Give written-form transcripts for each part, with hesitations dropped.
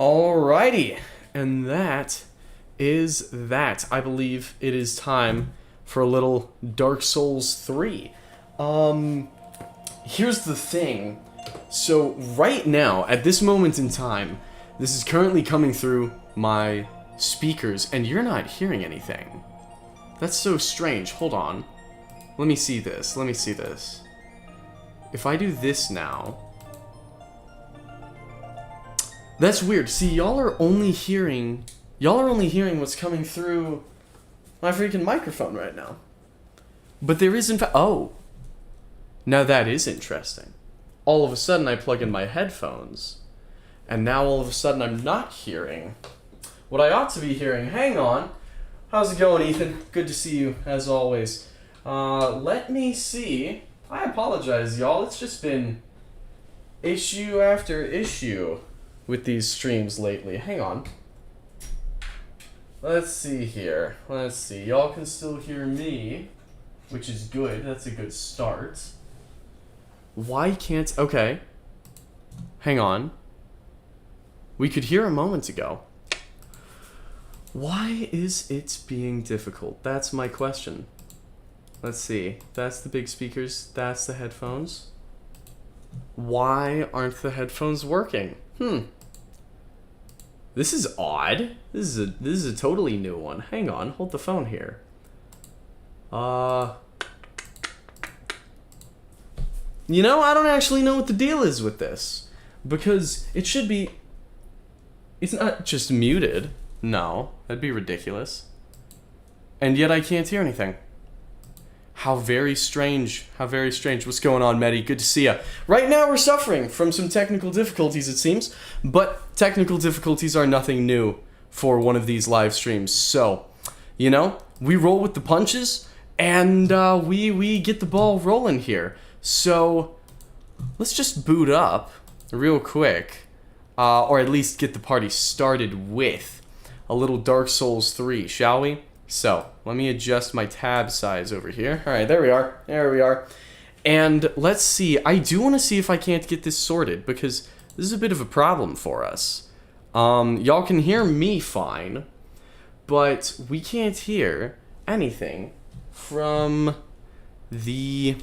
Alrighty, and that is that. I believe it is time for a little Dark Souls 3. Here's the thing. So right now, at this moment in time, this is currently coming through my speakers, and you're not hearing anything. That's so strange. Hold on. Let me see this. If I do this now... That's weird. See, y'all are only hearing what's coming through my freaking microphone right now. But there is, in fact... Oh. Now that is interesting. All of a sudden, I plug in my headphones. And now all of a sudden, I'm not hearing what I ought to be hearing. Hang on. How's it going, Ethan? Good to see you, as always. Let me see. I apologize, y'all. It's just been issue after issue with these streams lately. Hang on. Let's see here. Let's see. Y'all can still hear me, which is good. That's a good start. Why can't... Okay. Hang on. We could hear a moment ago. Why is it being difficult? That's my question. Let's see. That's the big speakers. That's the headphones. Why aren't the headphones working? This is odd. This is a totally new one. Hang on. Hold the phone here. You know, I don't actually know what the deal is with this. Because it should be... It's not just muted. No, that'd be ridiculous. And yet I can't hear anything. How very strange. How very strange. What's going on, Medi? Good to see ya. Right now we're suffering from some technical difficulties, it seems. But technical difficulties are nothing new for one of these live streams. So, you know, we roll with the punches, and we get the ball rolling here. So, let's just boot up real quick. Or at least get the party started with a little Dark Souls 3, shall we? So, let me adjust my tab size over here. Alright, there we are. There we are. And let's see. I do want to see if I can't get this sorted, because this is a bit of a problem for us. Y'all can hear me fine, but we can't hear anything from the...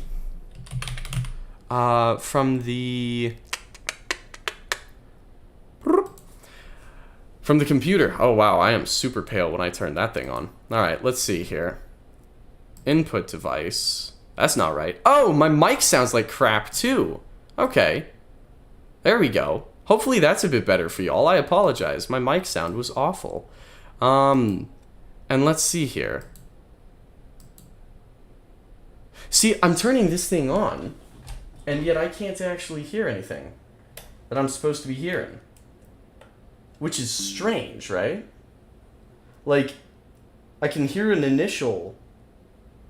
From the computer. Oh, wow, I am super pale when I turn that thing on. Alright, let's see here. Input device. That's not right. Oh, my mic sounds like crap, too. Okay. There we go. Hopefully that's a bit better for y'all. I apologize. My mic sound was awful. And let's see here. See, I'm turning this thing on, and yet I can't actually hear anything that I'm supposed to be hearing. Which is strange, right? Like, I can hear an initial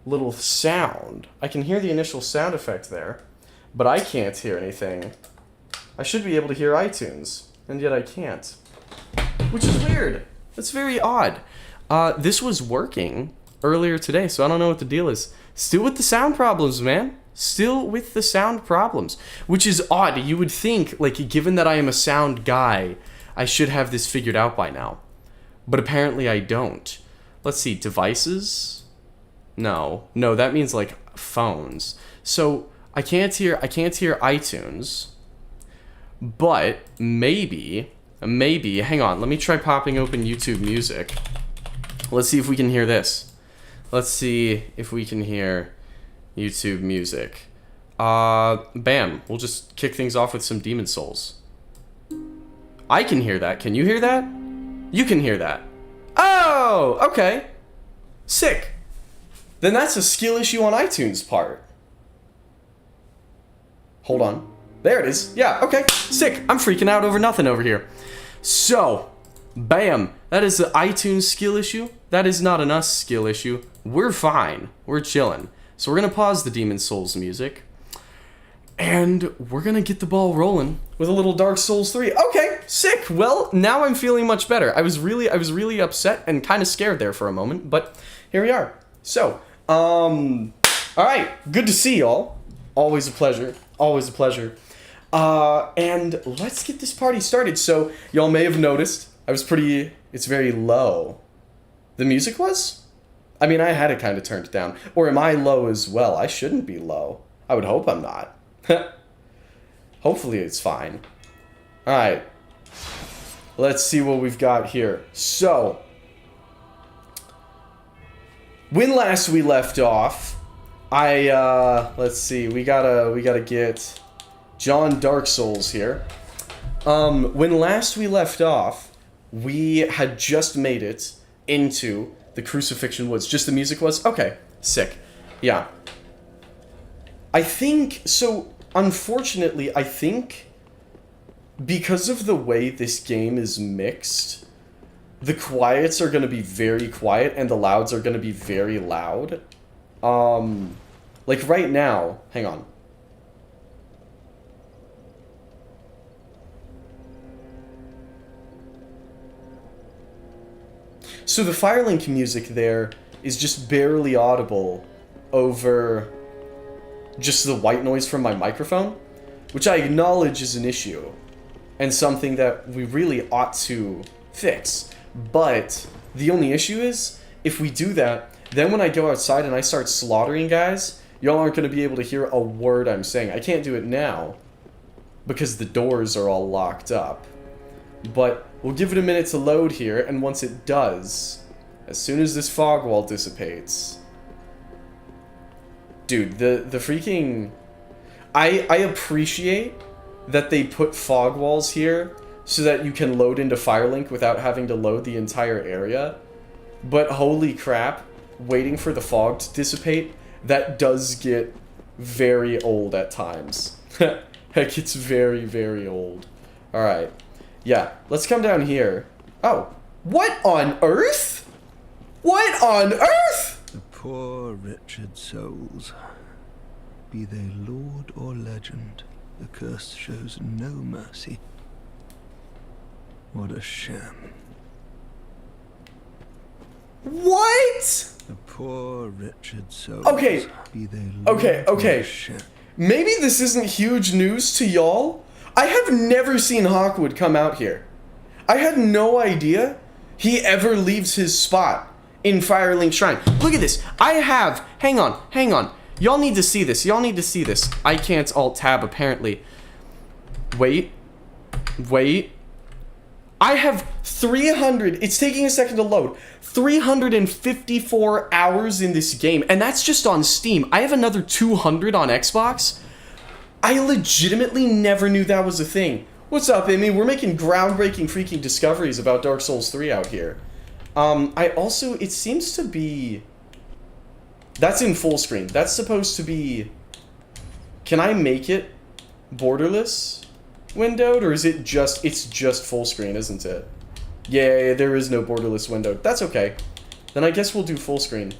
little sound. I can hear the initial sound effect there, but I can't hear anything. I should be able to hear iTunes, and yet I can't. Which is weird. That's very odd. This was working earlier today, so I don't know what the deal is. Still with the sound problems, man. Still with the sound problems. Which is odd. You would think, like, given that I am a sound guy, I should have this figured out by now. But apparently I don't. Let's see, devices? No, that means like phones. So I can't hear iTunes. But maybe, hang on, let me try popping open YouTube Music. Let's see if we can hear this. Let's see if we can hear YouTube Music. Bam, we'll just kick things off with some Demon Souls. I can hear that. Can you hear that? You can hear that. Oh, okay. Sick. Then that's a skill issue on iTunes' part. Hold on. There it is. Yeah, okay. Sick. I'm freaking out over nothing over here. So, bam. That is the iTunes skill issue. That is not an us skill issue. We're fine. We're chilling. So we're going to pause the Demon Souls music. And we're gonna get the ball rolling with a little Dark Souls 3. Okay, sick. Well, now I'm feeling much better. I was really upset and kind of scared there for a moment, but here we are. So, all right, good to see y'all. Always a pleasure. Always a pleasure. And let's get this party started. So, y'all may have noticed, it's very low. The music was? I mean, I had it kind of turned down. Or am I low as well? I shouldn't be low. I would hope I'm not. Hopefully it's fine. Alright. Let's see what we've got here. So, when last we left off, let's see, we gotta get John Dark Souls here. When last we left off, we had just made it into the Crucifixion Woods. Just the music was? Okay, sick. Yeah. I think, so, unfortunately, I think because of the way this game is mixed, the quiets are going to be very quiet and the louds are going to be very loud. Like right now, hang on. So the Firelink music there is just barely audible over just the white noise from my microphone, which I acknowledge is an issue and something that we really ought to fix. But the only issue is, if we do that, then when I go outside and I start slaughtering guys, y'all aren't going to be able to hear a word I'm saying. I can't do it now because the doors are all locked up. But we'll give it a minute to load here, and once it does, as soon as this fog wall dissipates... Dude, the freaking... I appreciate that they put fog walls here so that you can load into Firelink without having to load the entire area. But holy crap, waiting for the fog to dissipate, that does get very old at times. That gets very, very old. Alright. Yeah, let's come down here. Oh, what on earth? What on earth? The poor wretched souls. Be they lord or legend, the curse shows no mercy. What a sham. What? The poor wretched souls. Okay. Be they lord Okay. or sham. Maybe this isn't huge news to y'all. I have never seen Hawkwood come out here. I had no idea he ever leaves his spot in Firelink Shrine. Look at this. Hang on. Y'all need to see this. I can't alt-tab, apparently. Wait. I have 300, it's taking a second to load, 354 hours in this game, and that's just on Steam. I have another 200 on Xbox. I legitimately never knew that was a thing. What's up, Amy? We're making groundbreaking freaking discoveries about Dark Souls 3 out here. It seems to be... That's in full screen. That's supposed to be... Can I make it borderless windowed, or is it just... It's just full screen, isn't it? Yeah, there is no borderless windowed. That's okay. Then I guess we'll do full screen.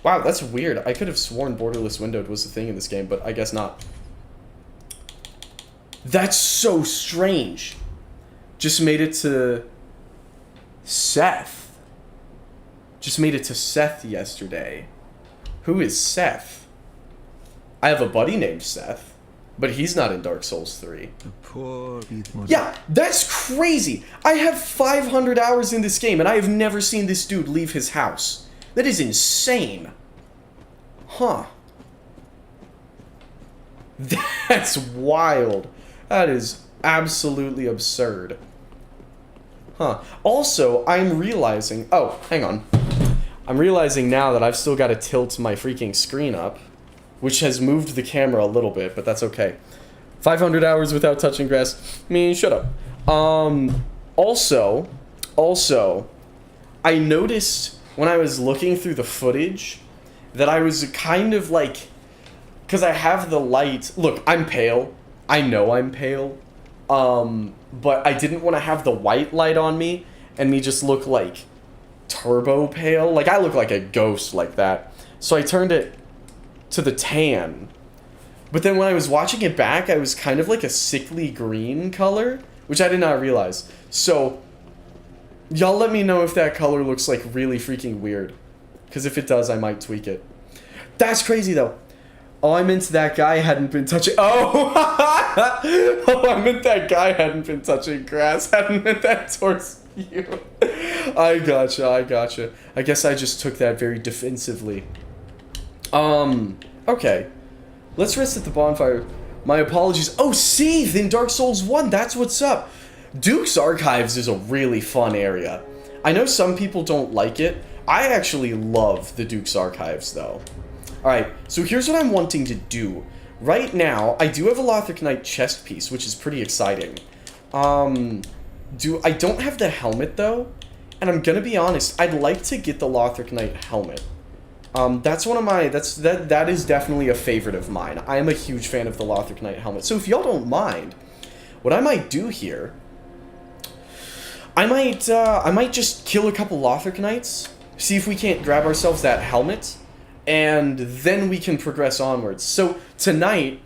Wow, that's weird. I could have sworn borderless windowed was a thing in this game, but I guess not. That's so strange. Just made it to... Seth. Just made it to Seth yesterday. Who is Seth? I have a buddy named Seth, but he's not in Dark Souls 3. The poor... Yeah, that's crazy. I have 500 hours in this game, and I have never seen this dude leave his house. That is insane. Huh. That's wild. That is absolutely absurd. Huh. Also, I'm realizing... Oh, hang on. I'm realizing now that I've still got to tilt my freaking screen up, which has moved the camera a little bit, but that's okay. 500 hours without touching grass. I mean, shut up. Also, I noticed when I was looking through the footage that I was kind of like... Because I have the light... Look, I'm pale. I know I'm pale. But I didn't want to have the white light on me and me just look like turbo pale. Like, I look like a ghost like that. So I turned it to the tan. But then when I was watching it back, I was kind of like a sickly green color, which I did not realize. So, y'all let me know if that color looks like really freaking weird. Because if it does, I might tweak it. That's crazy, though. Oh, I meant that guy hadn't been touching... Oh! Oh, I meant that guy hadn't been touching grass. Hadn't meant that towards you. I gotcha. I guess I just took that very defensively. Okay. Let's rest at the bonfire. My apologies. Oh, Seath in Dark Souls 1. That's what's up. Duke's Archives is a really fun area. I know some people don't like it. I actually love the Duke's Archives, though. Alright, so here's what I'm wanting to do. Right now, I do have a Lothric Knight chest piece, which is pretty exciting. I don't have the helmet, though. And I'm gonna be honest, I'd like to get the Lothric Knight helmet. That's one of my... That is definitely a favorite of mine. I am a huge fan of the Lothric Knight helmet. So if y'all don't mind, what I might do here... I might just kill a couple Lothric Knights, see if we can't grab ourselves that helmet, and then we can progress onwards. So tonight,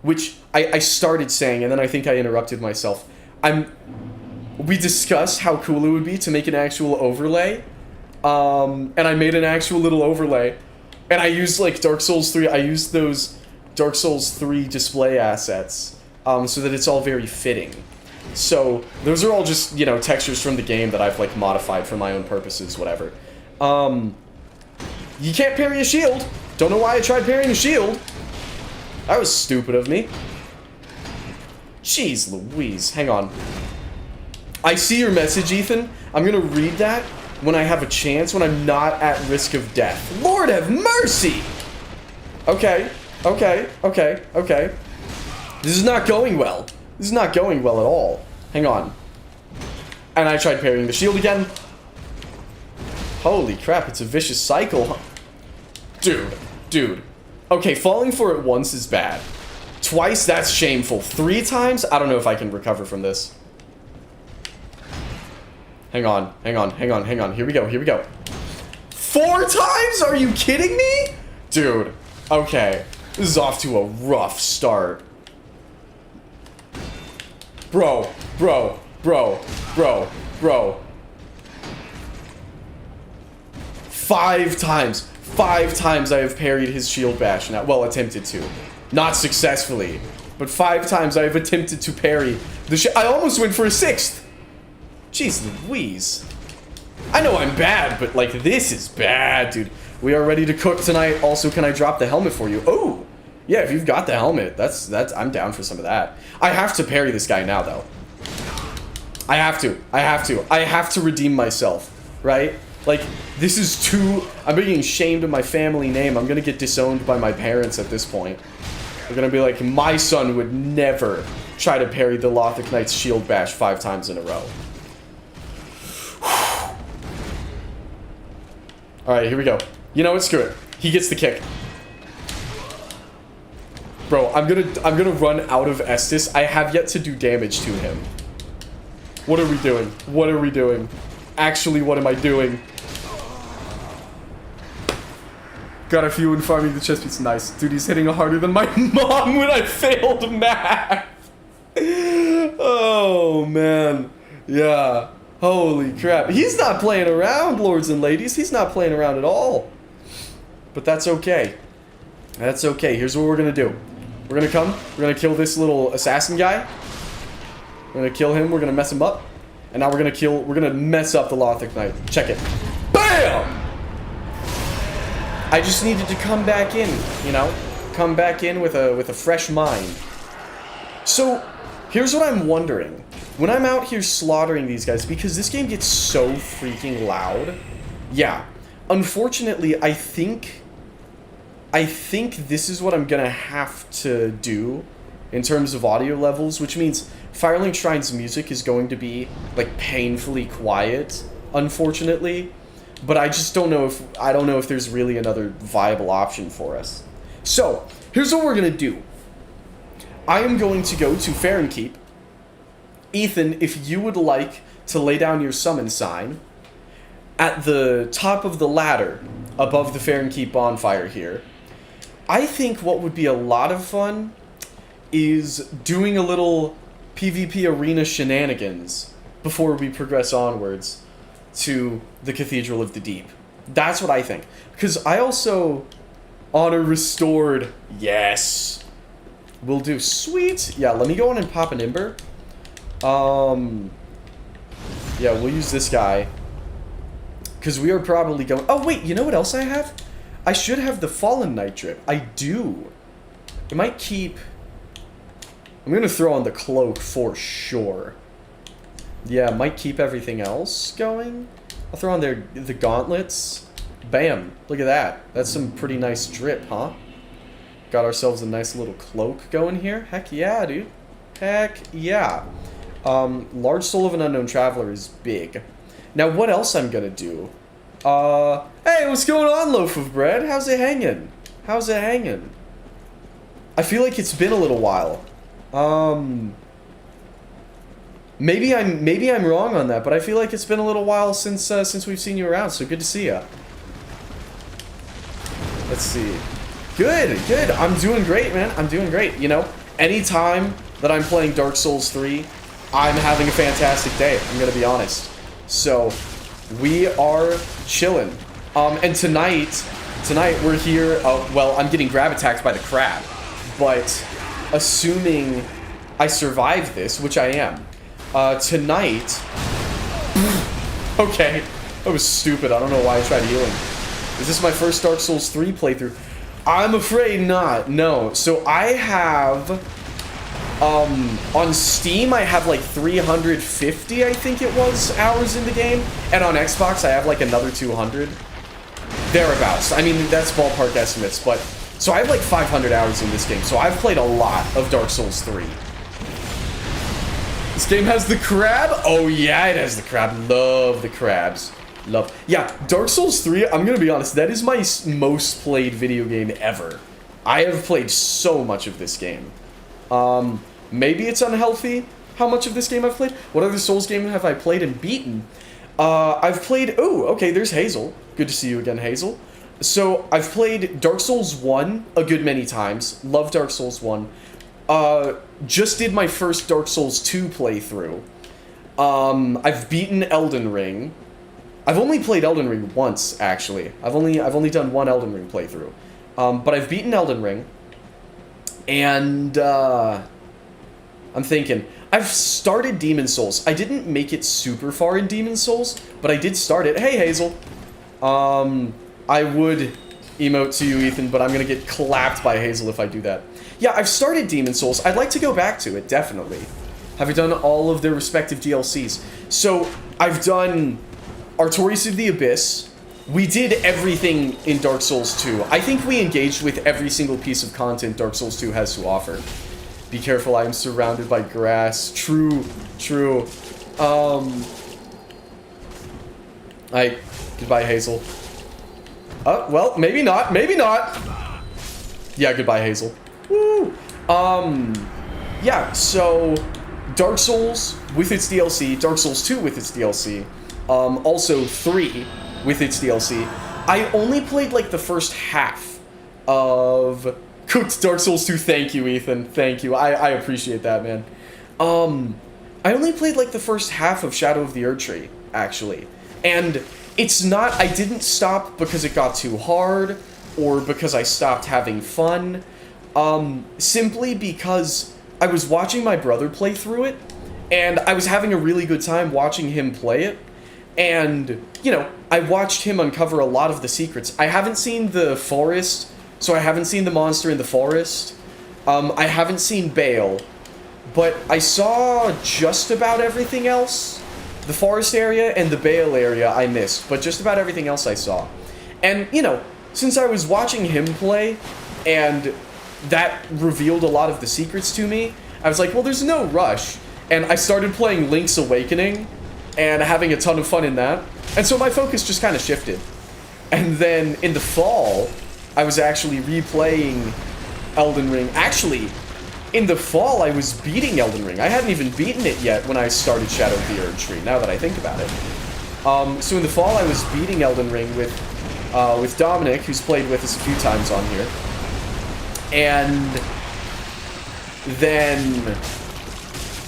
which I started saying, and then I think I interrupted myself, we discussed how cool it would be to make an actual overlay, and I made an actual little overlay, and I used like Dark Souls 3, I used those Dark Souls 3 display assets, so that it's all very fitting. So, those are all just, you know, textures from the game that I've, like, modified for my own purposes, whatever. You can't parry a shield! Don't know why I tried parrying a shield! That was stupid of me. Jeez Louise, hang on. I see your message, Ethan. I'm gonna read that when I have a chance, when I'm not at risk of death. Lord have mercy! Okay. This is not going well. This is not going well at all. Hang on. And I tried parrying the shield again. Holy crap, it's a vicious cycle. Dude. Okay, falling for it once is bad. Twice, that's shameful. 3 times? I don't know if I can recover from this. Hang on. Here we go. 4 times? Are you kidding me? Dude. Okay. This is off to a rough start. Bro. 5 times. 5 times I have parried his shield bash now. Well, attempted to. Not successfully. But 5 times I have attempted to parry the I almost went for a 6th. Jeez Louise. I know I'm bad, but like this is bad, dude. We are ready to cook tonight. Also, can I drop the helmet for you? Oh! Yeah, if you've got the helmet, that's I'm down for some of that. I have to parry this guy now, though. I have to redeem myself, right? Like, this is too... I'm being shamed of my family name. I'm gonna get disowned by my parents at this point. They're gonna be like, my son would never try to parry the Lothric Knight's shield bash 5 times in a row. Alright, here we go. You know what? Screw it. He gets the kick. Bro, I'm gonna run out of Estus. I have yet to do damage to him. What are we doing? Actually, what am I doing? Got a few in farming the chest piece. Nice. Dude, he's hitting harder than my mom when I failed math. Oh, man. Yeah. Holy crap. He's not playing around, lords and ladies. He's not playing around at all. But that's okay. That's okay. Here's what we're gonna do. We're gonna kill this little assassin guy. We're gonna kill him, we're gonna mess him up. And now we're gonna mess up the Lothric Knight. Check it. BAM! I just needed to come back in, you know? Come back in with a fresh mind. So, here's what I'm wondering. When I'm out here slaughtering these guys, because this game gets so freaking loud. Yeah. Unfortunately, I think this is what I'm gonna have to do in terms of audio levels, which means Firelink Shrine's music is going to be, like, painfully quiet, unfortunately. But I just don't know if there's really another viable option for us. So, here's what we're gonna do. I am going to go to Farenkeep. Ethan, if you would like to lay down your summon sign at the top of the ladder above the Farenkeep bonfire here, I think what would be a lot of fun is doing a little PvP arena shenanigans before we progress onwards to the Cathedral of the Deep. That's what I think. Because I also Honor restored. Yes. Will do. Sweet. Yeah, let me go on and pop an Ember. Yeah, we'll use this guy. Because we are probably going... Oh, wait, you know what else I have? I should have the Fallen Knight drip. I do. It might keep... I'm going to throw on the cloak for sure. Yeah, might keep everything else going. I'll throw on the gauntlets. Bam. Look at that. That's some pretty nice drip, huh? Got ourselves a nice little cloak going here. Heck yeah, dude. Heck yeah. Large Soul of an Unknown Traveler is big. Now, what else I'm gonna do? Hey, what's going on, Loaf of Bread? How's it hanging? How's it hanging? I feel like it's been a little while. Maybe I'm wrong on that, but I feel like it's been a little while since we've seen you around. So good to see ya. Let's see. Good. I'm doing great, man. I'm doing great. You know, anytime that I'm playing Dark Souls 3, I'm having a fantastic day. I'm gonna be honest. So we are chilling. And tonight we're here. Well, I'm getting grab attacked by the crab, but assuming I survive this, which I am, tonight. Okay, that was stupid. I don't know why I tried healing. Is this my first Dark Souls 3 playthrough? I'm afraid not. No. So I have, on Steam, I have like 350, I think it was, hours in the game. And on Xbox, I have like another 200. Thereabouts. I mean, that's ballpark estimates, but... So I have like 500 hours in this game, so I've played a lot of Dark Souls 3. This game has the crab? Oh yeah, it has the crab. Love the crabs. Love. Yeah, Dark Souls 3, I'm gonna be honest, that is my most played video game ever. I have played so much of this game. Maybe it's unhealthy how much of this game I've played. What other Souls game have I played and beaten? I've played... Oh, okay, there's Hazel. Good to see you again, Hazel. So, I've played Dark Souls 1 a good many times. Love Dark Souls 1. Just did my first Dark Souls 2 playthrough. I've beaten Elden Ring. I've only played Elden Ring once, actually. I've only done one Elden Ring playthrough. But I've beaten Elden Ring. And, I'm thinking... I've started Demon Souls. I didn't make it super far in Demon Souls, but I did start it. Hey, Hazel. I would emote to you, Ethan, but I'm gonna get clapped by Hazel if I do that. Yeah, I've started Demon Souls. I'd like to go back to it, definitely. Have done all of their respective DLCs. So, I've done Artorias of the Abyss. We did everything in Dark Souls 2. I think we engaged with every single piece of content Dark Souls 2 has to offer. Be careful, I am surrounded by grass. True. Goodbye, Hazel. Well, maybe not. Yeah, goodbye, Hazel. Woo! Yeah, so... Dark Souls with its DLC, Dark Souls 2 with its DLC, also 3 with its DLC. I only played, like, the first half of... Cooked Dark Souls 2, thank you, Ethan. Thank you. I appreciate that, man. I only played, like, the first half of Shadow of the Erdtree, actually. And it's not... I didn't stop because it got too hard, or because I stopped having fun. Simply because I was watching my brother play through it, and I was having a really good time watching him play it. And, you know, I watched him uncover a lot of the secrets. I haven't seen the forest... So I haven't seen the monster in the forest. I haven't seen Bale. But I saw just about everything else. The forest area and the Bale area I missed. But just about everything else I saw. And, you know, since I was watching him play, and that revealed a lot of the secrets to me, I was like, well, there's no rush. And I started playing Link's Awakening, and having a ton of fun in that. And so my focus just kind of shifted. And then in the fall... I was actually replaying Elden Ring. Actually, in the fall, I was beating Elden Ring. I hadn't even beaten it yet when I started Shadow of the Erdtree, now that I think about it. So in the fall, I was beating Elden Ring with Dominic, who's played with us a few times on here. And then...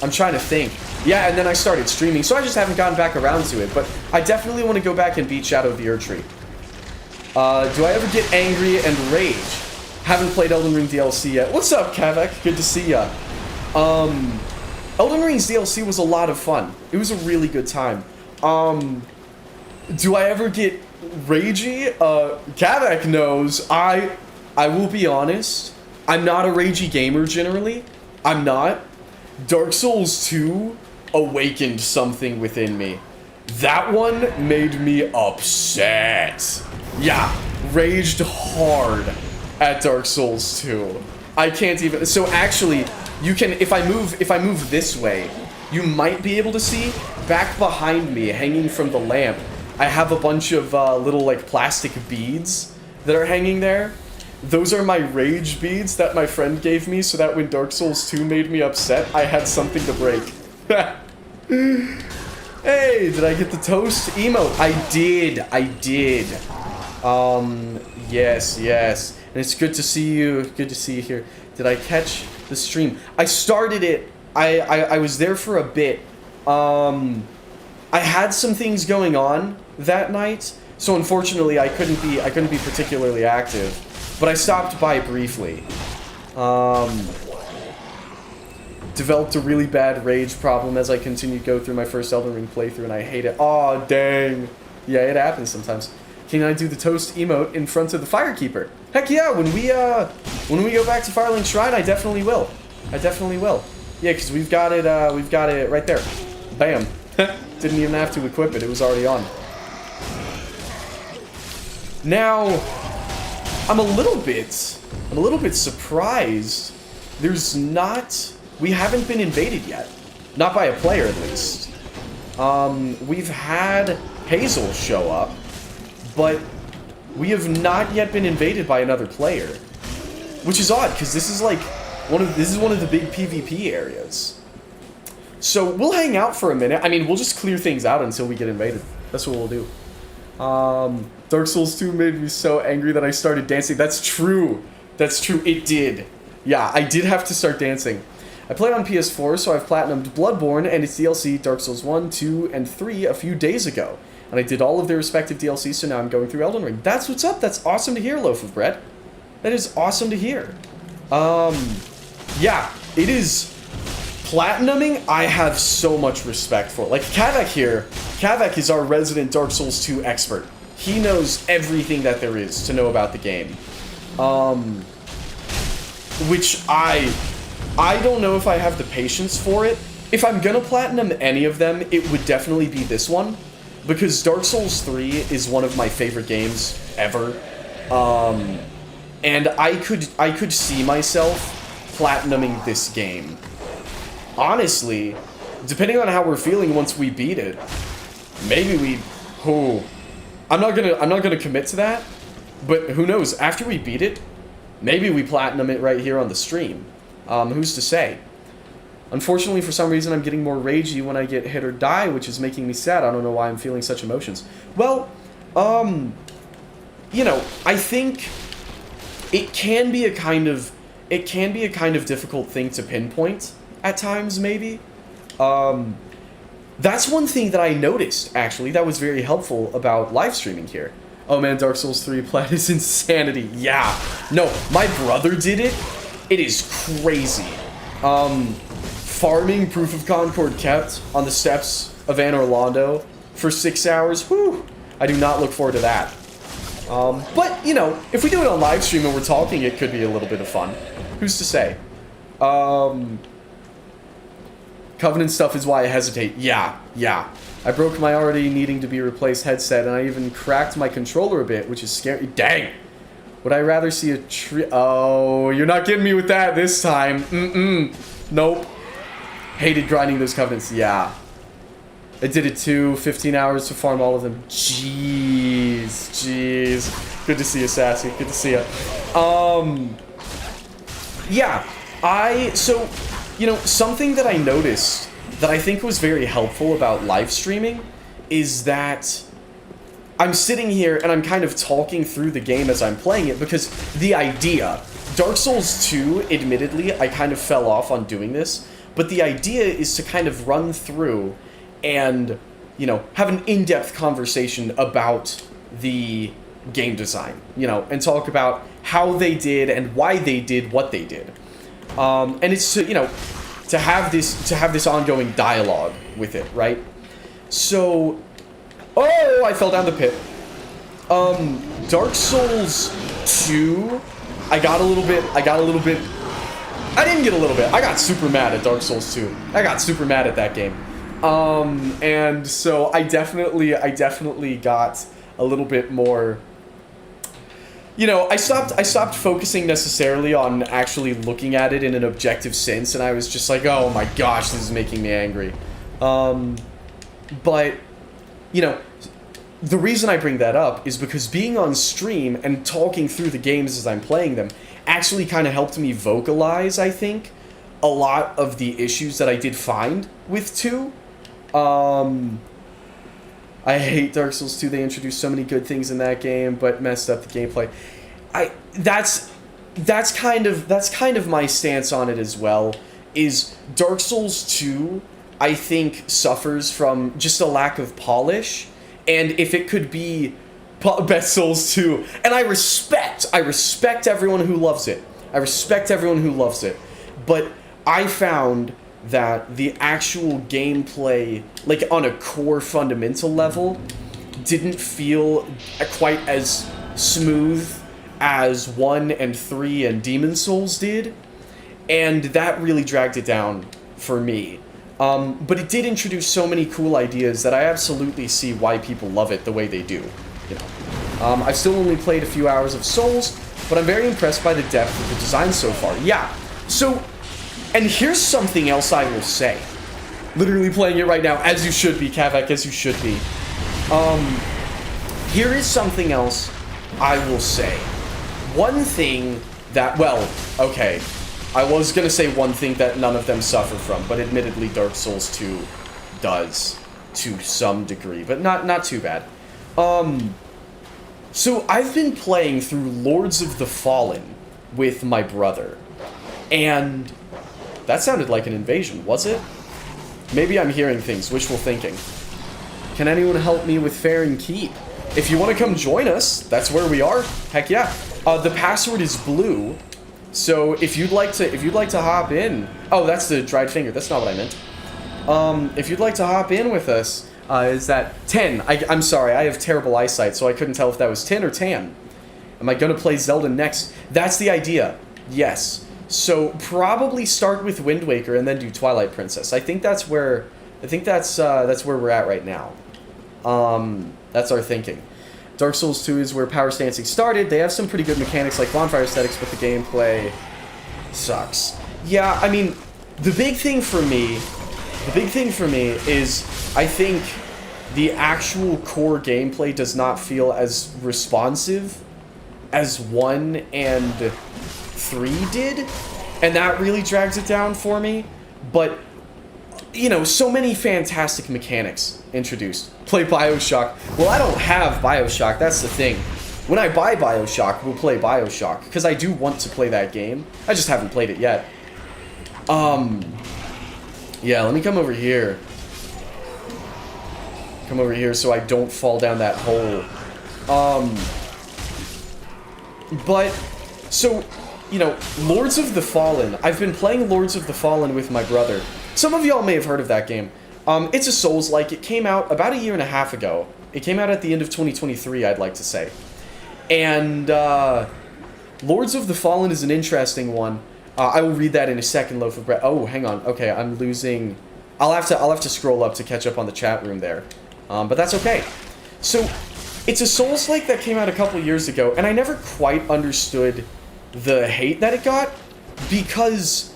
I'm trying to think. Yeah, and then I started streaming, so I just haven't gotten back around to it. But I definitely want to go back and beat Shadow of the Erdtree. Do I ever get angry and rage? Haven't played Elden Ring DLC yet. What's up, Kavak? Good to see ya. Elden Ring's DLC was a lot of fun. It was a really good time. Do I ever get ragey? Kavak knows. I will be honest. I'm not a ragey gamer generally. I'm not. Dark Souls 2 awakened something within me. That one made me upset. Yeah, raged hard at Dark Souls 2. I can't even. So actually, you can. If I move this way, you might be able to see back behind me, hanging from the lamp. I have a bunch of little like plastic beads that are hanging there. Those are my rage beads that my friend gave me so that when Dark Souls 2 made me upset, I had something to break. Hey, did I get the toast emote? I did. Yes. And it's good to see you. Good to see you here. Did I catch the stream? I started it. I was there for a bit. I had some things going on that night, so unfortunately I couldn't be particularly active. But I stopped by briefly. Developed a really bad rage problem as I continued to go through my first Elden Ring playthrough, and I hate it. Aw, dang. Yeah, it happens sometimes. Can I do the toast emote in front of the Firekeeper? Heck yeah, when we go back to Firelink Shrine, I definitely will. Yeah, because we've got it right there. Bam. Didn't even have to equip it, it was already on. Now, I'm a little bit surprised we haven't been invaded yet. Not by a player, at least. We've had Hazel show up, but we have not yet been invaded by another player. Which is odd, because this is like one of the big PvP areas. So we'll hang out for a minute. I mean, we'll just clear things out until we get invaded. That's what we'll do. Dark Souls 2 made me so angry that I started dancing. That's true. It did. Yeah, I did have to start dancing. I played on PS4, so I've platinumed Bloodborne and its DLC, Dark Souls 1, 2, and 3 a few days ago. And I did all of their respective DLCs, so now I'm going through Elden Ring. That's what's up. That's awesome to hear, Loaf of Bread. That is awesome to hear. Yeah, it is... Platinuming, I have so much respect for. Like, Kavak here, Kavak is our resident Dark Souls 2 expert. He knows everything that there is to know about the game. Which I don't know if I have the patience for it. If I'm gonna platinum any of them, it would definitely be this one. Because Dark Souls 3 is one of my favorite games ever. And I could see myself platinuming this game. Honestly, depending on how we're feeling once we beat it, maybe we... Oh, I'm not gonna commit to that, but who knows? After we beat it, maybe we platinum it right here on the stream. Who's to say? Unfortunately, for some reason, I'm getting more ragey when I get hit or die, which is making me sad. I don't know why I'm feeling such emotions. Well, you know, I think it can be a kind of difficult thing to pinpoint at times, maybe. That's one thing that I noticed, actually, that was very helpful about live streaming here. Oh man, Dark Souls 3 plat is insanity. Yeah. No, my brother did it. It is crazy. Farming Proof of Concord kept on the steps of Anne Orlando for 6 hours. Whew. I do not look forward to that. But, you know, if we do it on live stream and we're talking, it could be a little bit of fun. Who's to say? Covenant stuff is why I hesitate. Yeah. I broke my already needing to be replaced headset, and I even cracked my controller a bit, which is scary. Dang! Would I rather see a tree? Oh, you're not getting me with that this time. Nope. Hated grinding those covenants. Yeah. I did it too. 15 hours to farm all of them. Jeez. Good to see you, Sassy. Good to see you. Yeah. So... You know, something that I noticed that I think was very helpful about live streaming is that I'm sitting here and I'm kind of talking through the game as I'm playing it, because the idea, Dark Souls 2, admittedly, I kind of fell off on doing this, but the idea is to kind of run through and, you know, have an in-depth conversation about the game design, and talk about how they did and why they did what they did. And it's to have this ongoing dialogue with it, right? So, oh, I fell down the pit. Dark Souls 2, I didn't get a little bit. I got super mad at Dark Souls 2. I got super mad at that game. And so I definitely got a little bit more, I stopped focusing necessarily on actually looking at it in an objective sense, and I was just like, oh my gosh, this is making me angry. But, the reason I bring that up is because being on stream and talking through the games as I'm playing them actually kind of helped me vocalize, I think, a lot of the issues that I did find with 2. I hate Dark Souls 2. They introduced so many good things in that game, but messed up the gameplay. That's kind of my stance on it as well. Is Dark Souls 2, I think, suffers from just a lack of polish, and if it could be Best Souls 2, and I respect everyone who loves it. But I found that the actual gameplay, like on a core fundamental level, didn't feel quite as smooth as 1 and 3 and Demon's Souls did, and that really dragged it down for me. But it did introduce so many cool ideas that I absolutely see why people love it the way they do. I've still only played a few hours of Souls, but I'm very impressed by the depth of the design so far. Yeah, so, and here's something else I will say. Literally playing it right now, as you should be, Kavak, as you should be. Here is something else I will say. One thing that, well, okay, I was gonna say one thing that none of them suffer from, but admittedly Dark Souls 2 does to some degree, but not too bad. So I've been playing through Lords of the Fallen with my brother, and that sounded like an invasion, was it? Maybe I'm hearing things, wishful thinking. Can anyone help me with Farron Keep? If you want to come join us, that's where we are. Heck yeah. The password is blue. So if you'd like to hop in, oh, that's the dried finger. That's not what I meant. If you'd like to hop in with us, is that 10? I'm sorry, I have terrible eyesight, so I couldn't tell if that was 10 or tan. Am I gonna play Zelda next? That's the idea. Yes. So probably start with Wind Waker and then do Twilight Princess. I think that's where we're at right now. That's our thinking. Dark Souls 2 is where power stancing started. They have some pretty good mechanics like bonfire aesthetics, but the gameplay sucks. Yeah, I mean, the big thing for me is I think the actual core gameplay does not feel as responsive as 1 and 3 did, and that really drags it down for me. But so many fantastic mechanics introduced. Play BioShock. Well, I don't have BioShock, that's the thing. When I buy BioShock, we'll play BioShock, because I do want to play that game. I just haven't played it yet. Yeah, let me come over here. Come over here so I don't fall down that hole. But, so, Lords of the Fallen. I've been playing Lords of the Fallen with my brother. Some of y'all may have heard of that game. It's a Souls-like. It came out about 1.5 years ago. It came out at the end of 2023, I'd like to say. And Lords of the Fallen is an interesting one. I will read that in a second, Loaf of Bread. Oh, hang on. Okay, I'm losing. I'll have to scroll up to catch up on the chat room there. But that's okay. So, it's a Souls-like that came out a couple years ago, and I never quite understood the hate that it got, because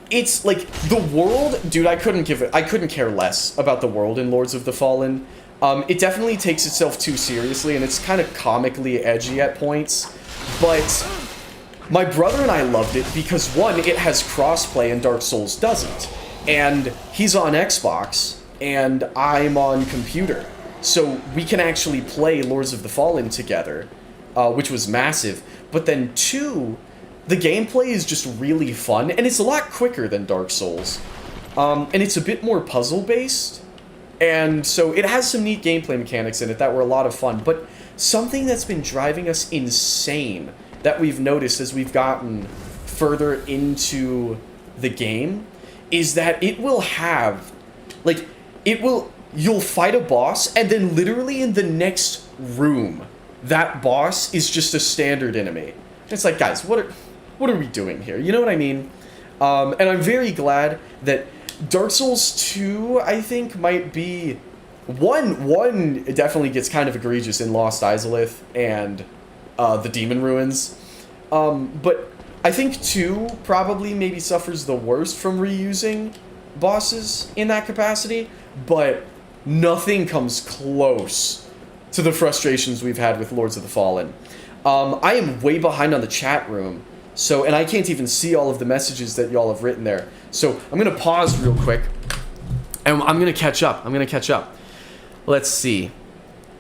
it's like the world, dude, I couldn't care less about the world in Lords of the Fallen. It definitely takes itself too seriously, and it's kind of comically edgy at points, but my brother and I loved it because, one, it has crossplay and Dark Souls doesn't, and he's on Xbox and I'm on computer, so we can actually play Lords of the Fallen together, which was massive. But then 2, the gameplay is just really fun, and it's a lot quicker than Dark Souls. And it's a bit more puzzle-based, and so it has some neat gameplay mechanics in it that were a lot of fun. But something that's been driving us insane that we've noticed as we've gotten further into the game is that it will have, like, you'll fight a boss, and then literally in the next room, that boss is just a standard enemy. It's like, guys, what are we doing here? You know what I mean? And I'm very glad that Dark Souls 2, I think, might be... One definitely gets kind of egregious in Lost Izalith and the Demon Ruins. But I think 2 probably maybe suffers the worst from reusing bosses in that capacity, but nothing comes close to the frustrations we've had with Lords of the Fallen. I am way behind on the chat room, and I can't even see all of the messages that y'all have written there. So I'm going to pause real quick, and I'm going to catch up. Let's see.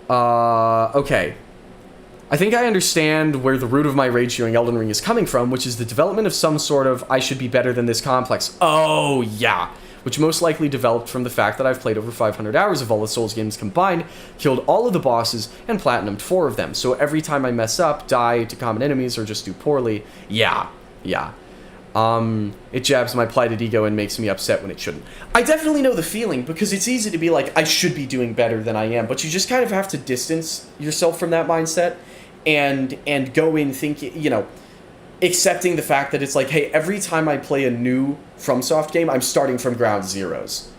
Okay. I think I understand where the root of my rage during Elden Ring is coming from, which is the development of some sort of I should be better than this complex. Oh, yeah. Which most likely developed from the fact that I've played over 500 hours of all the Souls games combined, killed all of the bosses, and platinumed 4 of them. So every time I mess up, die to common enemies, or just do poorly, yeah. It jabs my plighted ego and makes me upset when it shouldn't. I definitely know the feeling, because it's easy to be like, I should be doing better than I am, but you just kind of have to distance yourself from that mindset and go in thinking, accepting the fact that it's like, hey, every time I play a new FromSoft game, I'm starting from ground zeros,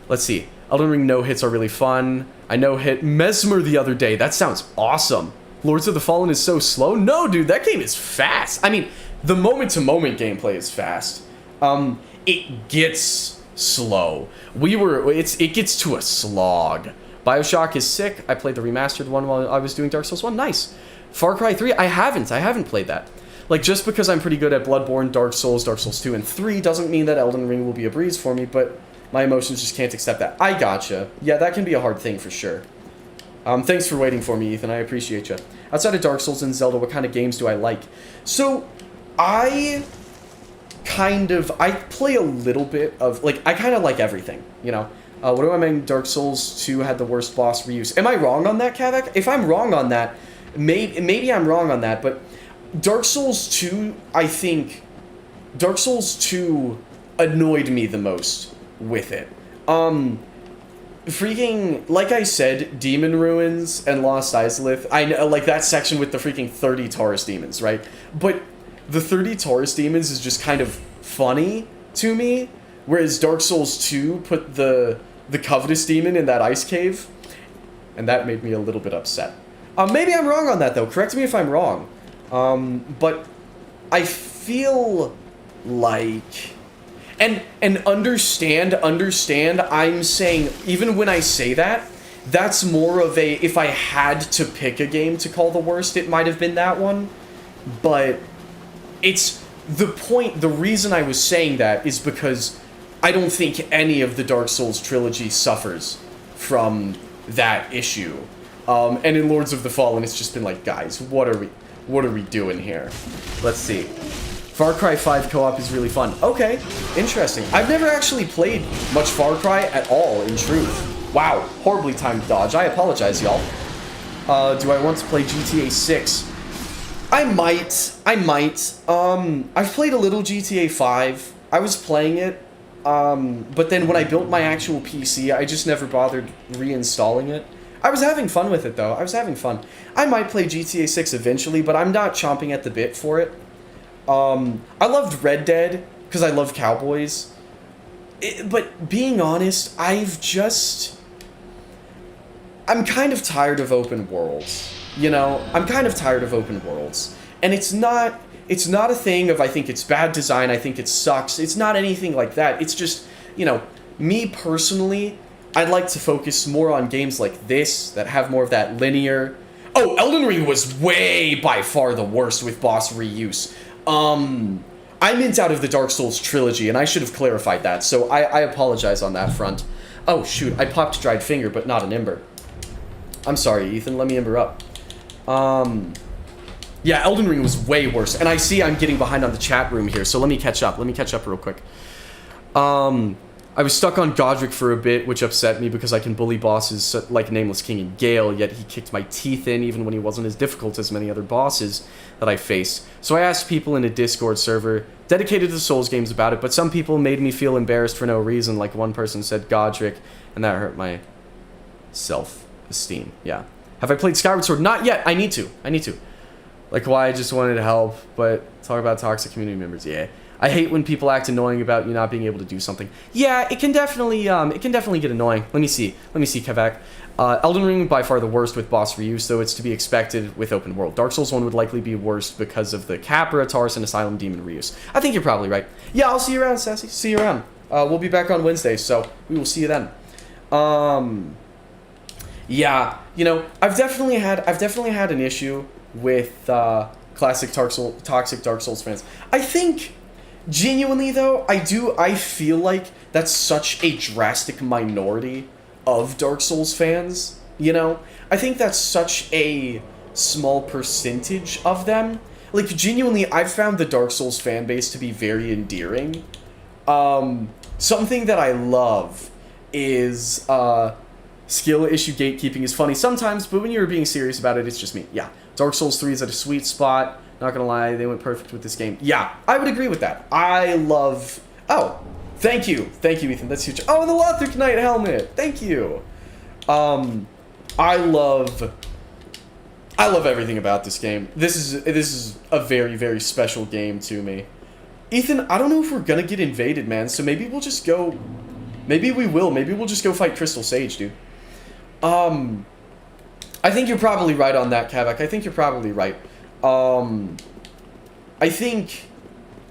Let's see. Elden Ring no-hits are really fun. I no-hit Mesmer the other day. That sounds awesome. Lords of the Fallen is so slow? No, dude, that game is fast. I mean, the moment-to-moment gameplay is fast. It gets slow. It gets to a slog. BioShock is sick. I played the remastered one while I was doing Dark Souls 1. Nice. Far Cry 3, I haven't played that. Like, just because I'm pretty good at Bloodborne, Dark Souls 2, and 3 doesn't mean that Elden Ring will be a breeze for me, but my emotions just can't accept that. I gotcha. Yeah, that can be a hard thing for sure. Thanks for waiting for me, Ethan. I appreciate you. Outside of Dark Souls and Zelda, what kind of games do I like? So, I play a little bit of, I kind of like everything, What do I mean? Dark Souls 2 had the worst boss reuse. Am I wrong on that, Kavak? If I'm wrong on that, maybe I'm wrong on that, but Dark Souls 2, I think... Dark Souls 2 annoyed me the most with it. Freaking, like I said, Demon Ruins and Lost Izalith, I know, that section with the freaking 30 Taurus demons, right? But the 30 Taurus demons is just kind of funny to me, whereas Dark Souls 2 put the Covetous demon in that ice cave, and that made me a little bit upset. Maybe I'm wrong on that, though. Correct me if I'm wrong. But I feel like... And understand, I'm saying, even when I say that, that's more of a, if I had to pick a game to call the worst, it might have been that one. But it's the reason I was saying that is because I don't think any of the Dark Souls trilogy suffers from that issue. And in Lords of the Fallen, it's just been like, guys, what are we doing here? Let's see. Far Cry 5 co-op is really fun. Okay, interesting. I've never actually played much Far Cry at all, in truth. Wow, horribly timed dodge. I apologize, y'all. Do I want to play GTA 6? I might. I've played a little GTA 5. I was playing it, but then when I built my actual PC, I just never bothered reinstalling it. I was having fun with it, though. I might play GTA 6 eventually, but I'm not chomping at the bit for it. I loved Red Dead, because I love cowboys. But being honest, I'm kind of tired of open worlds. I'm kind of tired of open worlds. And it's not a thing of I think it's bad design, I think it sucks. It's not anything like that. It's just, me personally, I'd like to focus more on games like this that have more of that linear... Oh, Elden Ring was way by far the worst with boss reuse. I meant out of the Dark Souls trilogy, and I should have clarified that, so I apologize on that front. Oh, shoot, I popped Dried Finger, but not an Ember. I'm sorry, Ethan, let me Ember up. Yeah, Elden Ring was way worse, and I see I'm getting behind on the chat room here, so let me catch up real quick. I was stuck on Godric for a bit, which upset me because I can bully bosses like Nameless King and Gale, yet he kicked my teeth in even when he wasn't as difficult as many other bosses that I faced. So I asked people in a Discord server dedicated to Souls games about it, but some people made me feel embarrassed for no reason, like one person said Godric, and that hurt my self-esteem. Yeah. Have I played Skyward Sword? Not yet. I need to. Like why I just wanted to help, but talk about toxic community members. Yeah. I hate when people act annoying about you not being able to do something. Yeah, it can definitely get annoying. Let me see, Kevak. Elden Ring by far the worst with boss reuse, though it's to be expected with open world. Dark Souls 1 would likely be worst because of the Capra, Taurus, and Asylum Demon reuse. I think you're probably right. Yeah, I'll see you around, Sassy. See you around. We'll be back on Wednesday, so we will see you then. Yeah, you know, I've definitely had an issue with classic toxic Dark Souls fans. I think. Genuinely, though, I feel like that's such a drastic minority of Dark Souls fans, you know? I think that's such a small percentage of them. Like, genuinely, I've found the Dark Souls fan base to be very endearing. Something that I love is, skill issue gatekeeping is funny sometimes, but when you're being serious about it, it's just me. Yeah, Dark Souls 3 is at a sweet spot. Not gonna lie, they went perfect with this game. Yeah, I would agree with that. I love... Oh, thank you, Ethan. That's huge. Oh, the Lothric Knight helmet. Thank you. I love everything about this game. This is a very, very special game to me. Ethan, I don't know if we're gonna get invaded, man. So maybe we'll just go. Maybe we will. Maybe we'll just go fight Crystal Sage, dude. I think you're probably right on that, Kavak. I think you're probably right. I think,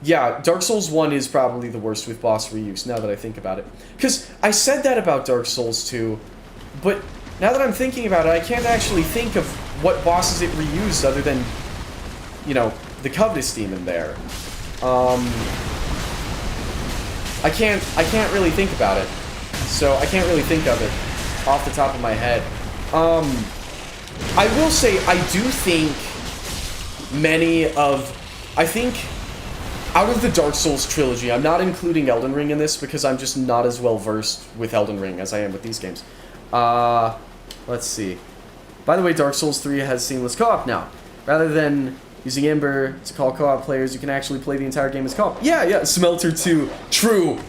yeah, Dark Souls 1 is probably the worst with boss reuse, now that I think about it. Because I said that about Dark Souls 2, but now that I'm thinking about it, I can't actually think of what bosses it reused other than, you know, the Covetous Demon there. I can't really think about it. So I can't really think of it off the top of my head. I will say, I do think I think out of the Dark Souls trilogy, I'm not including Elden Ring in this because I'm just not as well versed with Elden Ring as I am with these games. Let's see. By the way, Dark Souls 3 has seamless co-op now. Rather than using Ember to call co-op players, you can actually play the entire game as co-op. Yeah, Smelter 2. True.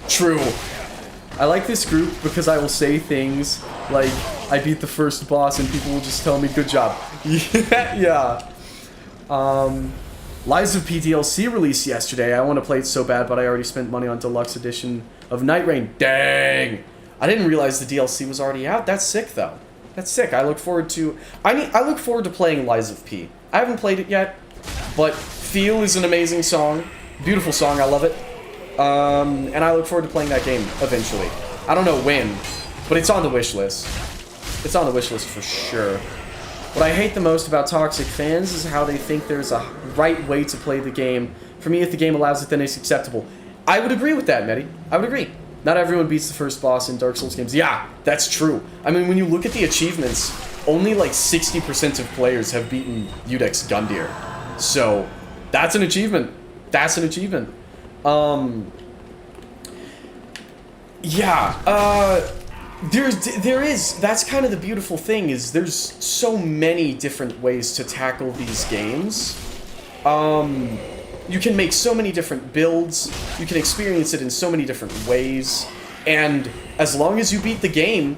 I like this group because I will say things like, I beat the first boss and people will just tell me, good job. Yeah. Lies of P DLC released yesterday. I want to play it so bad, but I already spent money on deluxe edition of Night Rain. Dang! I didn't realize the DLC was already out. That's sick, though. That's sick. I look forward to... I look forward to playing Lies of P. I haven't played it yet, but Feel is an amazing song. Beautiful song. I love it. And I look forward to playing that game eventually. I don't know when, but it's on the wish list. It's on the wish list for sure. What I hate the most about toxic fans is how they think there's a right way to play the game. For me, if the game allows it, then it's acceptable. I would agree with that, Medi. I would agree. Not everyone beats the first boss in Dark Souls games. Yeah, that's true. I mean, when you look at the achievements, only like 60% of players have beaten Udex Gundyr. So, that's an achievement. That's an achievement. That's kind of the beautiful thing, is there's so many different ways to tackle these games. You can make so many different builds, you can experience it in so many different ways, and as long as you beat the game,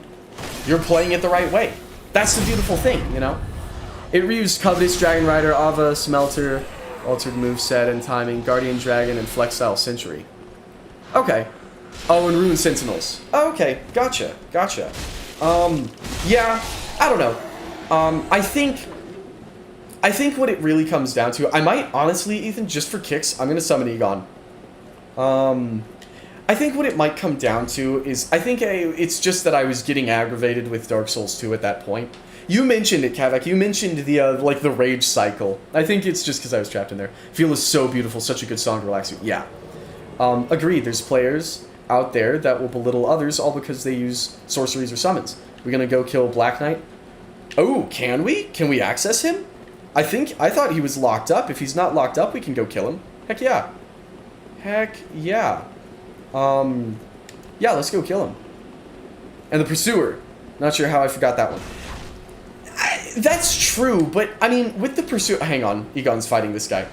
you're playing it the right way. That's the beautiful thing, you know? It reused Covetous, Dragon Rider, Ava, Smelter, altered moveset and timing, Guardian Dragon, and Flex Style Century. Okay. Oh, and Rune Sentinels. Oh, okay, gotcha. Yeah, I don't know. I think what it really comes down to, I might honestly, Ethan, just for kicks, I'm gonna summon Egon. I think what it might come down to is, I think it's just that I was getting aggravated with Dark Souls 2 at that point. You mentioned it, Kavak. You mentioned the, like, the rage cycle. I think it's just because I was trapped in there. Feel is so beautiful, such a good song to relax you. Yeah. Agreed, there's players out there that will belittle others all because they use sorceries or summons. We're gonna go kill Black Knight. Oh, can we? Can we access him? I thought he was locked up. If he's not locked up, we can go kill him. Heck yeah. Heck yeah. Yeah, let's go kill him. And the Pursuer. Not sure how I forgot that one. That's true, but, I mean, with the Pursuer... Hang on, Egon's fighting this guy.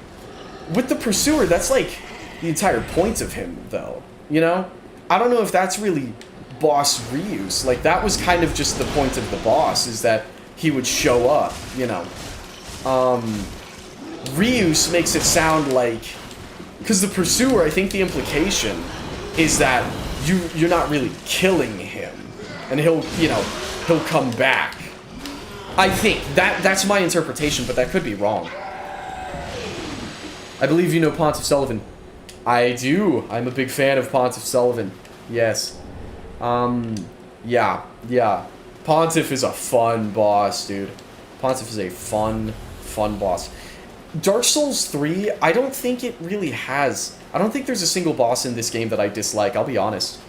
With the Pursuer, that's, like, the entire point of him, though. You know? I don't know if that's really boss reuse. Like, that was kind of just the point of the boss, is that he would show up, you know. Reuse makes it sound like... Because the Pursuer, I think the implication is that you're not really killing him. And he'll, you know, he'll come back. I think. That's my interpretation, but that could be wrong. I believe you know Pontiff Sullivan. I do. I'm a big fan of Pontiff Sullivan. Yes. Yeah. Pontiff is a fun boss, dude. Pontiff is a fun boss. Dark Souls 3, I don't think it really has... I don't think there's a single boss in this game that I dislike, I'll be honest.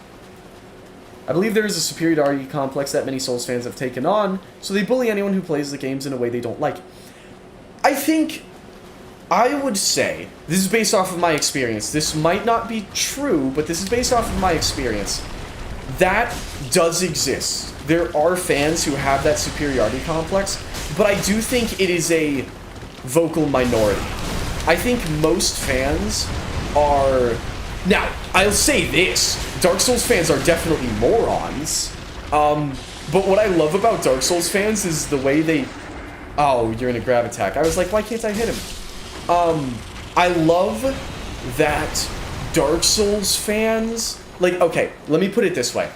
I believe there is a superiority complex that many Souls fans have taken on, so they bully anyone who plays the games in a way they don't like. I think... I would say, this is based off of my experience, this might not be true, but this is based off of my experience, that does exist. There are fans who have that superiority complex, but I do think it is a vocal minority. I think most fans are... Now, I'll say this, Dark Souls fans are definitely morons, but what I love about Dark Souls fans is the way they... Oh, you're in a grab attack. I was like, why can't I hit him? I love that Dark Souls fans... Like, okay, let me put it this way.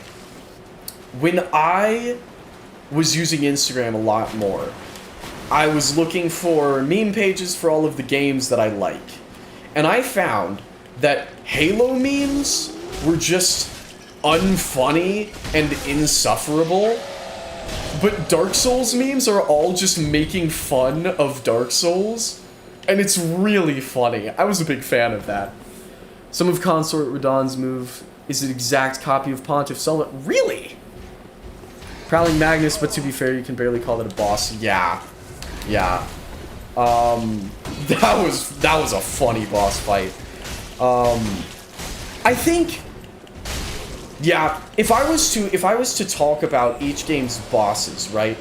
When I was using Instagram a lot more, I was looking for meme pages for all of the games that I like. And I found that Halo memes were just unfunny and insufferable. But Dark Souls memes are all just making fun of Dark Souls. And it's really funny. I was a big fan of that. Some of Consort Radahn's move is an exact copy of Pontiff Sullivan. Really? Prowling Magnus, but to be fair, you can barely call it a boss. Yeah. That was a funny boss fight. I think, yeah, if I was to talk about each game's bosses, right?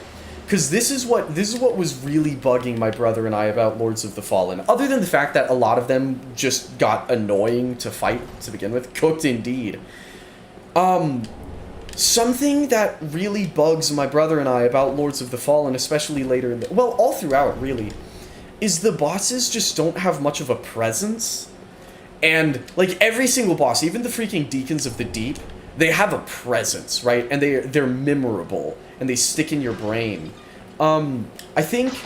Because this is what was really bugging my brother and I about Lords of the Fallen. Other than the fact that a lot of them just got annoying to fight to begin with. Cooked indeed. Something that really bugs my brother and I about Lords of the Fallen, especially later in the... Well, all throughout, really, is the bosses just don't have much of a presence. And, like, every single boss, even the freaking Deacons of the Deep, they have a presence, right? And they're memorable, and they stick in your brain. I think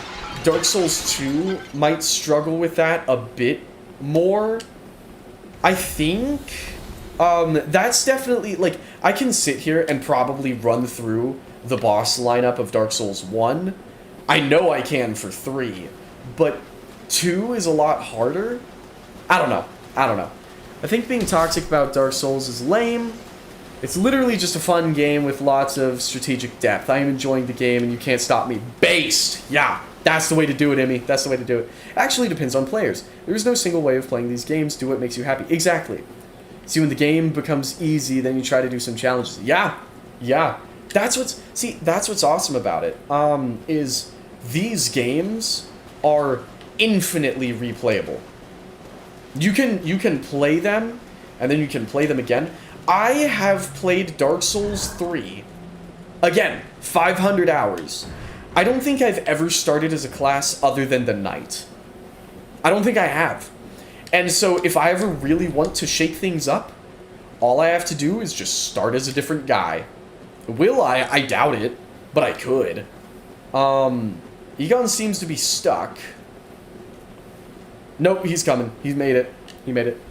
Dark Souls 2 might struggle with that a bit more. I think... that's definitely, like, I can sit here and probably run through the boss lineup of Dark Souls 1. I know I can for 3, but 2 is a lot harder. I don't know. I think being toxic about Dark Souls is lame. It's literally just a fun game with lots of strategic depth. I am enjoying the game and you can't stop me. Based! Yeah, that's the way to do it, Emmy. That's the way to do it. Actually, depends on players. There is no single way of playing these games. Do what makes you happy. Exactly. See, when the game becomes easy, then you try to do some challenges. Yeah. That's what's awesome about it, is these games are infinitely replayable. You can play them, and then you can play them again. I have played Dark Souls 3, again, 500 hours. I don't think I've ever started as a class other than the Knight. I don't think I have. And so if I ever really want to shake things up, all I have to do is just start as a different guy. Will I? I doubt it, but I could. Egon seems to be stuck. Nope, he's coming. He made it.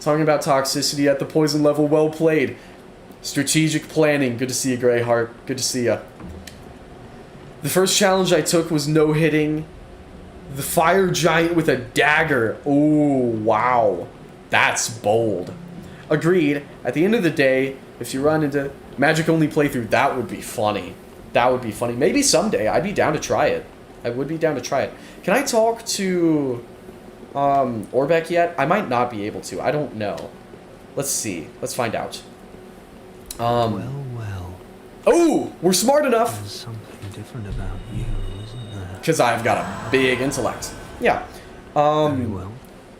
Talking about toxicity at the poison level, well played. Strategic planning. Good to see you, Greyheart. Good to see ya. The first challenge I took was no-hitting the fire giant with a dagger. Oh, wow. That's bold. Agreed. At the end of the day, if you run into magic-only playthrough, that would be funny. That would be funny. Maybe someday. I'd be down to try it. I would be down to try it. Can I talk to Orbeck yet? I might not be able to. I don't know. Let's see. Let's find out. Well. Oh, we're smart enough. There's something different about you, isn't there? Because I've got a big intellect. Yeah. Very well.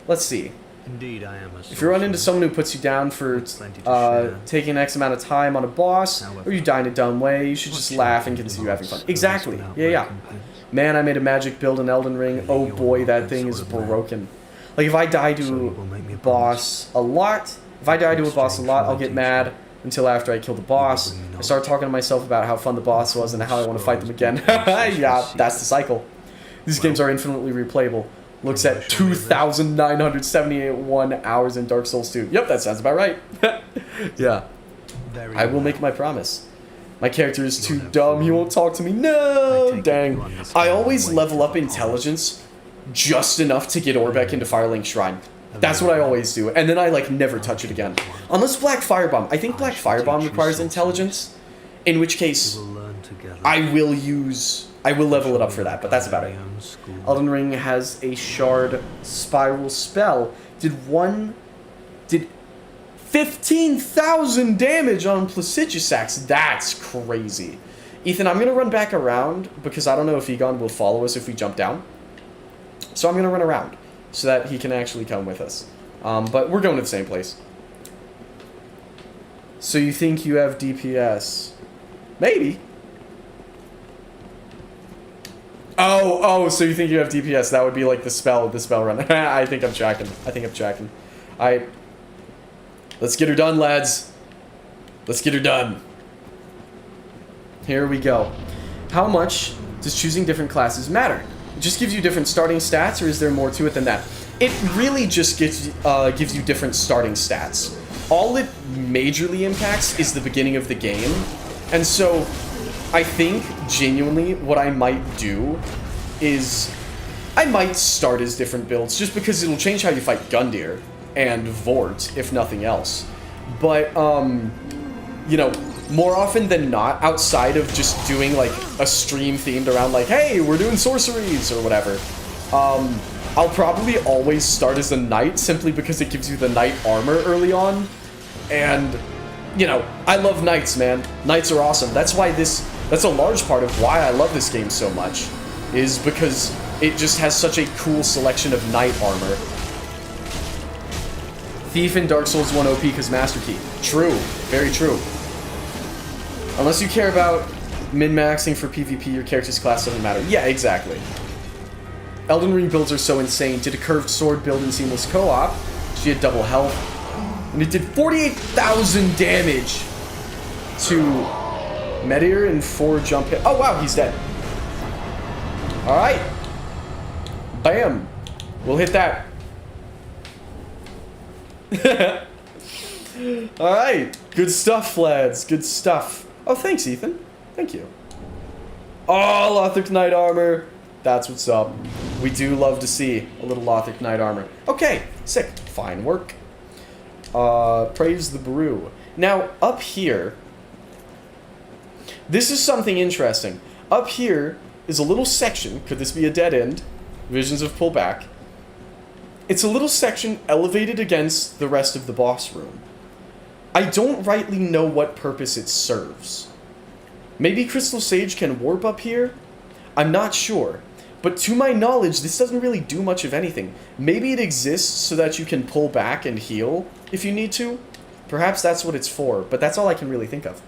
Let's see. Indeed, I am a If you run into someone who puts you down for Plenty to share. taking X amount of time on a boss, However, or you die in a dumb way, you should just laugh and consider having fun. Exactly. Yeah. Man, I made a magic build in Elden Ring. Oh boy, that thing is broken. Like, if I die to a boss a lot, I'll get mad until after I kill the boss. I start talking to myself about how fun the boss was and how I want to fight them again. Yeah, that's the cycle. These games are infinitely replayable. Looks at 2,971 hours in Dark Souls 2. Yep, that sounds about right. Yeah. I will make my promise. My character is too dumb. He won't talk to me. No, dang. I always level up intelligence just enough to get Orbeck into Firelink Shrine. That's what I always do. And then I, like, never touch it again. Unless Black Firebomb. I think Black Firebomb requires intelligence. In which case, I will level it up for that, but that's about it. Elden Ring has a shard spiral spell. Did 15,000 damage on Placidusax. That's crazy. Ethan, I'm going to run back around because I don't know if Egon will follow us if we jump down. So I'm going to run around so that he can actually come with us. But we're going to the same place. So you think you have DPS? Maybe. Oh, so you think you have DPS. That would be like the spell run. I think I'm tracking. Alright. Let's get her done, lads. Let's get her done. Here we go. How much does choosing different classes matter? It just gives you different starting stats, or is there more to it than that? It really just gives you different starting stats. All it majorly impacts is the beginning of the game. And so, I think, genuinely, what I might do is I might start as different builds, just because it'll change how you fight Gundyr and Vort, if nothing else. But, you know, more often than not, outside of just doing, like, a stream themed around, like, hey, we're doing sorceries, or whatever, I'll probably always start as a knight, simply because it gives you the knight armor early on. And, you know, I love knights, man. Knights are awesome. That's a large part of why I love this game so much, is because it just has such a cool selection of knight armor. Thief in Dark Souls 1 OP because Master Key. True. Very true. Unless you care about min-maxing for PvP, your character's class doesn't matter. Yeah, exactly. Elden Ring builds are so insane. Did a curved sword build in seamless co-op. She had double health. And it did 48,000 damage to Meteor and 4 jump hit. Oh, wow, he's dead. Alright. Bam. We'll hit that. Alright. Good stuff, lads. Good stuff. Oh, thanks, Ethan. Thank you. Oh, Lothric Knight Armor. That's what's up. We do love to see a little Lothric Knight Armor. Okay, sick. Fine work. Praise the brew. Now, up here, this is something interesting. Up here is a little section. Could this be a dead end? Visions of Pullback. It's a little section elevated against the rest of the boss room. I don't rightly know what purpose it serves. Maybe Crystal Sage can warp up here? I'm not sure. But to my knowledge, this doesn't really do much of anything. Maybe it exists so that you can pull back and heal if you need to. Perhaps that's what it's for, but that's all I can really think of.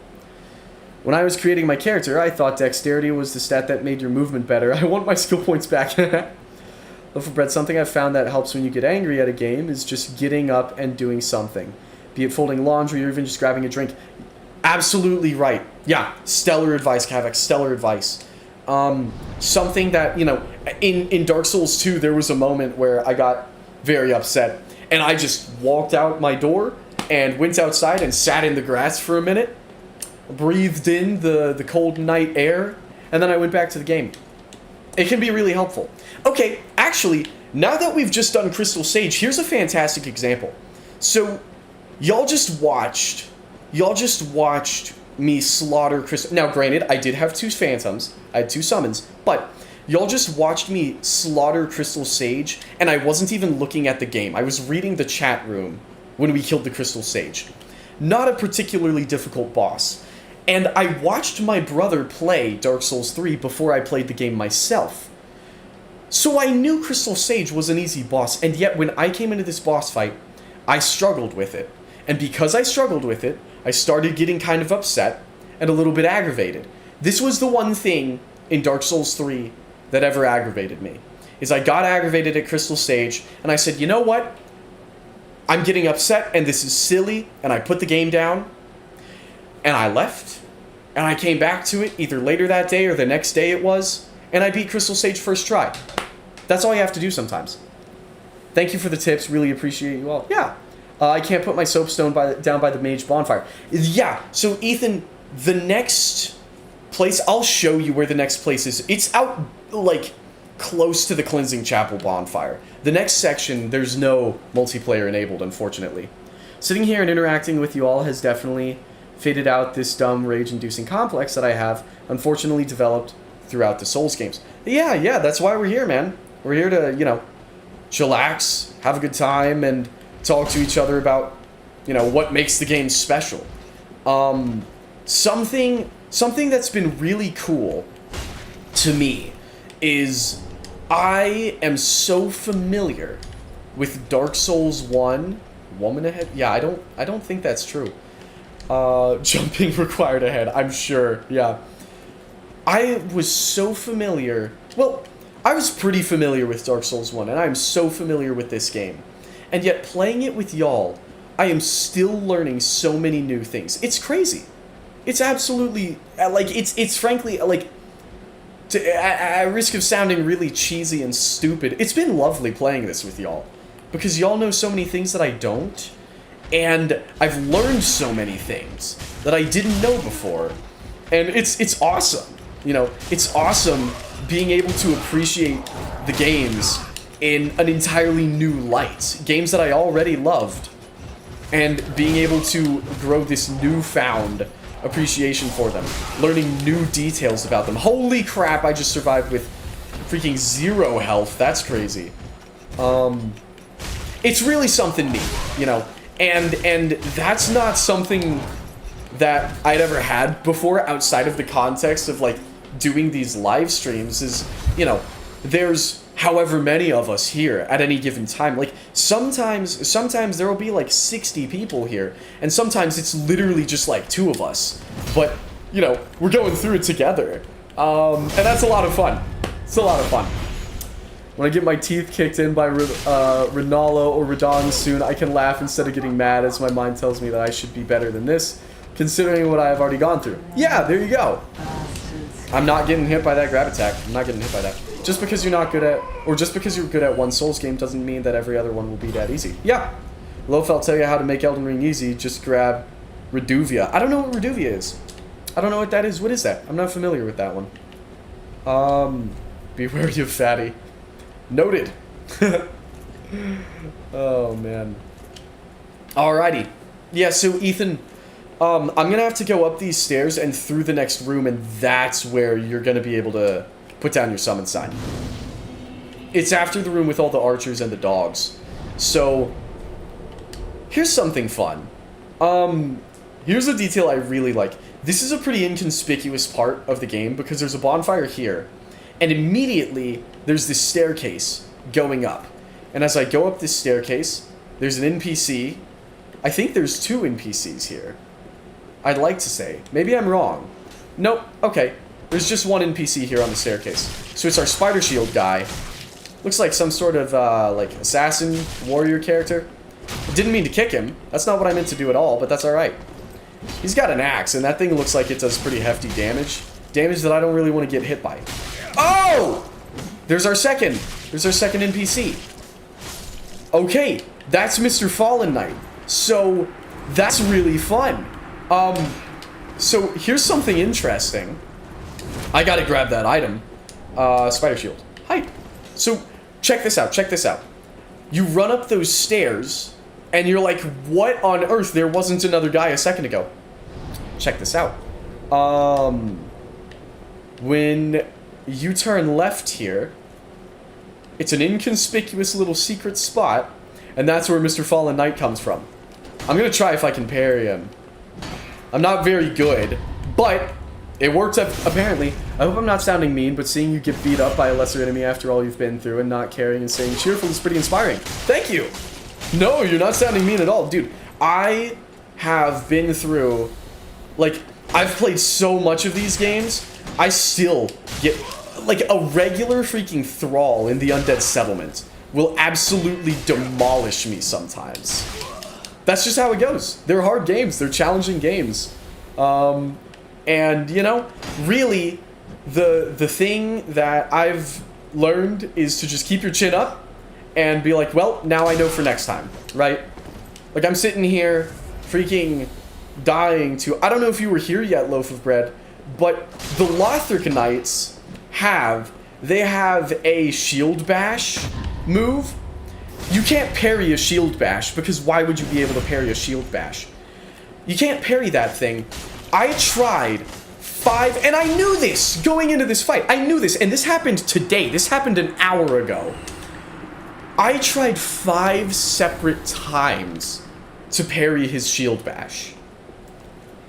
When I was creating my character, I thought dexterity was the stat that made your movement better. I want my skill points back. Loaf of bread, something I've found that helps when you get angry at a game is just getting up and doing something. Be it folding laundry or even just grabbing a drink. Absolutely right. Yeah, stellar advice, Kavak, stellar advice. Something that, you know, in Dark Souls 2, there was a moment where I got very upset. And I just walked out my door and went outside and sat in the grass for a minute. Breathed in the cold night air. And then I went back to the game. It can be really helpful. Okay, actually, now that we've just done Crystal Sage, here's a fantastic example. So, y'all just watched me slaughter Crystal... Now, granted, I did have 2 phantoms. I had 2 summons. But y'all just watched me slaughter Crystal Sage, and I wasn't even looking at the game. I was reading the chat room when we killed the Crystal Sage. not a particularly difficult boss. And I watched my brother play Dark Souls 3 before I played the game myself. So I knew Crystal Sage was an easy boss, and yet when I came into this boss fight, I struggled with it. And because I struggled with it, I started getting kind of upset and a little bit aggravated. This was the one thing in Dark Souls 3 that ever aggravated me, is I got aggravated at Crystal Sage, and I said, you know what? I'm getting upset, and this is silly, and I put the game down, and I left, and I came back to it either later that day or the next day it was, and I beat Crystal Sage first try. That's all you have to do sometimes. Thank you for the tips, really appreciate you all. Yeah, I can't put my soapstone down by the mage bonfire. Yeah, so Ethan, the next place, I'll show you where the next place is. It's out, like, close to the Cleansing Chapel bonfire. The next section, there's no multiplayer enabled, unfortunately. Sitting here and interacting with you all has definitely faded out this dumb, rage-inducing complex that I have, unfortunately, developed throughout the Souls games. Yeah, that's why we're here, man. We're here to, you know, chillax, have a good time, and talk to each other about, you know, what makes the game special. Something that's been really cool to me is I am so familiar with Dark Souls 1. Woman ahead? Yeah, I don't think that's true. Jumping required ahead, I'm sure, yeah. I was so familiar, well, I was pretty familiar with Dark Souls 1, and I'm so familiar with this game. And yet, playing it with y'all, I am still learning so many new things. It's crazy. It's absolutely, like, it's frankly, like, at risk of sounding really cheesy and stupid, it's been lovely playing this with y'all. Because y'all know so many things that I don't, and I've learned so many things that I didn't know before. And it's awesome. You know, it's awesome being able to appreciate the games in an entirely new light. Games that I already loved, and being able to grow this newfound appreciation for them. Learning new details about them. Holy crap, I just survived with freaking 0 health. That's crazy. It's really something neat, you know, and that's not something that I'd ever had before outside of the context of, like, doing these live streams is, you know, there's however many of us here at any given time. Like, sometimes there will be, like, 60 people here, and sometimes it's literally just, like, 2 of us. But, you know, we're going through it together. And that's a lot of fun. It's a lot of fun. When I get my teeth kicked in by Ronaldo or Radon soon, I can laugh instead of getting mad, as my mind tells me that I should be better than this, considering what I have already gone through. Yeah, there you go. I'm not getting hit by that grab attack. I'm not getting hit by that. Just because you're not good at, or just because you're good at one Souls game doesn't mean that every other one will be that easy. Yeah. Lofel tell you how to make Elden Ring easy. Just grab Reduvia. I don't know what Reduvia is. I don't know what that is. What is that? I'm not familiar with that one. Beware you fatty. Noted. Oh, man. Alrighty. Yeah, so Ethan, I'm gonna have to go up these stairs and through the next room, and that's where you're gonna be able to put down your summon sign. It's after the room with all the archers and the dogs. So, here's something fun. Here's a detail I really like. This is a pretty inconspicuous part of the game because there's a bonfire here, and immediately there's this staircase going up. And as I go up this staircase, there's an NPC. I think there's 2 NPCs here. I'd like to say. Maybe I'm wrong. Nope. Okay. There's just 1 NPC here on the staircase. So it's our Spider Shield guy. Looks like some sort of, like, assassin, warrior character. I didn't mean to kick him. That's not what I meant to do at all, but that's alright. He's got an axe, and that thing looks like it does pretty hefty damage. Damage that I don't really want to get hit by. Oh! There's our second NPC. Okay, that's Mr. Fallen Knight. So, that's really fun. So here's something interesting. I gotta grab that item. Spider Shield. Hi. So, check this out. You run up those stairs, and you're like, what on earth? There wasn't another guy a second ago. Check this out. When you turn left here, it's an inconspicuous little secret spot, and that's where Mr. Fallen Knight comes from. I'm gonna try if I can parry him. I'm not very good, but it worked up, apparently. I hope I'm not sounding mean, but seeing you get beat up by a lesser enemy after all you've been through and not caring and staying cheerful is pretty inspiring. Thank you! No, you're not sounding mean at all. Dude, I have been through, like, I've played so much of these games, I still get, like, a regular freaking thrall in the Undead Settlement will absolutely demolish me sometimes. That's just how it goes. They're hard games. They're challenging games. And, you know, really, the thing that I've learned is to just keep your chin up and be like, well, now I know for next time, right? Like, I'm sitting here freaking dying to... I don't know if you were here yet, Loaf of Bread, but the Lothric Knights they have a shield bash move. You can't parry a shield bash, because why would you be able to parry a shield bash? You can't parry that thing. I tried 5, and I knew this going into this fight. I knew this, and this happened today. This happened an hour ago. I tried 5 separate times to parry his shield bash.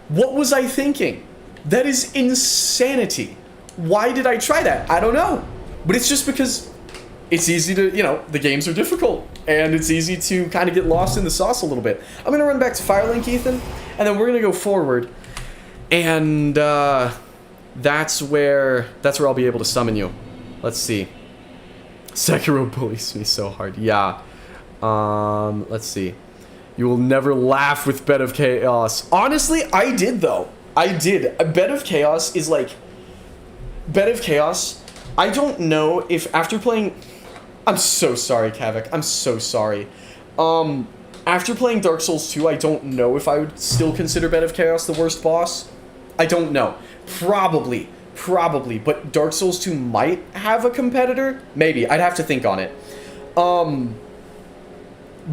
What was I thinking? That is insanity. Why did I try that? I don't know. But it's just because it's easy to, you know, the games are difficult. And it's easy to kind of get lost in the sauce a little bit. I'm going to run back to Firelink, Ethan. And then we're going to go forward. And that's where I'll be able to summon you. Let's see. Sekiro bullies me so hard. Yeah. Let's see. You will never laugh with Bed of Chaos. Honestly, I did, though. I did. Bed of Chaos is like... Bed of Chaos, I don't know if after playing... I'm so sorry, Kavik. I'm so sorry. After playing Dark Souls 2, I don't know if I would still consider Bed of Chaos the worst boss. I don't know. Probably. But Dark Souls 2 might have a competitor? Maybe. I'd have to think on it.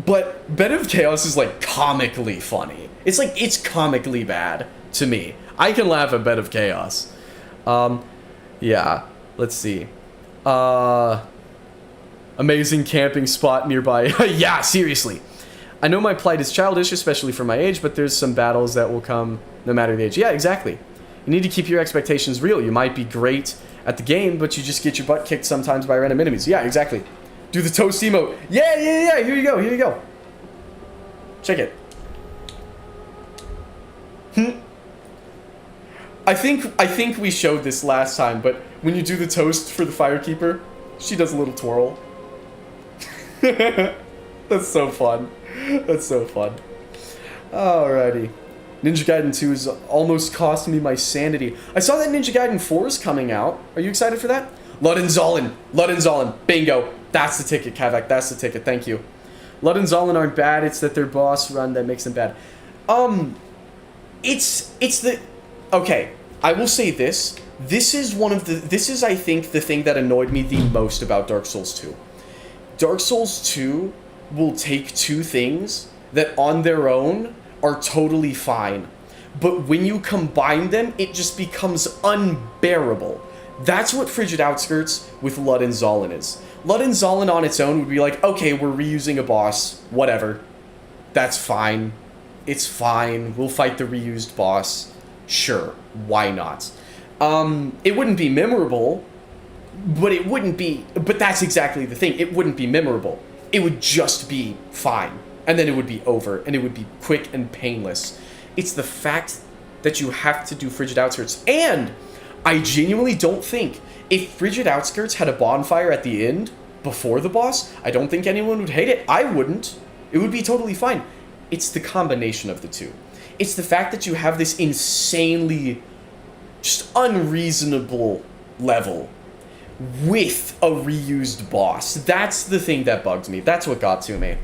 But Bed of Chaos is, like, comically funny. It's comically bad to me. I can laugh at Bed of Chaos. Yeah. Let's see. Amazing camping spot nearby. Yeah, seriously. I know my plight is childish, especially for my age, but there's some battles that will come no matter the age. Yeah, exactly. You need to keep your expectations real. You might be great at the game, but you just get your butt kicked sometimes by random enemies. Yeah, exactly. Do the toast emote. Yeah. Here you go. Check it. I think we showed this last time, but when you do the toast for the Firekeeper, she does a little twirl. That's so fun. Alrighty. Ninja Gaiden 2 is almost costing me my sanity. I saw that Ninja Gaiden 4 is coming out. Are you excited for that? Ludden Bingo. That's the ticket, Kavak. That's the ticket. Thank you. Ludden aren't bad. It's that their boss run that makes them bad. It's the... Okay, I will say this. This is, I think, the thing that annoyed me the most about Dark Souls 2. Dark Souls 2 will take two things that on their own are totally fine. But when you combine them, it just becomes unbearable. That's what Frigid Outskirts with Ludden is. Ludden on its own would be like, okay, we're reusing a boss, whatever. That's fine. It's fine. We'll fight the reused boss. Sure, why not? It wouldn't be memorable, but that's exactly the thing. It wouldn't be memorable. It would just be fine. And then it would be over, and it would be quick and painless. It's the fact that you have to do Frigid Outskirts. And I genuinely don't think if Frigid Outskirts had a bonfire at the end, before the boss, I don't think anyone would hate it. I wouldn't. It would be totally fine. It's the combination of the two. It's the fact that you have this insanely, just unreasonable level with a reused boss. That's the thing that bugged me. That's what got to me.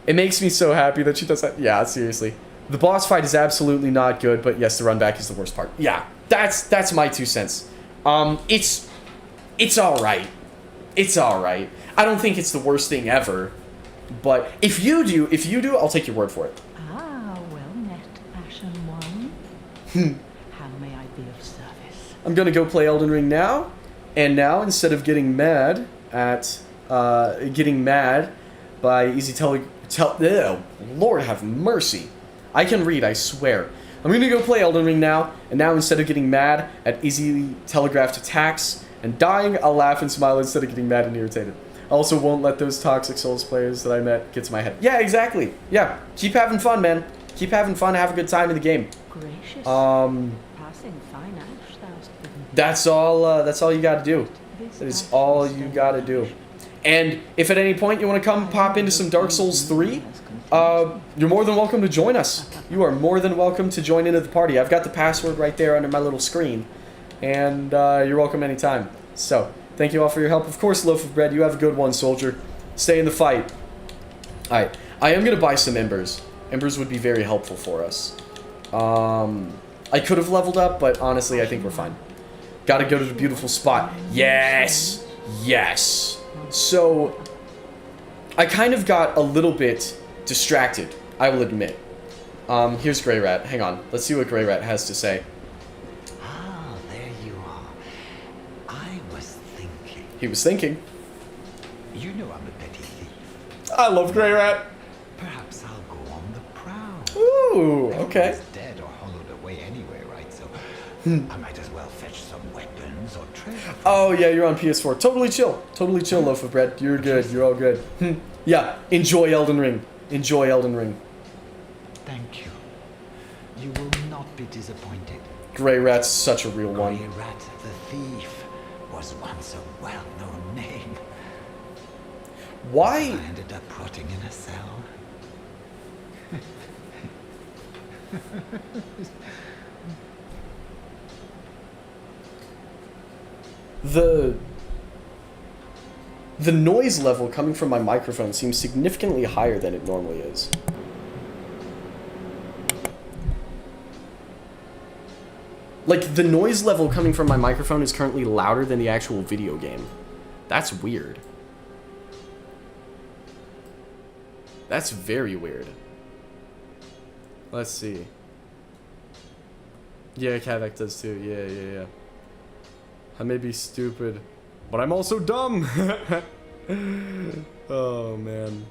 It makes me so happy that she does that. Yeah, seriously. The boss fight is absolutely not good, but yes, the run back is the worst part. Yeah, that's my 2 cents. It's alright. It's alright. I don't think it's the worst thing ever. But if you do, I'll take your word for it. Ah, well met, Ashen One. How may I be of service? I'm gonna go play Elden Ring now. And now, instead of getting mad by Easy Ew, Lord have mercy. I can read, I swear. I'm gonna go play Elden Ring now, and now instead of getting mad at easily telegraphed attacks and dying, I'll laugh and smile instead of getting mad and irritated. I also won't let those toxic Souls players that I met get to my head. Yeah, exactly. Yeah, keep having fun, man. Keep having fun, have a good time in the game. Gracious. Passing fine ash thou'st given me. That's all you gotta do. This That is ash all was you stone gotta ash. do. And if at any point you want to come pop into some Dark Souls 3, you're more than welcome to join us. You are more than welcome to join into the party. I've got the password right there under my little screen. And you're welcome anytime. So, thank you all for your help. Of course, Loaf of Bread, you have a good one, soldier. Stay in the fight. Alright, I am going to buy some embers. Embers would be very helpful for us. I could have leveled up, but honestly, I think we're fine. Gotta go to the beautiful spot. Yes! Yes! So, I kind of got a little bit distracted, I will admit. Here's Grey Rat. Hang on. Let's see what Grey Rat has to say. Ah, there you are. I was thinking. He was thinking. You know I'm a petty thief. I love Grey Rat. Perhaps I'll go on the prowl. Ooh, okay. Everyone's dead or hollowed away anyway, right? So I might as well fetch some weapons or treasure. Oh, yeah, you're on PS4. Totally chill. Totally chill, Loaf of Bread. You're good. You're all good. Yeah, enjoy Elden Ring. Enjoy Elden Ring. Thank you. You will not be disappointed. Grey Rat's such a real one. Grey Rat the Thief was once a well-known name. I Why? ended up rotting in a cell. The noise level coming from my microphone seems significantly higher than it normally is. Like, the noise level coming from my microphone is currently louder than the actual video game. That's weird. That's very weird. Let's see. Yeah, Kavak does too. Yeah. I may be stupid, but I'm also dumb. Oh, man.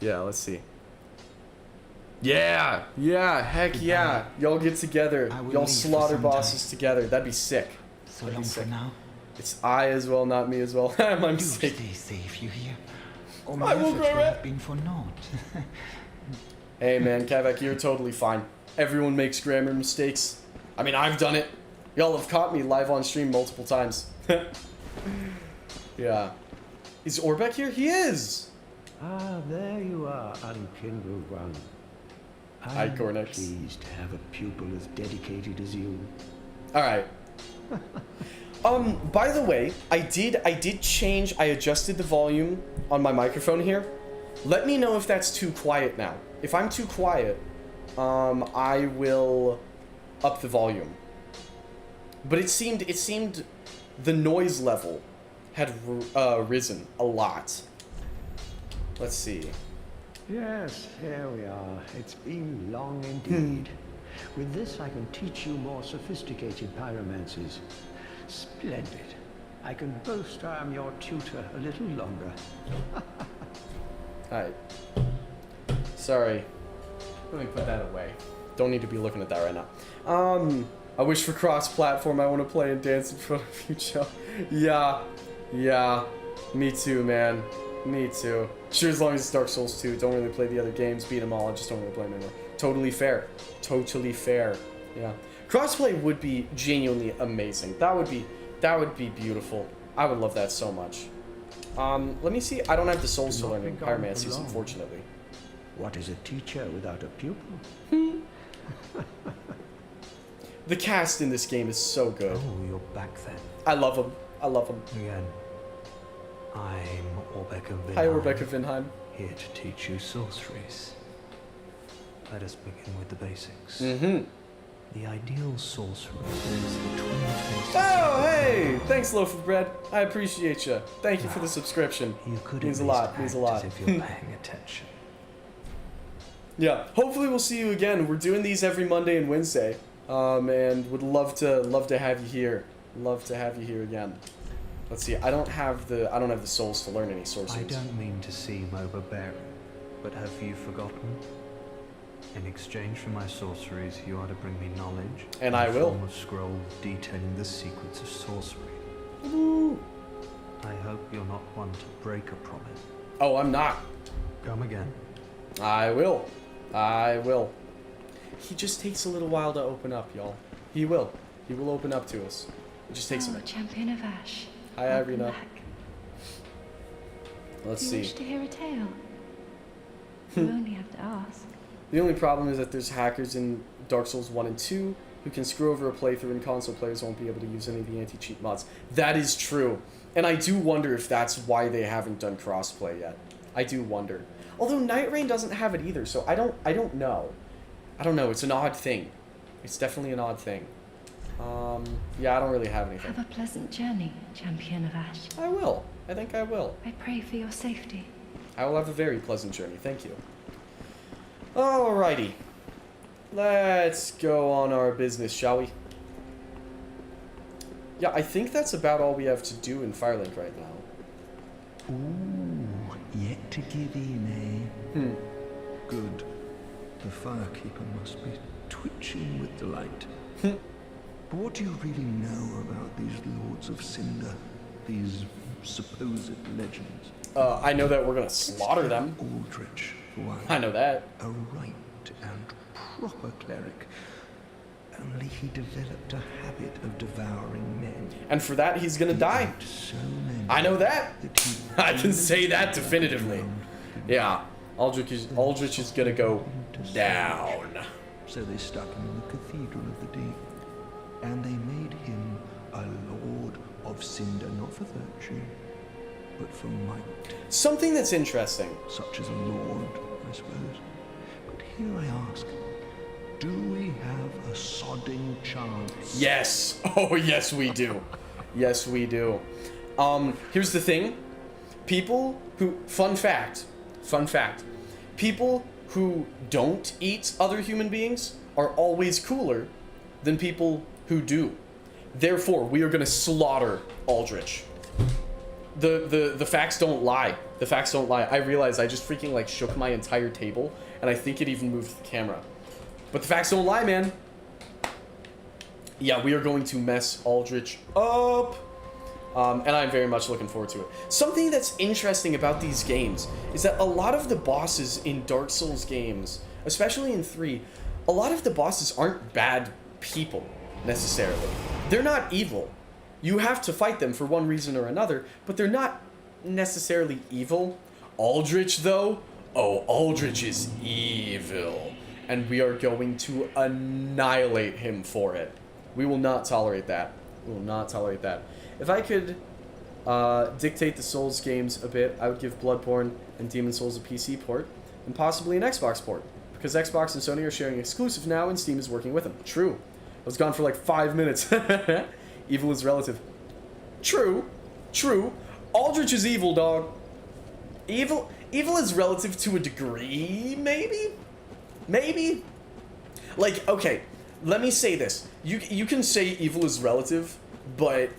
Yeah, let's see. Yeah, heck yeah. Y'all get together. I will Y'all leave for slaughter some bosses time. together. That'd be sick. So That'd be long for sick. now. It's I as well, not me as well. I'm Do sick. stay safe, you hear? Or I my will, efforts Grey will Rat. have been for naught. Hey man, Kavak, you're totally fine. Everyone makes grammar mistakes. I mean, I've done it. Y'all have caught me live on stream multiple times. Yeah. Is Orbeck here? He is! Ah, there you are, unkindled one. Hi, I'm Cornix. pleased to have a pupil as dedicated as you. Alright. By the way, I did change, I adjusted the volume on my microphone here. Let me know if that's too quiet now. If I'm too quiet, I will up the volume. But it seemed the noise level had risen a lot. Let's see. Yes, here we are. It's been long indeed. With this, I can teach you more sophisticated pyromancies. Splendid. I can boast I am your tutor a little longer. Alright. Sorry. Let me put that away. Don't need to be looking at that right now. I wish for cross-platform. I want to play and dance in front of you, Joe. Yeah. Me too, man. Me too. Sure, as long as it's Dark Souls 2. Don't really play the other games. Beat them all. I just don't really play them anymore. Totally fair. Totally fair. Yeah. Crossplay would be genuinely amazing. That would be beautiful. I would love that so much. Let me see. I don't have the souls to learn in pyromancies, unfortunately. What is a teacher without a pupil? The cast in this game is so good. Oh, you're back then. I love them. I love them. Again. I'm Orbeck of Vinheim. Hi, Rebecca Vinheim. Here to teach you sorceries. Let us begin with the basics. Mm-hmm. The ideal sorcerer is the twin-faced. Oh, hey! Thanks, Loaf of Bread. I appreciate you. Thank you for the subscription. You could Means at a least lot. Means a act lot. as if you're paying attention. Yeah. Hopefully, we'll see you again. We're doing these every Monday and Wednesday, and would love to have you here. Love to have you here again. Let's see. I don't have the souls to learn any I sorceries. don't mean to seem overbearing, but have you forgotten? In exchange for my sorceries, you are to bring me knowledge. And in I the will. form of scroll detailing the secrets of sorcery. Woo. I hope you're not one to break a promise. Oh, I'm not. Come again. I will. I will. He just takes a little while to open up, y'all. He will. He will open up to us. It just takes a Oh, minute. Champion of Ash. Hi, Welcome Irina. back. Let's Do you see. wish to hear a tale? You only have to ask. The only problem is that there's hackers in Dark Souls 1 and 2 who can screw over a playthrough, and console players won't be able to use any of the anti-cheat mods. That is true. And I do wonder if that's why they haven't done crossplay yet. I do wonder. Although Night Rain doesn't have it either, so I don't know. I don't know. It's an odd thing. It's definitely an odd thing. Yeah, I don't really have anything. Have a pleasant journey, Champion of Ash. I will. I think I will. I pray for your safety. I will have a very pleasant journey. Thank you. Alrighty. Let's go on our business, shall we? Yeah, I think that's about all we have to do in Firelink right now. Ooh, yet to give in, Hmm. Good. The Firekeeper must be twitching with delight. But what do you really know about these Lords of Cinder? These supposed legends? I know that we're gonna slaughter them. Aldrich, why? I know that. A right and proper cleric. Only he developed a habit of devouring men. And for that, he's gonna die. Ate so many I know that. that he I can say that definitively. Yeah, Aldrich is gonna go down. So they stuck him in the Cathedral of the Deep. And they made him a Lord of Cinder, not for virtue, but for might. Something that's interesting. Such as a lord, I suppose. But here I ask, do we have a sodding chance? Yes. Oh, yes, we do. Yes, we do. Here's the thing. People who, fun fact, people who don't eat other human beings are always cooler than people who do. Therefore, we are gonna slaughter Aldrich. The facts don't lie. The facts don't lie. I realize I just freaking like shook my entire table, and I think it even moved the camera. But the facts don't lie, man. Yeah, we are going to mess Aldrich up. And I'm very much looking forward to it. Something that's interesting about these games is that a lot of the bosses in Dark Souls games, especially in 3, a lot of the bosses aren't bad people, necessarily. They're not evil. You have to fight them for one reason or another, but they're not necessarily evil. Aldrich, though, oh, Aldrich is evil. And we are going to annihilate him for it. We will not tolerate that. We will not tolerate that. If I could dictate the Souls games a bit, I would give Bloodborne and Demon Souls a PC port, and possibly an Xbox port, because Xbox and Sony are sharing exclusive now, and Steam is working with them. True. I was gone for like 5 minutes. Evil is relative. True. True. Aldrich is evil, dog. Evil is relative to a degree, maybe? Maybe? Like, okay, let me say this. You can say evil is relative, but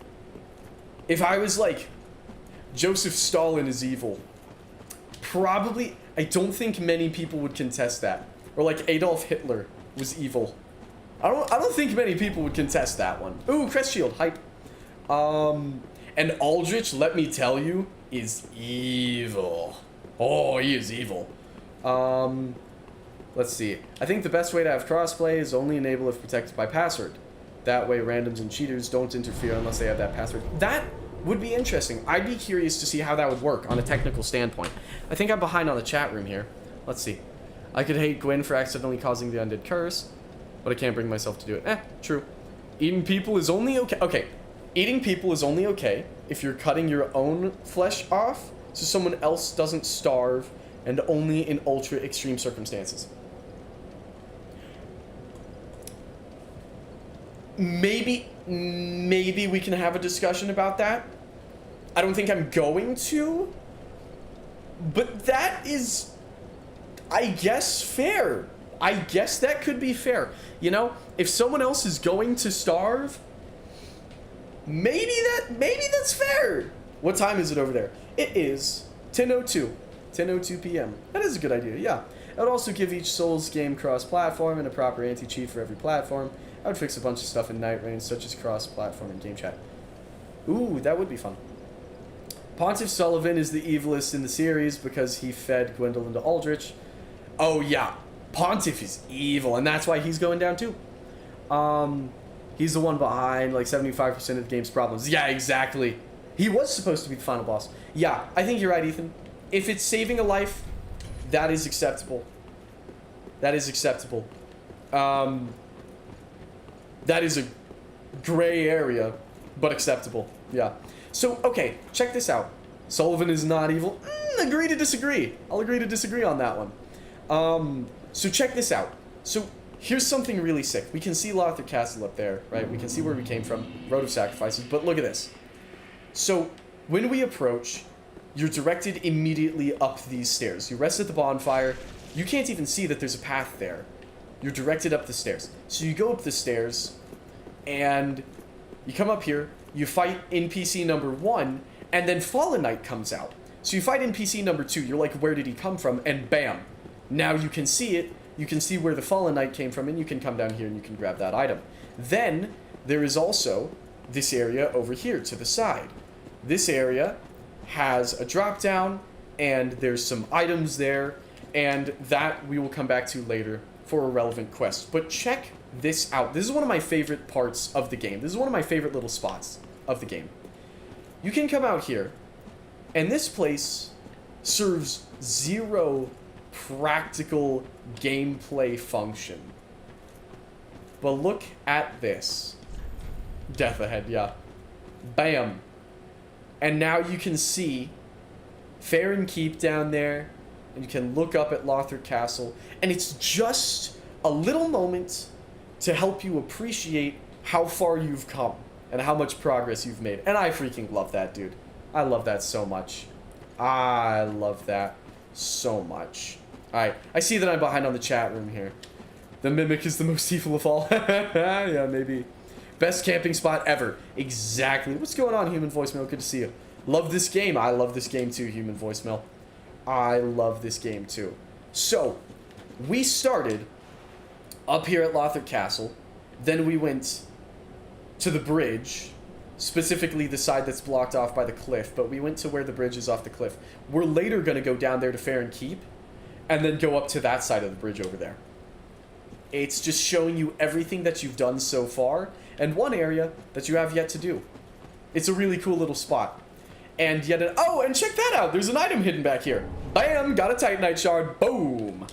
if I was like, Joseph Stalin is evil, probably, I don't think many people would contest that. Or like Adolf Hitler was evil. I don't think many people would contest that one. Ooh, Crest Shield, hype. And Aldrich, let me tell you, is evil. Oh, he is evil. Let's see. I think the best way to have crossplay is only enable if protected by password. That way randoms and cheaters don't interfere unless they have that password. That would be interesting. I'd be curious to see how that would work on a technical standpoint. I think I'm behind on the chat room here. Let's see. I could hate Gwyn for accidentally causing the undead curse, but I can't bring myself to do it. True. Eating people is only okay. Okay. Eating people is only okay if you're cutting your own flesh off so someone else doesn't starve, and only in ultra extreme circumstances. Maybe we can have a discussion about that. I don't think I'm going to, but that is, I guess, fair. I guess that could be fair. You know, if someone else is going to starve, maybe that's fair. What time is it over there? It is 10:02 p.m. That is a good idea, yeah. I would also give each Souls game cross-platform and a proper anti-cheat for every platform. I would fix a bunch of stuff in Night Rain, such as cross-platform and game chat. Ooh, that would be fun. Pontiff Sullivan is the evilest in the series because he fed Gwendolyn to Aldrich. Oh yeah, Pontiff is evil, and that's why he's going down too. He's the one behind like 75% of the game's problems. Yeah, exactly. He was supposed to be the final boss. Yeah, I think you're right, Ethan. If it's saving a life, that is acceptable. That is acceptable. That is a gray area, but acceptable. Yeah. So, okay, check this out. Sullivan is not evil. Agree to disagree. I'll agree to disagree on that one. So check this out. So here's something really sick. We can see Lothar Castle up there, right? We can see where we came from, Road of Sacrifices, but look at this. So when we approach, you're directed immediately up these stairs. You rest at the bonfire. You can't even see that there's a path there. You're directed up the stairs. So you go up the stairs, and you come up here, you fight NPC number 1, and then Fallen Knight comes out. So you fight NPC number 2, you're like, where did he come from? And bam! Now you can see it, you can see where the Fallen Knight came from, and you can come down here and you can grab that item. Then, there is also this area over here to the side. This area has a drop down, and there's some items there, and that we will come back to later for a relevant quest. But check this out. This is one of my favorite parts of the game. This is one of my favorite little spots of the game. You can come out here, and this place serves zero practical gameplay function. But look at this. Death ahead, yeah. Bam. And now you can see Farron Keep down there, and you can look up at Lothar Castle, and it's just a little moment to help you appreciate how far you've come and how much progress you've made. And I freaking love that, dude. I love that so much. I love that so much. Alright, I see that I'm behind on the chat room here. The Mimic is the most evil of all. Yeah, maybe. Best camping spot ever. Exactly. What's going on, Human Voicemail? Good to see you. Love this game. I love this game too, Human Voicemail. I love this game too. So, we started up here at Lothar Castle. Then we went to the bridge, specifically the side that's blocked off by the cliff, but we went to where the bridge is off the cliff. We're later going to go down there to Farron Keep, and then go up to that side of the bridge over there. It's just showing you everything that you've done so far, and one area that you have yet to do. It's a really cool little spot. And yet, oh, and check that out! There's an item hidden back here. Bam! Got a Titanite shard. Boom!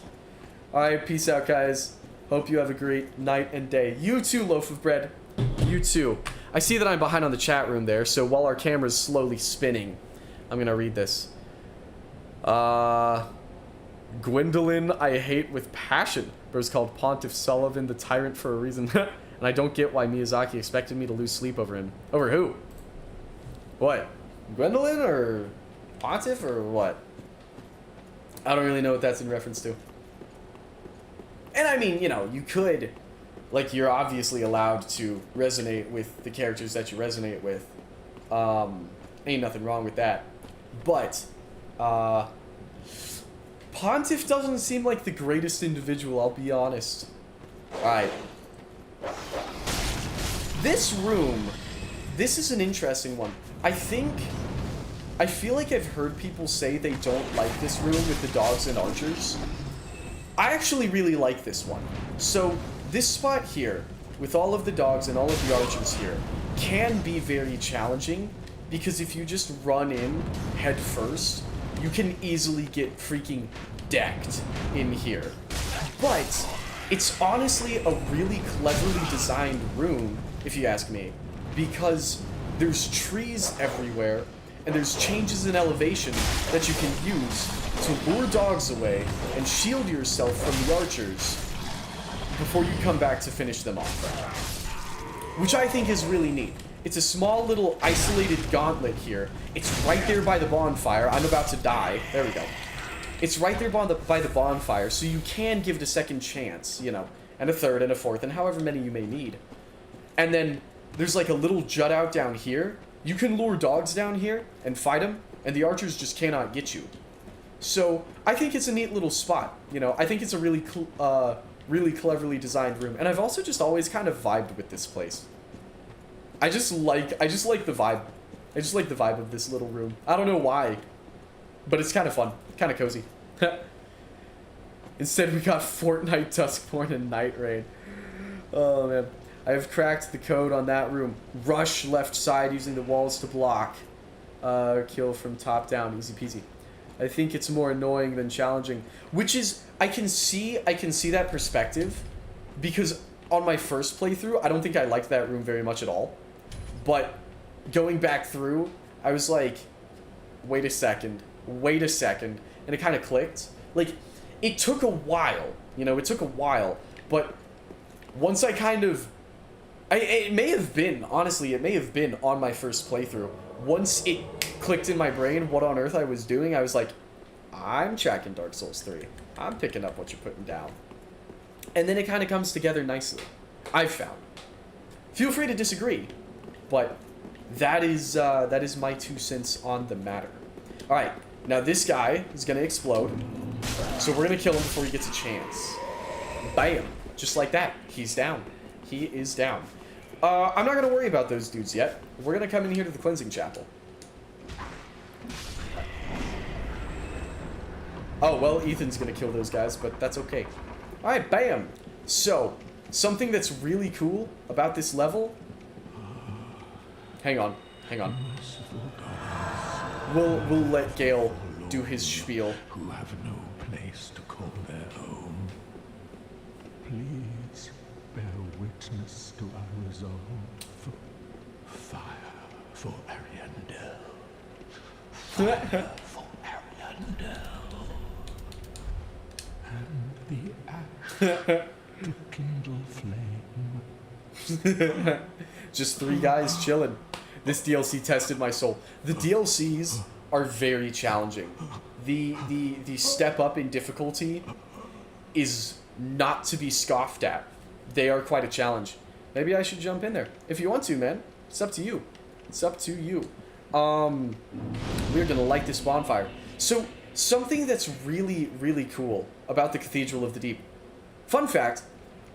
Alright, peace out, guys. Hope you have a great night and day. You too, Loaf of Bread. You too. I see that I'm behind on the chat room there, so while our camera's slowly spinning, I'm gonna read this. Gwendolyn, I hate with passion. Bro's called Pontiff Sullivan the Tyrant for a reason. And I don't get why Miyazaki expected me to lose sleep over him. Over who? What? Gwendolyn or Pontiff or what? I don't really know what that's in reference to. And I mean, you know, you could, like, you're obviously allowed to resonate with the characters that you resonate with. Ain't nothing wrong with that. But, Pontiff doesn't seem like the greatest individual, I'll be honest. Alright. This room, this is an interesting one. I feel like I've heard people say they don't like this room with the dogs and archers. I actually really like this one. So, this spot here, with all of the dogs and all of the archers here, can be very challenging, because if you just run in head first, you can easily get freaking decked in here. But it's honestly a really cleverly designed room, if you ask me, because there's trees everywhere, and there's changes in elevation that you can use to lure dogs away and shield yourself from the archers before you come back to finish them off. Which I think is really neat. It's a small little isolated gauntlet here. It's right there by the bonfire. I'm about to die. There we go. It's right there by the bonfire, so you can give it a second chance, you know, and a third and a fourth, and however many you may need. And then there's like a little jut out down here. You can lure dogs down here and fight them, and the archers just cannot get you. So I think it's a neat little spot. You know, I think it's a really really cleverly designed room, and I've also just always kind of vibed with this place. I just like the vibe. I just like the vibe of this little room. I don't know why, but it's kind of fun, kind of cozy. Instead, we got Fortnite, Duskborn, and Night Rain. Oh man, I have cracked the code on that room. Rush left side using the walls to block. Kill from top down, easy peasy. I think it's more annoying than challenging, which is I can see that perspective, because on my first playthrough, I don't think I liked that room very much at all. But going back through, I was like, wait a second, and it kind of clicked. Like, it took a while, you know, but once I kind of, it may have been, honestly, it may have been on my first playthrough. Once it clicked in my brain what on earth I was doing, I was like, I'm tracking Dark Souls 3. I'm picking up what you're putting down. And then it kind of comes together nicely, I've found. Feel free to disagree, but that is my 2 cents on the matter. Alright, now this guy is going to explode, so we're going to kill him before he gets a chance. Bam! Just like that. He's down. He is down. I'm not going to worry about those dudes yet. We're going to come in here to the cleansing chapel. Oh, well, Ethan's going to kill those guys, but that's okay. Alright, bam! So, something that's really cool about this level... Hang on. We'll let Gale do his spiel. Who have no place to call their own. Please bear witness to our resolve. Fire for Ariandel. Fire for Ariandel. And the ash to kindle flame. Just 3 guys chilling. This DLC tested my soul. The DLCs are very challenging. The step up in difficulty is not to be scoffed at. They are quite a challenge. Maybe I should jump in there. If you want to, man. It's up to you. It's up to you. We're gonna light this bonfire. So, something that's really, really cool about the Cathedral of the Deep. Fun fact,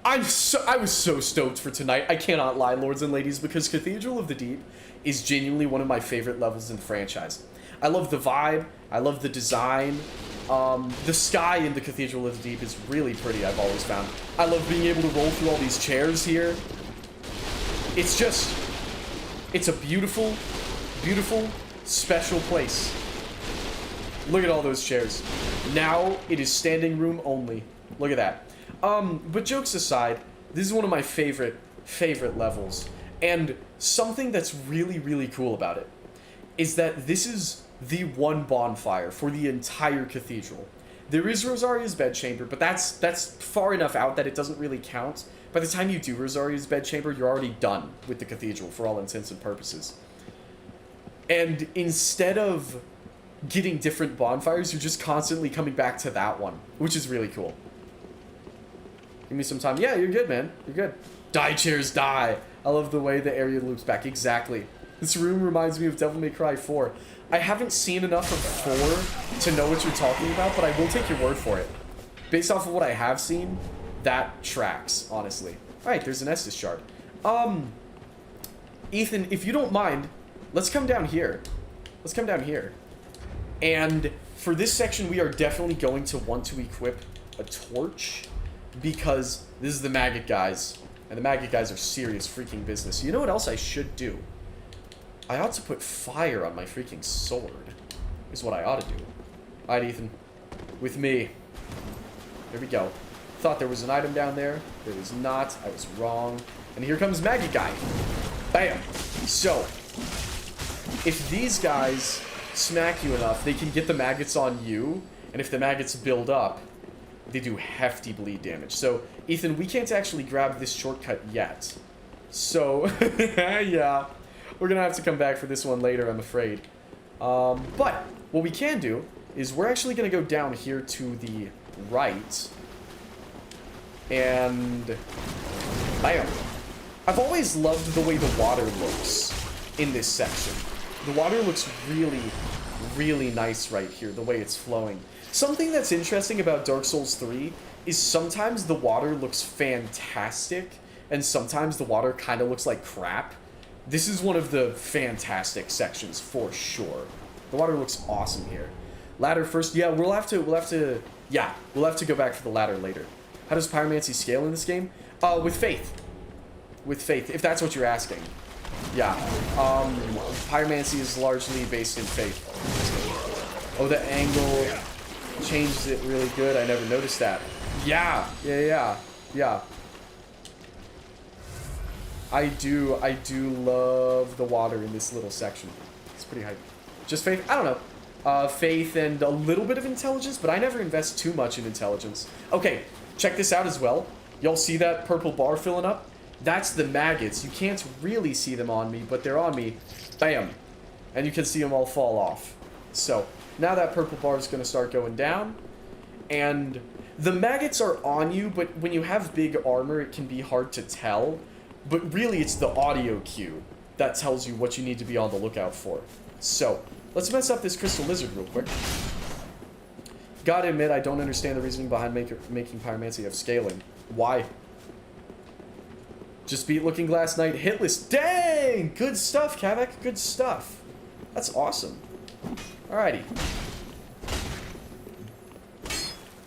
I was so stoked for tonight. I cannot lie, lords and ladies, because Cathedral of the Deep is genuinely one of my favorite levels in the franchise. I love the vibe. I love the design. The sky in the Cathedral of the Deep is really pretty, I've always found. I love being able to roll through all these chairs here. It's a beautiful, beautiful, special place. Look at all those chairs. Now it is standing room only. Look at that. But jokes aside, this is one of my favorite levels. And something that's really, really cool about it is that this is the one bonfire for the entire cathedral. There is Rosaria's bedchamber, but that's far enough out that it doesn't really count. By the time you do Rosaria's bedchamber, you're already done with the cathedral for all intents and purposes. And instead of getting different bonfires, you're just constantly coming back to that one, which is really cool. Give me some time. Yeah, you're good, man. You're good. Die, chairs, die. I love the way the area loops back. Exactly. This room reminds me of Devil May Cry 4. I haven't seen enough of 4 to know what you're talking about, but I will take your word for it. Based off of what I have seen, that tracks, honestly. Alright, there's an Estus shard. Ethan, if you don't mind, let's come down here. Let's come down here. And for this section, we are definitely going to want to equip a torch, because this is the maggot guys, and the maggot guys are serious freaking business. You know what else I should do? I ought to put fire on my freaking sword, is what I ought to do. Alright, Ethan. With me. There we go. Thought there was an item down there. There was not. I was wrong. And here comes maggot guy. Bam! So, if these guys smack you enough, they can get the maggots on you, and if the maggots build up, they do hefty bleed damage. So, Ethan, we can't actually grab this shortcut yet. So, yeah. We're gonna have to come back for this one later, I'm afraid. But, what we can do is we're actually gonna go down here to the right. And... bam. I've always loved the way the water looks in this section. The water looks really, really nice right here, the way it's flowing. Something that's interesting about Dark Souls 3 is sometimes the water looks fantastic, and sometimes the water kind of looks like crap. This is one of the fantastic sections for sure. The water looks awesome here. Ladder first. Yeah, we'll have to go back for the ladder later. How does pyromancy scale in this game? With faith. With faith, if that's what you're asking. Yeah. Pyromancy is largely based in faith. Oh, the angle changes it really good. I never noticed that. Yeah. I do love the water in this little section. It's pretty hype. Just faith? I don't know. Faith and a little bit of intelligence, but I never invest too much in intelligence. Okay, check this out as well. Y'all see that purple bar filling up? That's the maggots. You can't really see them on me, but they're on me. Bam. And you can see them all fall off. So, now that purple bar is going to start going down. And the maggots are on you, but when you have big armor, it can be hard to tell. But really, it's the audio cue that tells you what you need to be on the lookout for. So, let's mess up this crystal lizard real quick. Gotta admit, I don't understand the reasoning behind making pyromancy of scaling. Why? Just beat Looking Glass Knight hitless. Dang! Good stuff, Kavak. Good stuff. That's awesome. Alrighty.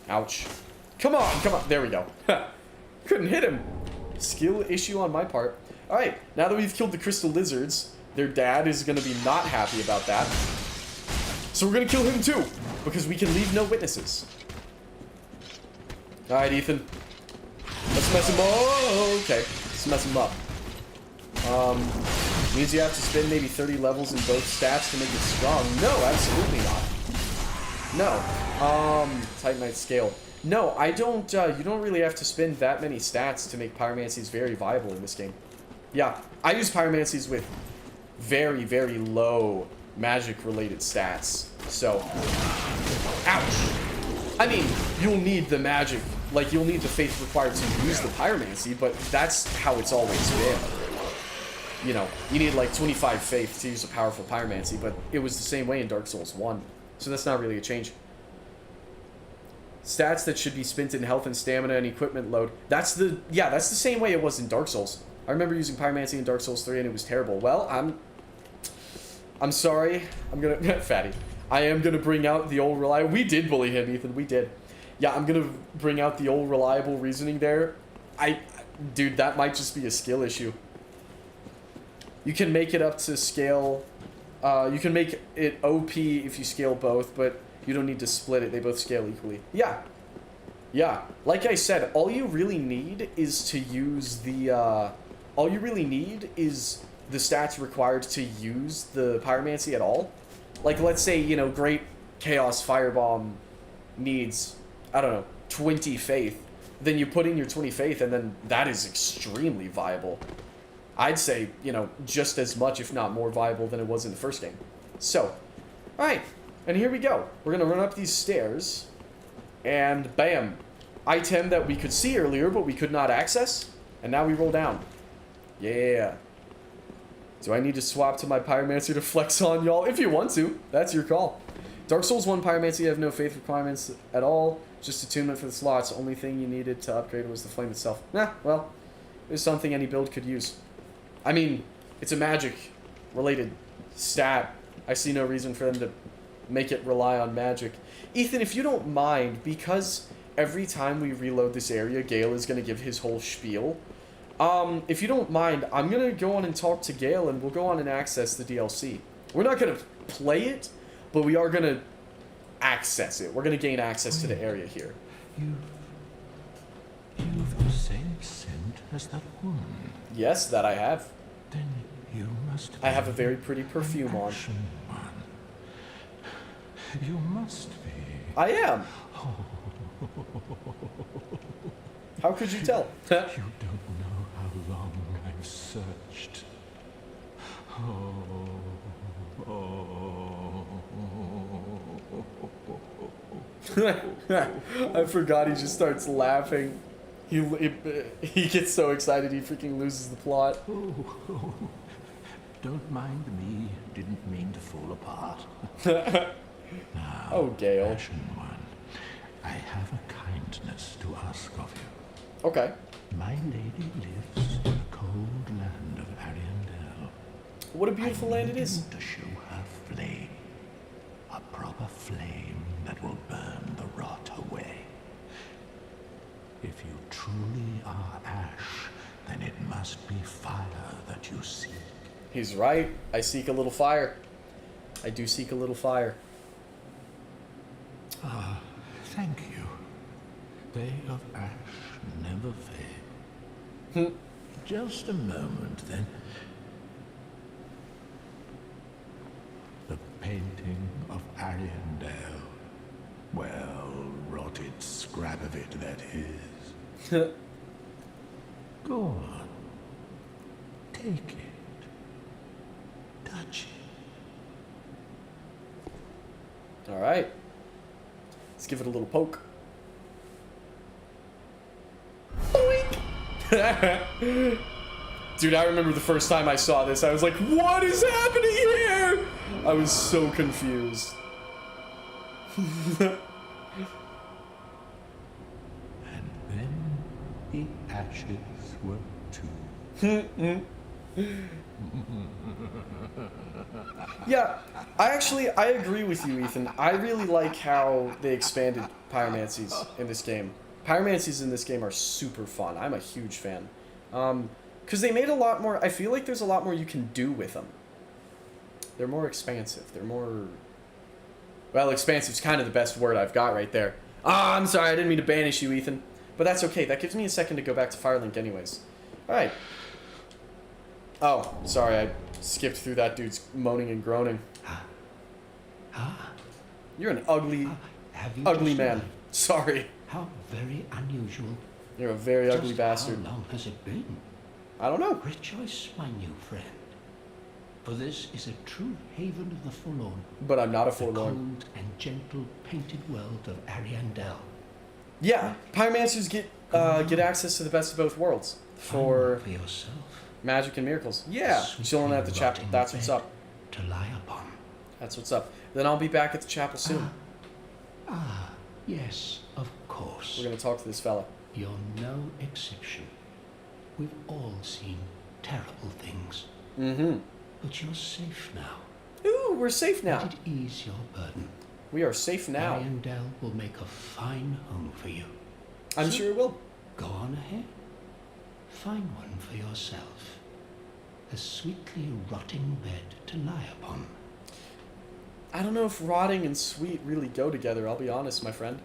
Ouch. Come on, come on. There we go. Couldn't hit him. Skill issue on my part. Alright, now that we've killed the crystal lizards, their dad is going to be not happy about that. So we're going to kill him too, because we can leave no witnesses. Alright, Ethan. Let's mess him up. Oh, okay. Let's mess him up. Means you have to spend maybe 30 levels in both stats to make it strong. No, absolutely not. No. Titanite scale. No, I don't, you don't really have to spend that many stats to make pyromancies very viable in this game. Yeah, I use pyromancies with very, very low magic-related stats. So, ouch. I mean, you'll need the magic, like, you'll need the faith required to use the pyromancy, but that's how it's always been. You know, you need like 25 faith to use a powerful pyromancy, but it was the same way in Dark Souls 1. So that's not really a change. Stats that should be spent in health and stamina and equipment load. That's the same way it was in Dark Souls. I remember using pyromancy in Dark Souls 3 and it was terrible. Well, I'm sorry. I'm gonna fatty. I am gonna bring out the old reliable. We did bully him, Ethan. We did. Yeah, I'm gonna bring out the old reliable reasoning there. Dude, that might just be a skill issue. You can make it up to scale. You can make it OP if you scale both, but you don't need to split it. They both scale equally. Yeah. Yeah. Like I said, all you really need is to use the, all you really need is the stats required to use the pyromancy at all. Like, let's say, you know, Great Chaos Firebomb needs, I don't know, 20 faith. Then you put in your 20 faith, and then that is extremely viable. I'd say, you know, just as much, if not more viable than it was in the first game. So, alright. And here we go. We're going to run up these stairs. And bam. Item that we could see earlier, but we could not access. And now we roll down. Yeah. Do I need to swap to my pyromancy to flex on y'all? If you want to. That's your call. Dark Souls 1 pyromancy have no faith requirements at all. Just attunement for the slots. Only thing you needed to upgrade was the flame itself. Nah, well. It was something any build could use. I mean, it's a magic-related stat. I see no reason for them to make it rely on magic. Ethan, if you don't mind, because every time we reload this area, Gale is going to give his whole spiel. If you don't mind, I'm going to go on and talk to Gale, and we'll go on and access the DLC. We're not going to play it, but we are going to access it. We're going to gain access to the area here. You've the same scent as that woman. Yes, that I have. Then you must be I have a very pretty perfume on. Ashen One. You must be. I am. How could you tell? You don't know how long I've searched. I forgot he just starts laughing. he gets so excited he freaking loses the plot. Oh, don't mind me. Didn't mean to fall apart. Now, Oh, Gale. Ashen One, I have a kindness to ask of you. Okay. My lady lives in the cold land of Ariandel. What a beautiful land it I is. need to show her flame. A proper flame that will burn the rot away. If you truly are ash, then it must be fire that you seek. He's right. I seek a little fire. I do seek a little fire. Ah, thank you. They of ash never fade. Just a moment, then. The painting of Ariandel. Well, rotted scrap of it, that is. Go on. Take it. Touch it. All right. Let's give it a little poke. Dude, I remember the first time I saw this. I was like, what is happening here? I was so confused. And then the ashes were too. Yeah, I agree with you, Ethan. I really like how they expanded pyromancies in this game. Pyromancies in this game are super fun. I'm a huge fan. Because they made a lot more... I feel like there's a lot more you can do with them. They're more expansive. They're more... Well, expansive's kind of the best word I've got right there. Ah, I'm sorry, I didn't mean to banish you, Ethan. But that's okay. That gives me a second to go back to Firelink anyways. Alright. Oh, sorry, I skipped through that dude's moaning and groaning. You're an ugly, Have you ugly just man. arrived? Sorry. How very unusual. You're a very ugly Just bastard. How long has it been? I don't know. Rejoice, my new friend. For this is a true haven of the forlorn. But I'm not a The forlorn. cold and gentle painted world of Ariandel. Yeah, pyromancers get access to the best of both worlds. Find For one for yourself. magic and miracles. Yeah, Sweetly chilling at the chapel. rotting That's what's bed up. To lie upon. That's what's up. Then I'll be back at the chapel soon. Ah, yes, of course. We're gonna talk to this fella. You're no exception. We've all seen terrible things. Mm-hmm. But you're safe now. Ooh, we're safe now. Let it ease your burden. We are safe now. Ariandel will make a fine home for you. I'm So, sure it will. Go on ahead. Find one for yourself. A sweetly rotting bed to lie upon. I don't know if rotting and sweet really go together, I'll be honest, my friend.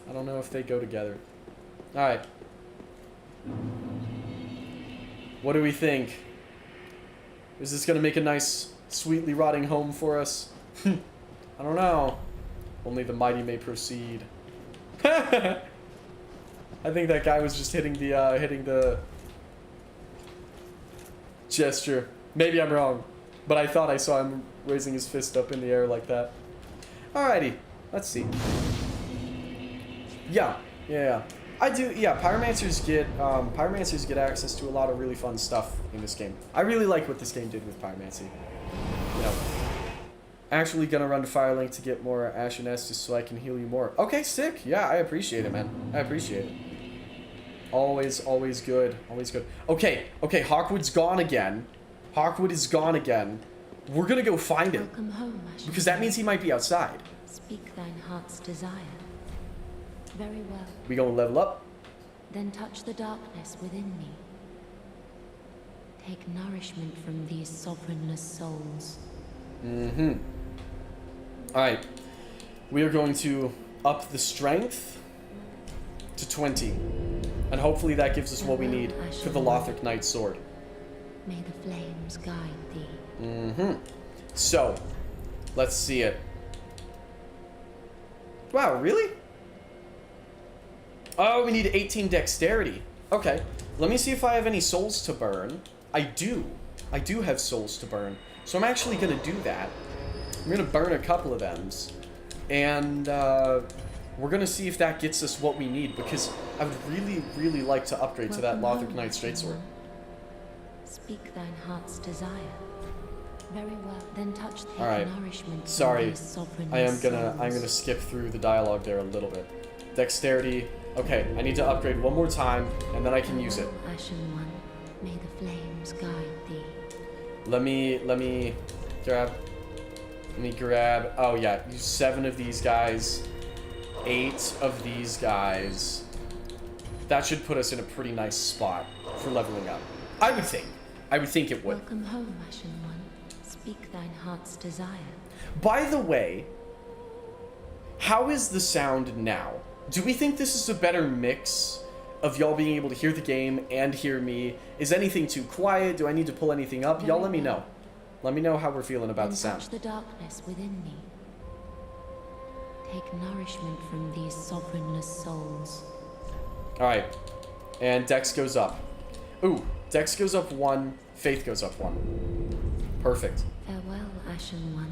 I don't know if they go together. Alright. What do we think? Is this gonna make a nice, sweetly rotting home for us? I don't know. Only the mighty may proceed. I think that guy was just hitting the gesture. Maybe I'm wrong, but I thought I saw him raising his fist up in the air like that. Alrighty, let's see. Yeah. I do. Yeah, pyromancers get access to a lot of really fun stuff in this game. I really like what this game did with pyromancy. You know, actually gonna run to Firelink to get more Ashen Estus so I can heal you more. Okay, sick. Yeah, I appreciate it, man. I appreciate it. Always good. Always good. Okay, Hawkwood's gone again. Hawkwood is gone again. We're gonna go find him. Welcome home, Ashen. Because that means he might be outside. Speak thine heart's desire. Very well. We gonna level up? Then touch the darkness within me. Take nourishment from these sovereignless souls. Mm-hmm. Alright. We are going to up the strength to 20. And hopefully that gives us what we need for the Lothric Knight's sword. May the flames guide thee. Mm-hmm. So, let's see it. Wow, really? Oh, we need 18 dexterity. Okay, let me see if I have any souls to burn. I do. I do have souls to burn. So I'm actually going to do that. I'm going to burn a couple of them. And we're going to see if that gets us what we need. Because I would really, really like to upgrade to that Welcome Lothric home, Knight Straightsword. Speak thine heart's desire. Very well. Then touch the Alright. nourishment from Sorry. these sovereign I'm gonna souls. skip through the dialogue there a little bit. Dexterity. Okay, I need to upgrade one more time, and then I can use it. Ashen one, may the flames guide thee. Let me grab. Oh yeah, use 7 of these guys, 8 of these guys. That should put us in a pretty nice spot for leveling up. I would think. I would think it would. Welcome home, Ashen one. Speak thine heart's desire. By the way, how is the sound now? Do we think this is a better mix of y'all being able to hear the game and hear me? Is anything too quiet? Do I need to pull anything up? Y'all let me know. Let me know how we're feeling about Then the sound. touch the darkness within me. Take nourishment from these sovereignless souls. Alright. And Dex goes up. Ooh, Dex goes up 1, Faith goes up 1. Perfect. Farewell, Ashen one.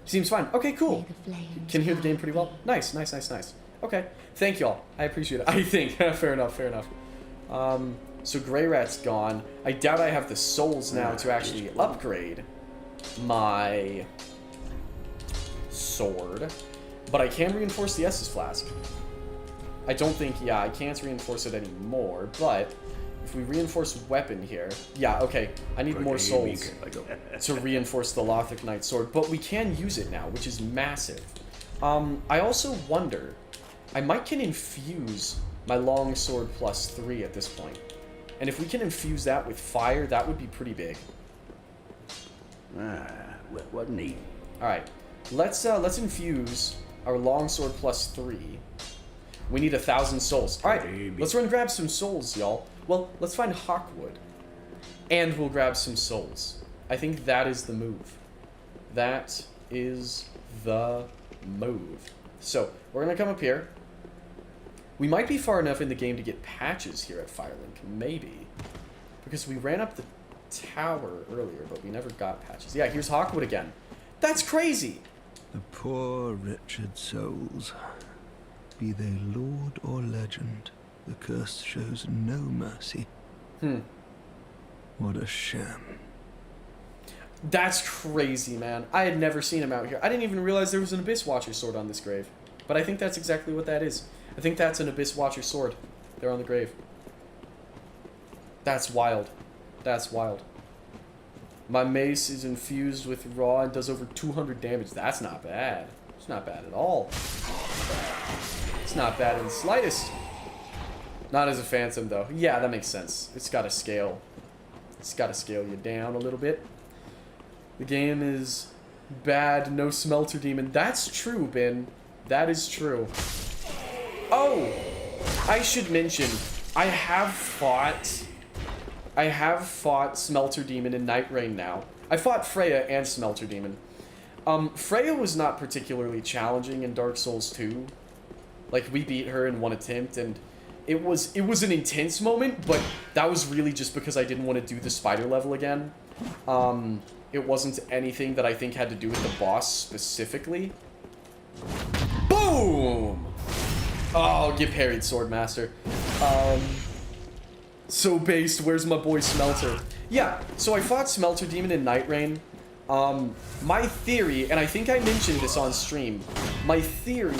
Seems fine. Okay, cool. May the flames Can hear the game guide pretty well. thee. Nice, nice, nice, nice. Okay. Thank y'all. I appreciate it. I think. Fair enough, fair enough. So Grey Rat's gone. I doubt I have the souls now to actually upgrade my sword. But I can reinforce the Estus Flask. I don't think, yeah, I can't reinforce it anymore, but if we reinforce weapon here, yeah, okay, I need more souls to reinforce the Lothric Knight Sword, but we can use it now, which is massive. I also wonder, I might can infuse my long sword +3 at this point. And if we can infuse that with fire, that would be pretty big. What neat. Alright, let's infuse our longsword +3. We need 1,000 souls. Alright, let's run grab some souls, y'all. Well, let's find Hawkwood. And we'll grab some souls. I think that is the move. That is the move. So, we're gonna come up here. We might be far enough in the game to get patches here at Firelink. Maybe. Because we ran up the tower earlier, but we never got patches. Yeah, here's Hawkwood again. That's crazy! The poor wretched souls. Be they lord or legend, the curse shows no mercy. What a sham. That's crazy, man. I had never seen him out here. I didn't even realize there was an Abyss Watcher sword on this grave. But I think that's exactly what that is. I think that's an Abyss Watcher sword there on the grave. That's wild. That's wild. My mace is infused with raw and does over 200 damage. That's not bad. It's not bad at all. It's not bad in the slightest. Not as a phantom, though. Yeah, that makes sense. It's got to scale. It's got to scale you down a little bit. The game is bad. No smelter demon. That's true, Ben. That is true. Oh! I should mention, I have fought Smelter Demon in Night Rain now. I fought Freya and Smelter Demon. Freya was not particularly challenging in Dark Souls 2. Like, we beat her in one attempt, and it was an intense moment, but that was really just because I didn't want to do the spider level again. It wasn't anything that I think had to do with the boss specifically. Boom! Oh, get parried, Swordmaster. So based, where's my boy Smelter? Yeah, so I fought Smelter Demon in Night Rain. My theory, and I think I mentioned this on stream, my theory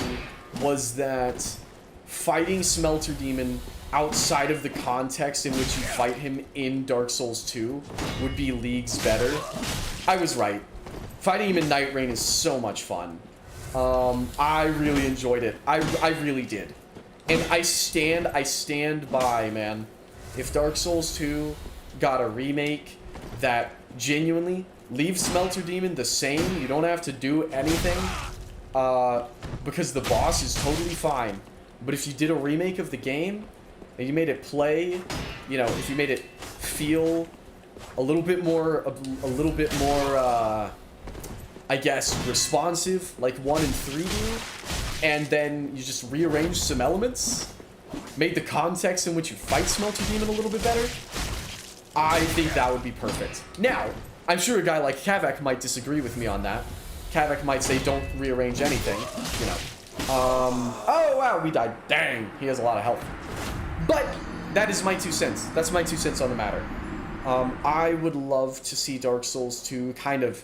was that fighting Smelter Demon outside of the context in which you fight him in Dark Souls 2 would be leagues better. I was right. Fighting him in Night Rain is so much fun. I really enjoyed it. I really did. And I stand by, man. If Dark Souls 2 got a remake that genuinely leaves Smelter Demon the same, you don't have to do anything, because the boss is totally fine. But if you did a remake of the game, and you made it play, you know, if you made it feel a little bit more, I guess, responsive, like 1 and 3 do, and then you just rearrange some elements, made the context in which you fight Smelter Demon a little bit better, I think that would be perfect. Now, I'm sure a guy like Kavak might disagree with me on that. Kavak might say don't rearrange anything, you know. Oh wow, we died. Dang, he has a lot of health. But that is my 2 cents. That's my 2 cents on the matter. I would love to see Dark Souls 2 kind of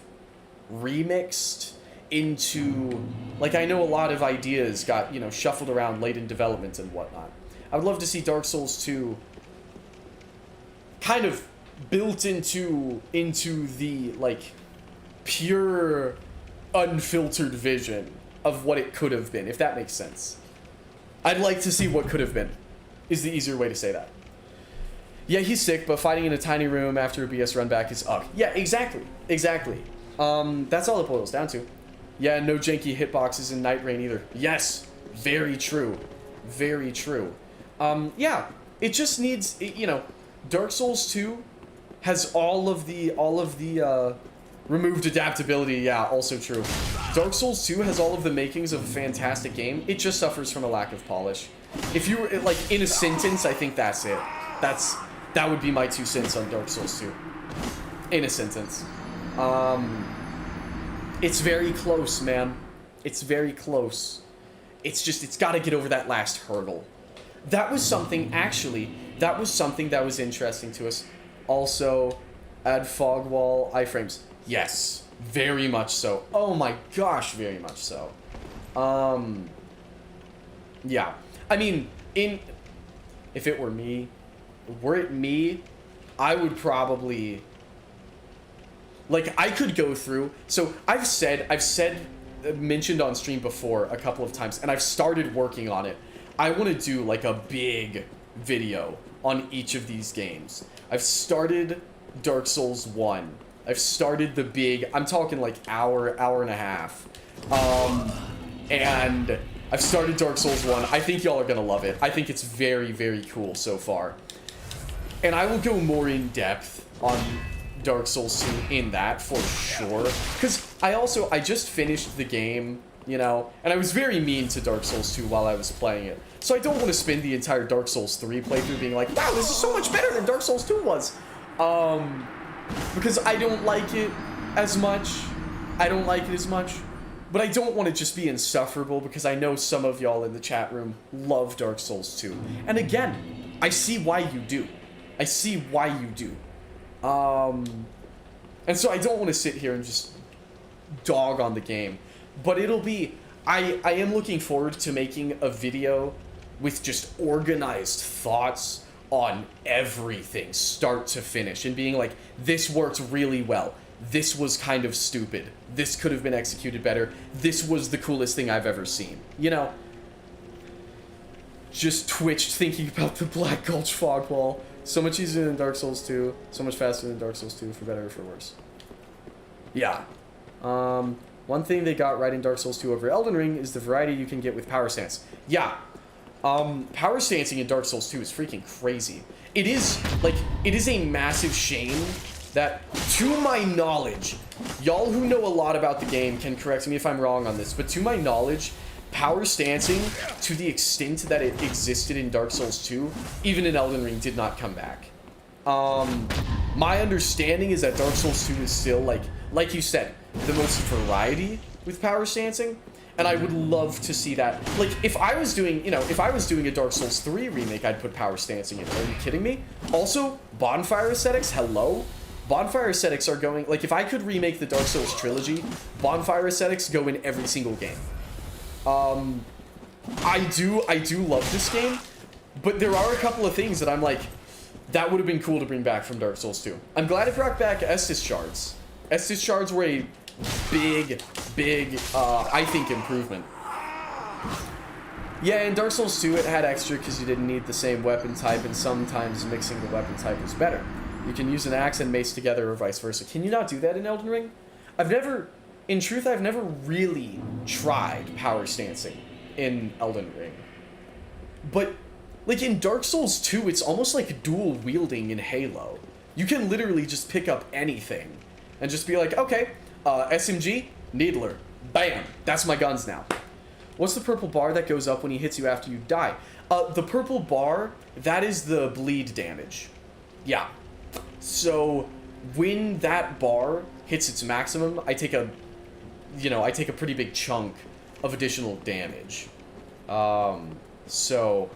remixed into, like, I know a lot of ideas got, you know, shuffled around late in development and whatnot. I would love to see Dark Souls 2 kind of built into the, like, pure, unfiltered vision of what it could have been, if that makes sense. I'd like to see what could have been, is the easier way to say that. Yeah, he's sick, but fighting in a tiny room after a BS run back is up. Yeah, exactly. Exactly. That's all it boils down to. Yeah, no janky hitboxes in Night Rain either. Yes, very true. Very true. Yeah, it just needs, you know, Dark Souls 2 has all of the removed adaptability. Yeah, also true. Dark Souls 2 has all of the makings of a fantastic game. It just suffers from a lack of polish. If you were, like, in a sentence, I think that's it. That would be my 2 cents on Dark Souls 2. In a sentence. It's very close, man. It's very close. It's just, it's got to get over that last hurdle. That was something, actually, that was interesting to us. Also, add fog wall iframes. Yes, very much so. Oh my gosh, very much so. Yeah. I mean, if it were me, I would probably, like, I could go through, so I've mentioned on stream before a couple of times, and I've started working on it. I want to do, like, a big video on each of these games. I've started Dark Souls 1. I've started the big, I'm talking like hour and a half. And I've started Dark Souls 1. I think y'all are gonna love it. I think it's very, very cool so far. And I will go more in depth on Dark Souls 2 in that for sure. Because I just finished the game, you know, and I was very mean to Dark Souls 2 while I was playing it. So I don't want to spend the entire Dark Souls 3 playthrough being like, wow, this is so much better than Dark Souls 2 was. Because I don't like it as much. But I don't want to just be insufferable, because I know some of y'all in the chat room love Dark Souls 2. And again, I see why you do. And so I don't want to sit here and just dog on the game. But it'll be, I am looking forward to making a video with just organized thoughts on everything, start to finish, and being like, this worked really well. This was kind of stupid. This could have been executed better. This was the coolest thing I've ever seen. You know? Just twitched thinking about the Black Gulch fog wall. So much easier than Dark Souls 2. So much faster than Dark Souls 2, for better or for worse. Yeah. One thing they got right in Dark Souls 2 over Elden Ring is the variety you can get with power stance. Yeah. Power stancing in Dark Souls 2 is freaking crazy. It is a massive shame that, to my knowledge, y'all who know a lot about the game can correct me if I'm wrong on this, but to my knowledge, power stancing, to the extent that it existed in Dark Souls 2, even in Elden Ring, did not come back. My understanding is that Dark Souls 2 is still, like you said, the most variety with power stancing, and I would love to see that. Like, if I was doing a Dark Souls 3 remake, I'd put power stancing in. Are you kidding me? Also, bonfire aesthetics, hello? Bonfire aesthetics are going, like, if I could remake the Dark Souls trilogy, bonfire aesthetics go in every single game. I do love this game, but there are a couple of things that I'm like, that would have been cool to bring back from Dark Souls 2. I'm glad it brought back Estus shards. Estus shards were a big, I think, improvement. Yeah, in Dark Souls 2 it had extra because you didn't need the same weapon type, and sometimes mixing the weapon type is better. You can use an axe and mace together or vice versa. Can you not do that in Elden Ring? I've never really tried power stancing in Elden Ring. But, like, in Dark Souls 2, it's almost like dual wielding in Halo. You can literally just pick up anything and just be like, okay, SMG, Needler, bam, that's my guns now. What's the purple bar that goes up when he hits you after you die? The purple bar, that is the bleed damage. Yeah. So, when that bar hits its maximum, I take a pretty big chunk of additional damage. So,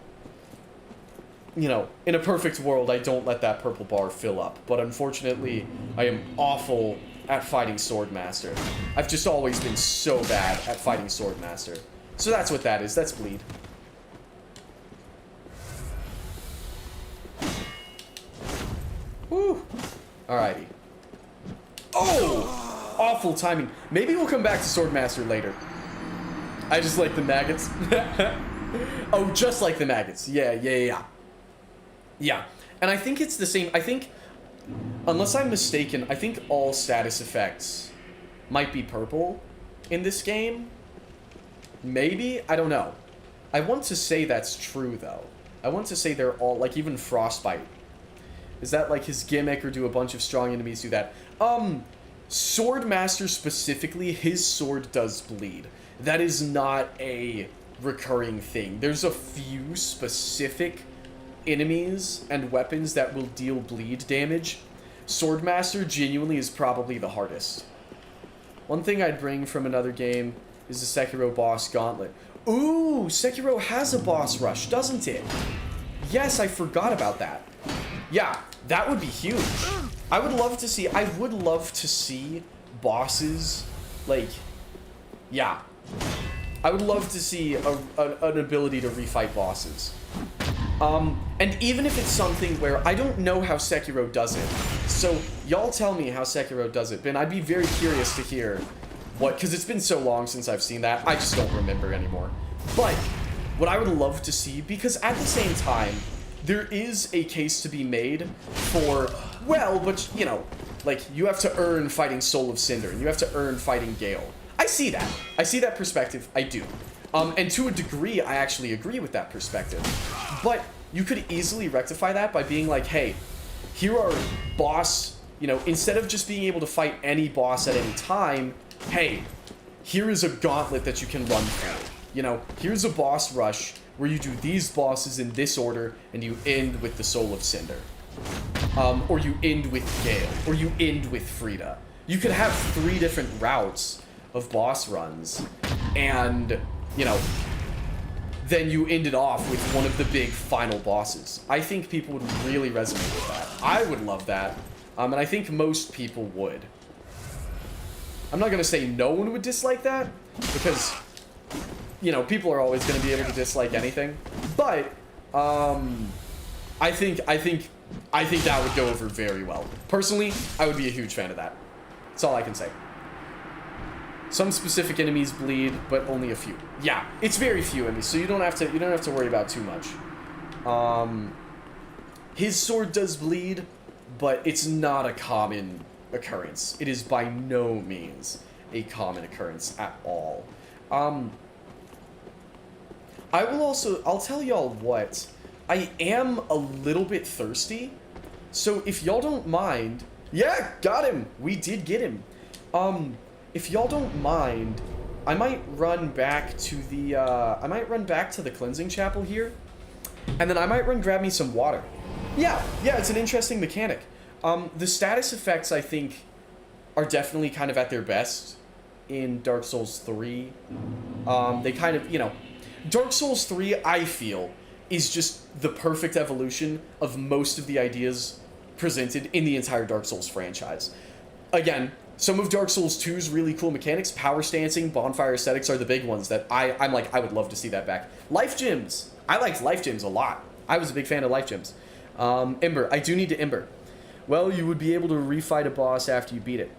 you know, in a perfect world, I don't let that purple bar fill up. But unfortunately, I am awful at fighting Swordmaster. I've just always been so bad at fighting Swordmaster. So that's what that is. That's bleed. Woo! Alrighty. Oh! Awful timing. Maybe we'll come back to Swordmaster later. I just like the maggots. Oh, just like the maggots. Yeah. Yeah. And I think it's the same. I think, unless I'm mistaken, I think all status effects might be purple in this game. Maybe? I don't know. I want to say that's true, though. I want to say they're all, like, even Frostbite. Is that, like, his gimmick, or do a bunch of strong enemies do that? Swordmaster specifically, his sword does bleed. That is not a recurring thing. There's a few specific enemies and weapons that will deal bleed damage. Swordmaster genuinely is probably the hardest. One thing I'd bring from another game is the Sekiro boss gauntlet. Ooh, Sekiro has a boss rush, doesn't it? Yes, I forgot about that. Yeah, that would be huge. I would love to see bosses, like, yeah. I would love to see an ability to refight bosses. And even if it's something where I don't know how Sekiro does it, so y'all tell me how Sekiro does it. Ben, I'd be very curious to hear what, because it's been so long since I've seen that, I just don't remember anymore. But what I would love to see, because at the same time, there is a case to be made for, well, but, you know, like, you have to earn fighting Soul of Cinder, and you have to earn fighting Gale. I see that. I see that perspective. I do. And to a degree, I actually agree with that perspective. But you could easily rectify that by being like, hey, here are boss, you know, instead of just being able to fight any boss at any time, hey, here is a gauntlet that you can run through. You know, here's a boss rush where you do these bosses in this order, and you end with the Soul of Cinder. Or you end with Gale, or you end with Frida. You could have 3 different routes of boss runs, and, you know, then you end it off with one of the big final bosses. I think people would really resonate with that. I would love that, and I think most people would. I'm not gonna say no one would dislike that, because, you know, people are always gonna be able to dislike anything, but, I think that would go over very well. Personally, I would be a huge fan of that. That's all I can say. Some specific enemies bleed, but only a few. Yeah, it's very few enemies, so you don't have to worry about too much. His sword does bleed, but it's not a common occurrence. It is by no means a common occurrence at all. I'll tell y'all what, I am a little bit thirsty, so if y'all don't mind, yeah, got him, we did get him. If y'all don't mind, I might run back to the cleansing chapel here, and then I might grab me some water. Yeah, it's an interesting mechanic. The status effects, I think, are definitely kind of at their best in Dark Souls 3. They kind of, you know, Dark Souls 3, I feel, is just the perfect evolution of most of the ideas presented in the entire Dark Souls franchise. Again, some of Dark Souls 2's really cool mechanics, power stancing, bonfire aesthetics are the big ones that I'm like, I would love to see that back. Life gems. I liked life gems a lot. I was a big fan of life gems. Ember. I do need to Ember. Well, you would be able to refight a boss after you beat it.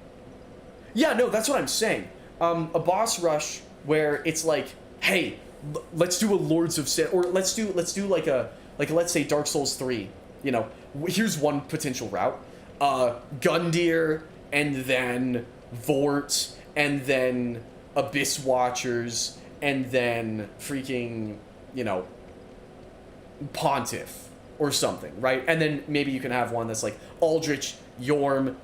Yeah, no, that's what I'm saying. A boss rush where it's like, hey, let's do a Lords of Sin, or let's do like let's say Dark Souls 3. You know, here's one potential route. Gundyr, and then Vort, and then Abyss Watchers, and then freaking, you know, Pontiff or something, right? And then maybe you can have one that's like Aldrich, Yorm,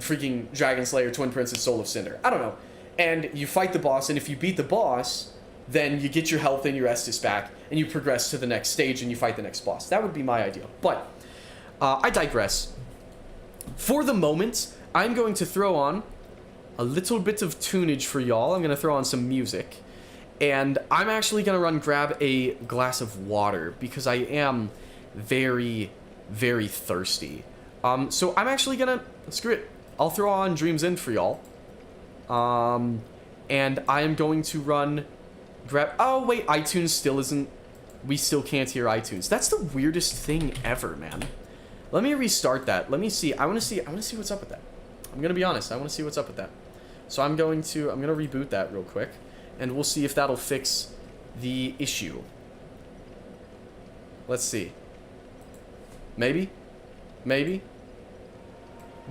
freaking Dragon Slayer, Twin Princess, Soul of Cinder. I don't know. And you fight the boss, and if you beat the boss, then you get your health and your Estus back, and you progress to the next stage, and you fight the next boss. That would be my idea. But I digress. For the moment, I'm going to throw on a little bit of tunage for y'all. I'm going to throw on some music. And I'm actually going to grab a glass of water because I am very, very thirsty. So I'm actually gonna, screw it, I'll throw on Dreams End for y'all. And I am going to run, oh wait, iTunes still isn't, we still can't hear iTunes. That's the weirdest thing ever, man. Let me restart that. Let me see. I want to see what's up with that. I'm going to be honest. I want to see what's up with that. So I'm going to reboot that real quick, and we'll see if that'll fix the issue. Let's see. Maybe? Maybe?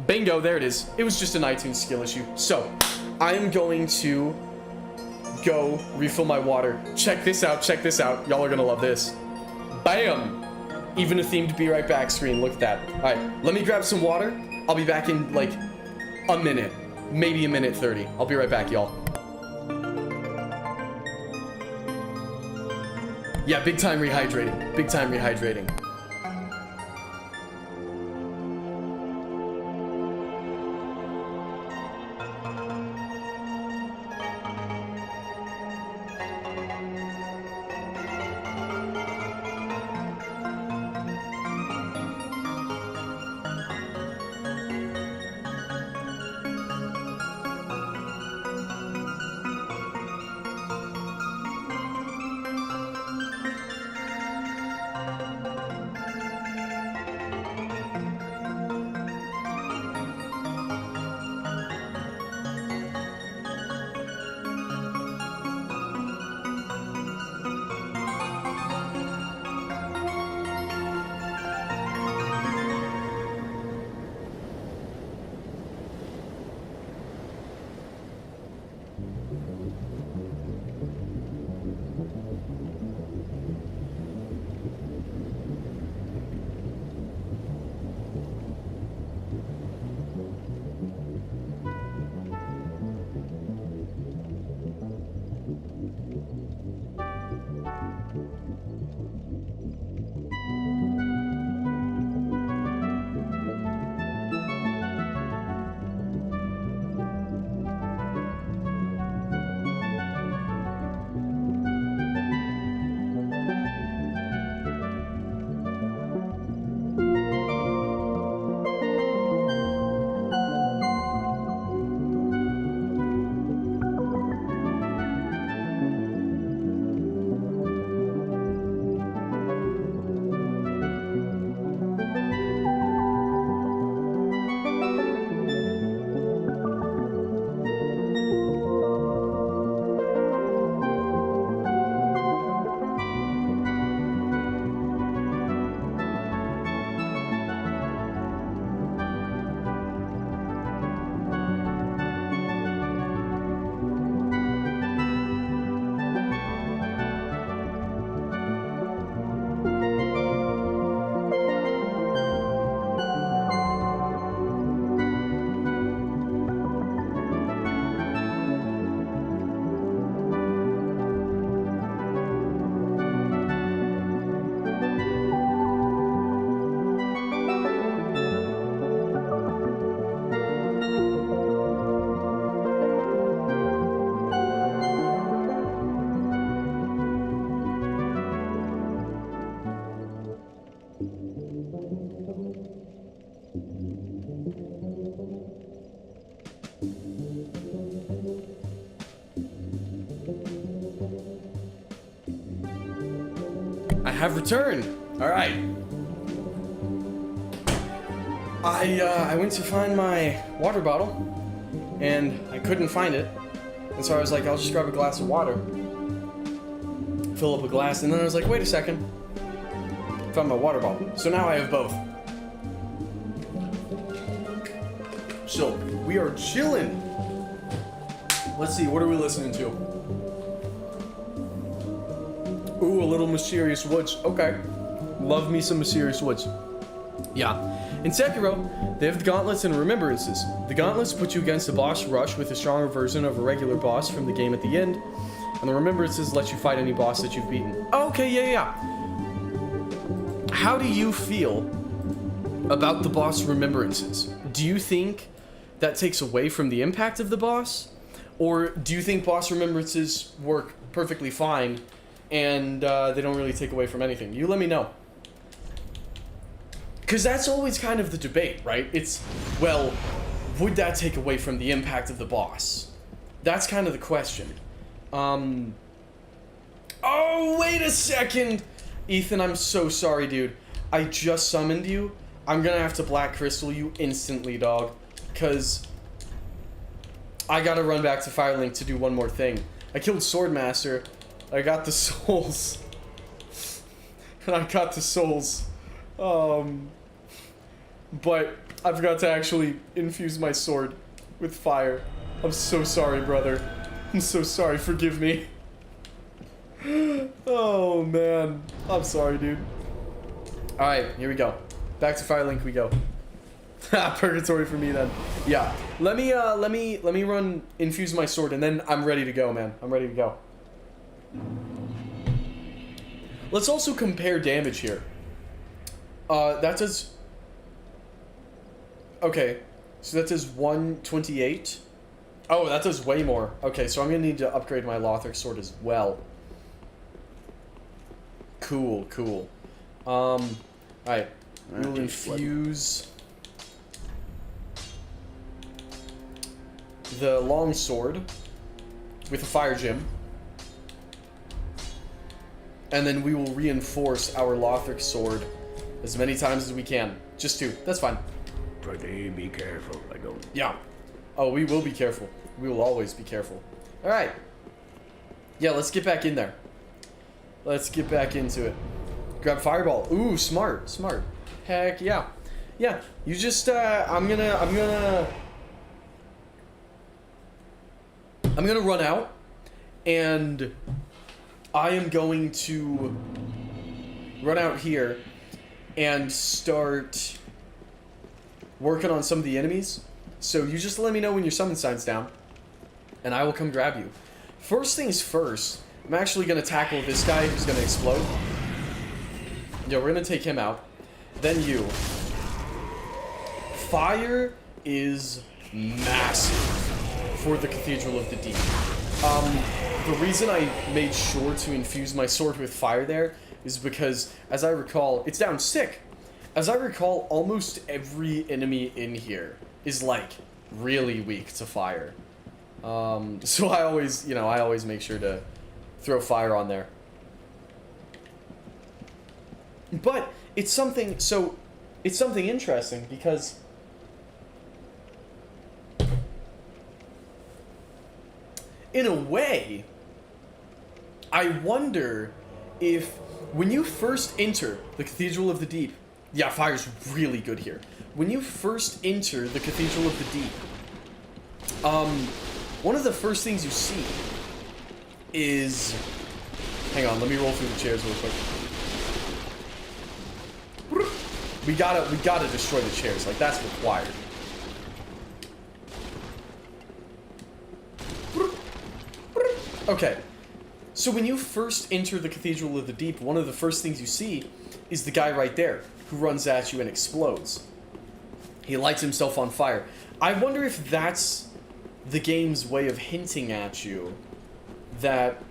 Bingo, there it is. It was just an iTunes skill issue. So, I am going to go refill my water. Check this out, check this out. Y'all are gonna love this. Bam! Even a themed Be Right Back screen, look at that. Alright, let me grab some water. I'll be back in, like, a minute. Maybe a minute 30. I'll be right back, y'all. Yeah, big time rehydrating. Big time rehydrating. I have returned. All right. I went to find my water bottle, and I couldn't find it. And so I was like, I'll just grab a glass of water, fill up a glass, and then I was like, wait a second. Found my water bottle. So now I have both. So, we are chilling. Let's see, what are we listening to? Ooh, a little Mysterious Woods. Okay. Love me some Mysterious Woods. Yeah. In Sekiro, they have the gauntlets and remembrances. The gauntlets put you against a boss rush with a stronger version of a regular boss from the game at the end, and the remembrances let you fight any boss that you've beaten. Okay, yeah. How do you feel about the boss remembrances? Do you think that takes away from the impact of the boss? Or do you think boss remembrances work perfectly fine and they don't really take away from anything? You let me know. Because that's always kind of the debate, right? It's, well, would that take away from the impact of the boss? That's kind of the question. Oh, wait a second! Ethan, I'm so sorry, dude. I just summoned you. I'm gonna have to Black Crystal you instantly, dog. Because I gotta run back to Firelink to do one more thing. I killed Swordmaster. I got the souls. And I got the souls. But I forgot to actually infuse my sword with fire. I'm so sorry, brother. I'm so sorry. Forgive me. Oh, man. I'm sorry, dude. Alright, here we go. Back to Firelink we go. Purgatory for me then. Yeah. Let me run infuse my sword and then I'm ready to go, man. I'm ready to go. Let's also compare damage here. That does... Okay. So that does 128. Oh, that does way more. Okay, so I'm gonna need to upgrade my Lothric sword as well. Cool, cool. Alright. We'll infuse the long sword with a fire gem. And then we will reinforce our Lothric sword as many times as we can. Just 2. That's fine. Pretty be careful, I don't. Yeah. Oh, we will be careful. We will always be careful. Alright. Yeah, let's get back in there. Let's get back into it. Grab Fireball. Ooh, smart. Smart. Heck yeah. Yeah, you just, I'm gonna run out. And I am going to run out here and start working on some of the enemies. So you just let me know when your summon sign's down, and I will come grab you. First things first, I'm actually going to tackle this guy who's going to explode. Yeah, we're going to take him out. Then you. Fire is massive for the Cathedral of the Deep. The reason I made sure to infuse my sword with fire there is because, as I recall, it's down sick. As I recall, almost every enemy in here is, like, really weak to fire. So I always make sure to throw fire on there. But it's something interesting because in a way, I wonder if when you first enter the Cathedral of the Deep, yeah, fire's really good here. When you first enter the Cathedral of the Deep, one of the first things you see is, hang on, let me roll through the chairs real quick. We gotta destroy the chairs, like that's required. Okay, so when you first enter the Cathedral of the Deep, one of the first things you see is the guy right there who runs at you and explodes. He lights himself on fire. I wonder if that's the game's way of hinting at you that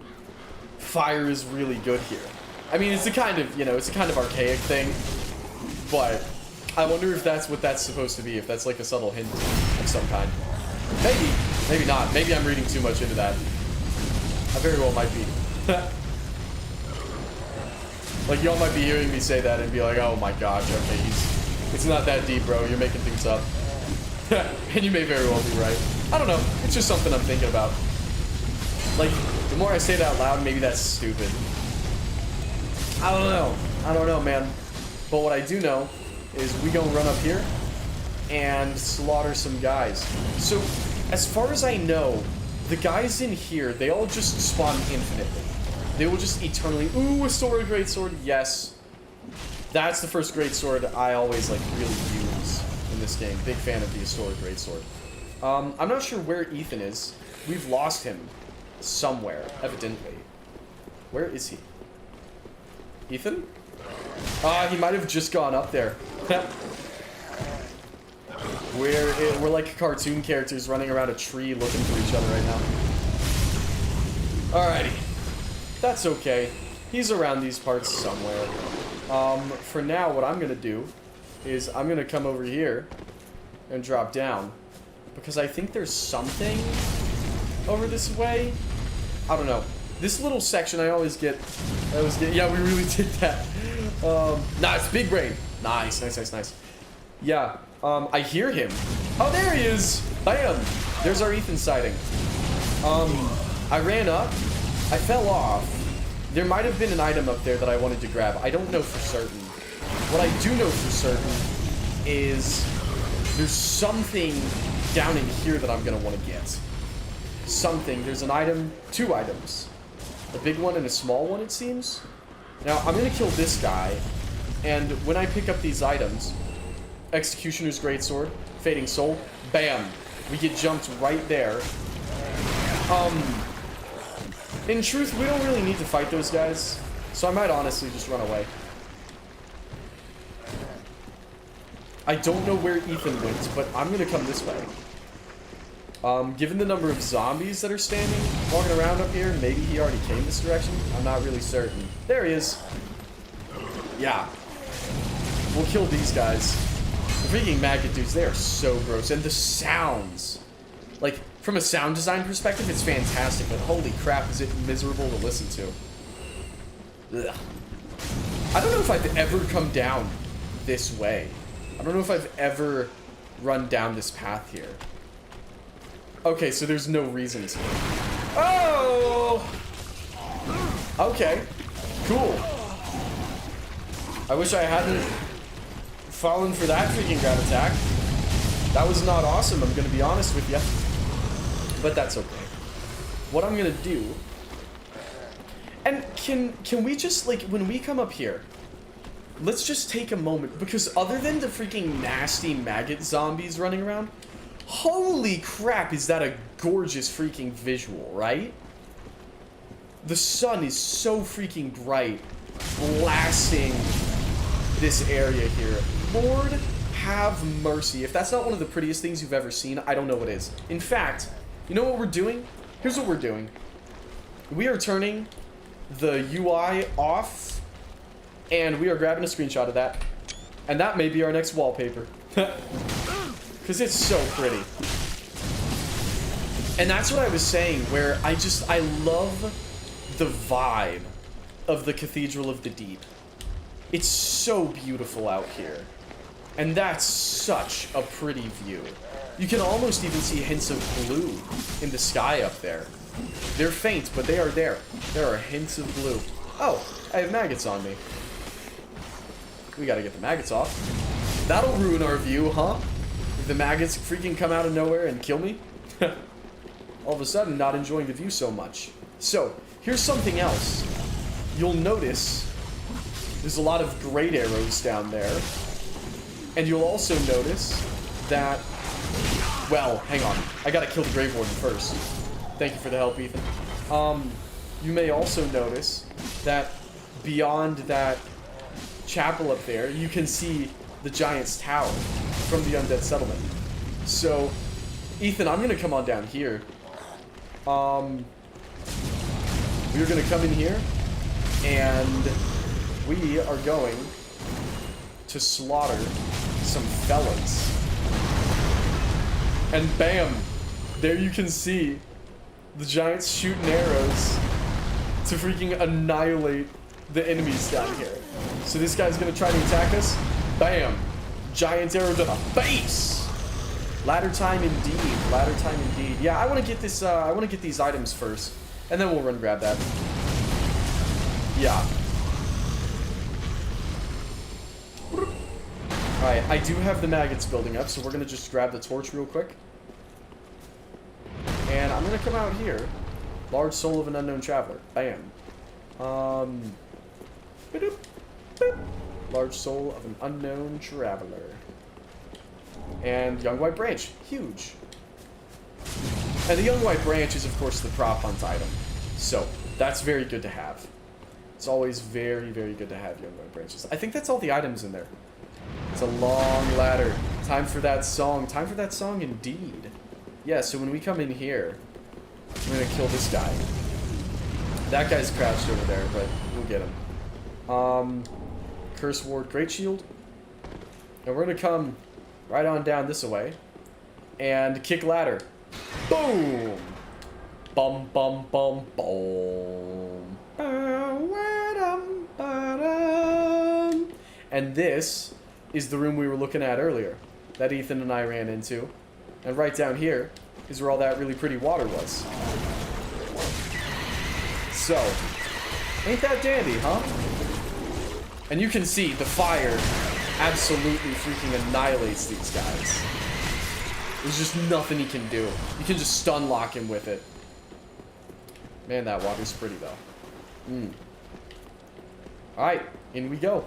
fire is really good here. I mean, it's a kind of, it's a kind of archaic thing, but I wonder if that's what that's supposed to be, if that's like a subtle hint of some kind. Maybe not. Maybe I'm reading too much into that. I very well might be. Like, y'all might be hearing me say that and be like, oh my gosh, okay, it's not that deep, bro, you're making things up. And you may very well be right. I don't know, it's just something I'm thinking about. Like, the more I say it out loud, maybe that's stupid. I don't know, man. But what I do know is we gonna run up here and slaughter some guys. So, as far as I know, the guys in here, they all just spawn infinitely. They will just eternally... Ooh, a sword, great sword, yes. That's the first great sword I always, like, really use in this game. Big fan of the Astora great sword. I'm not sure where Ethan is. We've lost him somewhere, evidently. Where is he? Ethan? He might have just gone up there. We're like cartoon characters running around a tree looking for each other right now. Alrighty. That's okay. He's around these parts somewhere. For now, what I'm gonna do is I'm gonna come over here and drop down because I think there's something over this way. I don't know. This little section I always get. Yeah, we really did that. Nice, big brain. Nice. Yeah, I hear him. Oh, there he is. Bam. There's our Ethan sighting. I ran up. I fell off. There might have been an item up there that I wanted to grab. I don't know for certain. What I do know for certain is there's something down in here that I'm gonna want to get. Something. There's an item, 2 items. A big one and a small one, it seems. Now, I'm gonna kill this guy, and when I pick up these items, Executioner's Greatsword, Fading Soul, bam! We get jumped right there. In truth, we don't really need to fight those guys, so I might honestly just run away. I don't know where Ethan went, but I'm gonna come this way. Given the number of zombies that are standing, walking around up here, maybe he already came this direction. I'm not really certain. There he is. Yeah. We'll kill these guys. The freaking maggot dudes, they are so gross. And the sounds. Like, from a sound design perspective, it's fantastic, but holy crap, is it miserable to listen to. Ugh. I don't know if I've ever come down this way. I don't know if I've ever run down this path here. Okay, so there's no reason to. Oh! Okay. Cool. I wish I hadn't fallen for that freaking grab attack. That was not awesome, I'm gonna be honest with you. But that's okay. What I'm gonna do... And can we just, like, when we come up here, let's just take a moment, because other than the freaking nasty maggot zombies running around, holy crap, is that a gorgeous freaking visual, right? The sun is so freaking bright, blasting this area here. Lord have mercy. If that's not one of the prettiest things you've ever seen, I don't know what is. In fact, you know what we're doing? Here's what we're doing. We are turning the UI off, and we are grabbing a screenshot of that. And that may be our next wallpaper. Because it's so pretty. And that's what I was saying, where I love the vibe of the Cathedral of the Deep. It's so beautiful out here. And that's such a pretty view. You can almost even see hints of blue in the sky up there. They're faint, but they are there. There are hints of blue. Oh, I have maggots on me. We gotta get the maggots off. That'll ruin our view, huh? If the maggots freaking come out of nowhere and kill me. All of a sudden, not enjoying the view so much. So, here's something else. You'll notice there's a lot of great arrows down there. And you'll also notice that... Well, hang on. I gotta kill the Grave Warden first. Thank you for the help, Ethan. You may also notice that beyond that chapel up there, you can see the Giant's Tower from the Undead Settlement. So, Ethan, I'm gonna come on down here. We're gonna come in here, and we are going to slaughter some fellas. And bam! There you can see the Giants shooting arrows to freaking annihilate the enemies down here. So this guy's gonna try to attack us. Bam! Giant arrow to the face! Ladder time indeed. Ladder time indeed. Yeah, I want to get this, I want to get these items first. And then we'll run grab that. Yeah. Alright, I do have the maggots building up, so we're gonna just grab the torch real quick. And I'm gonna come out here. Large soul of an unknown traveler. Bam. Boop, boop. Large soul of an unknown traveler. And young white branch. Huge. And the young white branch is, of course, the prop hunt item. So, that's very good to have. It's always very, very good to have young white branches. I think that's all the items in there. It's a long ladder. Time for that song. Time for that song indeed. Yeah, so when we come in here, I'm gonna kill this guy. That guy's crouched over there, but we'll get him. Curse Ward, Great Shield. And we're gonna come right on down this way. And kick ladder. Boom! Bum bum bum boom. And this is the room we were looking at earlier that Ethan and I ran into. And right down here is where all that really pretty water was. So, ain't that dandy, huh? And you can see the fire absolutely freaking annihilates these guys. There's just nothing he can do. You can just stun lock him with it. Man, that water's pretty though. Alright, in we go.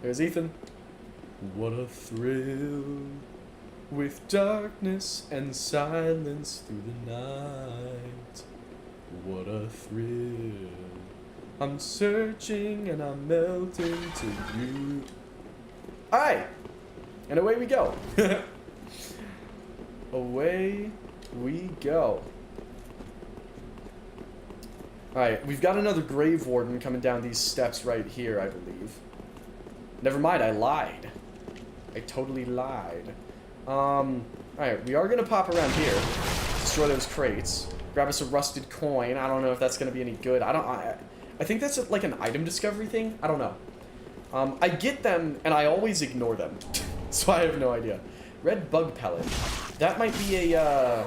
There's Ethan. What a thrill, with darkness and silence through the night. What a thrill. I'm searching and I'm melting to you. Alright, and away we go. Away we go. Alright, we've got another Grave Warden coming down these steps right here, I believe. Never mind, I lied. I totally lied. Alright, we are going to pop around here. Destroy those crates. Grab us a rusted coin. I don't know if that's going to be any good. I think that's like an item discovery thing. I don't know. I get them, and I always ignore them. So I have no idea. Red bug pellet. That might be a,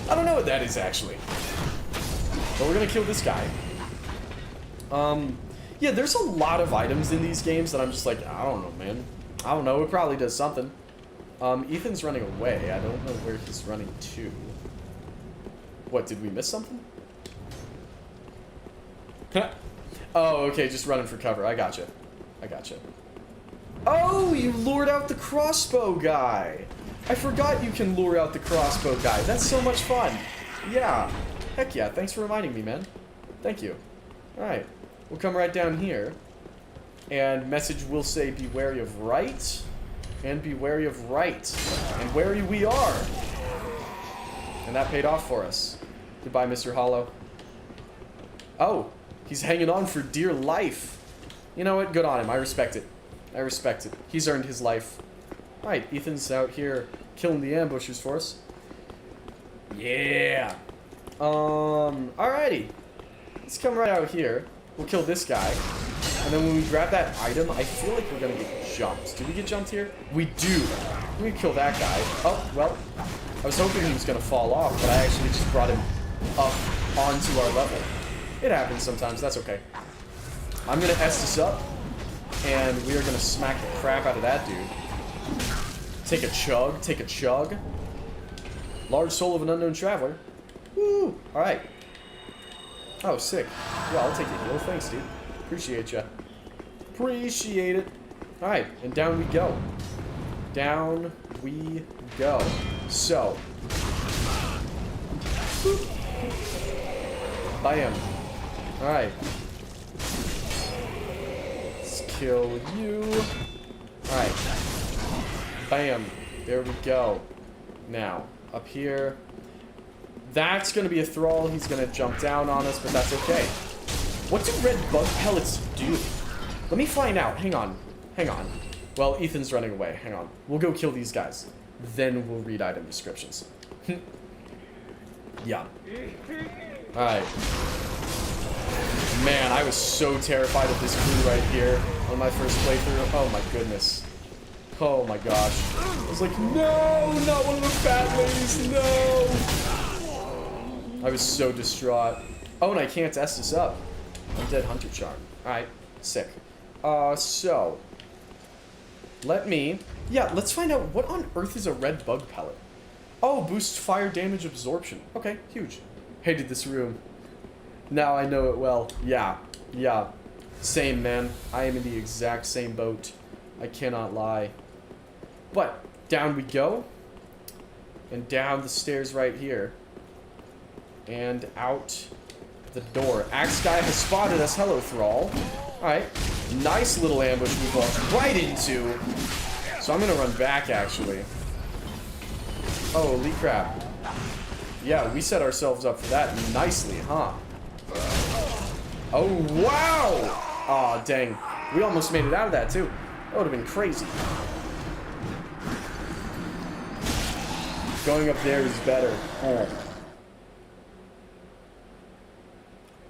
I don't know what that is, actually. But we're going to kill this guy. Yeah, there's a lot of items in these games that I'm just like, I don't know, man. I don't know. It probably does something. Ethan's running away. I don't know where he's running to. What, did we miss something? Oh, okay, just running for cover. I gotcha. I gotcha. Oh, you lured out the crossbow guy. I forgot you can lure out the crossbow guy. That's so much fun. Yeah. Heck yeah, thanks for reminding me, man. Thank you. Alright. We'll come right down here. And message will say, be wary of right. And be wary of right. And wary we are. And that paid off for us. Goodbye, Mr. Hollow. Oh, he's hanging on for dear life. You know what? Good on him. I respect it. I respect it. He's earned his life. Alright, Ethan's out here killing the ambushers for us. Yeah. Alrighty. Let's come right out here. We'll kill this guy. And then when we grab that item, I feel like we're gonna get jumped. Did we get jumped here? We do. We kill that guy. Oh, well. I was hoping he was gonna fall off, but I actually just brought him up onto our level. It happens sometimes. That's okay. I'm gonna S this up. And we are gonna smack the crap out of that dude. Take a chug. Take a chug. Large soul of an unknown traveler. Woo! Alright. Oh, sick. Yeah, I'll take the heal. Thanks, dude. Appreciate ya. Appreciate it. Alright, and down we go. Down we go. So. Boop. Bam. Alright. Let's kill you. Alright. Bam. There we go. Now, up here. That's going to be a thrall. He's going to jump down on us, but that's okay. What do red bug pellets do? Let me find out. Hang on. Hang on. Well, Ethan's running away. Hang on. We'll go kill these guys. Then we'll read item descriptions. Yeah. Alright. Man, I was so terrified of this crew right here on my first playthrough. Oh my goodness. Oh my gosh. I was like, no, not one of the fat ladies, no! I was so distraught. Oh, and I can't S this up. Undead Hunter Charm. Alright, sick. So. Let's find out what on earth is a red bug pellet. Oh, boosts fire damage absorption. Okay, huge. Hated this room. Now I know it well. Yeah. Same, man. I am in the exact same boat. I cannot lie. But, down we go. And down the stairs right here. And out the door. Axe guy has spotted us. Hello, Thrall. Alright. Nice little ambush we walked right into. So I'm gonna run back, actually. Holy crap. Yeah, we set ourselves up for that nicely, huh? Oh, wow! Aw, dang. We almost made it out of that, too. That would have been crazy. Going up there is better.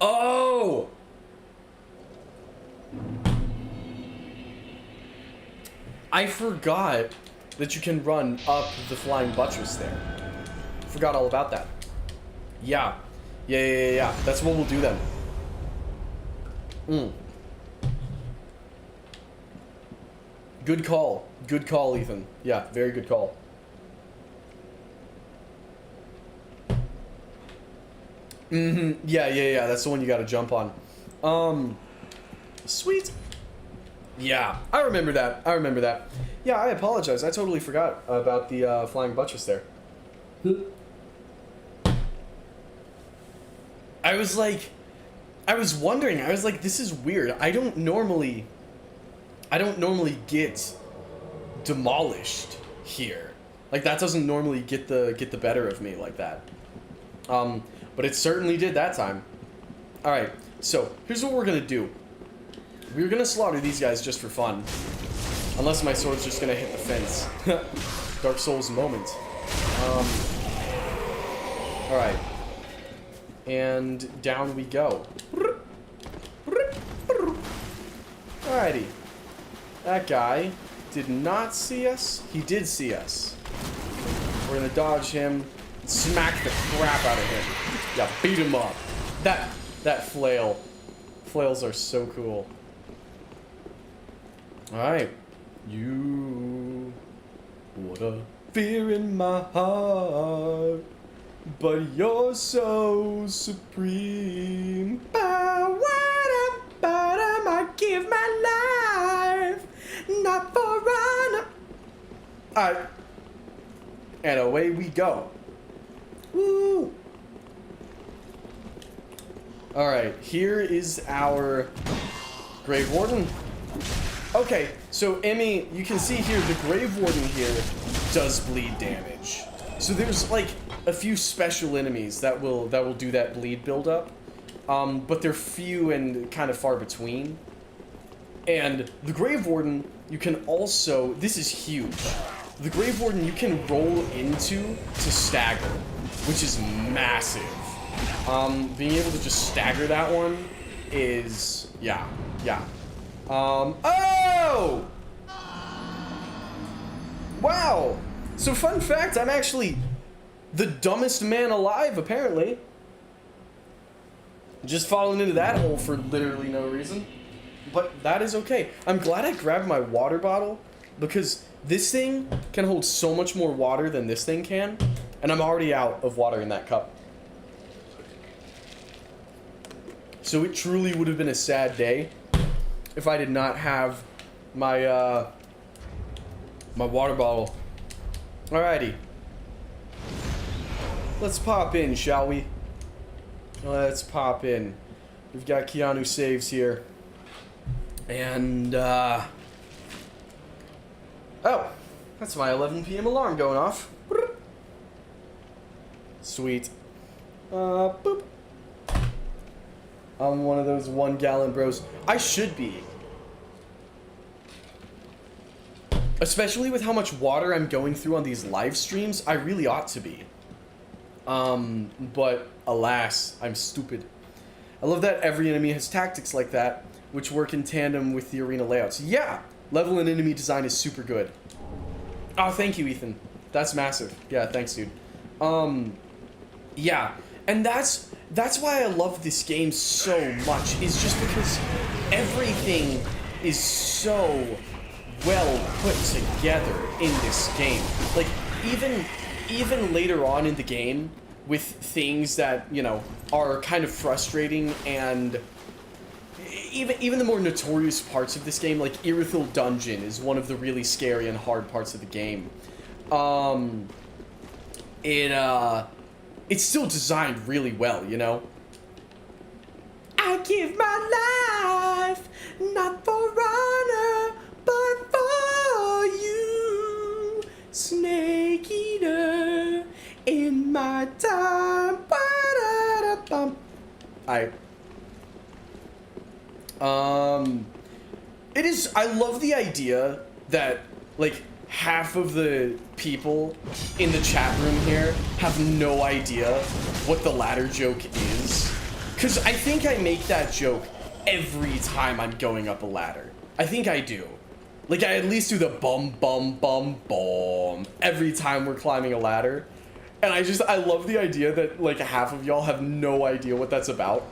Oh! I forgot that you can run up the flying buttress there. Forgot all about that. Yeah. Yeah. That's what we'll do then. Good call. Good call, Ethan. Yeah, very good call. Yeah. That's the one you gotta jump on. Sweet. Yeah, I remember that. Yeah, I apologize. I totally forgot about the flying buttress there. I was wondering, this is weird. I don't normally get demolished here. Like, that doesn't normally get the better of me like that. But it certainly did that time. Alright, so here's what we're gonna do. We're gonna slaughter these guys just for fun. Unless my sword's just gonna hit the fence. Dark Souls moment. Alright. And down we go. Alrighty. That guy did not see us. He did see us. We're gonna dodge him. Smack the crap out of him. Yeah, beat him up. That flail. Flails are so cool. Alright. You. What a fear in my heart. But you're so supreme. I give my life. Not for honor. Alright. And away we go. Woo! Alright, here is our Grave Warden. Okay, so Emmy, you can see here the Grave Warden here does bleed damage. So there's like a few special enemies that will do that bleed buildup. But they're few and kind of far between. And the Grave Warden, you can also, this is huge. The Grave Warden you can roll into to stagger, which is massive. Being able to just stagger that one is, yeah. Oh! Wow! So fun fact, I'm actually the dumbest man alive, apparently. Just falling into that hole for literally no reason. But that is okay. I'm glad I grabbed my water bottle, because this thing can hold so much more water than this thing can, and I'm already out of water in that cup. So it truly would have been a sad day if I did not have my my water bottle. Alrighty. Let's pop in, shall we? Let's pop in. We've got Keanu saves here. And, oh, that's my 11 p.m. alarm going off. Sweet. Boop. I'm one of those 1 gallon bros. I should be. Especially with how much water I'm going through on these live streams, I really ought to be. But alas, I'm stupid. I love that every enemy has tactics like that, which work in tandem with the arena layouts. Yeah, level and enemy design is super good. Oh, thank you, Ethan. That's massive. Yeah, thanks, dude. Yeah, and that's why I love this game so much, is just because everything is so well put together in this game. Like, even later on in the game, with things that, you know, are kind of frustrating, and even the more notorious parts of this game, like Irithyll Dungeon is one of the really scary and hard parts of the game. It's still designed really well, you know? I give my life, not for honor, but for you, Snake Eater, in my time. It is. I love the idea that, like, half of the people in the chat room here have no idea what the ladder joke is. Because I think I make that joke every time I'm going up a ladder. I think I do. Like, I at least do the bum, bum, bum, bum every time we're climbing a ladder. And I love the idea that, like, half of y'all have no idea what that's about.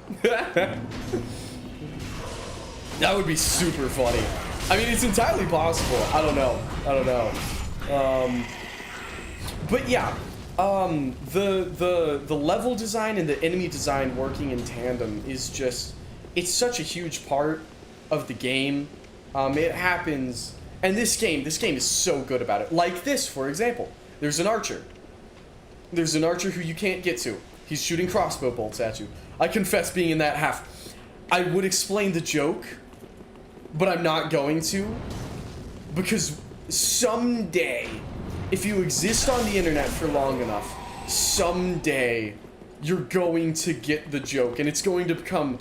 That would be super funny. I mean, it's entirely possible. I don't know. But yeah, the level design and the enemy design working in tandem is just, it's such a huge part of the game. It happens, and this game is so good about it. Like this, for example, there's an archer who you can't get to. He's shooting crossbow bolts at you. I confess being in that half. I would explain the joke, but I'm not going to, because someday, if you exist on the internet for long enough, someday you're going to get the joke, and it's going to become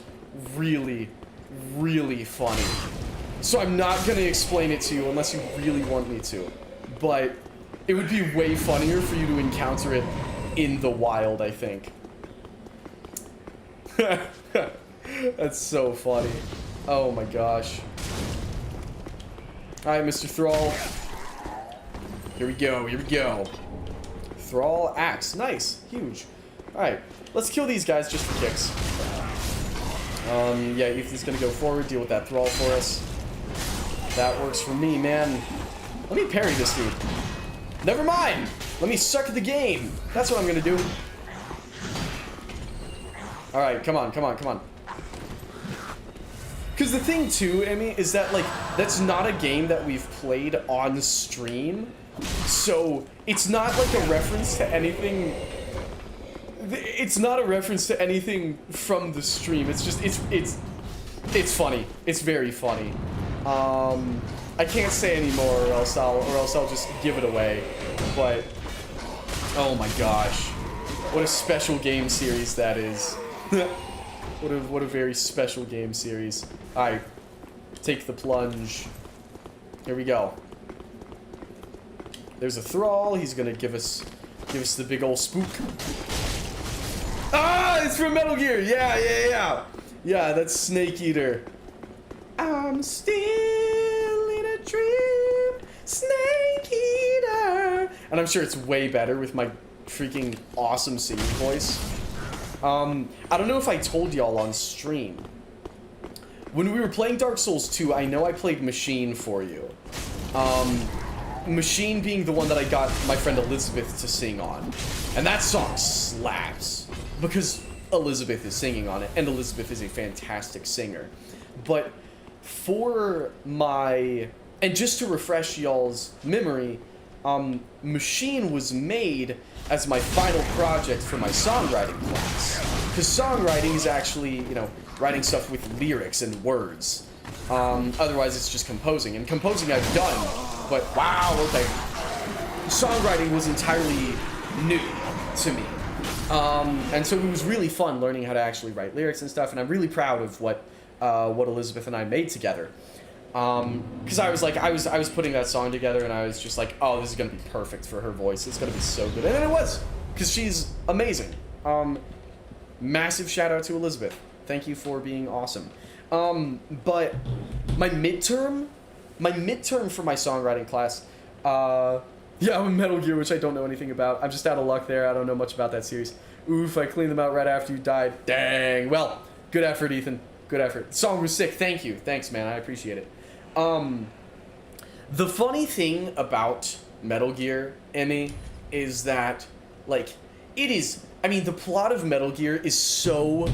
really, really funny. So I'm not going to explain it to you unless you really want me to, but it would be way funnier for you to encounter it in the wild, I think. That's so funny. Oh my gosh. Alright, Mr. Thrall. Here we go. Thrall axe. Nice. Huge. Alright, let's kill these guys just for kicks. Yeah, Ethan's gonna go forward, deal with that Thrall for us. That works for me, man. Let me parry this dude. Never mind! Let me suck at the game! That's what I'm gonna do. Alright, come on. Because the thing too, Emmy, is that, like, that's not a game that we've played on stream. So, it's not like a reference to anything. It's not a reference to anything from the stream. It's just, it's funny. It's very funny. I can't say anymore or else I'll just give it away. But, oh my gosh. What a special game series that is. What a very special game series. Alright, take the plunge. Here we go. There's a Thrall. He's gonna give us the big old spook. Ah, it's from Metal Gear. Yeah. Yeah, that's Snake Eater. I'm still in a dream, Snake Eater. And I'm sure it's way better with my freaking awesome singing voice. I don't know if I told y'all on stream. When we were playing Dark Souls 2, I know I played Machine for you. Machine being the one that I got my friend Elizabeth to sing on. And that song slaps. Because Elizabeth is singing on it, and Elizabeth is a fantastic singer. But for my... And just to refresh y'all's memory, Machine was made as my final project for my songwriting class. Because songwriting is actually, you know, writing stuff with lyrics and words. Otherwise it's just composing. And composing I've done, but wow, okay. Songwriting was entirely new to me. And so it was really fun learning how to actually write lyrics and stuff, and I'm really proud of what Elizabeth and I made together. Because I was putting that song together, and I was just like, oh, this is gonna be perfect for her voice. It's gonna be so good, and then it was, because she's amazing. Massive shout out to Elizabeth. Thank you for being awesome. But my midterm for my songwriting class, yeah, I'm in Metal Gear, which I don't know anything about. I'm just out of luck there. I don't know much about that series. Oof, I cleaned them out right after you died. Dang. Well, good effort, Ethan. Good effort. The song was sick. Thank you. Thanks, man. I appreciate it. The funny thing about Metal Gear, Emmy, is that, like, it is... I mean, the plot of Metal Gear is so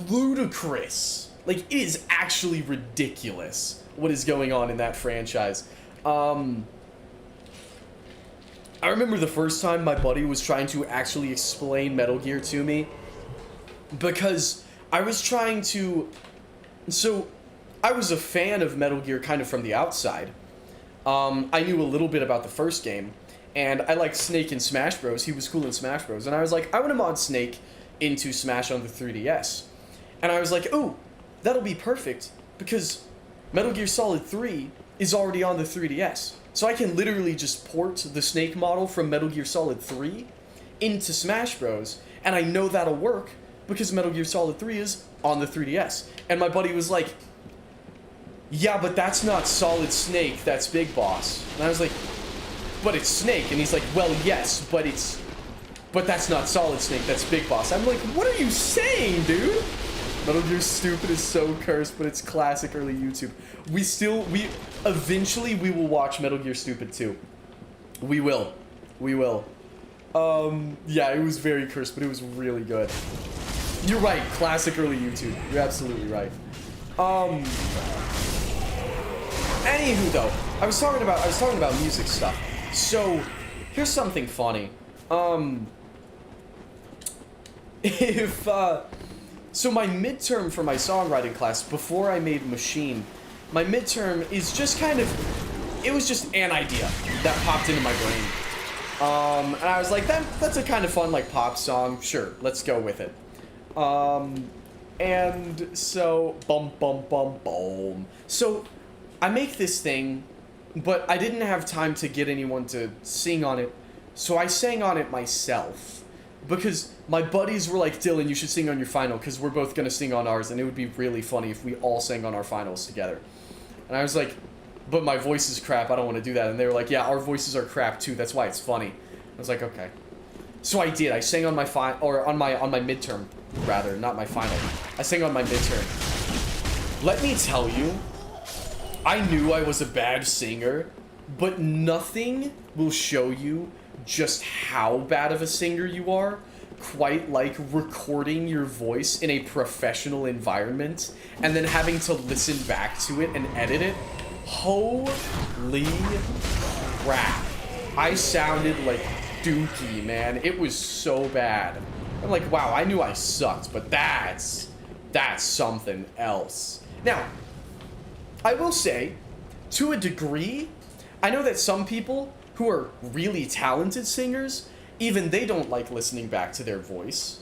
ludicrous. Like, it is actually ridiculous what is going on in that franchise. I remember the first time my buddy was trying to actually explain Metal Gear to me, because I was trying to... So, I was a fan of Metal Gear kind of from the outside. I knew a little bit about the first game, and I liked Snake in Smash Bros. He was cool in Smash Bros. And I was like, I want to mod Snake into Smash on the 3DS. And I was like, ooh, that'll be perfect, because Metal Gear Solid 3 is already on the 3DS. So I can literally just port the Snake model from Metal Gear Solid 3 into Smash Bros. And I know that'll work because Metal Gear Solid 3 is on the 3DS. And my buddy was like, yeah, but that's not Solid Snake, that's Big Boss. And I was like, but it's Snake. And he's like, well, yes, but that's not Solid Snake, that's Big Boss. I'm like, what are you saying, dude? Metal Gear Stupid is so cursed, but it's classic early YouTube. Eventually we will watch Metal Gear Stupid 2. We will. Yeah, it was very cursed, but it was really good. You're right, classic early YouTube. You're absolutely right. Anywho, though, I was talking about music stuff. So, here's something funny. So my midterm for my songwriting class, before I made Machine, my midterm is just kind of, it was just an idea that popped into my brain. And I was like, that's a kind of fun, like, pop song. Sure, let's go with it. And so, boom. So, I make this thing, but I didn't have time to get anyone to sing on it, so I sang on it myself. Because my buddies were like, Dylan, you should sing on your final, because we're both going to sing on ours, and it would be really funny if we all sang on our finals together. And I was like, but my voice is crap, I don't want to do that. And they were like, yeah, our voices are crap too, that's why it's funny. I was like, okay. So I did, I sang on my on my midterm, rather, not my final. I sang on my midterm. Let me tell you, I knew I was a bad singer, but nothing will show you just how bad of a singer you are, quite like recording your voice in a professional environment and then having to listen back to it and edit it. Holy crap. I sounded like Dookie, man. It was so bad. I'm like, wow, I knew I sucked, but that's something else. Now, I will say, to a degree, I know that some people who are really talented singers, even they don't like listening back to their voice.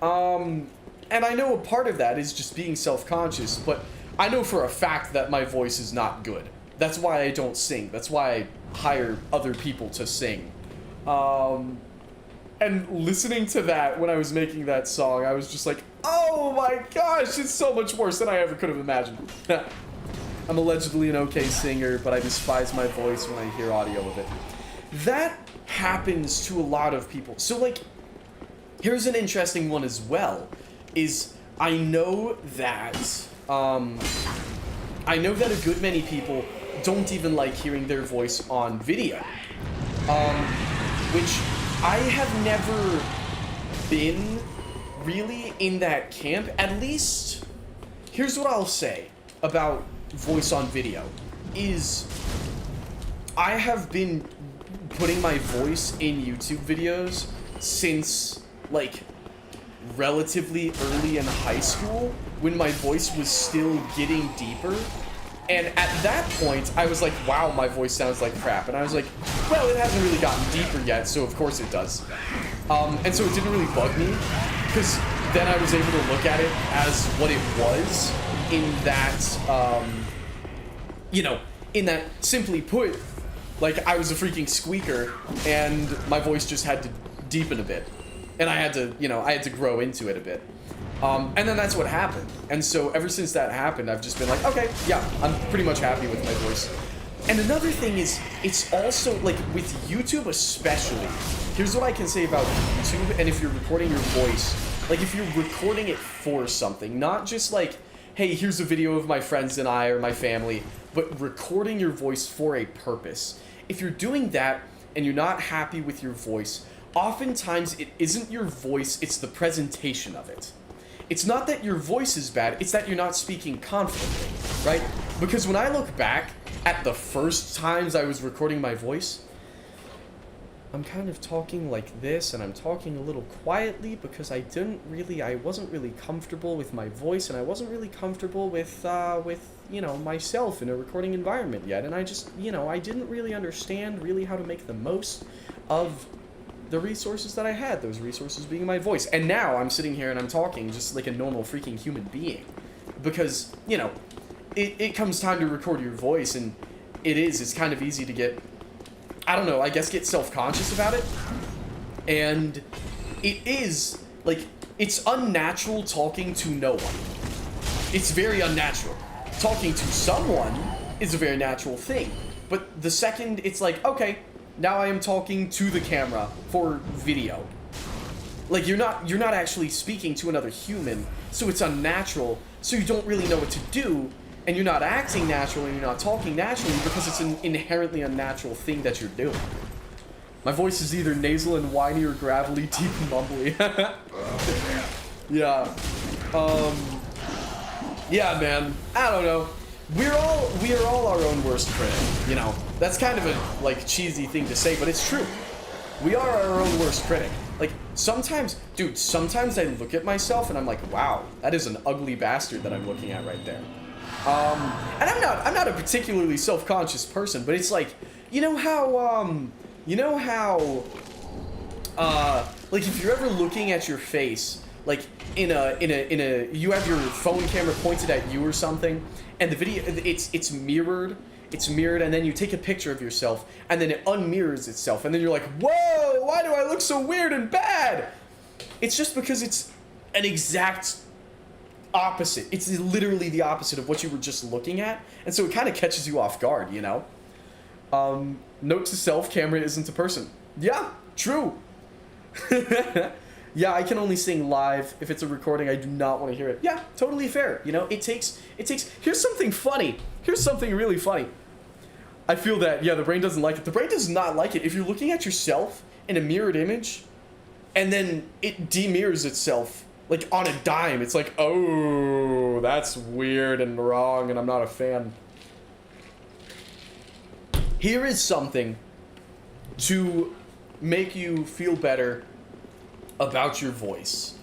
And I know a part of that is just being self-conscious, but I know for a fact that my voice is not good. That's why I don't sing. That's why I hire other people to sing. And listening to that when I was making that song, I was just like, oh my gosh, it's so much worse than I ever could have imagined. I'm allegedly an okay singer, but I despise my voice when I hear audio of it. That happens to a lot of people. So, like, here's an interesting one as well, is I know that a good many people don't even like hearing their voice on video. Which I have never been really in that camp. At least, here's what I'll say about voice on video is I have been putting my voice in YouTube videos since like relatively early in high school when my voice was still getting deeper, and at that point I was like, wow, my voice sounds like crap, and I was like, well, it hasn't really gotten deeper yet, so of course it does. And so it didn't really bug me, because then I was able to look at it as what it was, in that, you know, in that, simply put, like, I was a freaking squeaker, and my voice just had to deepen a bit. And I had to, you know, I had to grow into it a bit. And then that's what happened. And so ever since that happened, I've just been like, okay, yeah, I'm pretty much happy with my voice. And another thing is, it's also, like, with YouTube especially, here's what I can say about YouTube, and if you're recording your voice, like, if you're recording it for something, not just like, hey, here's a video of my friends and I or my family, but recording your voice for a purpose. If you're doing that and you're not happy with your voice, oftentimes it isn't your voice, it's the presentation of it. It's not that your voice is bad, it's that you're not speaking confidently, right? Because when I look back at the first times I was recording my voice, I'm kind of talking like this, and I'm talking a little quietly because I wasn't really comfortable with my voice, and I wasn't really comfortable with, you know, myself in a recording environment yet, and I just, you know, I didn't really understand really how to make the most of the resources that I had, those resources being my voice. And now I'm sitting here and I'm talking just like a normal freaking human being. Because, you know, it comes time to record your voice, and it's kind of easy to get, I don't know, I guess get self-conscious about it. And it is, like, it's unnatural talking to no one. It's very unnatural. Talking to someone is a very natural thing. But the second it's like, okay, now I am talking to the camera for video. Like, you're not actually speaking to another human, so it's unnatural, so you don't really know what to do, and you're not acting naturally, and you're not talking naturally because it's an inherently unnatural thing that you're doing. My voice is either nasal and whiny or gravelly, deep and mumbly. Yeah. Yeah, man. I don't know. We are all our own worst critic, you know. That's kind of a, like, cheesy thing to say, but it's true. We are our own worst critic. Like, sometimes, dude, sometimes I look at myself and I'm like, wow, that is an ugly bastard that I'm looking at right there. And I'm not a particularly self-conscious person, but it's like, you know how, like, if you're ever looking at your face, like, you have your phone camera pointed at you or something, and the video, it's mirrored, and then you take a picture of yourself, and then it unmirrors itself, and then you're like, whoa, why do I look so weird and bad? It's just because it's an exact opposite. It's literally the opposite of what you were just looking at, and so it kind of catches you off guard, you know? Note to self, camera isn't a person. Yeah, true. Yeah, I can only sing live. If it's a recording, I do not want to hear it. Yeah, totally fair. You know, it takes, here's something funny. Here's something really funny. I feel that, yeah, the brain doesn't like it. The brain does not like it. If you're looking at yourself in a mirrored image, and then it demirrors itself, like, on a dime, it's like, oh, that's weird and wrong, and I'm not a fan. Here is something to make you feel better about your voice.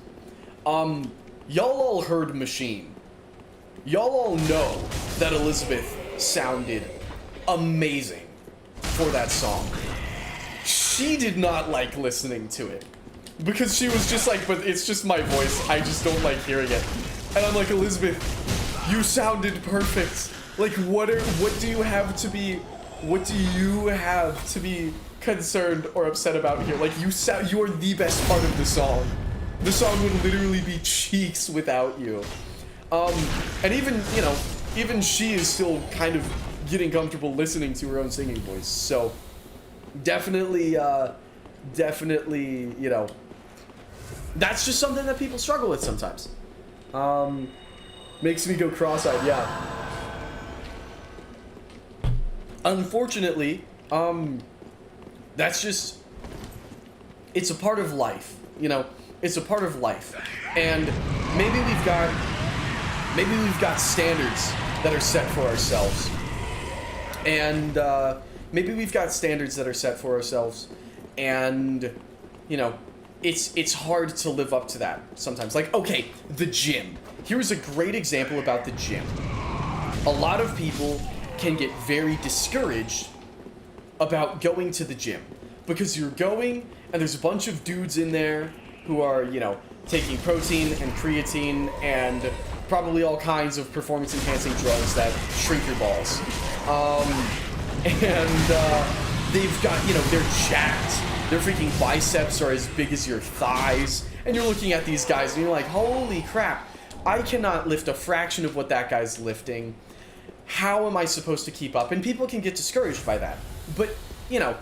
Y'all all heard Machine. Y'all all know that Elizabeth sounded amazing for that song. She did not like listening to it because she was just like, but it's just my voice. I just don't like hearing it. And I'm like, Elizabeth, you sounded perfect. Like, what do you have to be concerned or upset about here? Like, you're the best part of the song. The song would literally be cheeks without you. And even she is still kind of getting comfortable listening to her own singing voice. So definitely, you know, that's just something that people struggle with sometimes. Makes me go cross-eyed, yeah. Unfortunately, that's just, it's a part of life, you know, it's a part of life. And maybe we've got standards that are set for ourselves. And, maybe we've got standards that are set for ourselves. And, you know, it's hard to live up to that sometimes. Like, okay, the gym. Here's a great example about the gym. A lot of people can get very discouraged about going to the gym because you're going and there's a bunch of dudes in there who are, you know, taking protein and creatine and probably all kinds of performance enhancing drugs that shrink your balls. They've got, you know, they're jacked. Their freaking biceps are as big as your thighs. And you're looking at these guys and you're like, holy crap, I cannot lift a fraction of what that guy's lifting. How am I supposed to keep up? And people can get discouraged by that. But, you know,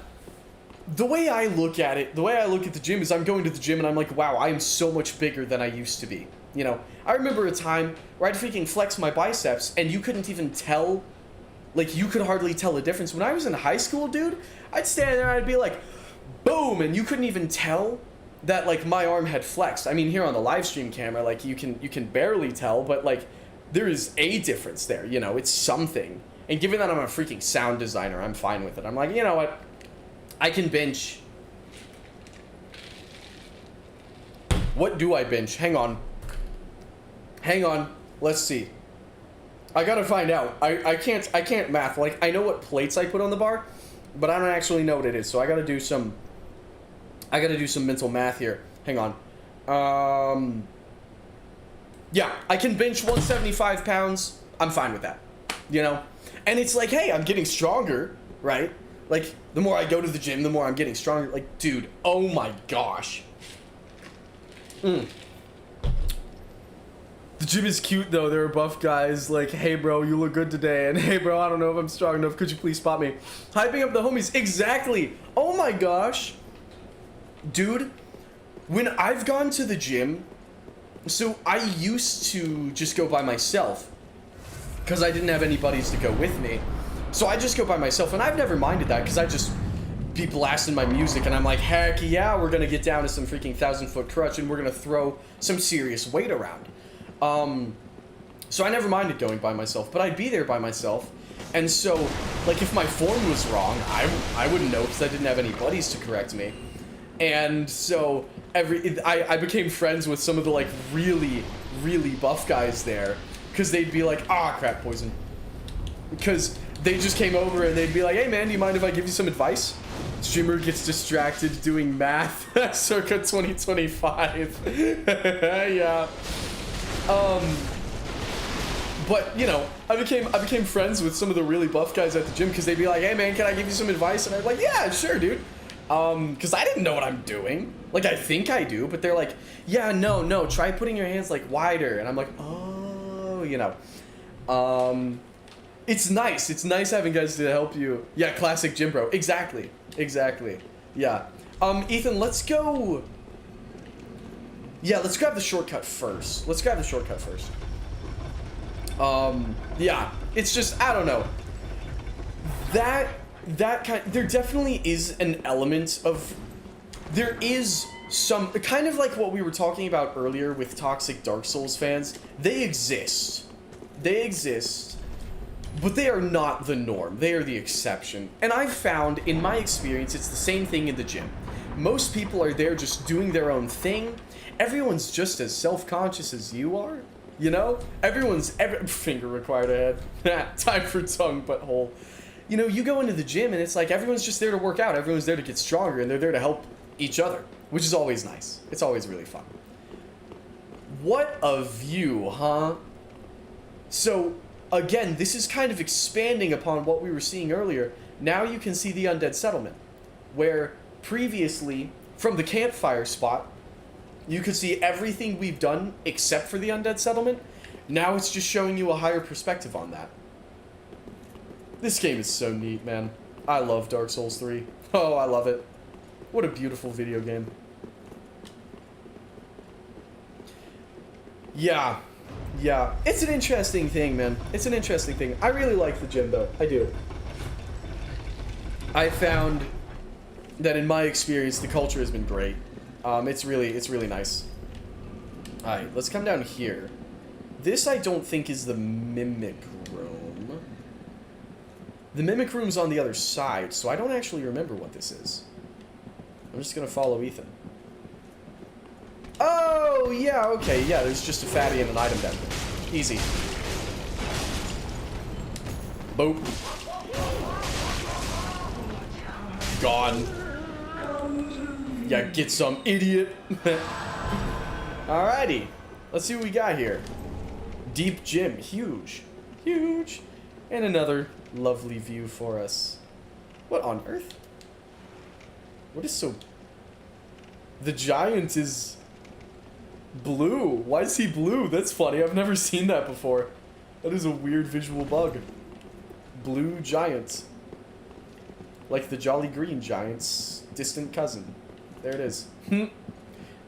the way I look at it, the way I look at the gym is I'm going to the gym and I'm like, wow, I am so much bigger than I used to be. You know, I remember a time where I'd freaking flex my biceps and you couldn't even tell, like, you could hardly tell the difference. When I was in high school, dude, I'd stand there and I'd be like, boom, and you couldn't even tell that, like, my arm had flexed. I mean, here on the live stream camera, like, you can barely tell, but, like, there is a difference there, you know, it's something. And given that I'm a freaking sound designer, I'm fine with it. I'm like, you know what, I can bench. What do I bench? Hang on, let's see. I gotta find out. I can't math. Like, I know what plates I put on the bar, but I don't actually know what it is, so I gotta do some mental math here. Hang on. Yeah, I can bench 175 pounds. I'm fine with that. you know? And it's like, hey, I'm getting stronger, right? Like, the more I go to the gym, the more I'm getting stronger. Like, dude, oh my gosh. The gym is cute, though. There are buff guys like, hey, bro, you look good today. And, hey, bro, I don't know if I'm strong enough. Could you please spot me? Hyping up the homies. Exactly. Oh my gosh. Dude, when I've gone to the gym, so I used to just go by myself because I didn't have any buddies to go with me. So I just go by myself, and I've never minded that because I just be blasting my music, and I'm like, heck yeah, we're gonna get down to some freaking 1,000-foot crutch, and we're gonna throw some serious weight around. So I never minded going by myself, but I'd be there by myself, and so, like, if my form was wrong, I wouldn't know because I didn't have any buddies to correct me. And so I became friends with some of the, like, really, really buff guys there, because they'd be like, ah, crap, poison. Because they just came over and they'd be like, hey man, do you mind if I give you some advice? Streamer gets distracted doing math circa 2025. Yeah. But you know, I became friends with some of the really buff guys at the gym because they'd be like, hey man, can I give you some advice? And I'd be like, yeah, sure, dude. Because I didn't know what I'm doing. Like, I think I do, but they're like, yeah, no, try putting your hands like wider. And I'm like, oh, you know. It's nice. It's nice having guys to help you. Yeah, classic gym bro. Exactly. Yeah. Ethan, let's go. Yeah, let's grab the shortcut first. Yeah, it's just, I don't know. That kind, there definitely is an element of, there is some, kind of like what we were talking about earlier with toxic Dark Souls fans. They exist, but they are not the norm. They are the exception. And I've found, in my experience, it's the same thing in the gym. Most people are there just doing their own thing. Everyone's just as self-conscious as you are, you know? Finger required ahead. Time for tongue, butthole. You know, you go into the gym and it's like everyone's just there to work out. Everyone's there to get stronger, and they're there to help each other, which is always nice. It's always really fun. What a view, huh? So, again, this is kind of expanding upon what we were seeing earlier. Now you can see the Undead Settlement, where previously, from the campfire spot, you could see everything we've done except for the Undead Settlement. Now it's just showing you a higher perspective on that. This game is so neat, man. I love Dark Souls 3. Oh, I love it. What a beautiful video game. Yeah. It's an interesting thing, man. It's an interesting thing. I really like the gym, though. I do. I found that in my experience, the culture has been great. It's really nice. Alright, let's come down here. This, I don't think, is the Mimic Room. The Mimic Room's on the other side, so I don't actually remember what this is. I'm just gonna follow Ethan. Oh, yeah, okay, yeah, there's just a fatty and an item down there. Easy. Boop. Gone. Yeah, get some, idiot. Alrighty. Let's see what we got here. Deep gym. Huge. And another lovely view for us. What on earth? What is so... The giant is... blue. Why is he blue? That's funny. I've never seen that before. That is a weird visual bug. Blue giant. Like the Jolly Green Giant's distant cousin. There it is.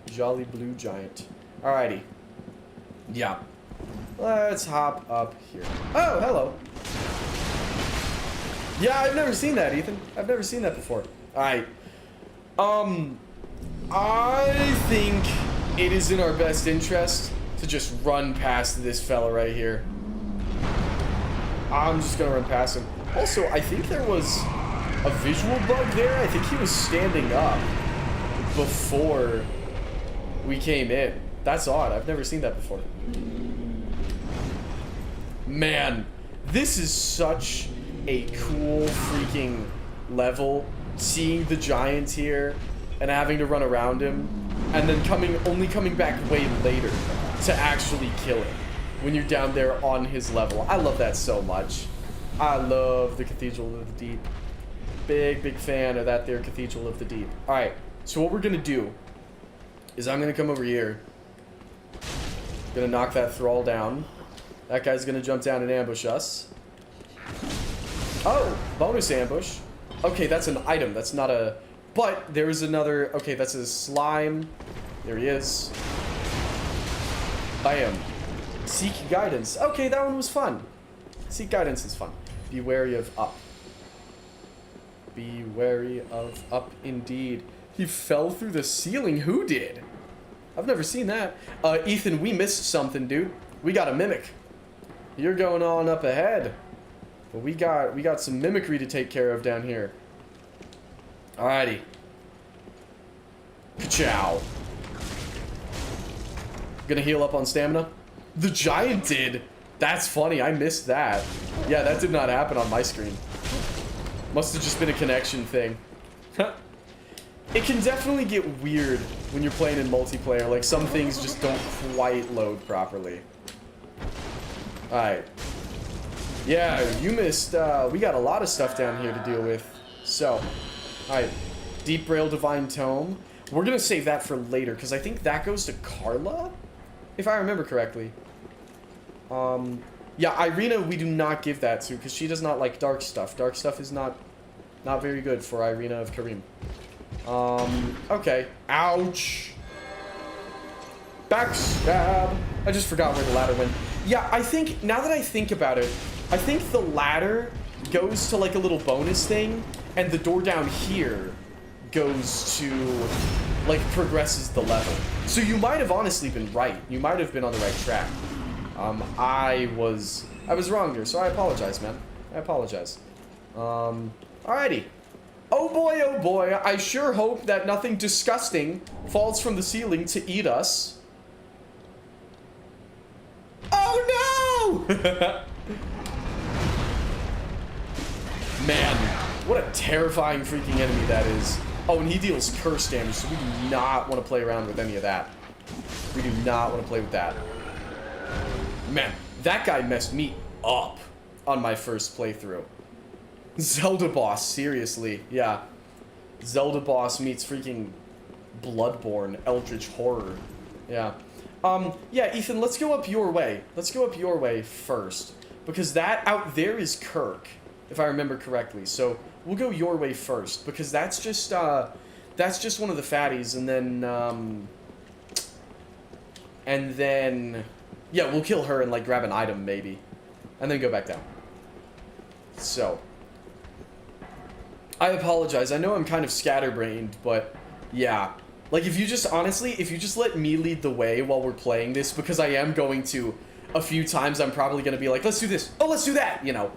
Jolly blue giant. Alrighty. Yeah. Let's hop up here. Oh, hello. Yeah, I've never seen that, Ethan. I've never seen that before. Alright. I think it is in our best interest to just run past this fella right here. I'm just gonna run past him. Also, I think there was a visual bug there. I think he was standing up before we came in. That's odd. I've never seen that before. Man, this is such a cool freaking level. Seeing the giant here and having to run around him, and then only coming back way later to actually kill him when you're down there on his level. I love that so much. I love the Cathedral of the Deep. Big fan of that there Cathedral of the Deep. Alright, so what we're gonna do is I'm gonna come over here. Gonna knock that thrall down. That guy's gonna jump down and ambush us. Oh, bonus ambush. Okay, that's an item. That's not a... But there is another... Okay, that's a slime. There he is. Bam. Seek guidance. Okay, that one was fun. Seek guidance is fun. Be wary of up. Be wary of up indeed. He fell through the ceiling. Who did? I've never seen that. Ethan, we missed something, dude. We got a mimic. You're going on up ahead. But we got some mimicry to take care of down here. Alrighty. Ka-chow. Gonna heal up on stamina. The giant did. That's funny. I missed that. Yeah, that did not happen on my screen. Must have just been a connection thing. It can definitely get weird when you're playing in multiplayer. Like, some things just don't quite load properly. Alright. Yeah, you missed, we got a lot of stuff down here to deal with. So, alright. Deep Braille Divine Tome. We're gonna save that for later, because I think that goes to Carla? If I remember correctly. Yeah, Irina, we do not give that to, because she does not like dark stuff. Dark stuff is not very good for Irina of Karim. Okay. Ouch. Backstab. I just forgot where the ladder went. Yeah, I think, now that I think about it, I think the ladder goes to like a little bonus thing, and the door down here goes to, like, progresses the level. So you might have honestly been right. You might have been on the right track. I was wrong here, so I apologize, man. I apologize. Alrighty. Oh boy, I sure hope that nothing disgusting falls from the ceiling to eat us. Oh no! Man, what a terrifying freaking enemy that is. Oh, and he deals curse damage, so we do not want to play around with any of that. We do not want to play with that. Man, that guy messed me up on my first playthrough. Zelda boss, seriously, yeah. Zelda boss meets freaking Bloodborne, Eldritch Horror. Yeah. Yeah, Ethan, let's go up your way. Let's go up your way first. Because that out there is Kirk, if I remember correctly. So we'll go your way first, because that's just one of the fatties, and then yeah, we'll kill her and like grab an item maybe, and then go back down. So I apologize. I know I'm kind of scatterbrained, but yeah. Like, if you just, honestly, if you just let me lead the way while we're playing this, because I am going to, a few times, I'm probably going to be like, let's do this, oh, let's do that, you know,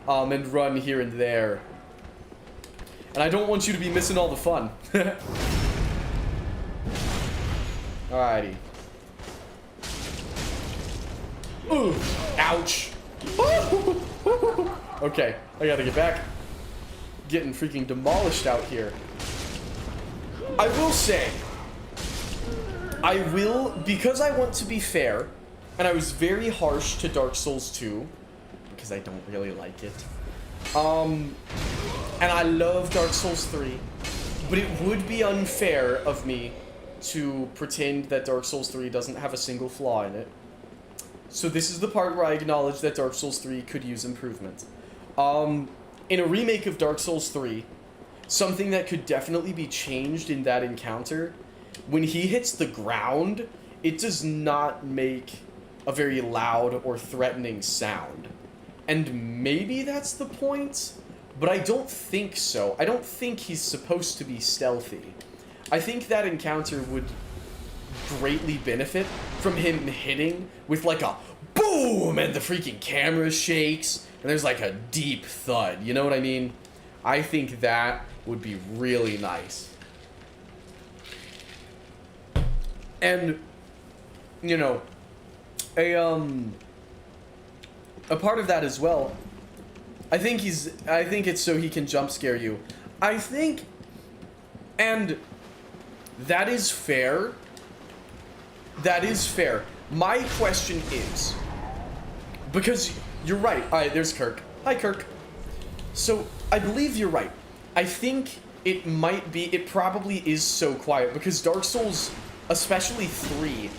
and run here and there. And I don't want you to be missing all the fun. Alrighty. Ooh, ouch. Okay, I gotta get back. Getting freaking demolished out here. I will say, because I want to be fair, and I was very harsh to Dark Souls 2, because I don't really like it. And I love Dark Souls 3, but it would be unfair of me to pretend that Dark Souls 3 doesn't have a single flaw in it. So this is the part where I acknowledge that Dark Souls 3 could use improvement. In a remake of Dark Souls 3, something that could definitely be changed in that encounter, when he hits the ground, it does not make a very loud or threatening sound. And maybe that's the point, but I don't think so. I don't think he's supposed to be stealthy. I think that encounter would greatly benefit from him hitting with like a boom and the freaking camera shakes and there's like a deep thud, you know what I mean? I think that would be really nice. And, you know, a part of that as well, I think it's so he can jump scare you. I think, and that is fair. That is fair. My question is, because you're right. All right, there's Kirk. Hi, Kirk. So, I believe you're right. I think it probably is so quiet because Dark Souls, especially 3,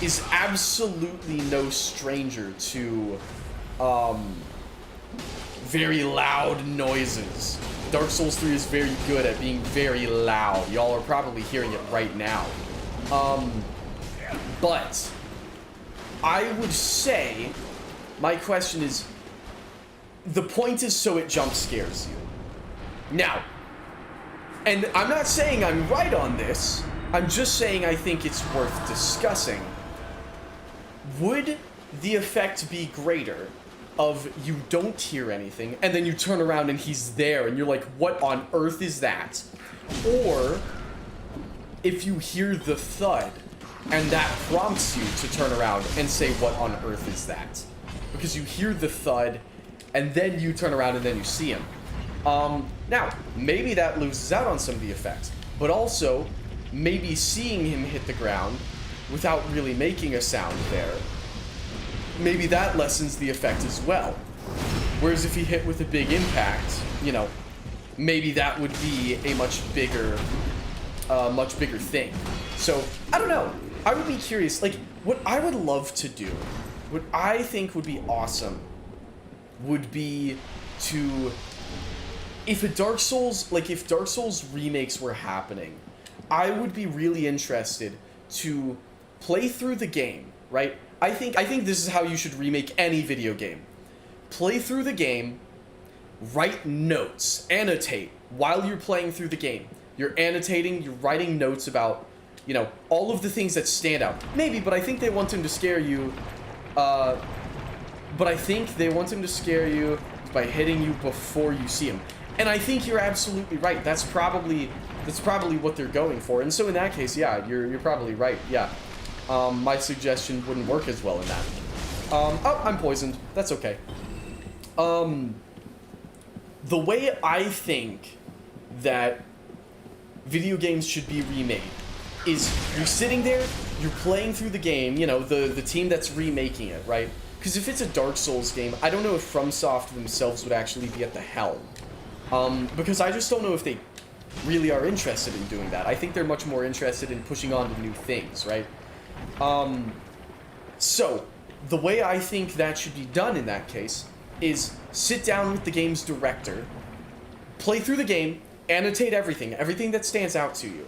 is absolutely no stranger to, very loud noises. Dark Souls 3 is very good at being very loud. Y'all are probably hearing it right now. But I would say, my question is, the point is so it jump scares you. Now, and I'm not saying I'm right on this, I'm just saying I think it's worth discussing. Would the effect be greater of you don't hear anything, and then you turn around and he's there, and you're like, what on earth is that? Or, if you hear the thud, and that prompts you to turn around and say, what on earth is that? Because you hear the thud, and then you turn around and then you see him. Now, maybe that loses out on some of the effects, but also, maybe seeing him hit the ground without really making a sound there, maybe that lessens the effect as well. Whereas if he hit with a big impact, you know, maybe that would be a much bigger thing. So, I don't know. I would be curious, like, what I would love to do, what I think would be awesome, would be to, if Dark Souls remakes were happening, I would be really interested to play through the game, right? I think this is how you should remake any video game. Play through the game, write notes, annotate while you're playing through the game. You're annotating, you're writing notes about, you know, all of the things that stand out. Maybe, but I think they want him to scare you, by hitting you before you see him. And I think you're absolutely right. That's probably what they're going for. And so in that case, yeah, you're probably right. Yeah. My suggestion wouldn't work as well in that. Oh, I'm poisoned. That's okay. The way I think that video games should be remade is you're sitting there, you're playing through the game, you know, the team that's remaking it, right? Because if it's a Dark Souls game, I don't know if FromSoft themselves would actually be at the helm. Because I just don't know if they really are interested in doing that. I think they're much more interested in pushing on to new things, right? So, the way I think that should be done in that case is sit down with the game's director, play through the game, annotate everything that stands out to you,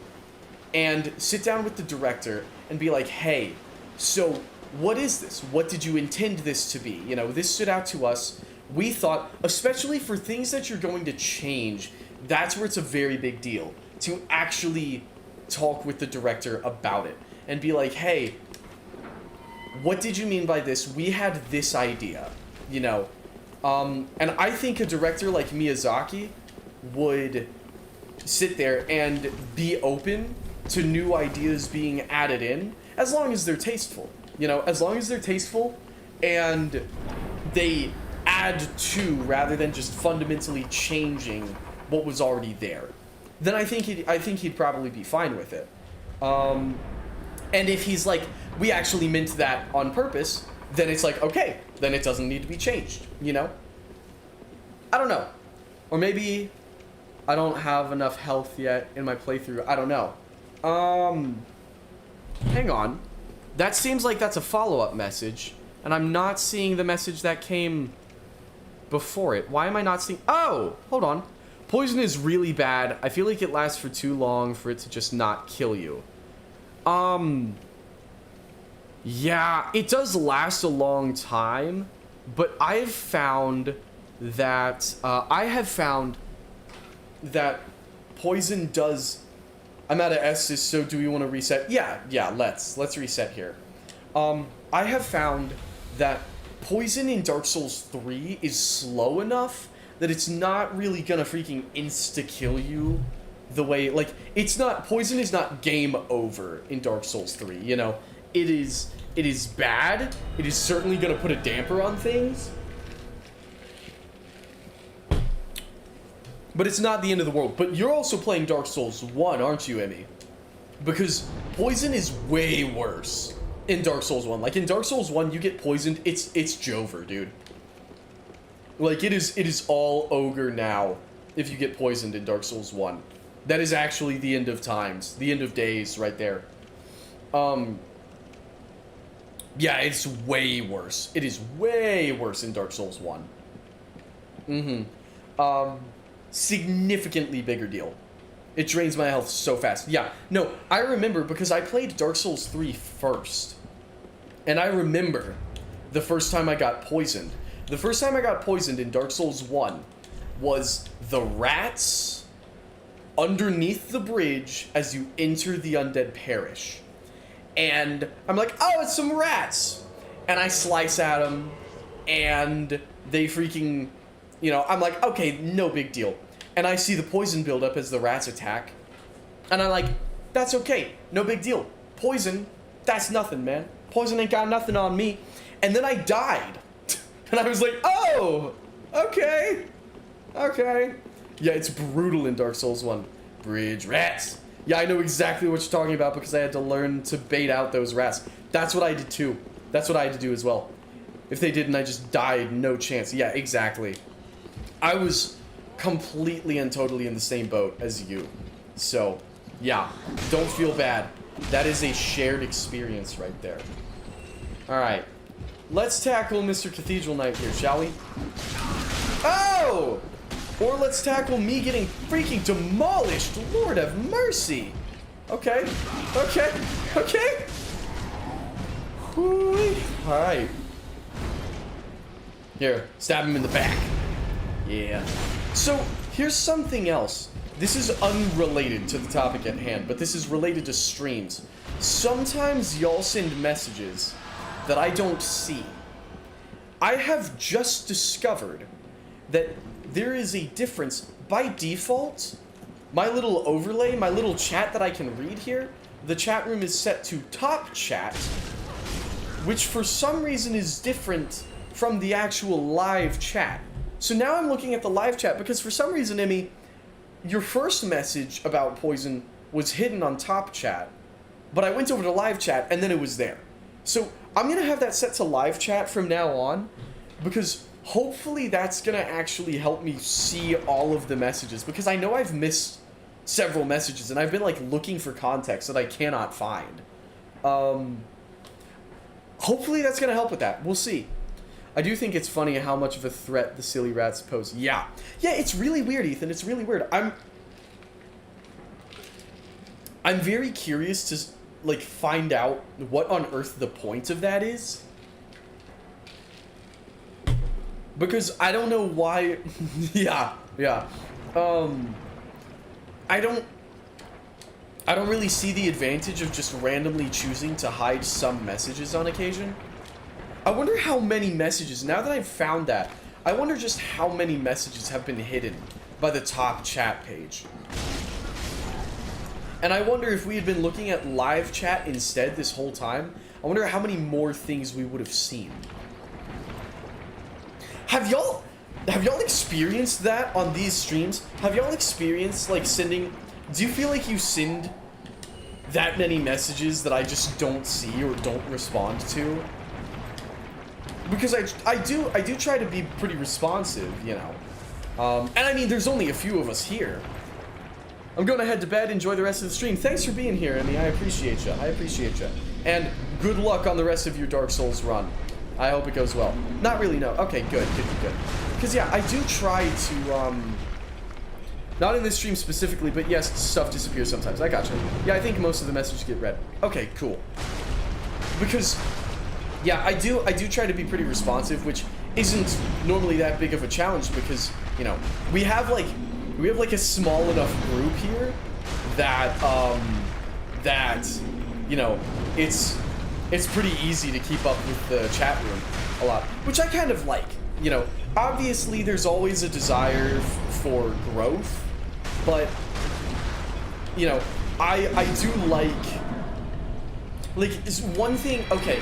and sit down with the director and be like, hey, so what is this? What did you intend this to be? You know, this stood out to us. We thought, especially for things that you're going to change, that's where it's a very big deal to actually talk with the director about it and be like, hey, what did you mean by this? We had this idea, you know. And I think a director like Miyazaki would sit there and be open to new ideas being added in, as long as they're tasteful. You know, as long as they're tasteful and they add to rather than just fundamentally changing what was already there, then I think he'd probably be fine with it. And if he's like, we actually meant that on purpose, then it's like, okay, then it doesn't need to be changed, you know? I don't know. Or maybe I don't have enough health yet in my playthrough. I don't know. Hang on. That seems like that's a follow-up message, and I'm not seeing the message that came before it. Why am I not seeing... Oh! Hold on. Poison is really bad. I feel like it lasts for too long for it to just not kill you. Yeah, it does last a long time, but I've found that... poison does... I'm out of S's, so do we want to reset? Yeah, let's reset here. I have found that poison in Dark Souls 3 is slow enough that it's not really gonna freaking insta-kill you the way, like, it's not, poison is not game over in Dark Souls 3, you know? It is bad, it is certainly gonna put a damper on things, but it's not the end of the world. But you're also playing Dark Souls 1, aren't you, Emmy? Because poison is way worse in Dark Souls 1. Like, in Dark Souls 1, you get poisoned, it's Jover, dude. Like, it is all ogre now if you get poisoned in Dark Souls 1. That is actually the end of times. The end of days right there. Yeah, it's way worse. It is way worse in Dark Souls 1. Significantly bigger deal. It drains my health so fast. Yeah, no, I remember because I played Dark Souls 3 first. And I remember the first time I got poisoned. The first time I got poisoned in Dark Souls 1 was the rats underneath the bridge as you enter the Undead Parish. And I'm like, oh, it's some rats. And I slice at them, and they freaking, you know, I'm like, okay, no big deal. And I see the poison build up as the rats attack. And I'm like, that's okay, no big deal. Poison, that's nothing, man. Poison ain't got nothing on me. And then I died. And I was like, oh, okay. Okay. Yeah, it's brutal in Dark Souls 1. Bridge rats. Yeah, I know exactly what you're talking about because I had to learn to bait out those rats. That's what I did too. That's what I had to do as well. If they didn't, I just died, no chance. Yeah, exactly. I was completely and totally in the same boat as you. So, yeah, don't feel bad. That is a shared experience right there. Alright. Let's tackle Mr. Cathedral Knight here, shall we? Oh! Or let's tackle me getting freaking demolished. Lord have mercy. Okay. Okay. Okay. Alright. Here, stab him in the back. Yeah. So, here's something else. This is unrelated to the topic at hand, but this is related to streams. Sometimes y'all send messages that I don't see. I have just discovered that there is a difference. By default, my little overlay, my little chat that I can read here, the chat room is set to top chat, which for some reason is different from the actual live chat. So now I'm looking at the live chat because for some reason, Emmy, your first message about poison was hidden on top chat, but I went over to live chat and then it was there. So I'm gonna have that set to live chat from now on because hopefully that's gonna actually help me see all of the messages because I know I've missed several messages and I've been like looking for context that I cannot find. Hopefully that's gonna help with that. We'll see. I do think it's funny how much of a threat the silly rats pose. Yeah. Yeah, it's really weird, Ethan. It's really weird. I'm very curious to like find out what on earth the point of that is. Because I don't know why. Yeah. I don't really see the advantage of just randomly choosing to hide some messages on occasion. I wonder how many messages, now that I've found that, I wonder just how many messages have been hidden by the top chat page. And I wonder if we had been looking at live chat instead this whole time, I wonder how many more things we would have seen. Have y'all experienced that on these streams? Have y'all experienced like sending, do you feel like you send that many messages that I just don't see or don't respond to? Because I do try to be pretty responsive, you know. And I mean, there's only a few of us here. I'm going to head to bed, enjoy the rest of the stream. Thanks for being here, Emmy. I appreciate you. And good luck on the rest of your Dark Souls run. I hope it goes well. Not really, no. Okay, good. Because, yeah, I do try to, not in this stream specifically, but yes, stuff disappears sometimes. I gotcha. Yeah, I think most of the messages get read. Okay, cool. Because, yeah, I do try to be pretty responsive, which isn't normally that big of a challenge because, you know, we have like a small enough group here that, you know, it's pretty easy to keep up with the chat room a lot, which I kind of like. You know, obviously there's always a desire for growth, but, you know, I do like is one thing, okay,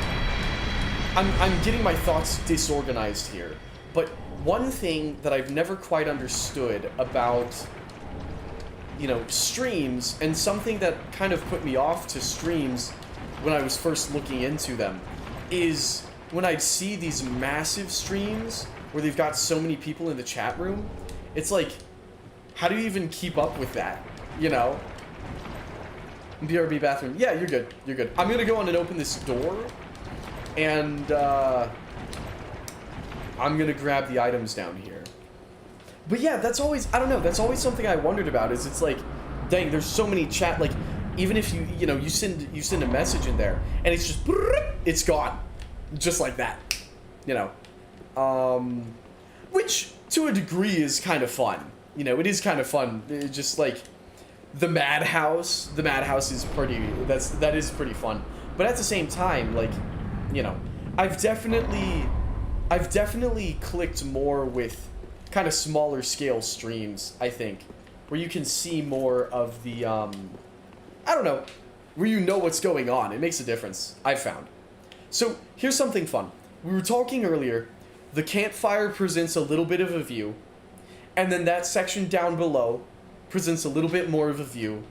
I'm getting my thoughts disorganized here, but one thing that I've never quite understood about, you know, streams, and something that kind of put me off to streams when I was first looking into them, is when I see these massive streams where they've got so many people in the chat room, it's like, how do you even keep up with that? You know? BRB bathroom. Yeah, you're good. You're good. I'm gonna go on and open this door. And, I'm gonna grab the items down here. But yeah, that's always, I don't know, that's always something I wondered about, is it's like, dang, there's so many chat, like, even if you know, you send a message in there, and it's just, it's gone. Just like that. You know. Which, to a degree, is kind of fun. You know, it is kind of fun. It just, like, the madhouse is pretty, that is pretty fun. But at the same time, like, you know, I've definitely clicked more with kind of smaller scale streams, I think, where you can see more of the, I don't know, where you know what's going on. It makes a difference, I've found. So, here's something fun. We were talking earlier, the campfire presents a little bit of a view, and then that section down below presents a little bit more of a view,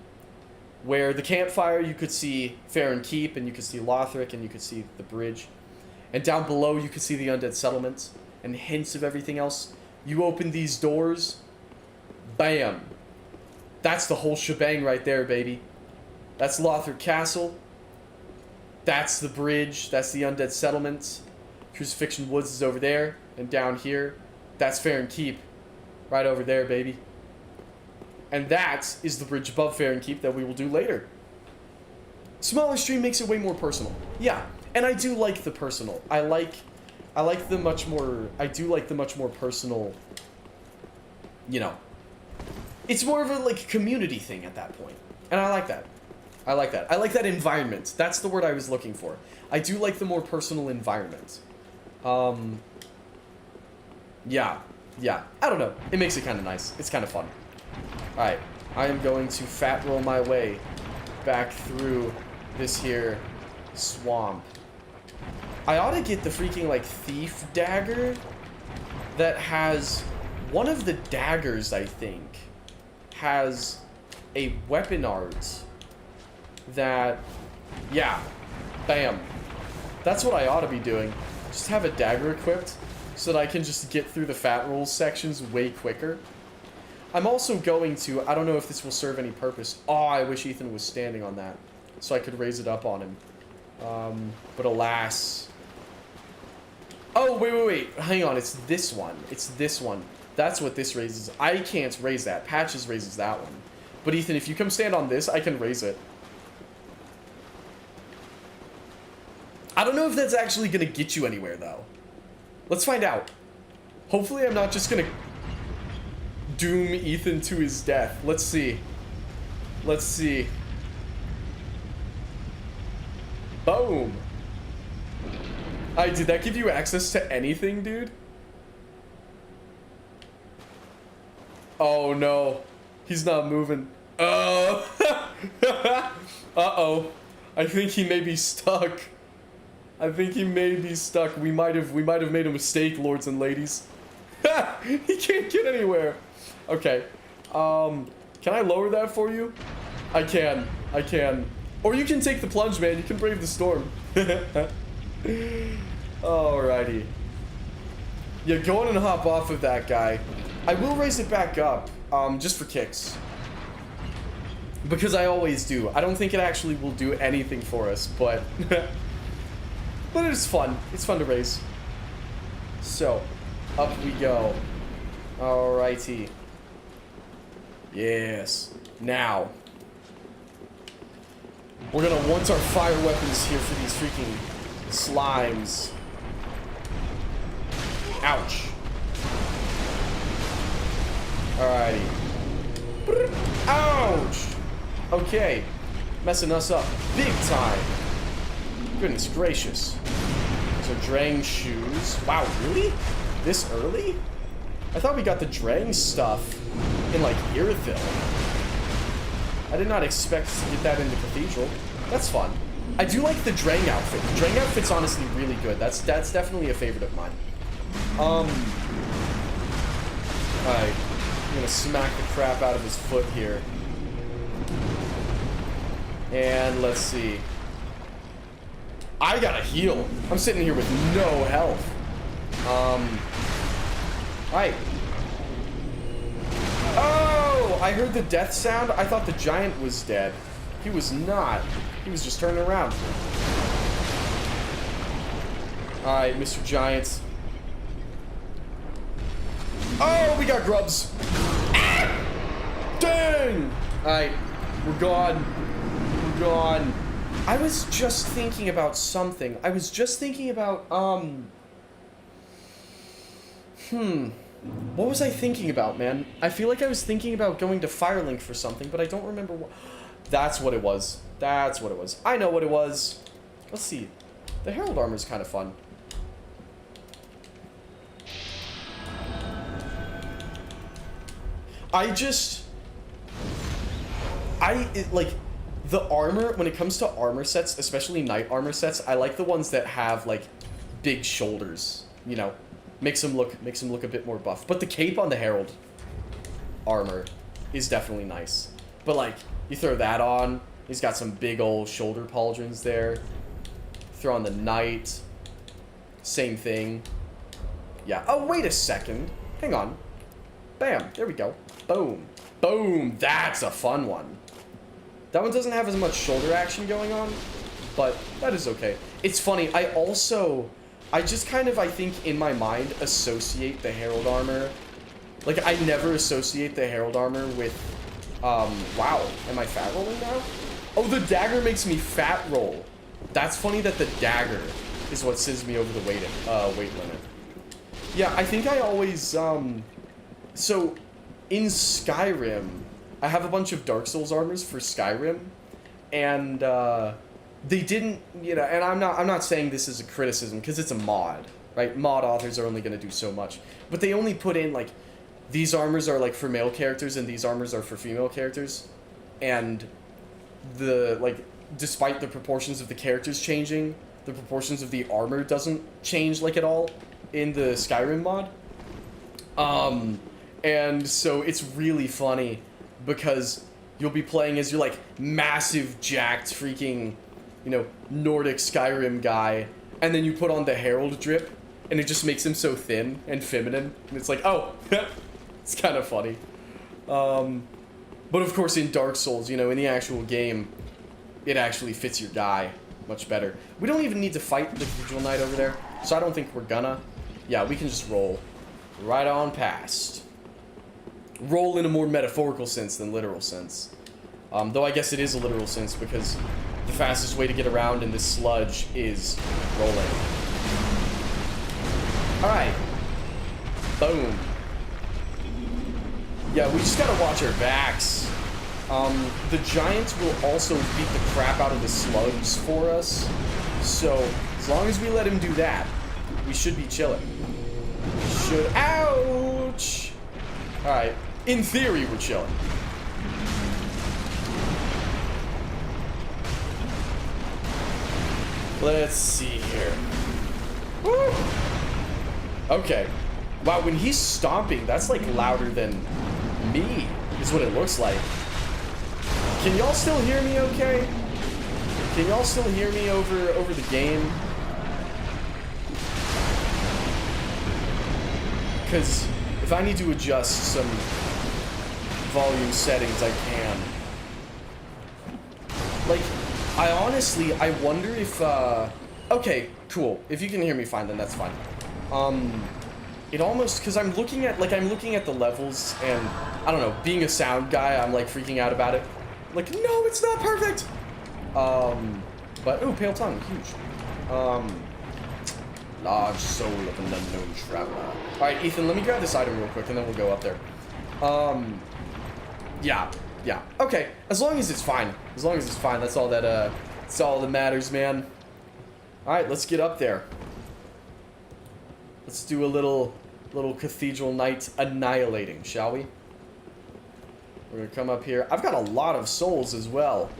where the campfire you could see Farron Keep, and you could see Lothric, and you could see the bridge. And down below you could see the undead settlements, and hints of everything else. You open these doors, bam. That's the whole shebang right there, baby. That's Lothric Castle. That's the bridge. That's the undead settlements. Crucifixion Woods is over there. And down here, that's Farron Keep. Right over there, baby. And that is the bridge above Farron Keep that we will do later. Smaller stream makes it way more personal. Yeah, and I do like the personal. I like the much more, I do like the much more personal, you know. It's more of a, like, community thing at that point. And I like that. I like that. I like that environment. That's the word I was looking for. I do like the more personal environment. Yeah. I don't know. It makes it kind of nice. It's kind of fun. Alright. I am going to fat roll my way back through this here swamp. I ought to get the freaking, like, thief dagger that has... One of the daggers, I think, has a weapon art that... Yeah. Bam. That's what I ought to be doing. Just have a dagger equipped so that I can just get through the fat roll sections way quicker. I'm also going to... I don't know if this will serve any purpose. Oh, I wish Ethan was standing on that so I could raise it up on him. But alas... Oh, wait. Hang on, it's this one. It's this one. That's what this raises. I can't raise that. Patches raises that one. But Ethan, if you come stand on this, I can raise it. I don't know if that's actually going to get you anywhere, though. Let's find out. Hopefully I'm not just going to doom Ethan to his death. Let's see. Let's see. Boom. Did that give you access to anything, dude? Oh, no. He's not moving. Oh. Uh-oh. I think he may be stuck. We might have made a mistake, lords and ladies. He can't get anywhere. Okay. Can I lower that for you? I can. Or you can take the plunge, man. You can brave the storm. Alrighty. Yeah, go on and hop off of that guy. I will raise it back up, just for kicks. Because I always do. I don't think it actually will do anything for us, but... but it is fun. It's fun to raise. So, up we go. Alrighty. Yes. Now. We're gonna want our fire weapons here for these freaking slimes. Ouch. Alrighty. Ouch! Okay. Messing us up big time. Goodness gracious. These are Drang shoes. Wow, really? This early? I thought we got the Drang stuff in, like, Irithyll. I did not expect to get that in the Cathedral. That's fun. I do like the Drang outfit. The Drang outfit's honestly really good. That's definitely a favorite of mine. Alright. I'm gonna smack the crap out of his foot here. And let's see. I gotta heal. I'm sitting here with no health. Alright. Oh, I heard the death sound. I thought the giant was dead. He was not. He was just turning around. Alright, Mr. Giant. Oh, we got grubs. Ah! Dang! Alright, we're gone. We're gone. I was just thinking about something. I was just thinking about, what was I thinking about, man? I feel like I was thinking about going to Firelink for something, but I don't remember what. That's what it was. That's what it was. I know what it was. Let's see. The Herald armor is kind of fun. Like, the armor, when it comes to armor sets, especially knight armor sets, I like the ones that have, like, big shoulders, you know? Makes them look a bit more buff. But the cape on the Herald armor is definitely nice. But, like, you throw that on, he's got some big old shoulder pauldrons there. Throw on the knight, same thing. Yeah, oh, wait a second. Hang on. Bam, there we go. Boom. Boom, that's a fun one. That one doesn't have as much shoulder action going on, but that is okay. It's funny, I just kind of, I think, in my mind, associate the Herald armor. Like, I never associate the Herald armor with, wow, am I fat rolling now? Oh, the dagger makes me fat roll. That's funny that the dagger is what sends me over the weight limit. Yeah, I think I always, so, in Skyrim, I have a bunch of Dark Souls armors for Skyrim, and, they didn't, you know, and I'm not saying this is a criticism, because it's a mod, right? Mod authors are only going to do so much. But they only put in, like, these armors are, like, for male characters, and these armors are for female characters. And despite the proportions of the characters changing, the proportions of the armor doesn't change, like, at all in the Skyrim mod. And so it's really funny, because you'll be playing as your, like, massive, jacked, freaking, you know, Nordic Skyrim guy, and then you put on the Herald drip, and it just makes him so thin and feminine, and it's like, oh, it's kind of funny. But of course in Dark Souls, you know, in the actual game, it actually fits your guy much better. We don't even need to fight the Cathedral Knight over there, so I don't think we're gonna. Yeah, we can just roll right on past. Roll in a more metaphorical sense than literal sense. Though I guess it is a literal sense, because the fastest way to get around in this sludge is rolling. Alright. Boom. Yeah, we just gotta watch our backs. The giants will also beat the crap out of the slugs for us. So, as long as we let him do that, we should be chilling. Ouch! Alright. In theory, we're chilling. Let's see here. Woo! Okay. Wow, when he's stomping, that's like louder than me, is what it looks like. Can y'all still hear me okay? Can y'all still hear me over the game? Because if I need to adjust some volume settings, I can. Like, I wonder if, okay, cool. If you can hear me fine, then that's fine. It almost, because I'm looking at the levels, and, I don't know, being a sound guy, I'm, like, freaking out about it. Like, no, it's not perfect! But, ooh, Pale Tongue, huge. Large soul of an unknown traveler. Alright, Ethan, let me grab this item real quick, and then we'll go up there. Yeah. Okay, as long as it's fine. As long as it's fine, that's all that matters, man. Alright, let's get up there. Let's do a little Cathedral Knight annihilating, shall we? We're gonna come up here. I've got a lot of souls as well.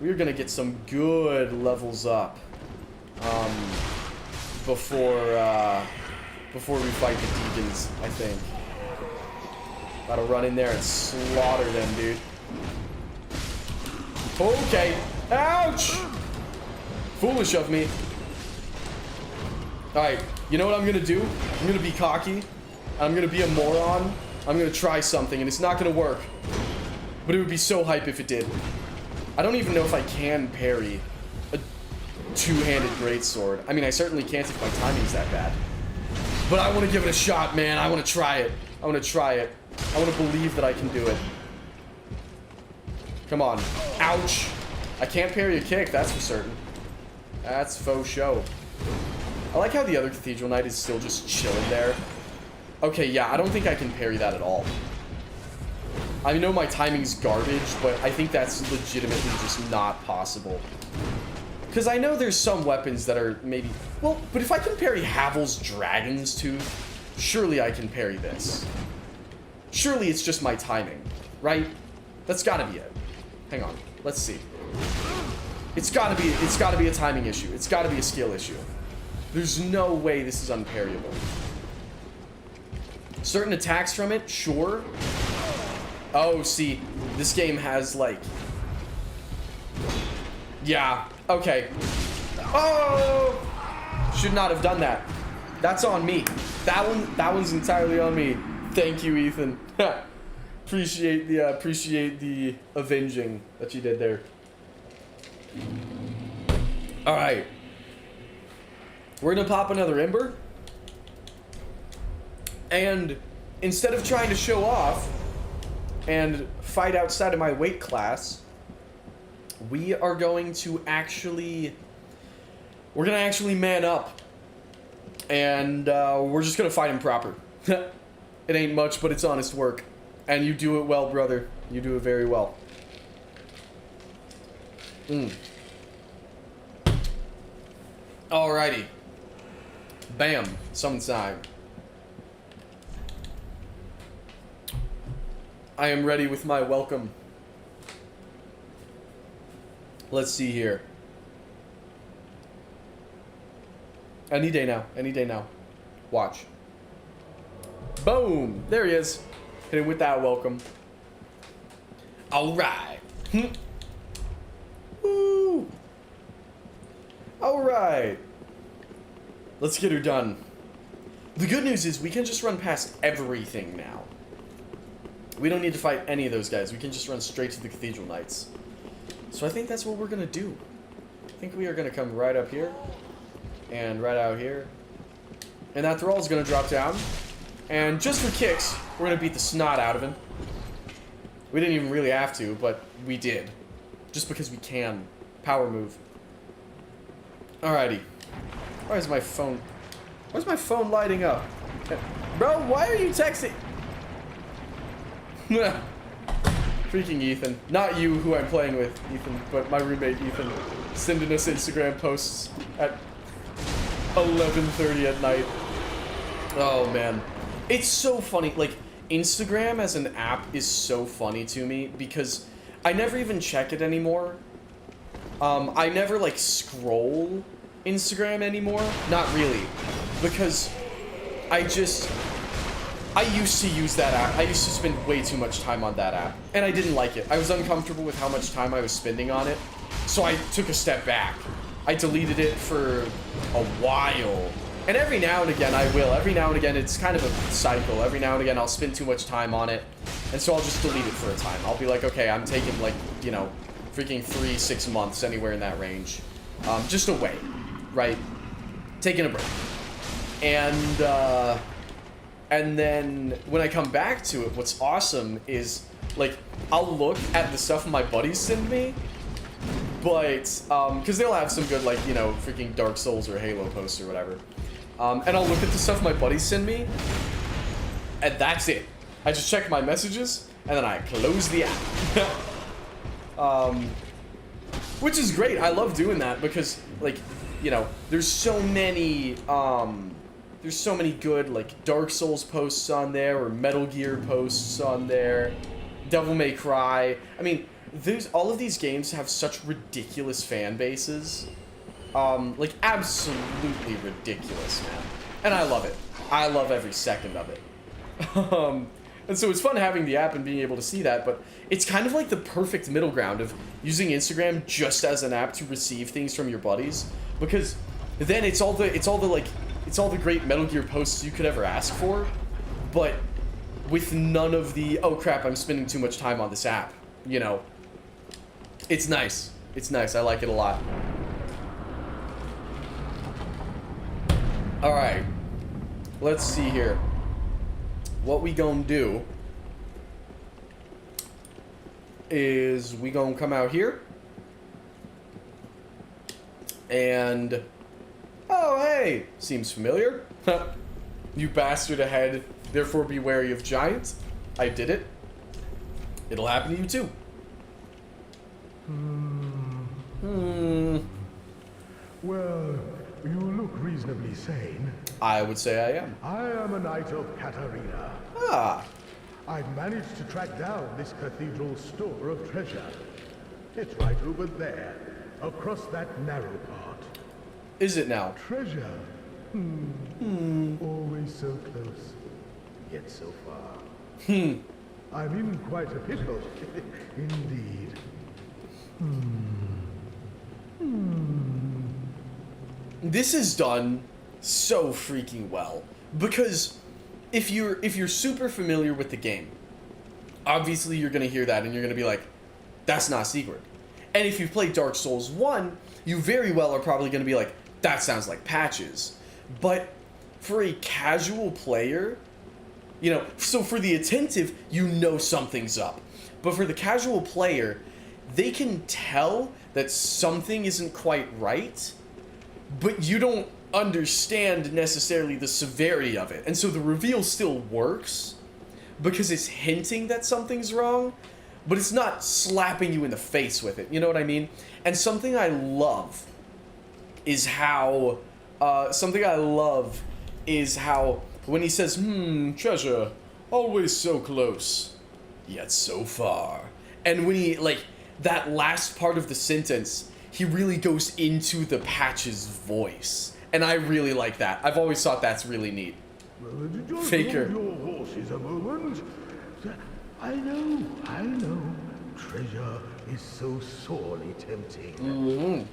We're gonna get some good levels up. Before we fight the deacons, I think. Gotta run in there and slaughter them, dude. Okay. Ouch! Foolish of me. Alright, you know what I'm gonna do? I'm gonna be cocky. I'm gonna be a moron. I'm gonna try something, and it's not gonna work. But it would be so hype if it did. I don't even know if I can parry a two-handed greatsword. I mean, I certainly can't if my timing's that bad. But I want to give it a shot, man. I want to try it. I want to try it. I want to believe that I can do it. Come on. Ouch. I can't parry a kick, that's for certain. That's faux show. I like how the other Cathedral Knight is still just chilling there. Okay, yeah, I don't think I can parry that at all. I know my timing's garbage, but I think that's legitimately just not possible. Because I know there's some weapons that are maybe... Well, but if I can parry Havel's Dragon's Tooth, surely I can parry this. Surely it's just my timing, right? That's gotta be it. Hang on, let's see. It's gotta be a timing issue. It's gotta be a skill issue. There's no way this is unparryable. Certain attacks from it, sure. Oh, see, this game has like... Yeah, okay. Oh! Should not have done that. That's on me. That one's entirely on me. Thank you, Ethan. appreciate the avenging that you did there. All right. We're gonna pop another Ember. And instead of trying to show off and fight outside of my weight class, we are going to actually... We're gonna actually man up. And we're just gonna fight him proper. It ain't much, but it's honest work. And you do it well, brother. You do it very well. Alrighty. Bam. Sometime. I am ready with my welcome. Let's see here. Any day now. Any day now. Watch. Boom! There he is. Hit him with that welcome. Alright. Woo! Alright. Let's get her done. The good news is we can just run past everything now. We don't need to fight any of those guys. We can just run straight to the Cathedral Knights. So I think that's what we're going to do. I think we are going to come right up here. And right out here. And that Thrall's going to drop down. And just for kicks, we're going to beat the snot out of him. We didn't even really have to, but we did. Just because we can. Power move. Alrighty. Why is my phone... Why's my phone lighting up? Bro, why are you texting... Freaking Ethan. Not you, who I'm playing with, Ethan, but my roommate, Ethan, sending us Instagram posts at 11:30 at night. Oh, man. It's so funny. Like, Instagram as an app is so funny to me because I never even check it anymore. I never, like, scroll Instagram anymore. Not really. Because I used to use that app. I used to spend way too much time on that app. And I didn't like it. I was uncomfortable with how much time I was spending on it. So I took a step back. I deleted it for a while. And every now and again I will. Every now and again it's kind of a cycle. Every now and again I'll spend too much time on it. And so I'll just delete it for a time. I'll be like, okay, I'm taking like, you know, freaking 3-6 months, anywhere in that range. Just away, right? Taking a break. And then when I come back to it, what's awesome is, like, I'll look at the stuff my buddies send me, but, because they'll have some good, like, you know, freaking Dark Souls or Halo posts or whatever. And I'll look at the stuff my buddies send me, and that's it. I just check my messages, and then I close the app. Which is great. I love doing that because, like, you know, there's so many good, like, Dark Souls posts on there, or Metal Gear posts on there, Devil May Cry. I mean, all of these games have such ridiculous fan bases. Like, absolutely ridiculous, man. And I love it. I love every second of it. And so it's fun having the app and being able to see that, but it's kind of like the perfect middle ground of using Instagram just as an app to receive things from your buddies, because then it's all the it's all the great Metal Gear posts you could ever ask for, but with none of the, oh crap, I'm spending too much time on this app, you know. It's nice. It's nice. I like it a lot. Alright. Let's see here. What we gonna do is we gonna come out here. And... oh, hey! Seems familiar. You bastard ahead. Therefore be wary of giants. I did it. It'll happen to you too. Well, you look reasonably sane. I would say I am. I am a knight of Katarina. Ah. I've managed to track down this cathedral's store of treasure. It's right over there, across that narrow part. Is it now? Treasure. Always so close, yet so far. I'm in quite a pickle, indeed. This is done so freaking well, because if you're super familiar with the game, obviously you're gonna hear that and you're gonna be like, that's not secret. And if you've played Dark Souls 1, you very well are probably gonna be like, that sounds like Patches. But for a casual player, you know, so for the attentive, you know something's up. But for the casual player, they can tell that something isn't quite right, but you don't understand necessarily the severity of it. And so the reveal still works because it's hinting that something's wrong, but it's not slapping you in the face with it. You know what I mean? And something I love is how when he says, treasure, always so close, yet so far. And when he, like, that last part of the sentence, he really goes into the Patches voice. And I really like that. I've always thought that's really neat. Well, did you Faker. hold your horses a moment? I know. Treasure is so sorely tempting.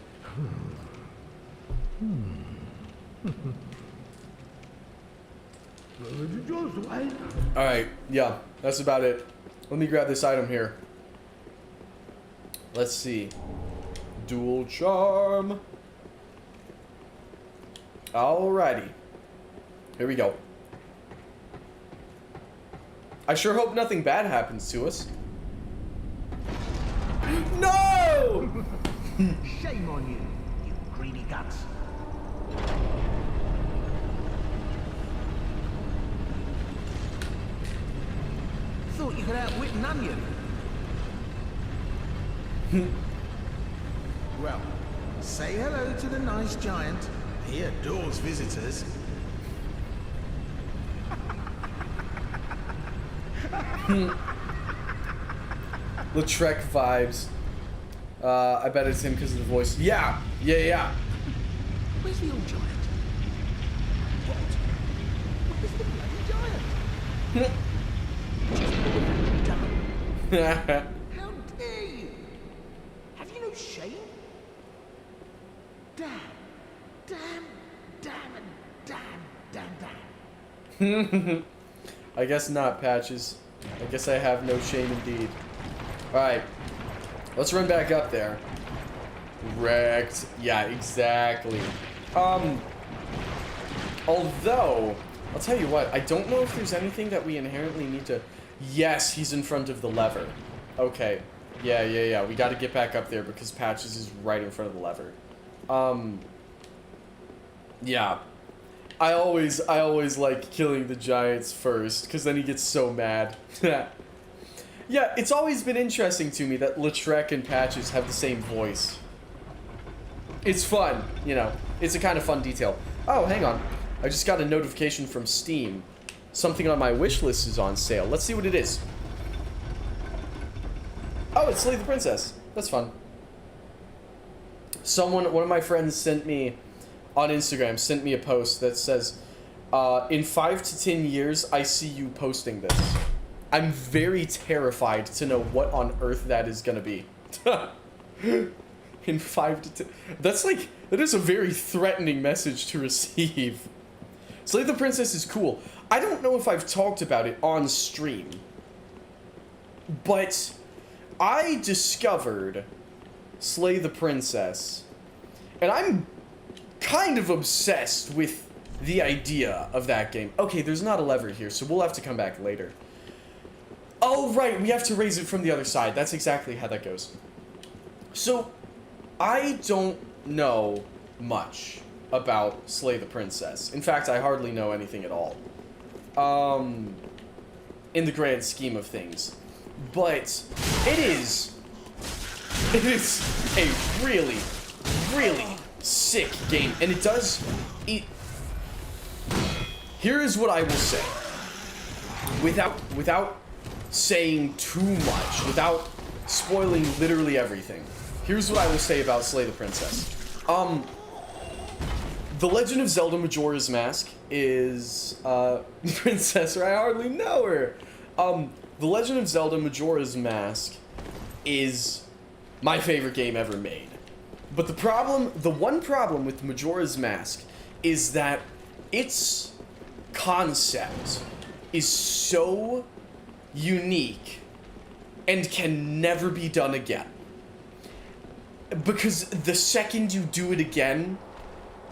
Well, did you just wait? Alright, yeah, that's about it. Let me grab this item here. Let's see. Dual charm. Alrighty. Here we go. I sure hope nothing bad happens to us. No! Shame on you, you greedy guts. Thought you could outwit an onion. Well, say hello to the nice giant. He adores visitors. Lautrec vibes. I bet it's him because of the voice. Yeah. Where's the old giant? What? Where's the bloody giant? Just what have you done? How dare you? Have you no shame? Damn. I guess not, Patches. I guess I have no shame indeed. Alright. Let's run back up there. Wrecked. Yeah, exactly. Although, I'll tell you what, I don't know if there's anything that we inherently need to... Yes, he's in front of the lever. Okay. Yeah. We gotta get back up there because Patches is right in front of the lever. Yeah. I always like killing the giants first, because then he gets so mad. Yeah, it's always been interesting to me that Lautrec and Patches have the same voice. It's fun, you know. It's a kind of fun detail. Oh, hang on. I just got a notification from Steam. Something on my wish list is on sale. Let's see what it is. Oh, it's Slay the Princess. That's fun. One of my friends sent me, on Instagram, sent me a post that says, in 5 to 10 years, I see you posting this. I'm very terrified to know what on earth that is gonna be. In 5 to 10... that is a very threatening message to receive. Slay the Princess is cool. I don't know if I've talked about it on stream, but I discovered Slay the Princess, and I'm kind of obsessed with the idea of that game. Okay, there's not a lever here, so we'll have to come back later. Oh, right, we have to raise it from the other side. That's exactly how that goes. So, I don't know much about Slay the Princess. In fact, I hardly know anything at all. In the grand scheme of things. But it is a really, really sick game. And it does... Here is what I will say. Without saying too much, without spoiling literally everything. Here's what I will say about Slay the Princess. The Legend of Zelda Majora's Mask is, Princess, or I hardly know her. The Legend of Zelda Majora's Mask is my favorite game ever made. But the one problem with Majora's Mask is that its concept is so unique and can never be done again. Because the second you do it again,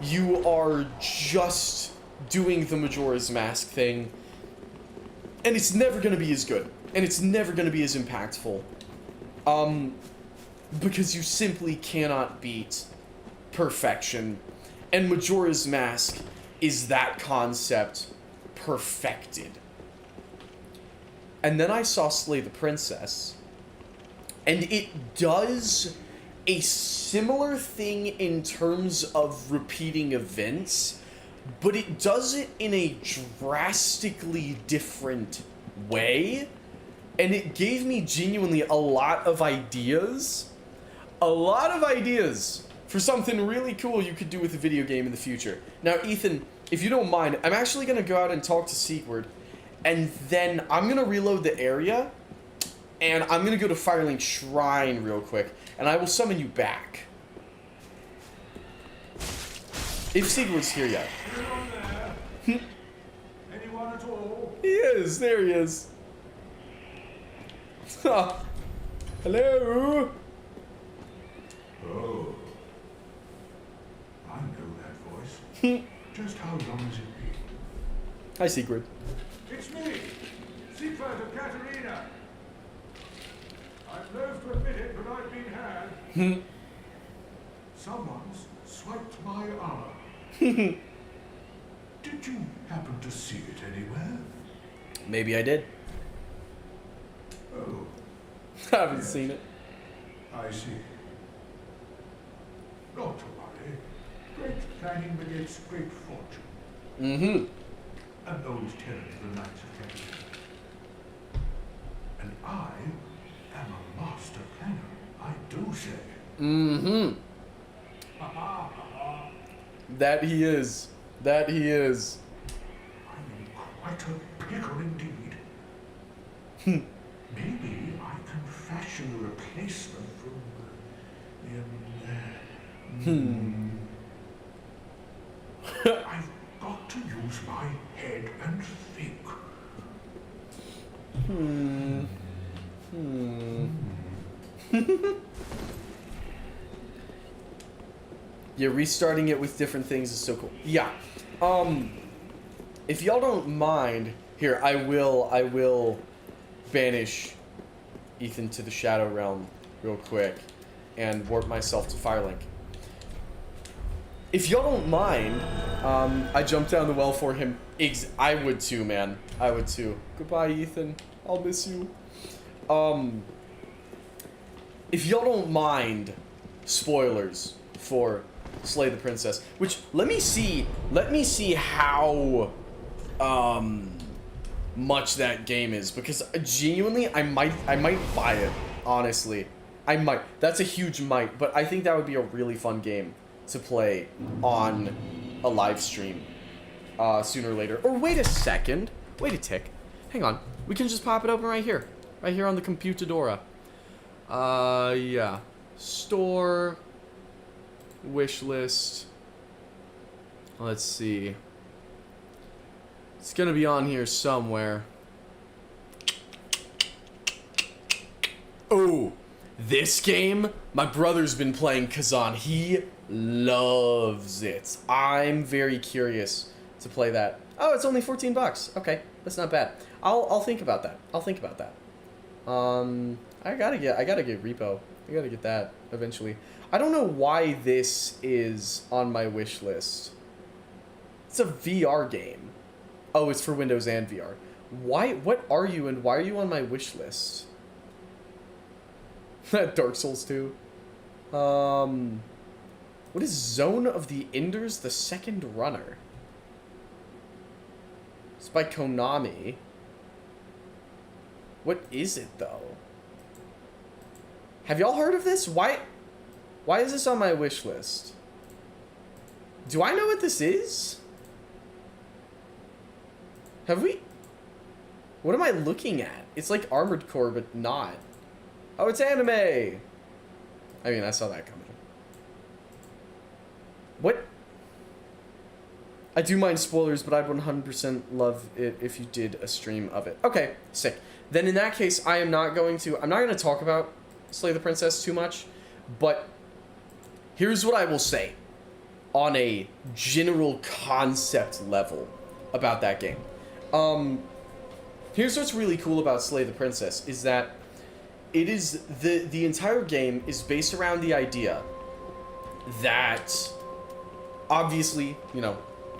you are just doing the Majora's Mask thing, and it's never going to be as good, and it's never going to be as impactful, because you simply cannot beat perfection, and Majora's Mask is that concept perfected. And then I saw Slay the Princess, and it does a similar thing in terms of repeating events, but it does it in a drastically different way, and it gave me genuinely a lot of ideas for something really cool you could do with a video game in the future. Now, Ethan, if you don't mind, I'm actually going to go out and talk to Sigurd, and then I'm going to reload the area, and I'm going to go to Firelink Shrine real quick, and I will summon you back. If Sigurd's here yet. Anyone at all? He is, there he is. Hello? Oh. I know that voice. Just how long has it been? Hi, Sigurd. It's me, Siegfried of Katarina. I'm loath to admit it, but I've been had. Someone's swiped my armor. Did you happen to see it anywhere? Maybe I did. Oh, I haven't seen it. I see. Not to worry. Great planning begets great fortune. Mm-hmm. An old tenant of the Knights of Katarina. And I am a master planner, I do say. Mm-hmm. That he is. That he is. I'm in quite a pickle indeed. Maybe I can fashion a replacement from I've got to use my head and think. Yeah, restarting it with different things is so cool. Yeah. If y'all don't mind, here, I will banish Ethan to the Shadow Realm real quick and warp myself to Firelink. If y'all don't mind, I jumped down the well for him. I would too, man. I would too. Goodbye, Ethan. I'll miss you. If y'all don't mind spoilers for Slay the Princess, which let me see how much that game is, because genuinely I might buy it, honestly. I might. That's a huge might, but I think that would be a really fun game to play on a live stream sooner or later. Or wait a second. Wait a tick. Hang on. We can just pop it open right here. Right here on the Computadora. Yeah. Store. Wish list. Let's see. It's gonna be on here somewhere. Oh, this game, my brother's been playing Kazan. He loves it. I'm very curious to play that. Oh, it's only $14. Okay, that's not bad. I'll think about that. I'll think about that. I gotta get Repo. I gotta get that eventually. I don't know why this is on my wish list. It's a VR game. Oh, it's for Windows and VR. Why? What are you, and why are you on my wish list? Dark Souls 2. What is Zone of the Enders, the Second Runner? It's by Konami. What is it, though? Have y'all heard of this? Why is this on my wish list? Do I know what this is? Have we? What am I looking at? It's like Armored Core, but not. Oh, it's anime! I mean, I saw that coming. What? I do mind spoilers, but I'd 100% love it if you did a stream of it. Okay, sick. Then in that case, I'm not going to talk about Slay the Princess too much, but here's what I will say on a general concept level about that game. Here's what's really cool about Slay the Princess is that it is the entire game is based around the idea that obviously, you know,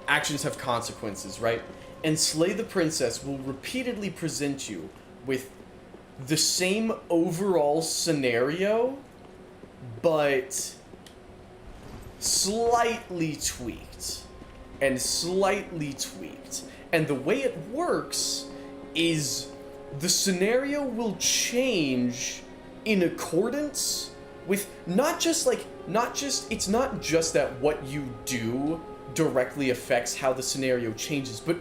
actions have consequences, right? And Slay the Princess will repeatedly present you with the same overall scenario, but slightly tweaked. And slightly tweaked. And the way it works is the scenario will change in accordance with it's not just that what you do directly affects how the scenario changes, but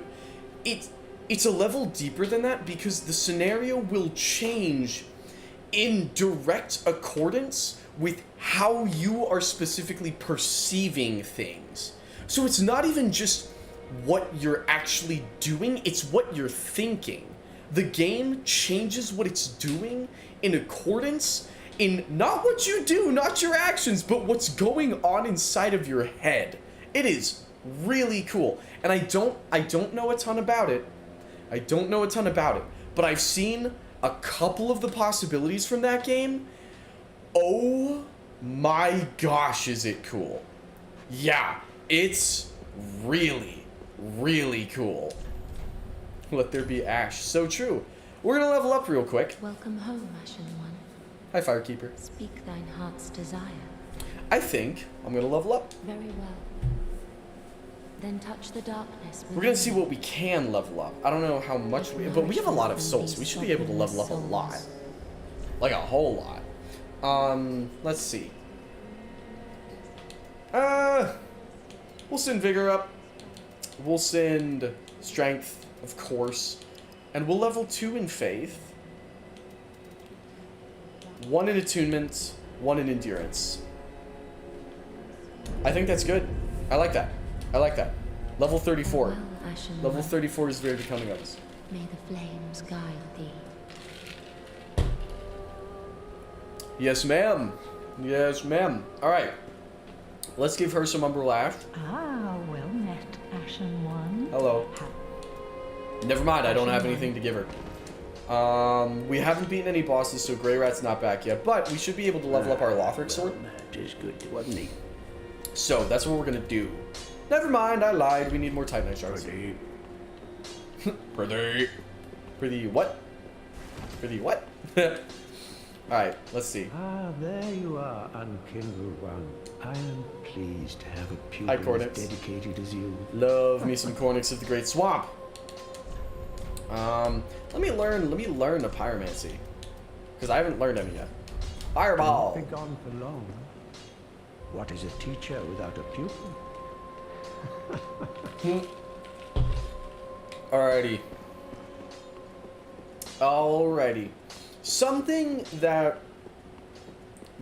it's a level deeper than that, because the scenario will change in direct accordance with how you are specifically perceiving things. So it's not even just what you're actually doing, it's what you're thinking. The game changes what it's doing in accordance in not what you do, not your actions, but what's going on inside of your head. It is really cool. And I don't know a ton about it. But I've seen a couple of the possibilities from that game. Oh my gosh, is it cool. Yeah, it's really, really cool. Let there be ash. So true. We're gonna level up real quick. Welcome home, Ashen One. Hi, Firekeeper. Speak thine heart's desire. I think I'm gonna level up. Very well. Then touch the darkness. We're gonna see what we can level up. I don't know how much but we have a lot of souls. We should be able to level up a lot. Like a whole lot. Let's see. We'll send Vigor up. We'll send Strength, of course. And we'll level 2 in Faith. 1 in Attunement, 1 in Endurance. I think that's good. I like that. Level 34. Well, Ashen Level One, 34 is very becoming of us. may the flames guide thee. Yes, ma'am. Yes, ma'am. All right. Let's give her some Umbral Ash. Ah, well met, Ashen One. Hello. Never mind, I don't have anything to give her. We haven't beaten any bosses, so Grey Rat's not back yet, but we should be able to level up our Lothric sword. That is good, wasn't he? So, that's what we're gonna do. Never mind, I lied. We need more Titanite shards. Pretty what? Alright, let's see. Ah, there you are, unkindled one. I am pleased to have a Hi, pupil as Cornix. dedicated as you. Love me some Cornix of the Great Swamp. Let me learn a pyromancy. Because I haven't learned any yet. Fireball! Won't be gone for long. What is a teacher without a pupil? Alrighty. Something that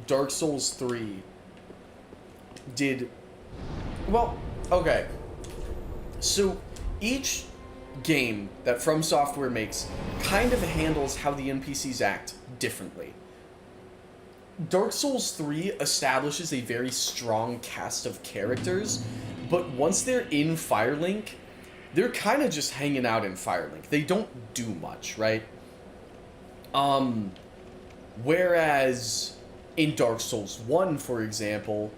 Dark Souls 3 did... Well, okay. So, each game that From Software makes kind of handles how the NPCs act differently. Dark Souls 3 establishes a very strong cast of characters, but once they're in Firelink, they're kind of just hanging out in Firelink. They don't do much, right? Whereas in Dark Souls 1, for example,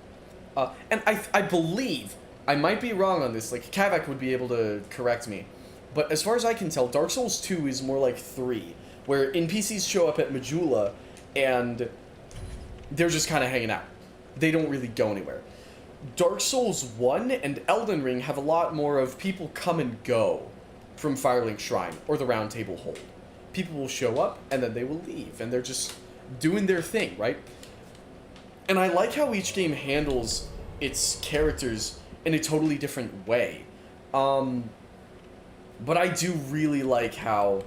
and I believe, I might be wrong on this, like Kavak would be able to correct me, but as far as I can tell, Dark Souls 2 is more like 3, where NPCs show up at Majula and they're just kind of hanging out. They don't really go anywhere. Dark Souls 1 and Elden Ring have a lot more of people come and go from Firelink Shrine or the Round Table Hold. People will show up and then they will leave, and they're just doing their thing, right? And I like how each game handles its characters in a totally different way. But I do really like how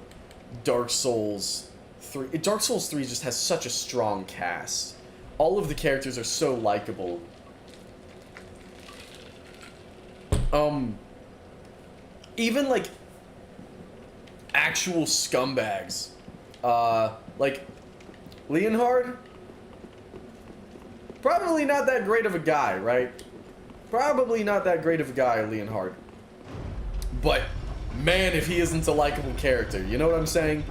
Dark Souls 3 just has such a strong cast. All of the characters are so likable. Even like actual scumbags, like Leonhard, probably not that great of a guy, right? Probably not that great of a guy, Leonhard. But man, if he isn't a likable character, you know what I'm saying?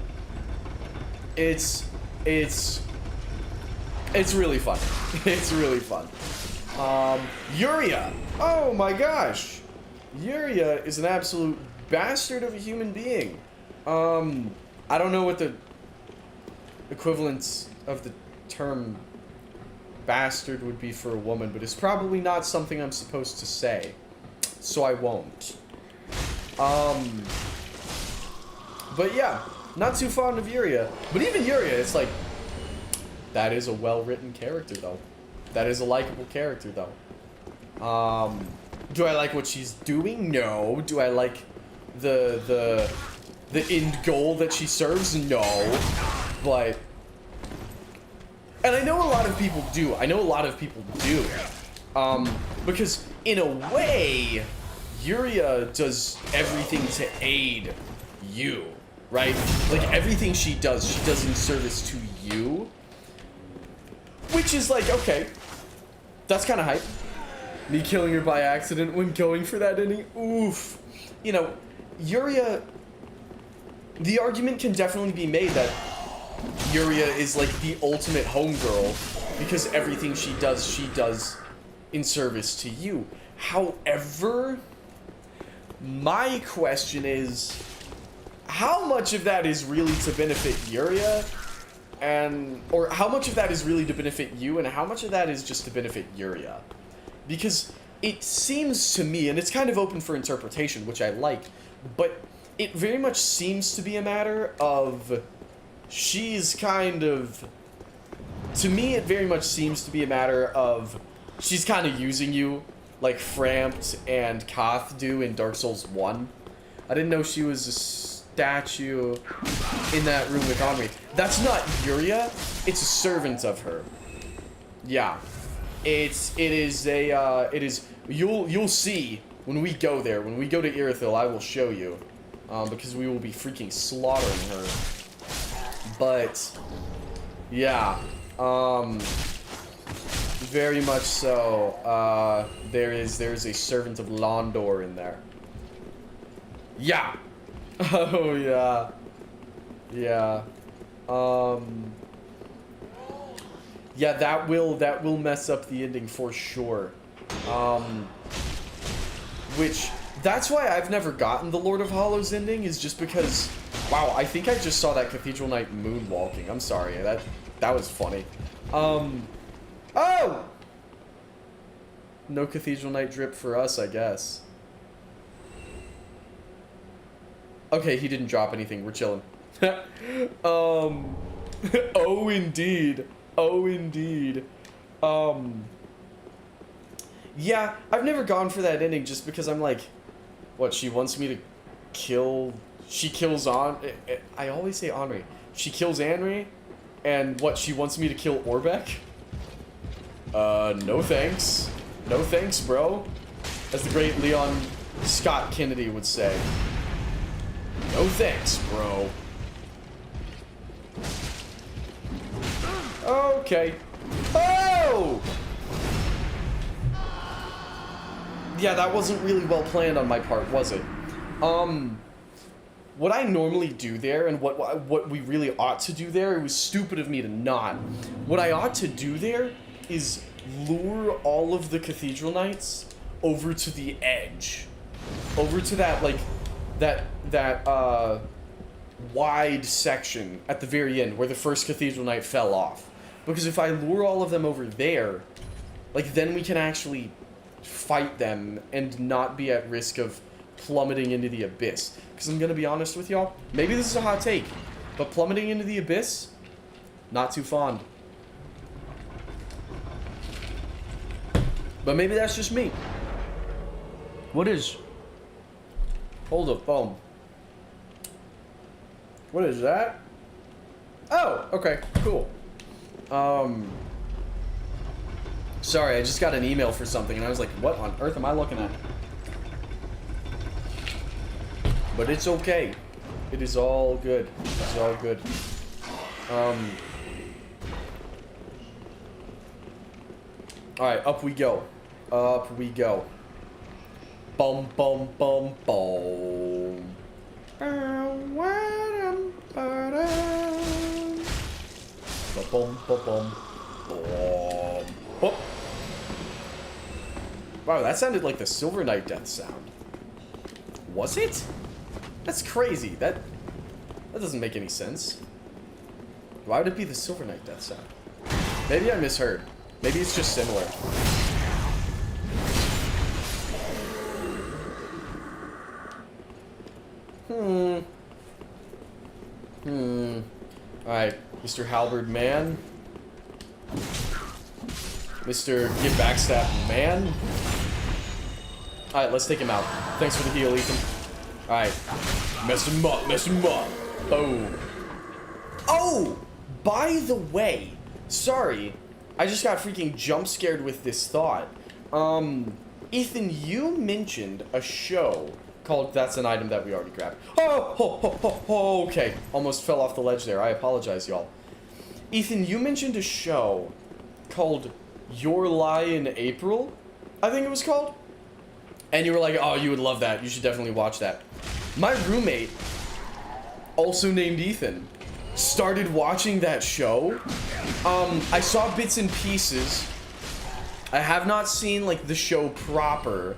It's really fun. It's really fun. Yuria. Oh my gosh. Yuria is an absolute bastard of a human being. I don't know what the equivalent of the term bastard would be for a woman, but it's probably not something I'm supposed to say, so I won't. But yeah, not too fond of Yuria. But even Yuria, it's like, that is a well-written character, though. That is a likable character, though. Do I like what she's doing? No. Do I like the end goal that she serves? No. But, and I know a lot of people do. Because in a way, Yuria does everything to aid you, right? Like, everything she does in service to you. Which is like, okay, that's kind of hype. Me killing her by accident when going for that ending, oof. You know, Yuria, the argument can definitely be made that Yuria is like the ultimate homegirl because everything she does in service to you. However, my question is, how much of that is really to benefit Yuria? Or how much of that is really to benefit you, and how much of that is just to benefit Yuria? Because it seems to me, and it's kind of open for interpretation, which I like, but it very much seems to be a matter of, she's kind of, to me it very much seems to be a matter of, she's kind of using you, like Frampt and Koth do in Dark Souls 1. I didn't know she was a statue in that room with Henri. That's not Yuria, it's a servant of her. Yeah. It is, you'll see when we go there. When we go to Irithyll, I will show you. Because we will be freaking slaughtering her. But, yeah. Very much so. There's a servant of Londor in there. Yeah. Oh, yeah. Yeah. Yeah, that will mess up the ending for sure. Which, that's why I've never gotten the Lord of Hollows ending, is just because, wow, I think I just saw that Cathedral Knight moonwalking. I'm sorry, that was funny. Oh! No Cathedral Knight drip for us, I guess. Okay, he didn't drop anything, we're chilling. Oh indeed. Oh indeed. Yeah, I've never gone for that ending just because I'm like, what, she wants me to kill, she kills I always say Henri. She kills Henri, and what, she wants me to kill Orbeck? No thanks. No thanks, bro. As the great Leon Scott Kennedy would say. No thanks, bro. Okay. Oh! Yeah, that wasn't really well planned on my part, was it? What I normally do there, and what we really ought to do there, it was stupid of me to not. What I ought to do there is lure all of the Cathedral Knights over to the edge. Over to that, like, that wide section at the very end where the first Cathedral Knight fell off. Because if I lure all of them over there, like, then we can actually fight them and not be at risk of plummeting into the abyss. Because I'm gonna be honest with y'all, maybe this is a hot take, but plummeting into the abyss, not too fond. But maybe that's just me. What is... Hold up, boom. What is that? Oh, okay, cool. Sorry, I just got an email for something and I was like, what on earth am I looking at? But it's okay. It is all good. It's all good. Alright, up we go. Up we go. Bum bum bum boom. Bum bum bum bum. Oh. Wow, that sounded like the Silver Knight death sound. Was it? That's crazy. That doesn't make any sense. Why would it be the Silver Knight death sound? Maybe I misheard. Maybe it's just similar. Alright, Mr. Halberd man. Mr. Get Backstab man. Alright, let's take him out. Thanks for the heal, Ethan. Alright. Mess him up, mess him up. Boom. Oh! By the way, sorry. I just got freaking jump scared with this thought. Ethan, you mentioned a show called That's an Item That We Already Grabbed. Oh, okay. Almost fell off the ledge there. I apologize, y'all. Ethan, you mentioned a show called Your Lie in April, I think it was called. And you were like, oh, you would love that. You should definitely watch that. My roommate, also named Ethan, started watching that show. I saw bits and pieces. I have not seen, like, the show proper.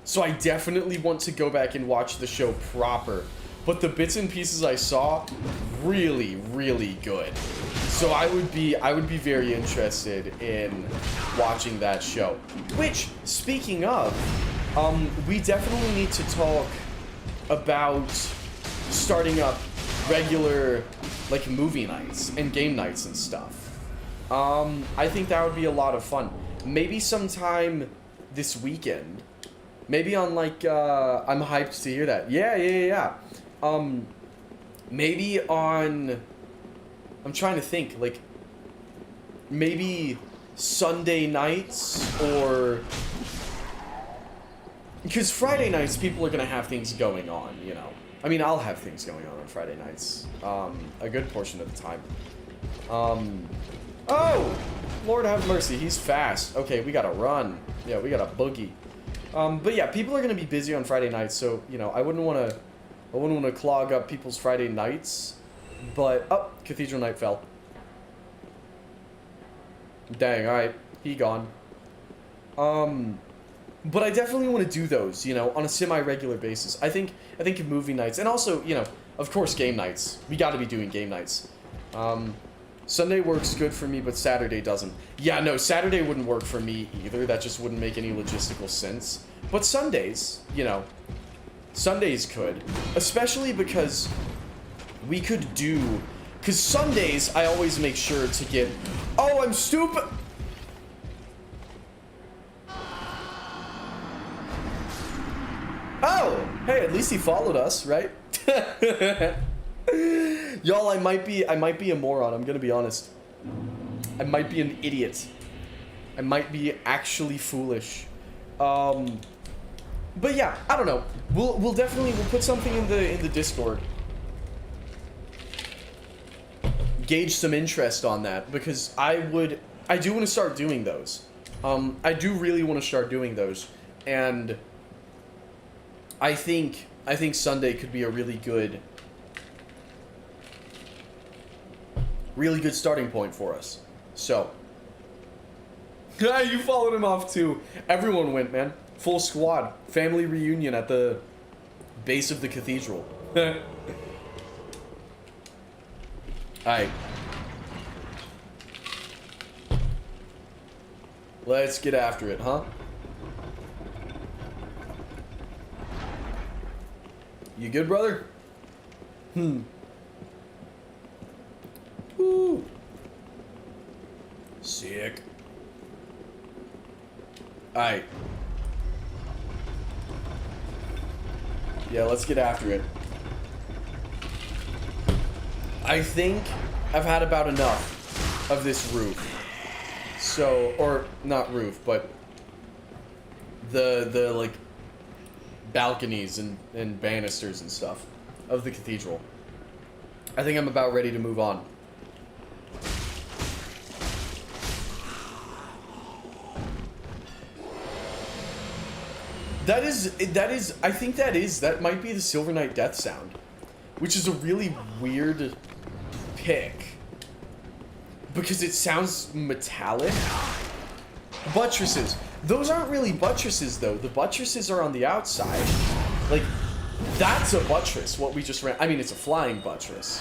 So I definitely want to go back and watch the show proper. But the bits and pieces I saw, really, really good. So I would be very interested in watching that show. Which, speaking of, we definitely need to talk about starting up regular, like, movie nights and game nights and stuff. I think that would be a lot of fun. Maybe sometime this weekend. Maybe on, like, I'm hyped to hear that. Yeah. Maybe on, I'm trying to think, like, maybe Sunday nights, or, because Friday nights people are gonna have things going on, you know. I mean, I'll have things going on Friday nights, a good portion of the time. Oh! Lord have mercy, he's fast. Okay, we gotta run. Yeah, we gotta boogie. But yeah, people are gonna be busy on Friday nights, so, you know, I wouldn't wanna clog up people's Friday nights. But, oh, Cathedral Knight fell. Dang, alright, he gone. But I definitely want to do those, you know, on a semi-regular basis. I think movie nights, and also, you know, of course, game nights. We gotta be doing game nights. Sunday works good for me, but Saturday doesn't. Yeah, no, Saturday wouldn't work for me either. That just wouldn't make any logistical sense. But Sundays, you know, Sundays could. Especially because we could do... Because Sundays, I always make sure to get... Oh, I'm stupid! Oh! Hey, at least he followed us, right? Y'all, I might be a moron, I'm gonna be honest. I might be an idiot. I might be actually foolish. But yeah, I don't know. We'll definitely put something in the Discord. Gauge some interest on that, because I do want to start doing those. I do really want to start doing those, and I think Sunday could be a really good starting point for us. So, you followed him off too. Everyone went, man. Full squad. Family reunion at the base of the cathedral. Alright. Let's get after it, huh? You good, brother? Woo. Sick. Alright. Yeah, let's get after it. I think I've had about enough of this roof. So, or not roof, but the like balconies and banisters and stuff of the cathedral. I think I'm about ready to move on. That might be the Silver Knight death sound, which is a really weird pick because it sounds metallic. Buttresses. Those aren't really buttresses though. The buttresses are on the outside. Like, that's a buttress, what we just ran. I mean, it's a flying buttress.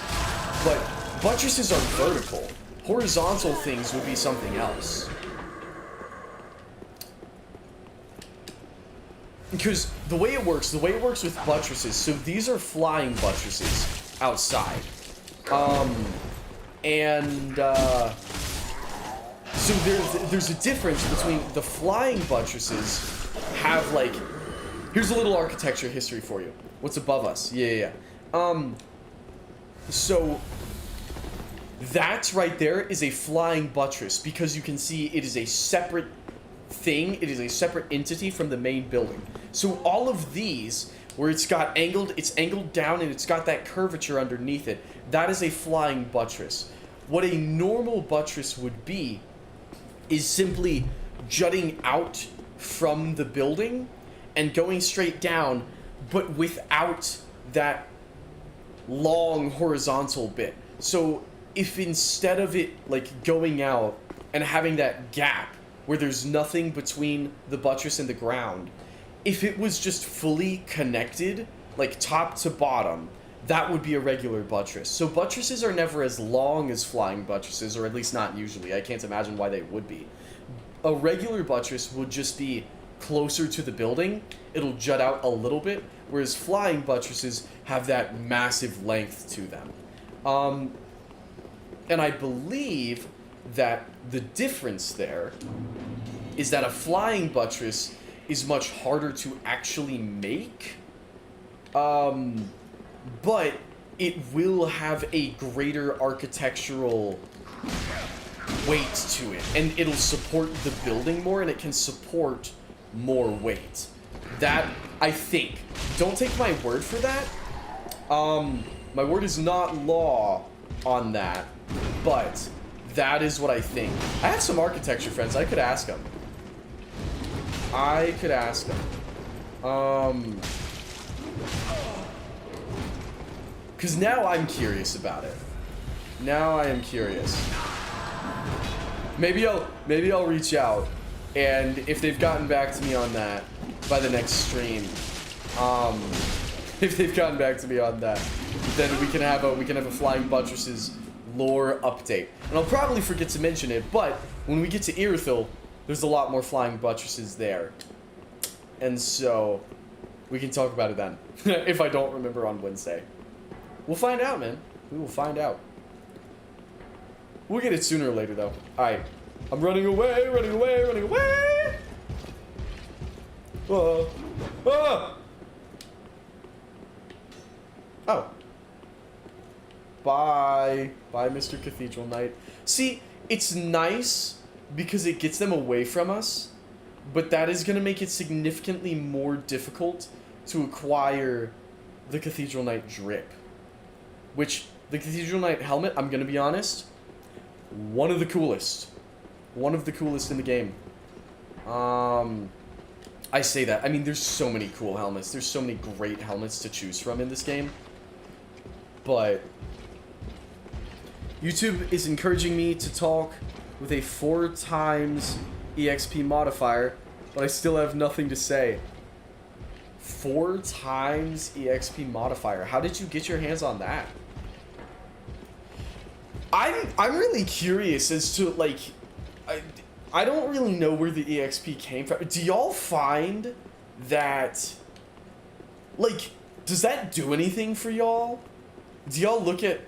But buttresses are vertical. Horizontal things would be something else. Because the way it works with buttresses, so these are flying buttresses outside. So there's a difference between the flying buttresses have like, here's a little architecture history for you. What's above us? Yeah. So that right there is a flying buttress because you can see it is a separate thing. It is a separate entity from the main building. So all of these, where it's angled down and it's got that curvature underneath it, that is a flying buttress. What a normal buttress would be is simply jutting out from the building and going straight down, but without that long horizontal bit. So if instead of it like going out and having that gap where there's nothing between the buttress and the ground, if it was just fully connected, like top to bottom, that would be a regular buttress. So buttresses are never as long as flying buttresses, or at least not usually. I can't imagine why they would be. A regular buttress would just be closer to the building. It'll jut out a little bit, whereas flying buttresses have that massive length to them. And I believe that the difference there is that a flying buttress is much harder to actually make, but it will have a greater architectural weight to it, and it'll support the building more, and it can support more weight. That, I think. Don't take my word for that. My word is not law on that, but that is what I think. I have some architecture friends. I could ask them. Because now I'm curious about it. Now I am curious. Maybe I'll reach out, and if they've gotten back to me on that by the next stream, if they've gotten back to me on that, then we can have a Flying Buttresses lore update. And I'll probably forget to mention it, but when we get to Irithyll, there's a lot more Flying Buttresses there. And so we can talk about it then. If I don't remember on Wednesday. We'll find out, man. We will find out. We'll get it sooner or later, though. Alright. I'm running away, running away, running away! Ah! Oh. Bye. Bye, Mr. Cathedral Knight. See, it's nice because it gets them away from us, but that is going to make it significantly more difficult to acquire the Cathedral Knight drip. Which, the Cathedral Knight helmet, I'm going to be honest, one of the coolest. One of the coolest in the game. I say that. I mean, there's so many cool helmets. There's so many great helmets to choose from in this game. But YouTube is encouraging me to talk with a 4 times EXP modifier, but I still have nothing to say. 4 times EXP modifier. How did you get your hands on that? I'm really curious as to, like, I don't really know where the EXP came from. Do y'all find that, like, does that do anything for y'all? Do y'all look at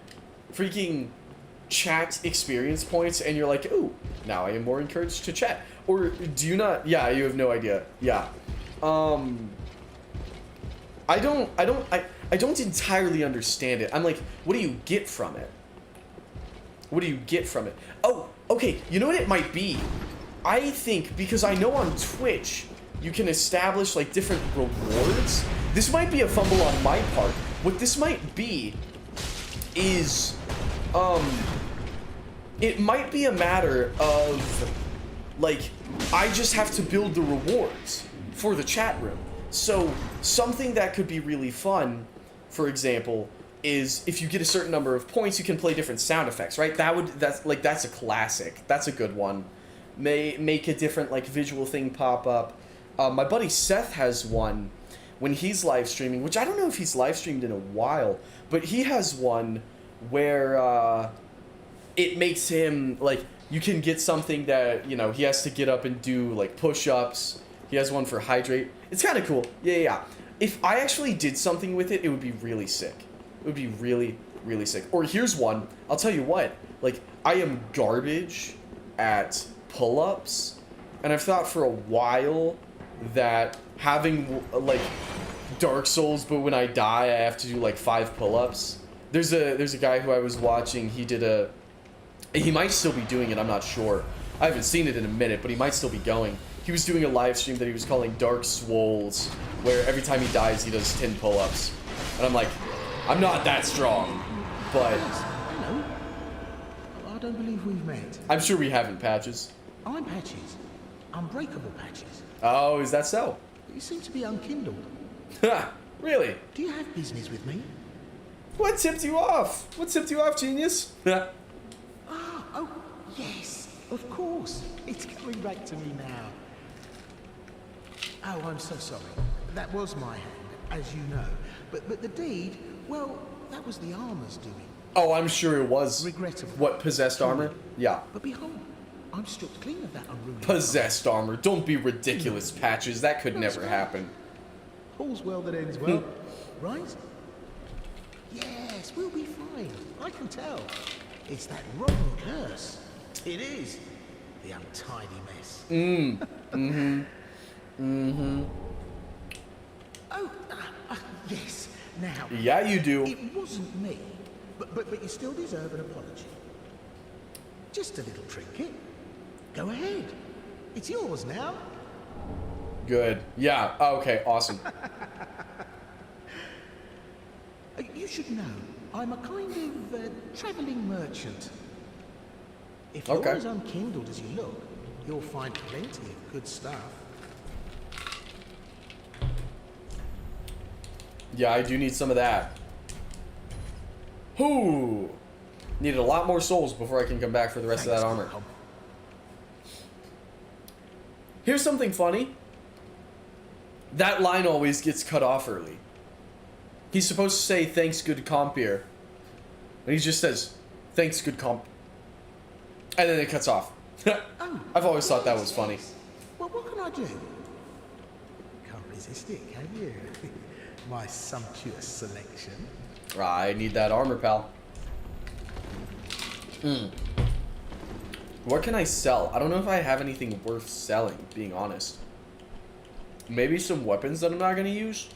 freaking chat experience points and you're like, ooh, now I am more encouraged to chat? Or do you not? Yeah, you have no idea. Yeah. I don't entirely understand it. I'm like, what do you get from it? What do you get from it? Oh, okay, you know what it might be? I think, because I know on Twitch, you can establish, like, different rewards. This might be a fumble on my part. What this might be is, it might be a matter of, like, I just have to build the rewards for the chat room. So, something that could be really fun, for example, is if you get a certain number of points, you can play different sound effects, right? That's a classic. That's a good one. Make a different, like, visual thing pop up. My buddy Seth has one when he's live streaming, which I don't know if he's live streamed in a while, but he has one where it makes him, like, you can get something that, you know, he has to get up and do, like, push-ups. He has one for hydrate. It's kind of cool. Yeah. If I actually did something with it, it would be really sick. It would be really, really sick. Or here's one. I'll tell you what. Like, I am garbage at pull-ups, and I've thought for a while that having, like, Dark Souls, but when I die, I have to do, like, 5 pull-ups. There's a guy who I was watching. He might still be doing it. I'm not sure. I haven't seen it in a minute, but he might still be going. He was doing a live stream that he was calling Dark Swoles, where every time he dies, he does 10 pull-ups. And I'm like, I'm not that strong, but Hello. I don't believe we've met. I'm sure we haven't, Patches. I'm Patches. Unbreakable Patches. Oh, is that so? You seem to be unkindled. Ha! Really? Do you have business with me? What tipped you off? What tipped you off, genius? Oh, yes, of course. It's coming back to me now. Oh, I'm so sorry. That was my hand, as you know. But the deed, well, that was the armor's doing. Oh, I'm sure it was. Regrettable. What, possessed armor? Yeah. But behold, I'm stripped clean of that unruly. Possessed armor. Don't be ridiculous, Patches. That could never happen. All's well that ends well, right? Yes, we'll be fine. I can tell. It's that rotten curse. It is. The untidy mess. Oh, yes. Now. Yeah, you do. It wasn't me, but you still deserve an apology. Just a little trinket. Go ahead. It's yours now. Good. Yeah. Okay, awesome. You should know, I'm a kind of travelling merchant. If you're as unkindled as you look, you'll find plenty of good stuff. Yeah, I do need some of that. Whoo! Needed a lot more souls before I can come back for the rest of that armor. Here's something funny. That line always gets cut off early. He's supposed to say, thanks, good comp here. And he just says, thanks, good comp. And then it cuts off. I've always thought that was funny. Well, what can I do? Can't resist it, can you? My sumptuous selection. I need that armor, pal. What can I sell? I don't know if I have anything worth selling, being honest. Maybe some weapons that I'm not going to use.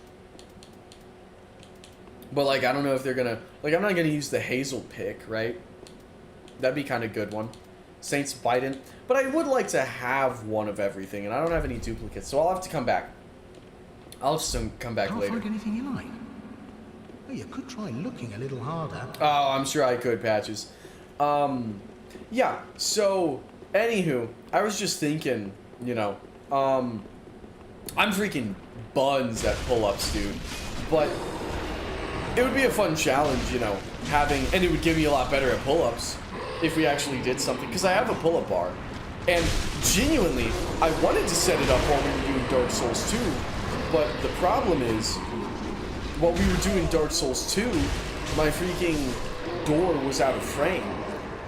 But, like, I don't know if they're going to... Like, I'm not going to use the Hazel pick, right? That'd be kind of good one. Saints Biden. But I would like to have one of everything, and I don't have any duplicates, so I'll have to come back. I'll just come back Can't later. find anything you like. Well, you could try looking a little harder. Oh, I'm sure I could, Patches. Yeah, so, anywho, I was just thinking, you know, I'm freaking buns at pull-ups, dude. But it would be a fun challenge, you know, and it would give me a lot better at pull-ups if we actually did something, because I have a pull-up bar. And genuinely, I wanted to set it up while we were doing Dark Souls 2, but the problem is, while we were doing Dark Souls 2, my freaking door was out of frame.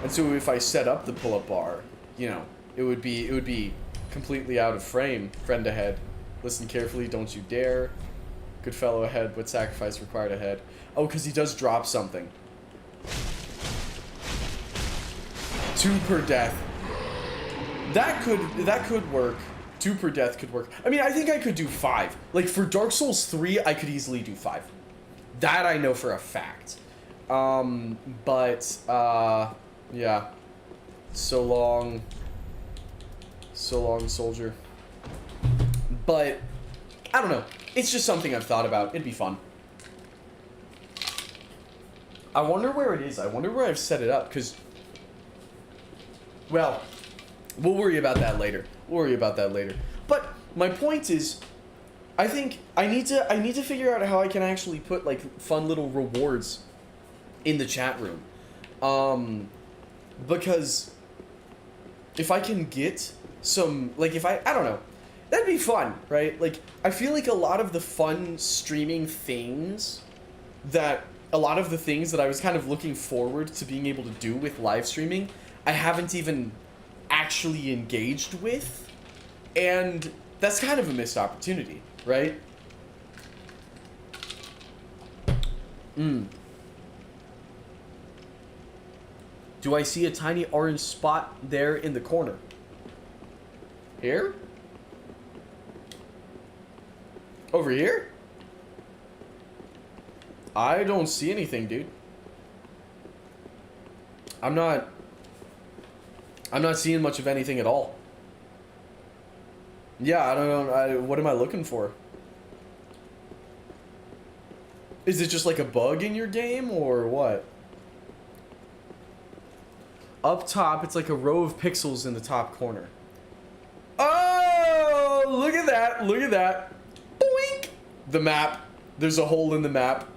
And so if I set up the pull-up bar, you know, it would be completely out of frame. Friend ahead. Listen carefully, don't you dare. Good fellow ahead, but sacrifice required ahead. Oh, because he does drop something. 2 per death. That could work. 2 per death could work. I mean, I think I could do 5. Like, for Dark Souls 3, I could easily do 5. That I know for a fact. Yeah. So long, soldier. But, I don't know. It's just something I've thought about. It'd be fun. I wonder where it is. I wonder where I've set it up, because... Well, we'll worry about that later. But my point is, I think I need to figure out how I can actually put like fun little rewards in the chat room. Because if I can get some, like, if I don't know, that'd be fun, right? Like, I feel like a lot of the fun streaming things a lot of the things that I was kind of looking forward to being able to do with live streaming, I haven't even actually engaged with, and that's kind of a missed opportunity, right? Do I see a tiny orange spot there in the corner? Here? Over here? I don't see anything, dude. I'm not seeing much of anything at all. Yeah, I don't know. What am I looking for? Is it just like a bug in your game or what? Up top, it's like a row of pixels in the top corner. Oh, look at that. Look at that. Boink. The map. There's a hole in the map.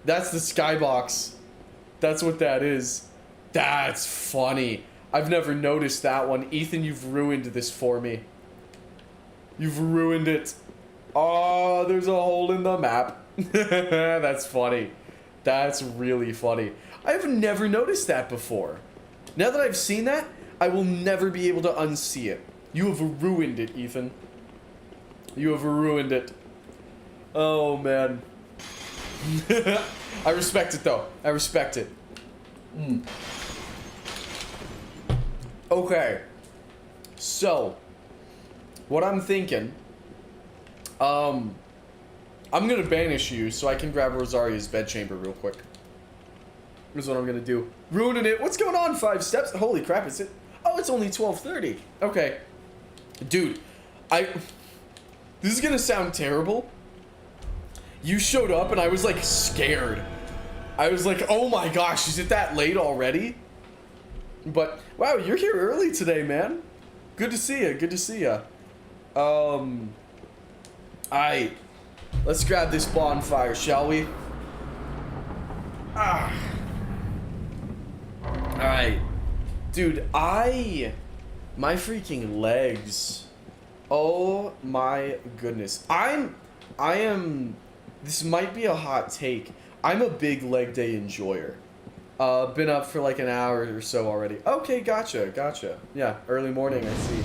That's the skybox. That's what that is. That's funny. I've never noticed that one. Ethan, you've ruined this for me. You've ruined it. Oh, there's a hole in the map. That's funny. That's really funny. I've never noticed that before. Now that I've seen that, I will never be able to unsee it. You have ruined it, Ethan. You have ruined it. Oh, man. I respect it, though. I respect it. Okay. So, what I'm thinking... I'm gonna banish you so I can grab Rosaria's bedchamber real quick. Here's what I'm gonna do. Ruining it. What's going on, 5 steps? Holy crap, is it? Oh, it's only 12:30. Okay. Dude, this is gonna sound terrible. You showed up and I was like scared. I was like, oh my gosh, is it that late already? But, wow, you're here early today, man. Good to see you, good to see you. Alright. Let's grab this bonfire, shall we? Alright. Dude, my freaking legs. Oh my goodness. I am, this might be a hot take. I'm a big leg day enjoyer. Been up for like an hour or so already. Okay, gotcha. Yeah, early morning, I see.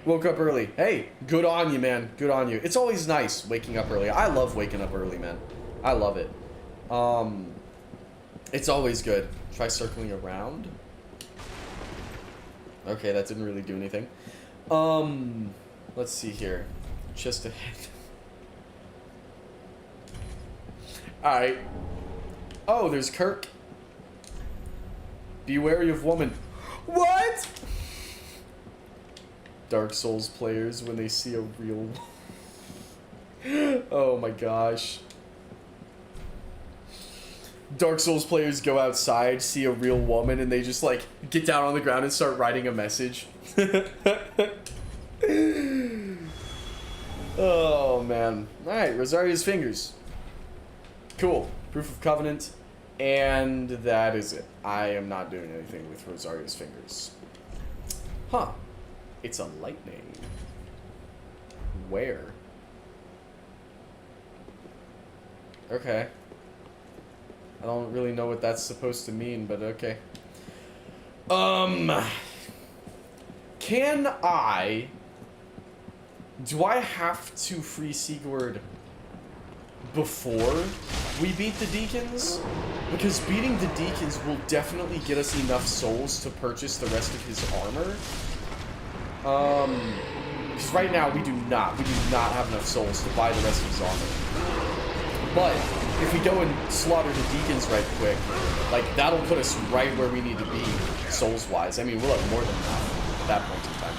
Woke up early. Hey, good on you, man. Good on you. It's always nice waking up early. I love waking up early, man. I love it. It's always good. Try circling around. Okay, that didn't really do anything. Let's see here. Just ahead. Alright. Oh, there's Kirk. Be wary of woman. What? Dark Souls players when they see a real... Oh my gosh. Dark Souls players go outside, see a real woman, and they just like get down on the ground and start writing a message. Oh man. Alright, Rosaria's fingers. Cool. Proof of covenant. And that is it. I am not doing anything with Rosaria's fingers. Huh. It's a lightning. Where? Okay. I don't really know what that's supposed to mean, but okay. Can I... Do I have to free Sigurd before we beat the Deacons? Because beating the Deacons will definitely get us enough souls to purchase the rest of his armor. Because right now we do not have enough souls to buy the rest of his armor. But if we go and slaughter the Deacons right quick, like that'll put us right where we need to be souls-wise. I mean, we'll have more than enough at that point in time.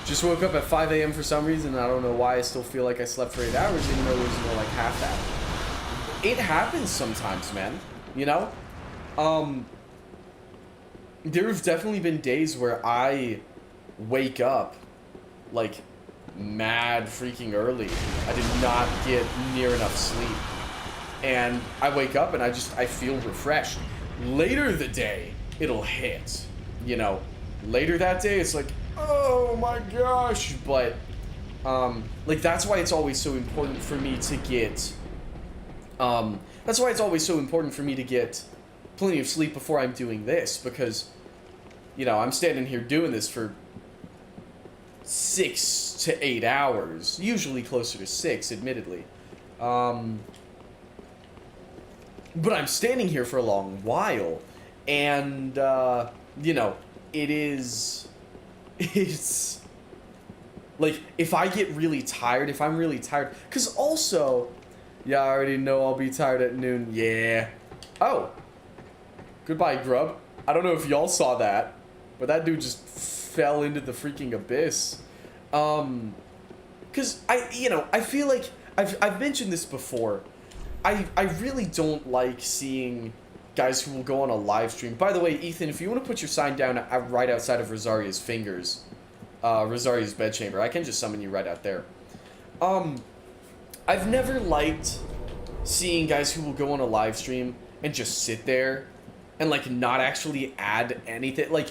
Just woke up at 5 a.m. for some reason, and I don't know why I still feel like I slept for 8 hours, even though it was more like half that. It happens sometimes, man. You know? There have definitely been days where I wake up, like, mad freaking early. I did not get near enough sleep. And I wake up and I feel refreshed. Later the day, it'll hit. You know? Later that day, it's like, oh my gosh. But, like, that's why it's always so important for me to get... that's why it's always so important for me to get plenty of sleep before I'm doing this. Because, you know, I'm standing here doing this for 6 to 8 hours. Usually closer to 6, admittedly. But I'm standing here for a long while. And, you know, it's... Like, if I get really tired, if I'm really tired... Because also... Yeah, I already know I'll be tired at noon. Yeah. Oh. Goodbye, Grub. I don't know if y'all saw that, but that dude just fell into the freaking abyss. Because I feel like I've mentioned this before. I really don't like seeing guys who will go on a live stream. By the way, Ethan, if you want to put your sign down right outside of Rosaria's fingers, Rosaria's bedchamber, I can just summon you right out there. I've never liked seeing guys who will go on a live stream and just sit there and, like, not actually add anything. Like,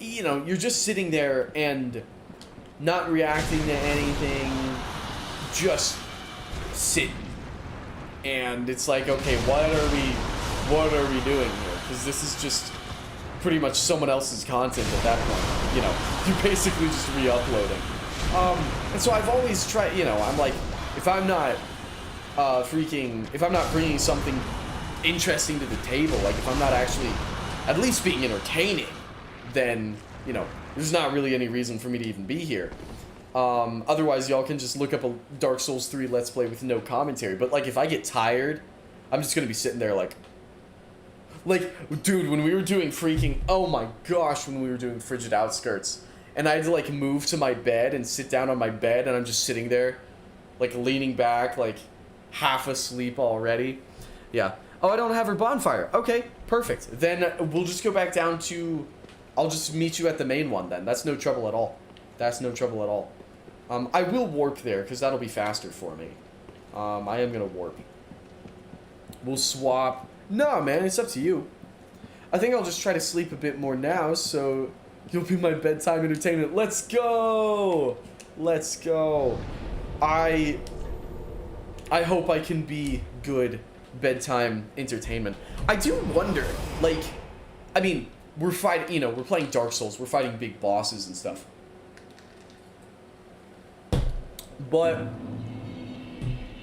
you know, you're just sitting there and not reacting to anything, just sitting. And it's like, okay, what are we doing here? Because this is just pretty much someone else's content at that point. You know, you're basically just re-uploading. And so I've always tried, you know, I'm like, if I'm not if I'm not bringing something interesting to the table, like if I'm not actually at least being entertaining, then, you know, there's not really any reason for me to even be here. Otherwise, y'all can just look up a Dark Souls 3 Let's Play with no commentary. But, like, if I get tired, I'm just gonna be sitting there like, dude, when we were doing freaking, oh my gosh, when we were doing Frigid Outskirts, and I had to, like, move to my bed and sit down on my bed, and I'm just sitting there, like, leaning back, like, half asleep already. Yeah. Oh, I don't have her bonfire. Okay, perfect. Then we'll just go back down to... I'll just meet you at the main one, then. That's no trouble at all. That's no trouble at all. I will warp there, because that'll be faster for me. I am going to warp. We'll swap... No, man, it's up to you. I think I'll just try to sleep a bit more now, so you'll be my bedtime entertainment. Let's go! Let's go. I hope I can be good bedtime entertainment. I do wonder, like, I mean, we're fighting, you know, we're playing Dark Souls, we're fighting big bosses and stuff. But,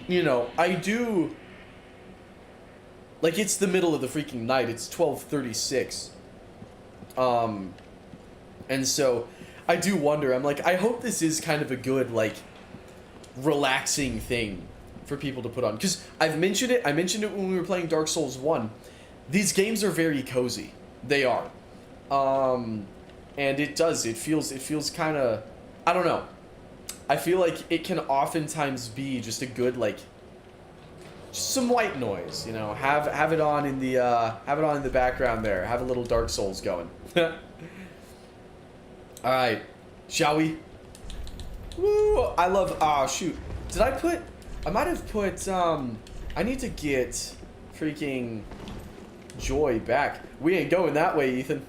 you know, I do, like, it's the middle of the freaking night, it's 12:36. And so, I do wonder, I'm like, I hope this is kind of a good, like, relaxing thing for people to put on. Because I mentioned it when we were playing Dark Souls 1. These games are very cozy. They are. And it does. It feels kind of, I don't know. I feel like it can oftentimes be just a good, like, just some white noise, you know. Have it on in the background there. Have a little Dark Souls going. All right, shall we? Woo! I love. Ah, shoot. Did I put? I might have put. I need to get freaking Joy back. We ain't going that way, Ethan.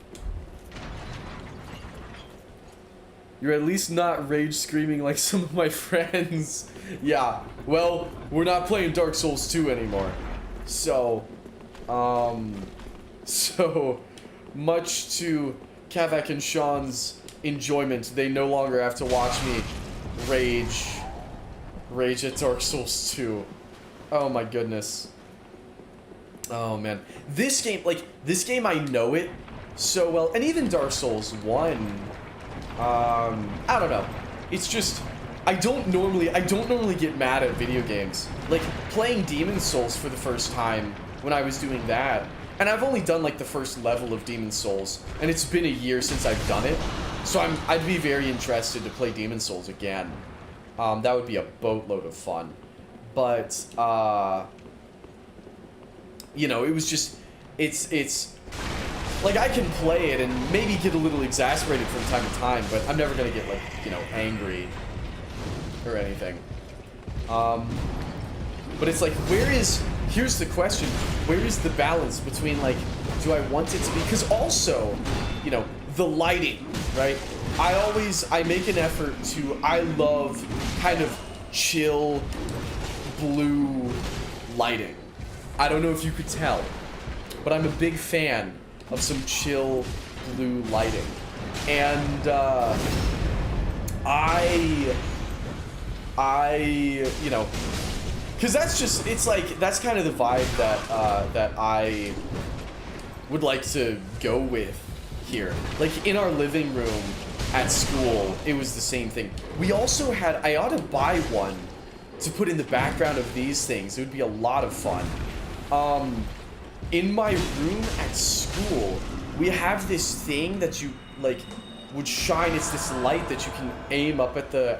You're at least not rage screaming like some of my friends. Yeah, well, we're not playing Dark Souls 2 anymore. So, so much to Kavak and Sean's enjoyment, they no longer have to watch me rage at Dark Souls 2. Oh my goodness. Oh man. This game I know it so well, and even Dark Souls 1, I don't know. It's just, I don't normally get mad at video games. Like, playing Demon's Souls for the first time when I was doing that, and I've only done, like, the first level of Demon's Souls, and it's been a year since I've done it, so I'd be very interested to play Demon's Souls again. That would be a boatload of fun. But, you know, it was just, it's like, I can play it and maybe get a little exasperated from time to time, but I'm never gonna get, like, you know, angry or anything. But it's like, here's the question, where is the balance between, like, do I want it to be, because also, you know, the lighting, right? I make an effort to, I love kind of chill blue lighting. I don't know if you could tell, but I'm a big fan of some chill blue lighting. And, you know, because that's just, it's like, that's kind of the vibe that I would like to go with here. Like, in our living room at school, it was the same thing. We also had, I ought to buy one to put in the background of these things. It would be a lot of fun. In my room at school, we have this thing that you, like, would shine. It's this light that you can aim up at the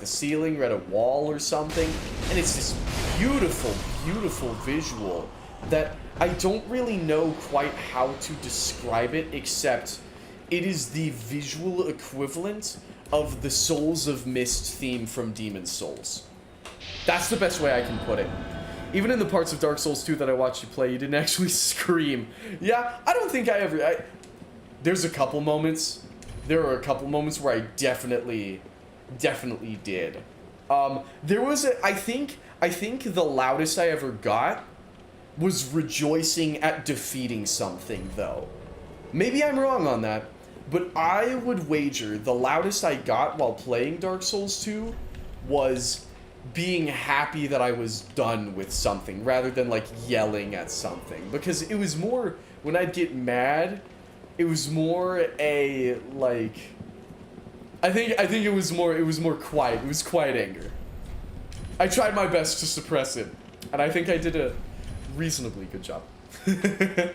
ceiling or at a wall or something, and it's this beautiful, beautiful visual that I don't really know quite how to describe it, except it is the visual equivalent of the Souls of Mist theme from Demon's Souls. That's the best way I can put it. Even in the parts of Dark Souls 2 that I watched you play, you didn't actually scream. Yeah, I don't think I ever... there's a couple moments. There were a couple moments where I definitely did. There was a... I think the loudest I ever got was rejoicing at defeating something, though. Maybe I'm wrong on that, but I would wager the loudest I got while playing Dark Souls 2 was being happy that I was done with something, rather than, like, yelling at something. Because it was more, when I'd get mad, it was more a, like, I think it was more quiet. It was quiet anger. I tried my best to suppress it, and I think I did a reasonably good job. Did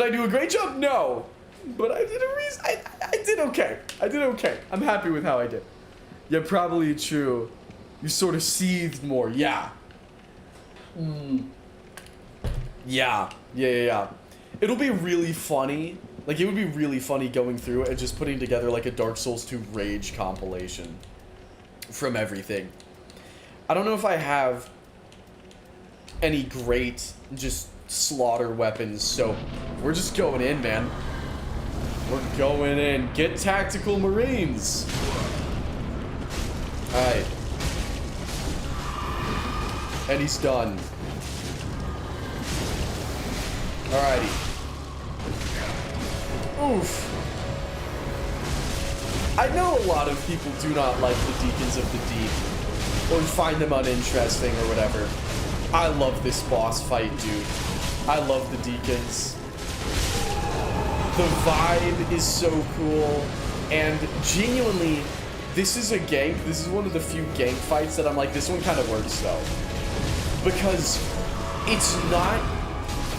I do a great job? No. But I did I did okay. I did okay. I'm happy with how I did. Yeah, probably true. You sort of seethed more. Yeah. Yeah. It'll be really funny. Like, it would be really funny going through and just putting together, like, a Dark Souls 2 rage compilation from everything. I don't know if I have any great just slaughter weapons, so we're just going in, man. We're going in. Get Tactical Marines. Alright. And he's done. Alrighty. Oof. I know a lot of people do not like the Deacons of the Deep, or find them uninteresting or whatever. I love this boss fight, dude. I love the Deacons. The vibe is so cool, and genuinely, this is a gank. This is one of the few gank fights that I'm like, this one kind of works though. Because it's not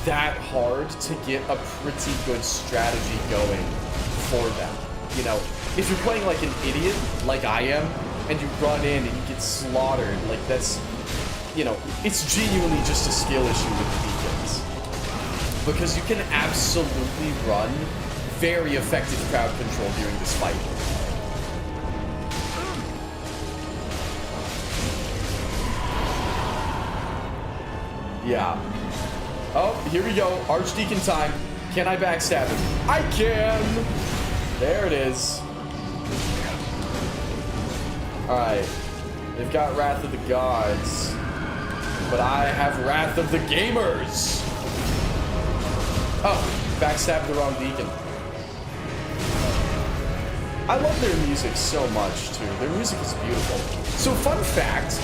that hard to get a pretty good strategy going for them. You know, if you're playing like an idiot, like I am, and you run in and you get slaughtered, like that's, you know, it's genuinely just a skill issue with the Deacons. Because you can absolutely run very effective crowd control during this fight. Yeah. Oh, here we go. Archdeacon time. Can I backstab him? I can! There it is. Alright. They've got Wrath of the Gods. But I have Wrath of the Gamers! Oh, backstabbed the wrong Deacon. I love their music so much, too. Their music is beautiful. So, fun fact.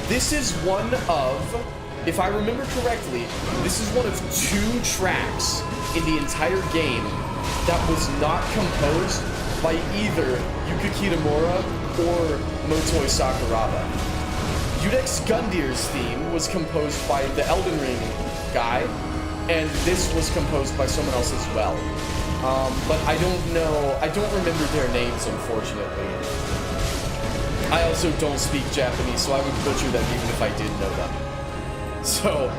This is one of... If I remember correctly, this is one of 2 tracks in the entire game that was not composed by either Yuka Kitamura or Motoi Sakuraba. Yudex Gundir's theme was composed by the Elden Ring guy, and this was composed by someone else as well. But I don't remember their names, unfortunately. I also don't speak Japanese, so I would butcher them even if I did know them. So,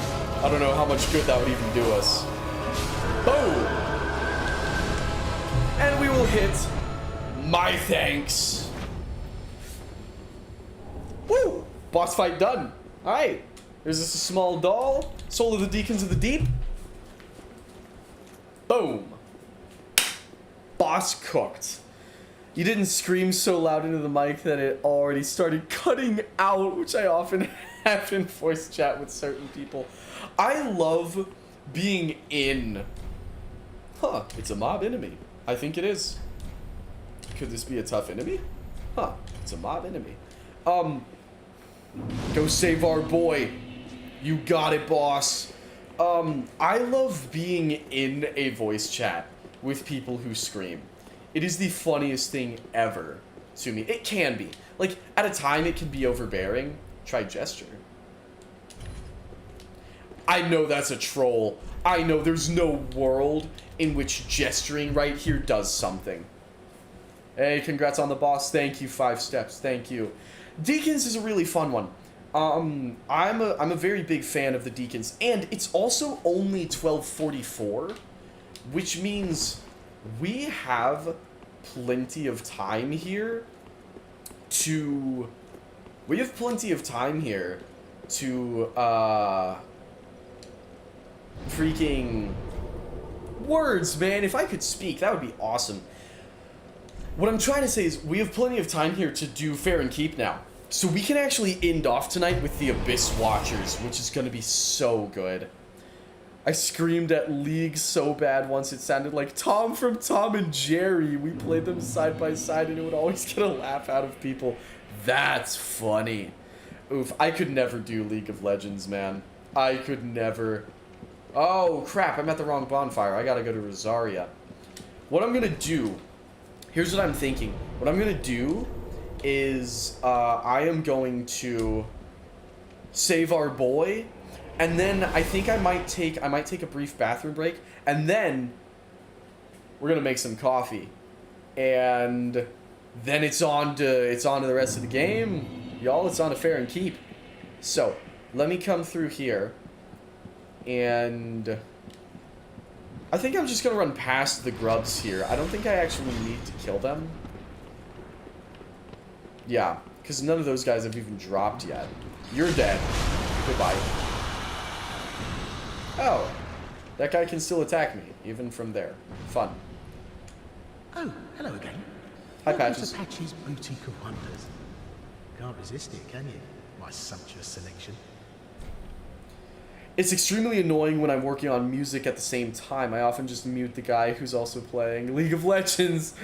I don't know how much good that would even do us. Boom! And we will hit my thanks. Woo! Boss fight done. Alright. There's this small doll. Soul of the Deacons of the Deep. Boom. Boss cooked. You didn't scream so loud into the mic that it already started cutting out, which I often have in voice chat with certain people. I love being in. Huh, it's a mob enemy. I think it is. Could this be a tough enemy? Huh, it's a mob enemy. Go save our boy. You got it, boss. I love being in a voice chat with people who scream. It is the funniest thing ever to me. It can be. Like, at a time, it can be overbearing. Try gesture. I know that's a troll. I know there's no world in which gesturing right here does something. Hey, congrats on the boss. Thank you, 5 steps. Thank you. Deacons is a really fun one. I'm a very big fan of the Deacons, and it's also only 12:44, which means we have plenty of time here to freaking words, man. If I could speak, that would be awesome. What I'm trying to say is we have plenty of time here to do Fair and Keep now. So we can actually end off tonight with the Abyss Watchers, which is going to be so good. I screamed at League so bad once it sounded like Tom from Tom and Jerry. We played them side by side and it would always get a laugh out of people. That's funny. Oof, I could never do League of Legends, man. I could never. Oh, crap, I'm at the wrong bonfire. I gotta go to Rosaria. What I'm gonna do, here's what I'm thinking. What I'm gonna do is I am going to save our boy, and then I think I might take a brief bathroom break, and then we're gonna make some coffee, and then it's on to the rest of the game, y'all. It's on to Fair and Keep. So let me come through here, and I think I'm just gonna run past the grubs here. I don't think I actually need to kill them. Yeah, because none of those guys have even dropped yet. You're dead. Goodbye. Oh, that guy can still attack me, even from there. Fun. Oh, hello again. Hi, Welcome Patches. to Patches Boutique of Wonders. Can't resist it, can you? My sumptuous selection. It's extremely annoying when I'm working on music at the same time. I often just mute the guy who's also playing League of Legends.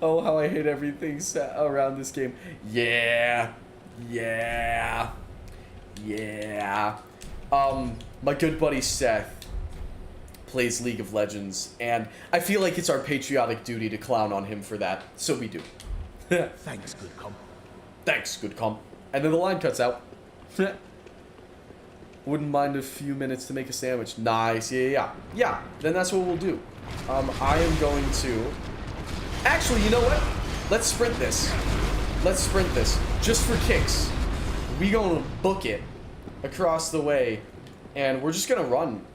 Oh, how I hate everything around this game. Yeah. Yeah. Yeah. My good buddy Seth plays League of Legends, and I feel like it's our patriotic duty to clown on him for that, so we do. Thanks, good comp. Thanks, good comp. And then the line cuts out. Wouldn't mind a few minutes to make a sandwich. Nice. Yeah. Then that's what we'll do. I am going to... Actually, you know what? Let's sprint this. Just for kicks. We gonna book it across the way. And we're just gonna run.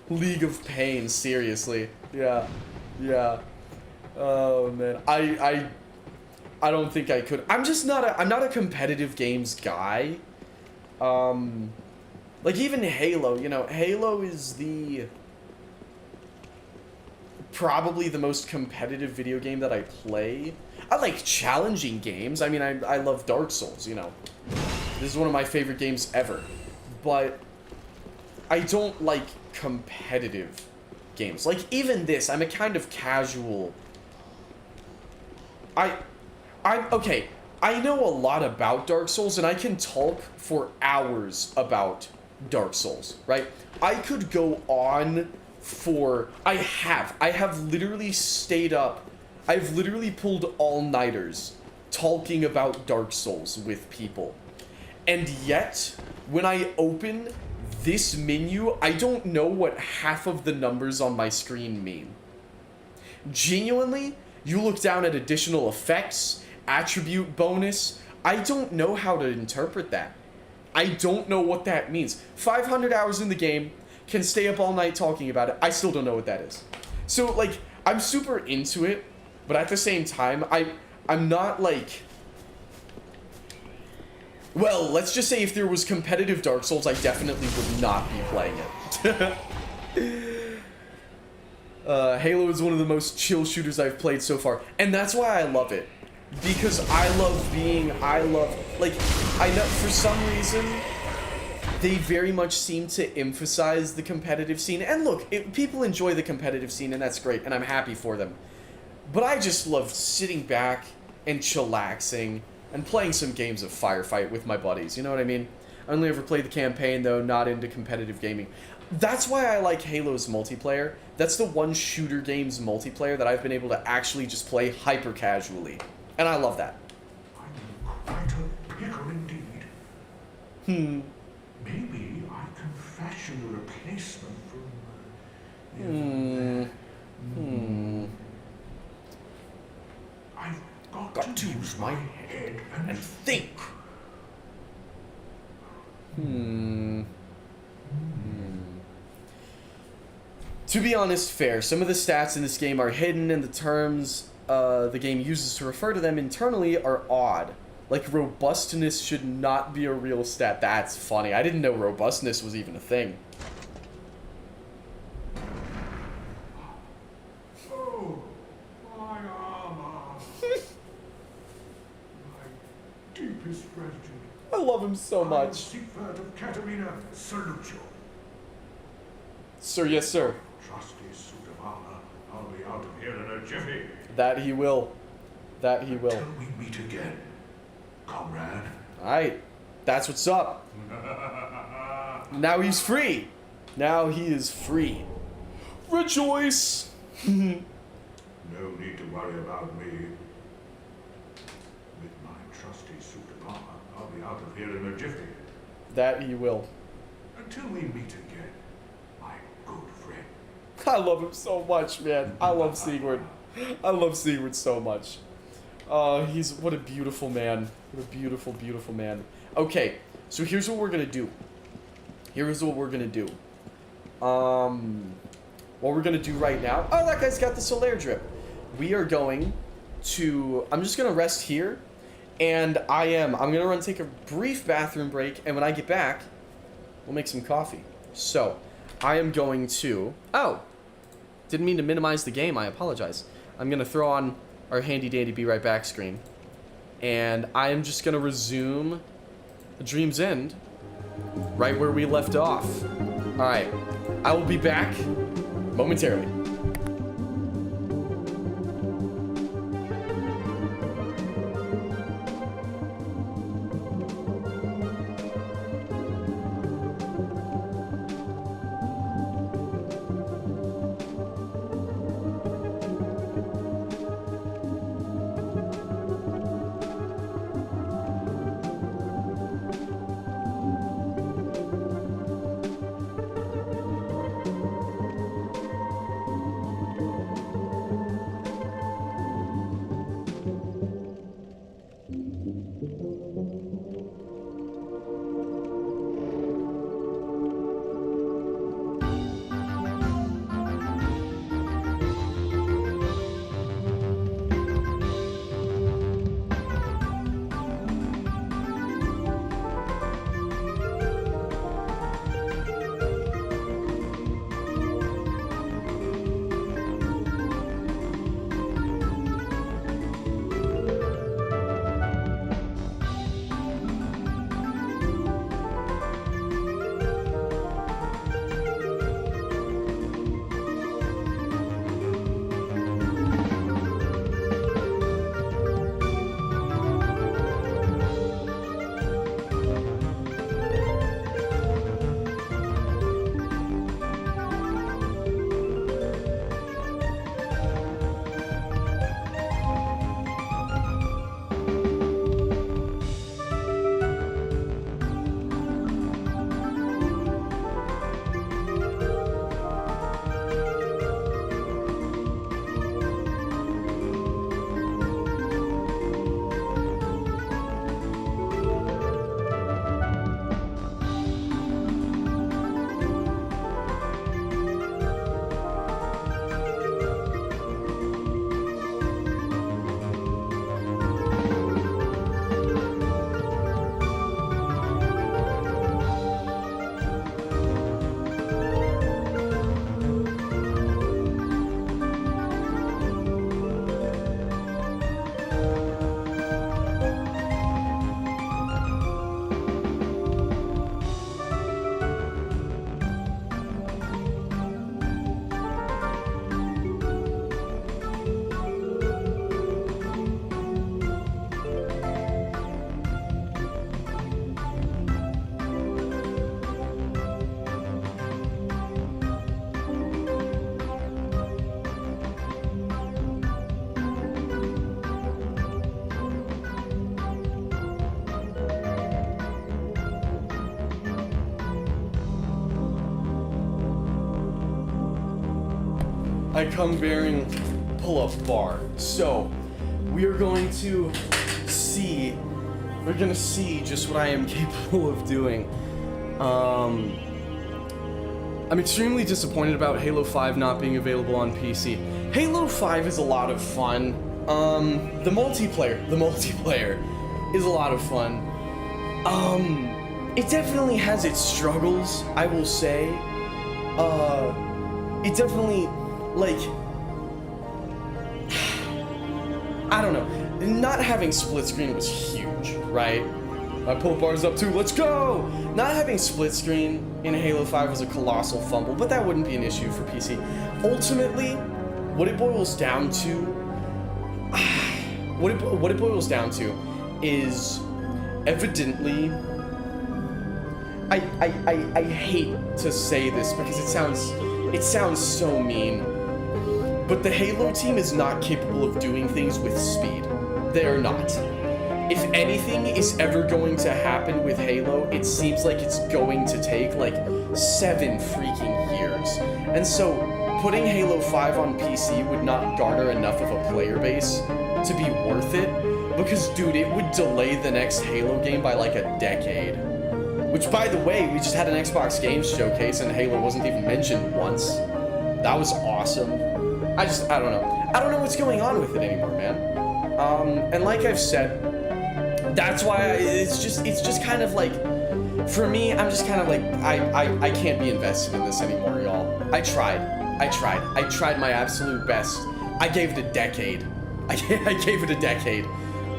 League of Pain, seriously. Yeah. Oh, man. I don't think I could. I'm not a competitive games guy. Like even Halo, you know, Halo is probably the most competitive video game that I play. I like challenging games. I mean, I love Dark Souls, you know. This is one of my favorite games ever. But I don't like competitive games. Like even this, I'm a kind of casual. Okay, I know a lot about Dark Souls and I can talk for hours about Dark Souls, right? I could go on for... I have literally stayed up. I've literally pulled all-nighters talking about Dark Souls with people. And yet, when I open this menu, I don't know what half of the numbers on my screen mean. Genuinely, you look down at additional effects, attribute bonus, I don't know how to interpret that. I don't know what that means. 500 hours in the game, can stay up all night talking about it. I still don't know what that is. So, like, I'm super into it, but at the same time, I'm not, like... Well, let's just say if there was competitive Dark Souls, I definitely would not be playing it. Halo is one of the most chill shooters I've played so far, and that's why I love it. Because I know for some reason, they very much seem to emphasize the competitive scene. And look, people enjoy the competitive scene, and that's great, and I'm happy for them. But I just love sitting back and chillaxing and playing some games of Firefight with my buddies, you know what I mean? I only ever played the campaign, though, not into competitive gaming. That's why I like Halo's multiplayer. That's the one shooter game's multiplayer that I've been able to actually just play hyper casually. And I love that. I'm quite a pickle indeed. Maybe I can fashion a replacement from... I've got to use my head and think. To be honest, fair. Some of the stats in this game are hidden, and the terms the game uses to refer to them internally are odd. Like, robustness should not be a real stat. That's funny. I didn't know robustness was even a thing. Oh, my armor. My deepest gratitude. I love him so much. Siegfried of Katarina, salute you. Sir, yes, sir. Trusty suit of armor. I'll be out of here in a jiffy. That he will. That he will. Till we meet again, comrade. Alright. That's what's up. Now he's free. Now he is free. Rejoice. No need to worry about me. With my trusty suit of armor, I'll be out of here in a jiffy. That he will. Until we meet again, my good friend. I love him so much, man. I love Sigurd. I love Sigurd so much. He's... What a beautiful man. What a beautiful, beautiful man. Okay, so here's what we're gonna do. What we're gonna do right now... Oh, that guy's got the Solaire drip. We are going to... I'm just gonna rest here. And I'm gonna run take a brief bathroom break. And when I get back, we'll make some coffee. So, I am going to... Oh! Didn't mean to minimize the game. I apologize. I'm going to throw on our handy-dandy Be Right Back screen. And I am just going to resume The Dream's End right where we left off. Alright. I will be back momentarily. I come bearing pull-up bar. So, we are going to see, just what I am capable of doing. I'm extremely disappointed about Halo 5 not being available on PC. Halo 5 is a lot of fun. The multiplayer is a lot of fun. It definitely has its struggles, I will say. It definitely, like, I don't know. Not having split screen was huge, right? My pull bar's up too, let's go! Not having split screen in Halo 5 was a colossal fumble, but that wouldn't be an issue for PC. Ultimately, what it boils down to, what it boils down to is evidently, I hate to say this because it sounds so mean, but the Halo team is not capable of doing things with speed. They are not. If anything is ever going to happen with Halo, it seems like it's going to take like 7 freaking years. And so, putting Halo 5 on PC would not garner enough of a player base to be worth it, because dude, it would delay the next Halo game by like a decade. Which, by the way, we just had an Xbox Games Showcase and Halo wasn't even mentioned once. That was awesome. I don't know. I don't know what's going on with it anymore, man. And like I've said, that's why it's just kind of like, for me, I'm just kind of like, I can't be invested in this anymore, y'all. I tried my absolute best. I gave it a decade. I gave it a decade.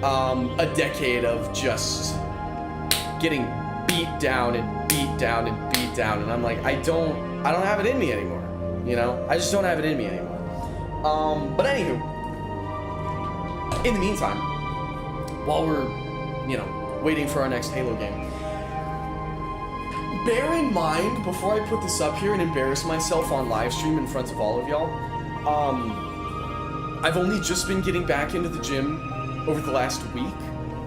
A decade of just getting beat down and beat down and beat down, and I'm like, I don't have it in me anymore. You know, I just don't have it in me anymore. But anywho, in the meantime, while we're, you know, waiting for our next Halo game, bear in mind, before I put this up here and embarrass myself on live stream in front of all of y'all, I've only just been getting back into the gym over the last week.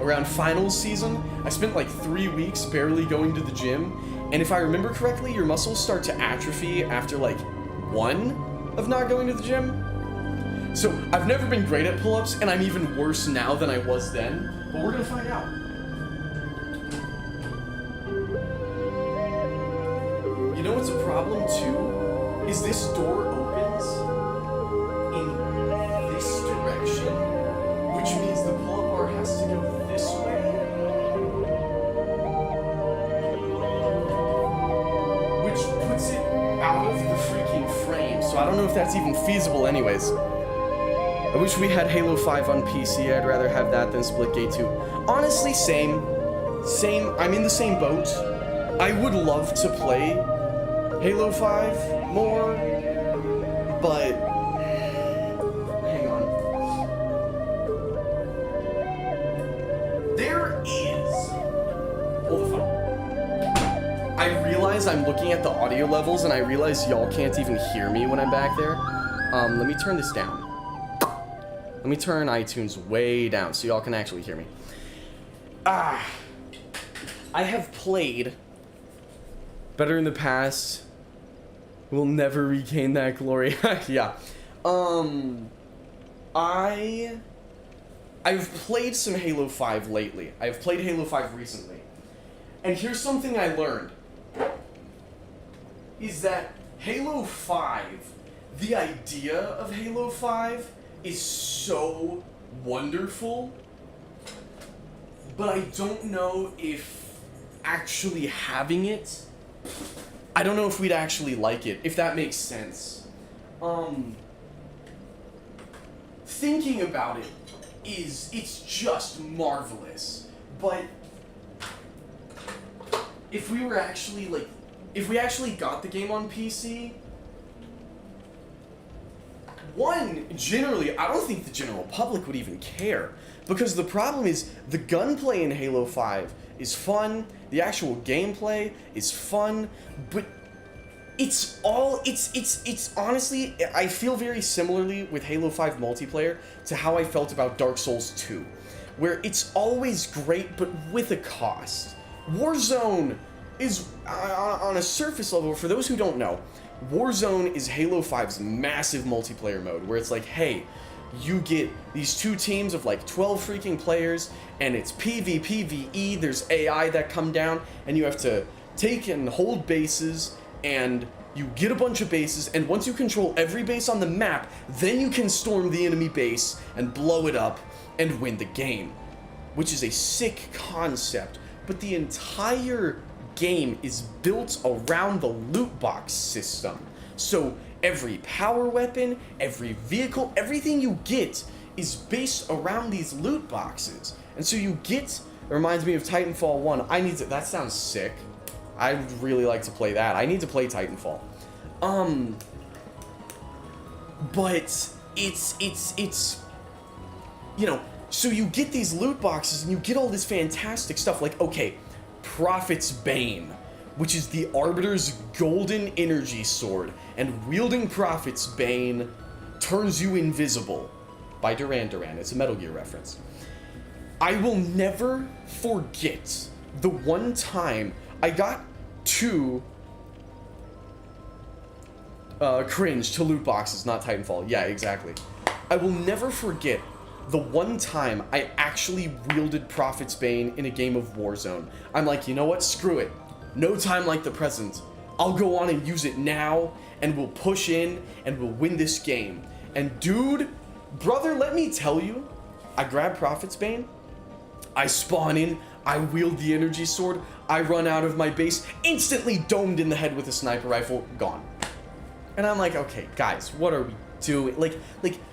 Around finals season, I spent like 3 weeks barely going to the gym, and if I remember correctly, your muscles start to atrophy after like 1 of not going to the gym. So I've never been great at pull-ups, and I'm even worse now than I was then, but we're gonna find out. You know what's a problem too? Is this door opens in this direction, which means the pull-up bar has to go this way. Which puts it out of the freaking frame, so I don't know if that's even feasible anyways. I wish we had Halo 5 on PC. I'd rather have that than Splitgate 2. Honestly, same. I'm in the same boat. I would love to play Halo 5 more, but hang on. There is... Hold the phone. I realize I'm looking at the audio levels, and I realize y'all can't even hear me when I'm back there. Let me turn this down. Let me turn iTunes way down so y'all can actually hear me. I have played better in the past. Will never regain that glory. Yeah. I've played some Halo 5 lately. I've played Halo 5 recently. And here's something I learned. Is that Halo 5, the idea of Halo 5 is so wonderful, but I don't know if actually having it, I don't know if we'd actually like it, if that makes sense. Thinking about it it's just marvelous, but if we were actually like, if we actually got the game on PC, generally, I don't think the general public would even care, because the problem is the gunplay in Halo 5 is fun, the actual gameplay is fun, but it's honestly, I feel very similarly with Halo 5 multiplayer to how I felt about Dark Souls 2, where it's always great, but with a cost. Warzone is on a surface level, for those who don't know, Warzone is Halo 5's massive multiplayer mode, where it's like, hey, you get these two teams of like 12 freaking players, and it's PvPvE, there's AI that come down, and you have to take and hold bases, and you get a bunch of bases, and once you control every base on the map, then you can storm the enemy base and blow it up and win the game. Which is a sick concept, but the entire game is built around the loot box system. So every power weapon, every vehicle, everything you get is based around these loot boxes. And so you get, it reminds me of Titanfall 1. That sounds sick. I would really like to play that. I need to play Titanfall. But it's you know, so you get these loot boxes and you get all this fantastic stuff, like, okay, Prophet's Bane, which is the Arbiter's golden energy sword, and wielding Prophet's Bane turns you invisible, by Duran Duran. It's a Metal Gear reference. I will never forget the one time I got to cringe to loot boxes, not Titanfall. Yeah, exactly. I will never forget the one time I actually wielded Prophet's Bane in a game of Warzone. I'm like, you know what? Screw it. No time like the present. I'll go on and use it now, and we'll push in, and we'll win this game. And dude, brother, let me tell you, I grab Prophet's Bane, I spawn in, I wield the energy sword, I run out of my base, instantly domed in the head with a sniper rifle, gone. And I'm like, okay, guys, what are we doing? Like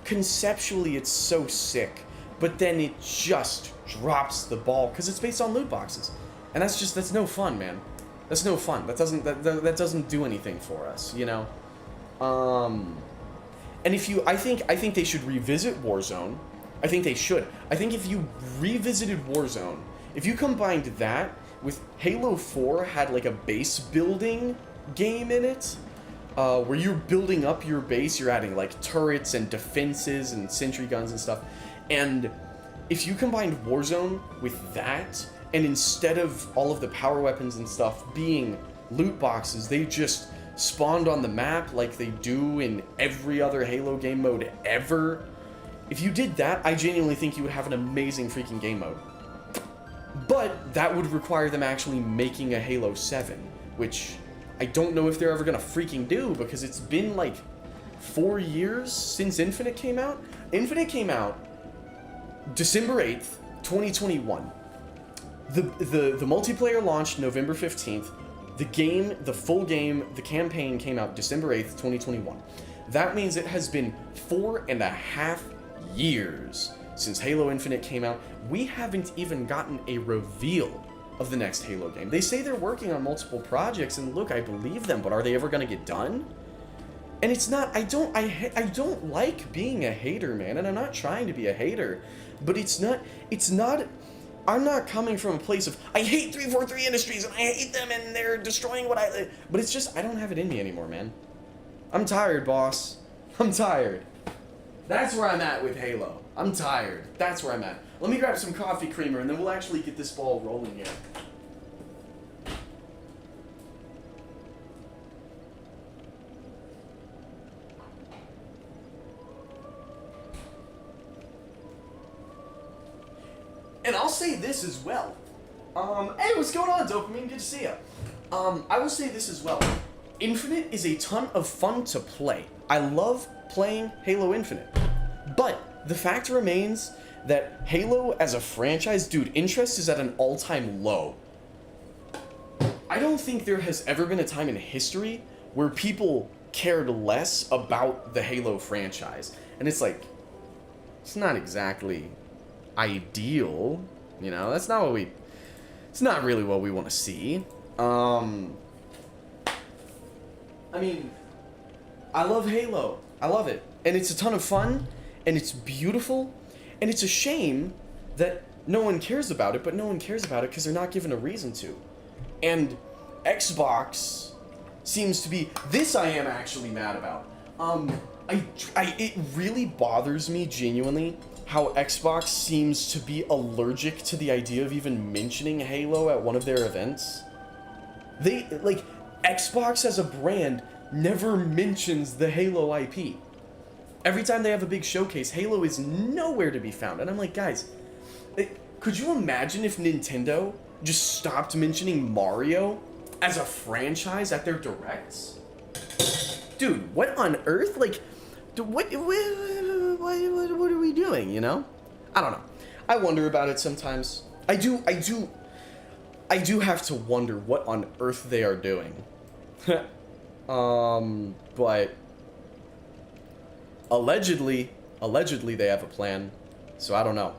conceptually it's so sick, but then it just drops the ball because it's based on loot boxes, and that's no fun, man. That's no fun. That doesn't do anything for us, you know. And I think they should revisit Warzone. I think they should. I think if you revisited Warzone, if you combined that with Halo 4 had like a base building game in it, where you're building up your base, you're adding like turrets and defenses and sentry guns and stuff. And if you combined Warzone with that, and instead of all of the power weapons and stuff being loot boxes, they just spawned on the map like they do in every other Halo game mode ever. If you did that, I genuinely think you would have an amazing freaking game mode. But that would require them actually making a Halo 7, which I don't know if they're ever gonna freaking do, because it's been like 4 years since Infinite came out. Infinite came out December 8th, 2021. The multiplayer launched November 15th. The full game, the campaign came out December 8th, 2021. That means it has been 4.5 years since Halo Infinite came out. We haven't even gotten a reveal of the next Halo game. They say they're working on multiple projects, and look, I believe them, but are they ever gonna get done? And it's not, I don't like being a hater, man, and I'm not trying to be a hater, but it's not, I'm not coming from a place of, I hate 343 Industries, and I hate them, and they're destroying what but it's just, I don't have it in me anymore, man. I'm tired, boss. I'm tired. That's where I'm at with Halo. I'm tired. That's where I'm at. Let me grab some coffee creamer, and then we'll actually get this ball rolling here. And I'll say this as well. Hey, what's going on, Dopamine? Good to see ya. I will say this as well. Infinite is a ton of fun to play. I love playing Halo Infinite. But the fact remains that Halo as a franchise, dude, interest is at an all-time low. I don't think there has ever been a time in history where people cared less about the Halo franchise. And it's like, it's not exactly ideal, you know? It's not really what we want to see. I mean, I love Halo. I love it. And it's a ton of fun, and it's beautiful, and it's a shame that no one cares about it, but no one cares about it because they're not given a reason to. And Xbox seems to be, this I am actually mad about. It really bothers me genuinely how Xbox seems to be allergic to the idea of even mentioning Halo at one of their events. They, like, Xbox as a brand never mentions the Halo IP. Every time they have a big showcase, Halo is nowhere to be found. And I'm like, guys, could you imagine if Nintendo just stopped mentioning Mario as a franchise at their directs? Dude, what on earth? Like, what are we doing, you know? I don't know. I wonder about it sometimes. I do have to wonder what on earth they are doing. But allegedly they have a plan. So I don't know.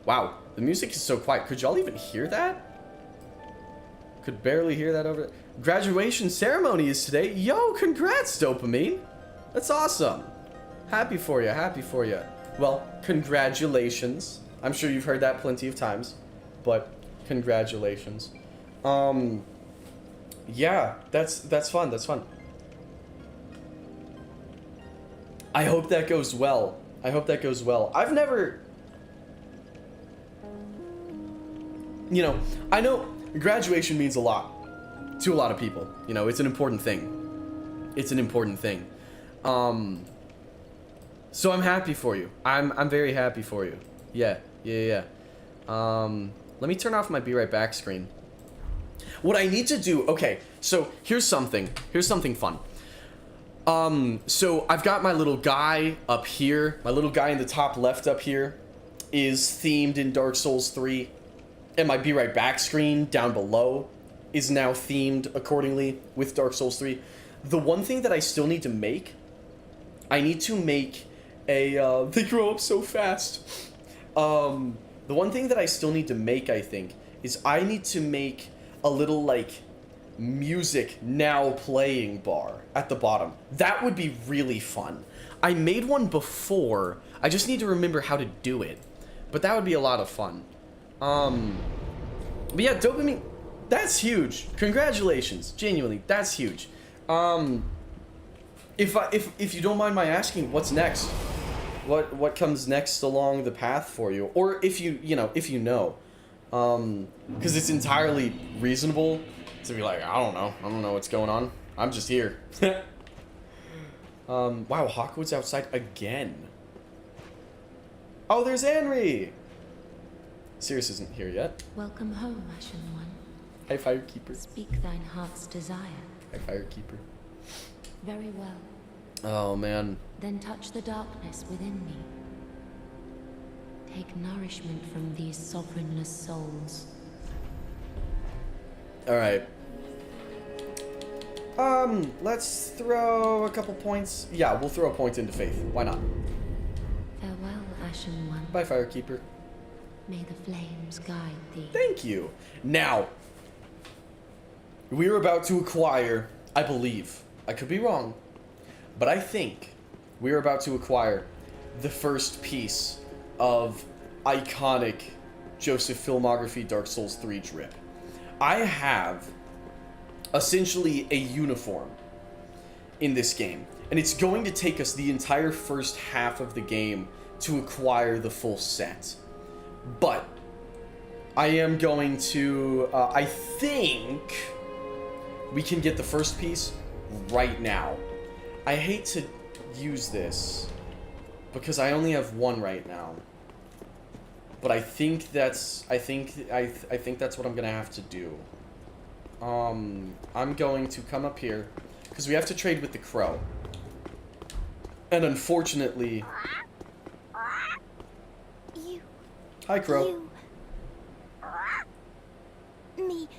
Wow, the music is so quiet. Could y'all even hear that? Could barely hear that over. Graduation ceremony is today. Yo, congrats, Dopamine. That's awesome. Happy for you, happy for you. Well, congratulations. I'm sure you've heard that plenty of times, but congratulations. Yeah, that's fun. That's fun. I hope that goes well. I hope that goes well. I've never, you know, I know graduation means a lot to a lot of people. You know, it's an important thing. It's an important thing. So I'm happy for you. I'm very happy for you. Yeah. Let me turn off my Be Right Back screen. What I need to do, okay, so here's something fun. So I've got my little guy up here. My little guy in the top left up here is themed in Dark Souls 3. And my Be Right Back screen down below is now themed accordingly with Dark Souls 3. The one thing that I still need to make, I need to make a, they grow up so fast. The one thing that I still need to make, I think, is I need to make a little, like, music now playing bar at the bottom. That would be really fun. I made one before. I just need to remember how to do it. But that would be a lot of fun. But yeah, Dopamine, that's huge. Congratulations. Genuinely, that's huge. If you don't mind my asking, what's next? What comes next along the path for you? Or if you know. Because it's entirely reasonable to be like, I don't know what's going on. I'm just here. Wow, Hawkwood's outside again. Oh, there's Anri! Sirius isn't here yet. Welcome home, Ashen One. Hi, Firekeeper. Speak thine heart's desire. Hi, Firekeeper. Very well. Oh, man. Then touch the darkness within me. Take nourishment from these sovereignless souls. Alright. Let's throw a couple points. Yeah, we'll throw a point into Faith. Why not? Farewell, Ashen One. Bye, Firekeeper. May the flames guide thee. Thank you. Now, we're about to acquire, I believe, I could be wrong, but I think we're about to acquire the first piece of iconic Joseph filmography Dark Souls 3 drip. I have essentially a uniform in this game, and it's going to take us the entire first half of the game to acquire the full set. But I am going to, I think we can get the first piece right now. I hate to use this because I only have one right now. But I think that's, I think that's what I'm gonna have to do. I'm going to come up here because we have to trade with the crow. And unfortunately, hi, Crow. Me,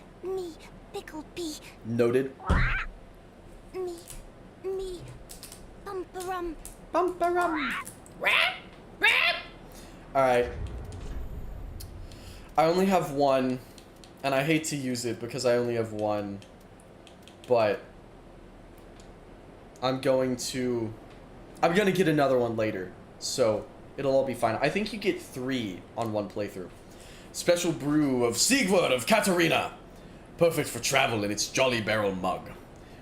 pickled pea. Noted. Me, bumperum. Bumperum. Alright. I only have one, and I hate to use it because I only have one, but I'm gonna get another one later, so it'll all be fine. I think you get 3 on one playthrough. Special brew of Siegward of Katarina. Perfect for travel in its jolly barrel mug.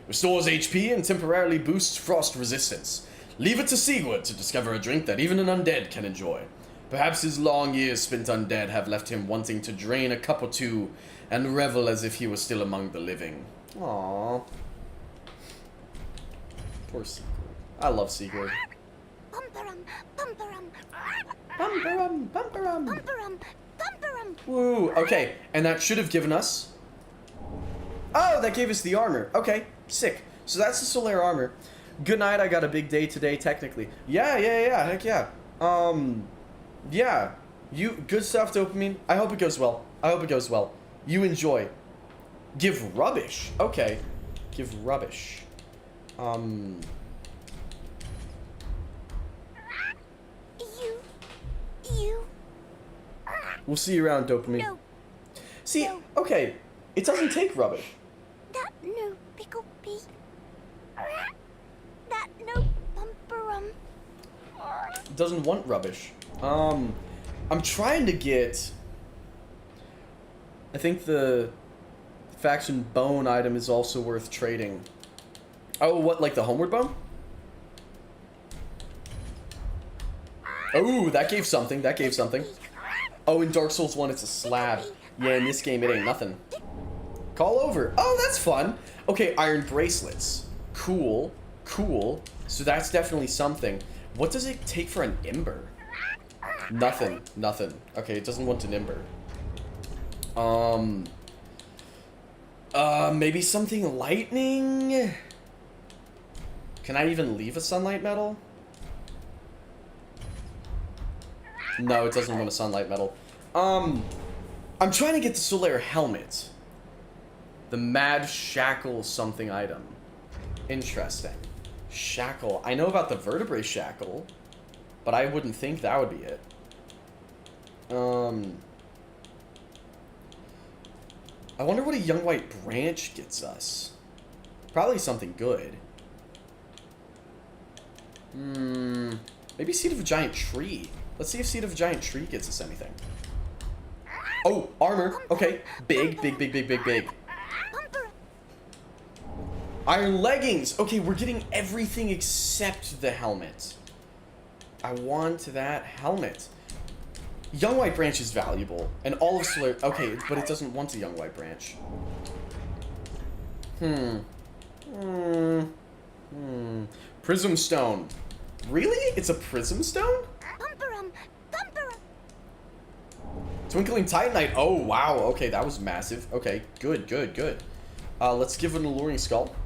Restores HP and temporarily boosts frost resistance. Leave it to Siegward to discover a drink that even an undead can enjoy. Perhaps his long years spent undead have left him wanting to drain a cup or two and revel as if he was still among the living. Aww. Poor Sigurd. I love Sigurd. Bumperum, bumperum, Bumperum, bumperum. bumperum, bumperum. Woo, okay, and that should have given us... Oh, that gave us the armor. Okay, sick. So that's the Solaire armor. Good night, I got a big day today, technically. Yeah, heck yeah. Yeah. Good stuff, Dopamine. I hope it goes well. You enjoy. Give rubbish. Okay. Give rubbish. You. We'll see you around, Dopamine. No. See, No. okay. It doesn't take rubbish. That no pickle pea. That no bumperum. It doesn't want rubbish. I'm trying to get... I think the faction bone item is also worth trading. Oh, what, like the homeward bone? Oh, that gave something. Oh, in Dark Souls 1, it's a slab. Yeah, in this game, it ain't nothing. Call over. Oh, that's fun. Okay, iron bracelets. Cool. So that's definitely something. What does it take for an ember? Nothing. Okay, it doesn't want an ember. Maybe something lightning? Can I even leave a sunlight metal? No, it doesn't want a sunlight metal. I'm trying to get the Solaire helmet. The Mad Shackle something item. Interesting. Shackle. I know about the vertebrae shackle, but I wouldn't think that would be it. I wonder what a young white branch gets us. Probably something good. Maybe Seed of a Giant Tree. Let's see if Seed of a Giant Tree gets us anything. Oh, armor. Okay. Big. Iron leggings. Okay, we're getting everything except the helmet. I want that helmet. Young white branch is valuable. And all of Solaire... Okay, but it doesn't want a young white branch. Prism stone. Really? It's a prism stone? Bumperum, bumperum. Twinkling Titanite. Oh, wow. Okay, that was massive. Okay, good. Let's give it an Alluring Skull.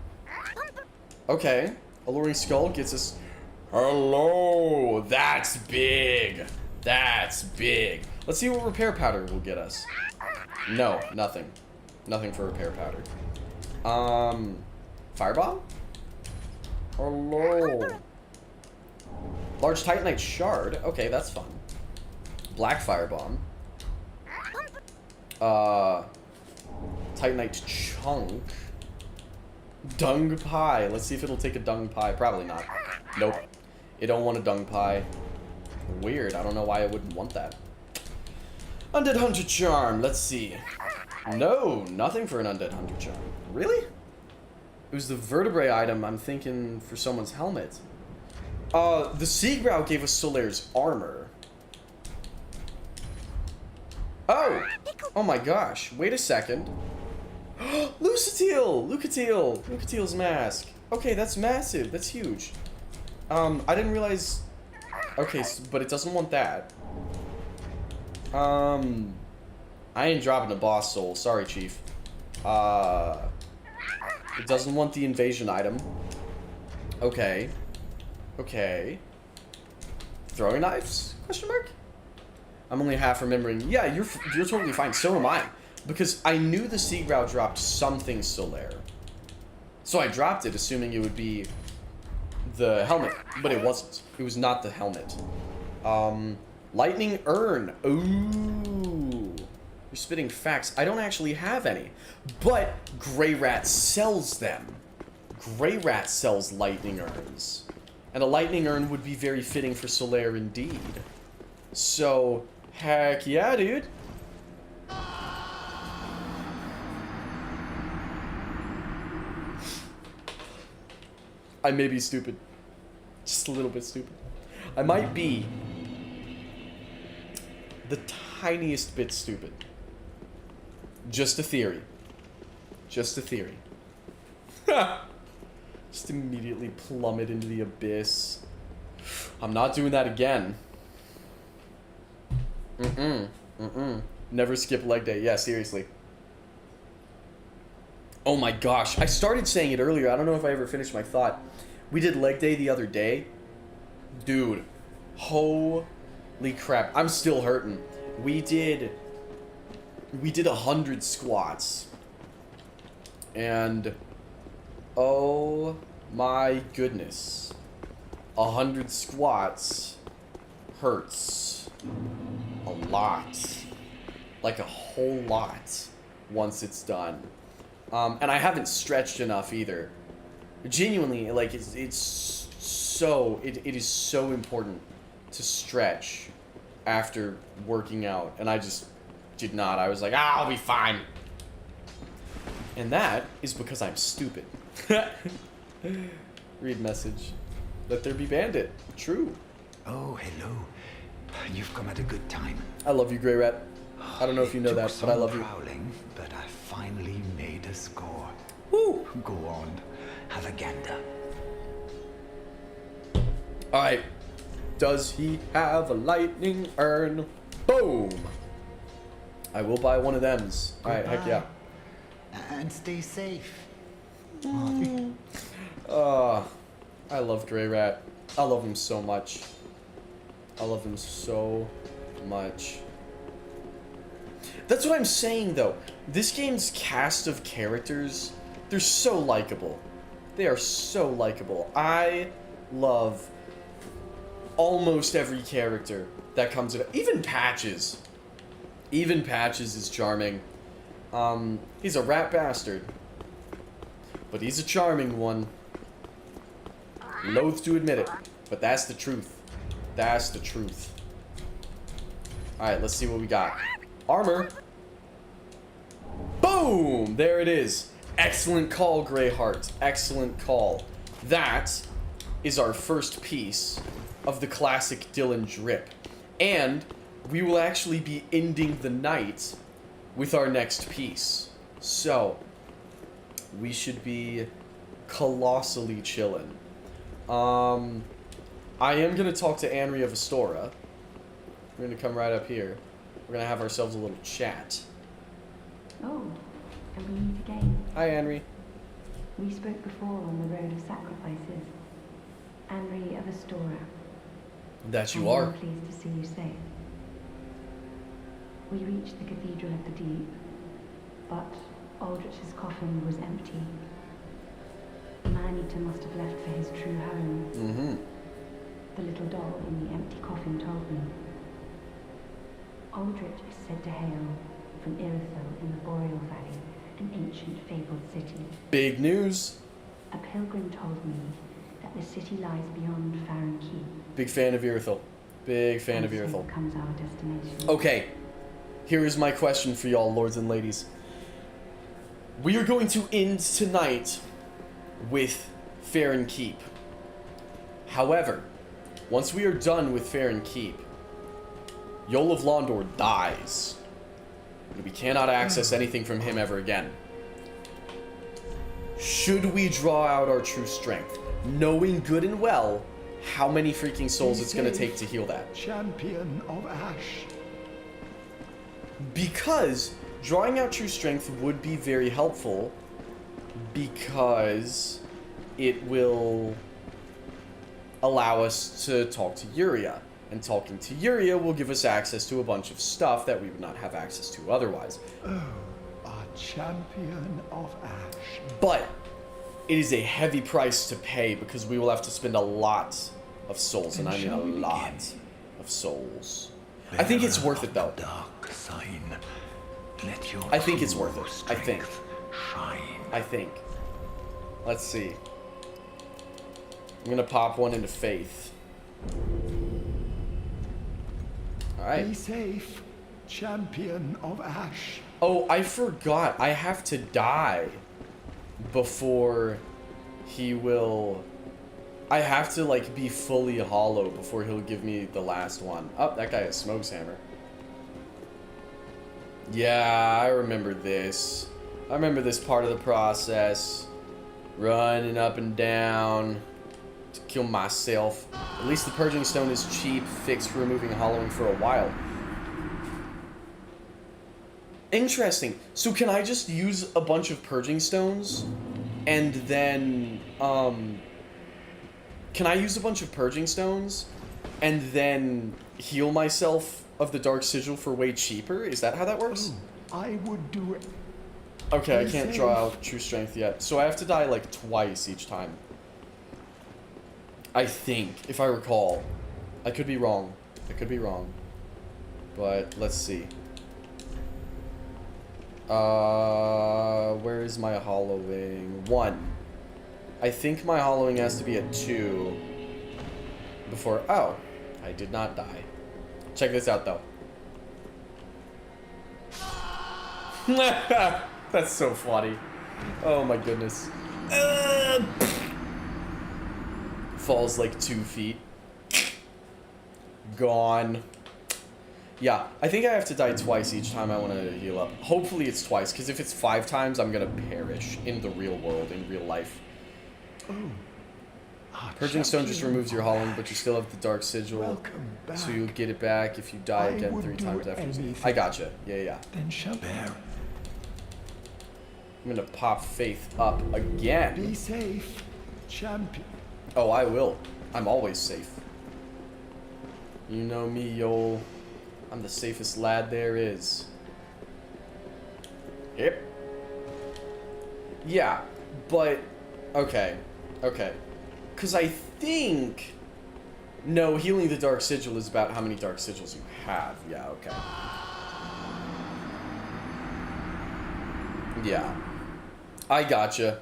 Okay. Alluring Skull gets us... Hello! That's big! Let's see what Repair Powder will get us. No, nothing. Nothing for Repair Powder. Firebomb? Hello. Large Titanite Shard. Okay, that's fun. Black Firebomb. Titanite Chunk. Dung Pie. Let's see if it'll take a Dung Pie. Probably not. Nope. It don't want a Dung Pie. Weird. I don't know why I wouldn't want that. Undead Hunter Charm. Let's see. No, nothing for an Undead Hunter Charm. Really? It was the vertebrae item I'm thinking for someone's helmet. The Seagrow gave us Solaire's armor. Oh! Oh my gosh. Wait a second. Lucatiel's mask. Okay, that's massive. That's huge. I didn't realize... Okay, but it doesn't want that. I ain't dropping a boss soul. Sorry, Chief. It doesn't want the invasion item. Okay. Throwing knives? Question mark? I'm only half remembering. Yeah, you're totally fine. So am I. Because I knew the Seagrow dropped something Solaire. So I dropped it assuming it would be the helmet. But it wasn't. It was not the helmet. Lightning Urn. Ooh. You're spitting facts. I don't actually have any. But Grey Rat sells them. Grey Rat sells Lightning Urns. And a Lightning Urn would be very fitting for Solaire indeed. So, heck yeah, dude. I may be stupid. Just a little bit stupid. I might be the tiniest bit stupid. Just a theory. Just a theory. Just immediately plummet into the abyss. I'm not doing that again. Never skip leg day. Yeah, seriously. Oh my gosh. I started saying it earlier. I don't know if I ever finished my thought. We did leg day the other day. Dude. Holy crap. I'm still hurting. We did 100 squats. And oh my goodness. 100 squats hurts a lot. Like a whole lot once it's done. And I haven't stretched enough either. Genuinely, like, it is so important to stretch after working out. And I just did not. I was like, I'll be fine. And that is because I'm stupid. Read message. Let there be bandit. True. Oh, hello. You've come at a good time. I love you, Grey Rat. I don't know if you know that, but I love you. Prowling, but I finally made a score. Woo! Go on. Have a gander. Alright. Does he have a lightning urn? Boom! I will buy one of thems. Alright, heck yeah. And stay safe. I love Grey Rat. I love him so much. I love him so much. That's what I'm saying, though. This game's cast of characters, they're so likable. They are so likable. I love almost every character that comes in. Even Patches. Even Patches is charming. He's a rat bastard. But he's a charming one. Loath to admit it. But that's the truth. That's the truth. Alright, let's see what we got. Armor. Boom! There it is. Excellent call, Greyheart. Excellent call. That is our first piece of the classic Dylan drip. And we will actually be ending the night with our next piece. So, we should be colossally chillin'. I am going to talk to Anri of Astora. We're going to come right up here. We're going to have ourselves a little chat. Oh, and we meet again. Hi, Anri. We spoke before on the Road of Sacrifices. Anri of Astora. That you are. I'm pleased to see you safe. We reached the Cathedral of the Deep, but Aldrich's coffin was empty. The man-eater must have left for his true home. Mm-hmm. The little doll in the empty coffin told me. Aldrich is said to hail from Irithyll in the Boreal Valley, an ancient fabled city. Big news. A pilgrim told me that the city lies beyond Farron Keep. Big fan of Irithyll. Big fan of Irithyll. Comes our destination. Okay. Here is my question for y'all, lords and ladies. We are going to end tonight with Farron Keep. However, once we are done with Farron Keep, Yoel of Londor dies. And we cannot access anything from him ever again. Should we draw out our true strength, knowing good and well how many freaking souls it's going to take to heal that? Champion of Ash. Because drawing out true strength would be very helpful, because it will allow us to talk to Yuria. And talking to Yuria will give us access to a bunch of stuff that we would not have access to otherwise. Oh, our champion of Ash. But it is a heavy price to pay because we will have to spend a lot of souls, and I mean a lot of souls. I think it's worth it though. Dark sign. Let your I think it's worth it. I think. Shine. I think. Let's see. I'm gonna pop one into Faith. Alright. Be safe, champion of Ash. Oh, I forgot. I have to die before he will... I have to, like, be fully hollow before he'll give me the last one. Oh, that guy has Smoke's Hammer. Yeah, I remember this. I remember this part of the process. Running up and down to kill myself. At least the Purging Stone is cheap, fixed for removing hollowing for a while. Interesting. So can I just use a bunch of Purging Stones and then, can I use a bunch of Purging Stones and then heal myself of the Dark Sigil for way cheaper? Is that how that works? Oh, I would do it. Okay, I can't draw out True Strength yet. So I have to die like twice each time. I think, if I recall. I could be wrong. I could be wrong. But let's see. Where is my hollowing? 1. I think my hollowing has to be at 2 before. Oh, I did not die. Check this out though. That's so funny. Oh my goodness. Falls like 2 feet. Gone. Yeah, I think I have to die twice each time I want to heal up. Hopefully it's twice, because if it's 5 times, I'm going to perish in the real world, in real life. Purging Stone just removes your hollowing, but you still have the Dark Sigil. So you'll get it back if you die again 3 times after you. I gotcha. Yeah. Then Chabert. I'm going to pop Faith up again. Be safe, champion. Oh, I will. I'm always safe. You know me, yo. I'm the safest lad there is. Yep. Yeah, but... Okay. Because I think... No, healing the Dark Sigil is about how many Dark Sigils you have. Yeah, okay. Yeah. I gotcha.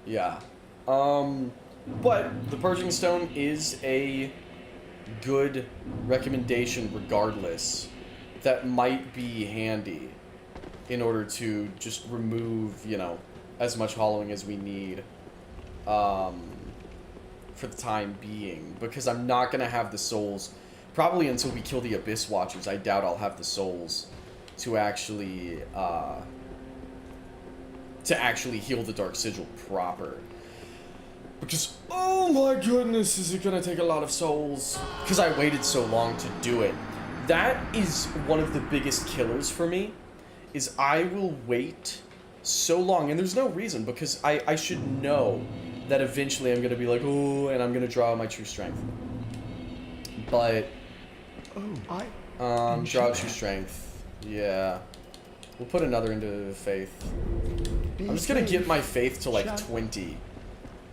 Yeah. But the Purging Stone is a good recommendation regardless. That might be handy in order to just remove, you know, as much hollowing as we need for the time being. Because I'm not going to have the souls, probably until we kill the Abyss Watchers. I doubt I'll have the souls to actually heal the Dark Sigil proper. Because, oh my goodness, is it gonna take a lot of souls? Because I waited so long to do it. That is one of the biggest killers for me, is I will wait so long, and there's no reason, because I should know that eventually I'm gonna be like, oh, and I'm gonna draw my True Strength. But, draw True Strength, yeah. We'll put another into Faith. I'm just gonna get my Faith to like 20.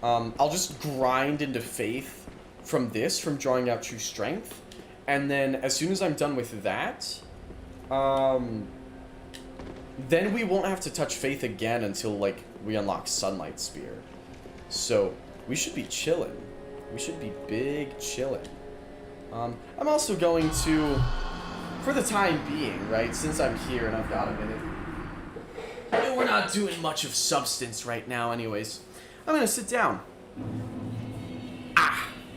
I'll just grind into Faith from drawing out True Strength. And then as soon as I'm done with that, then we won't have to touch Faith again until, like, we unlock Sunlight Spear. So, we should be chilling. We should be big chilling. I'm also going to, for the time being, right, since I'm here and I've got a minute, and we're not doing much of substance right now anyways, I'm gonna sit down.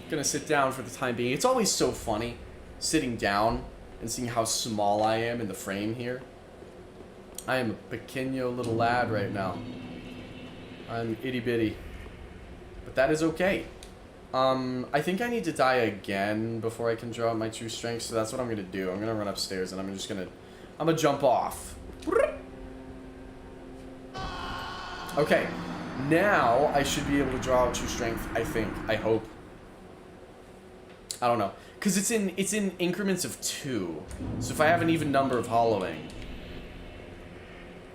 Gonna sit down for the time being. It's always so funny sitting down and seeing how small I am in the frame here. I am a pequeño little lad right now. I'm itty bitty. But that is okay. I think I need to die again before I can draw out my True Strength, so that's what I'm gonna do. I'm gonna run upstairs and I'm gonna jump off. Okay. Now, I should be able to draw out True Strength, I think. I hope. I don't know. Because it's in increments of 2. So if I have an even number of hollowing...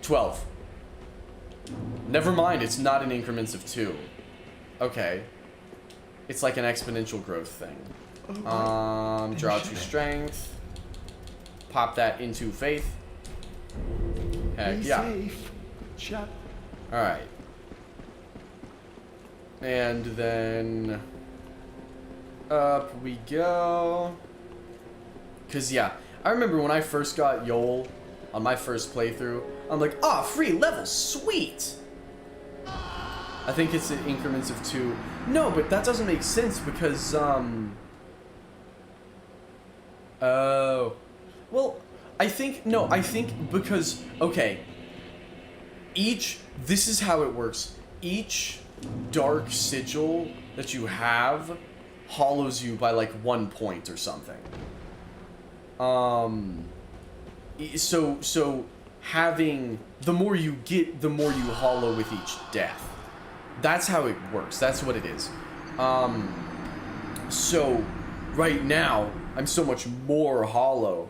12. Never mind, it's not in increments of 2. Okay. It's like an exponential growth thing. Draw True Strength. Pop that into Faith. Heck yeah. Alright. And then up we go. Cause yeah, I remember when I first got Yol on my first playthrough, I'm like, ah, free level, sweet. I think it's in increments of 2. No, but that doesn't make sense because oh, well, I think because, okay, this is how it works. Each dark sigil that you have hollows you by like 1 point or something. So having, the more you get, the more you hollow with each death. That's how it works. That's what it is. So right now, I'm so much more hollow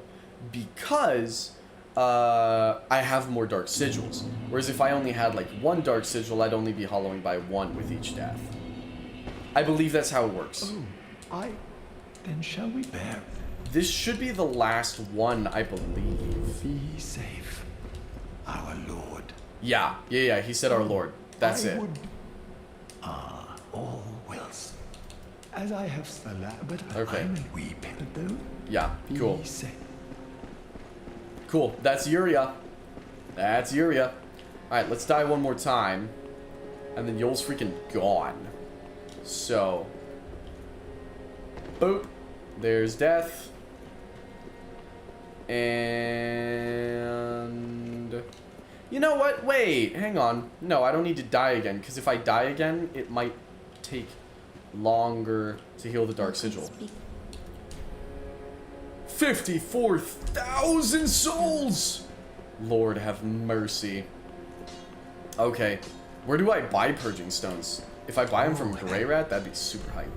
because I have more dark sigils. Whereas if I only had like 1 dark sigil, I'd only be hollowing by 1 with each death. I believe that's how it works. Oh, then shall we bear? This should be the last one, I believe. Be safe, our Lord. Yeah, he said our Lord. That's it. All wills. As I have but okay. I will weep, though. Yeah, cool. Be safe. Cool, that's Yuria. That's Yuria. Alright, let's die one more time. And then Yol's freaking gone. So. Boop. There's death. And... You know what? Wait, hang on. No, I don't need to die again, because if I die again, it might take longer to heal the Dark Sigil. 54,000 souls! Lord have mercy. Okay, where do I buy Purging Stones? If I buy them from Greyrat, that'd be super hype.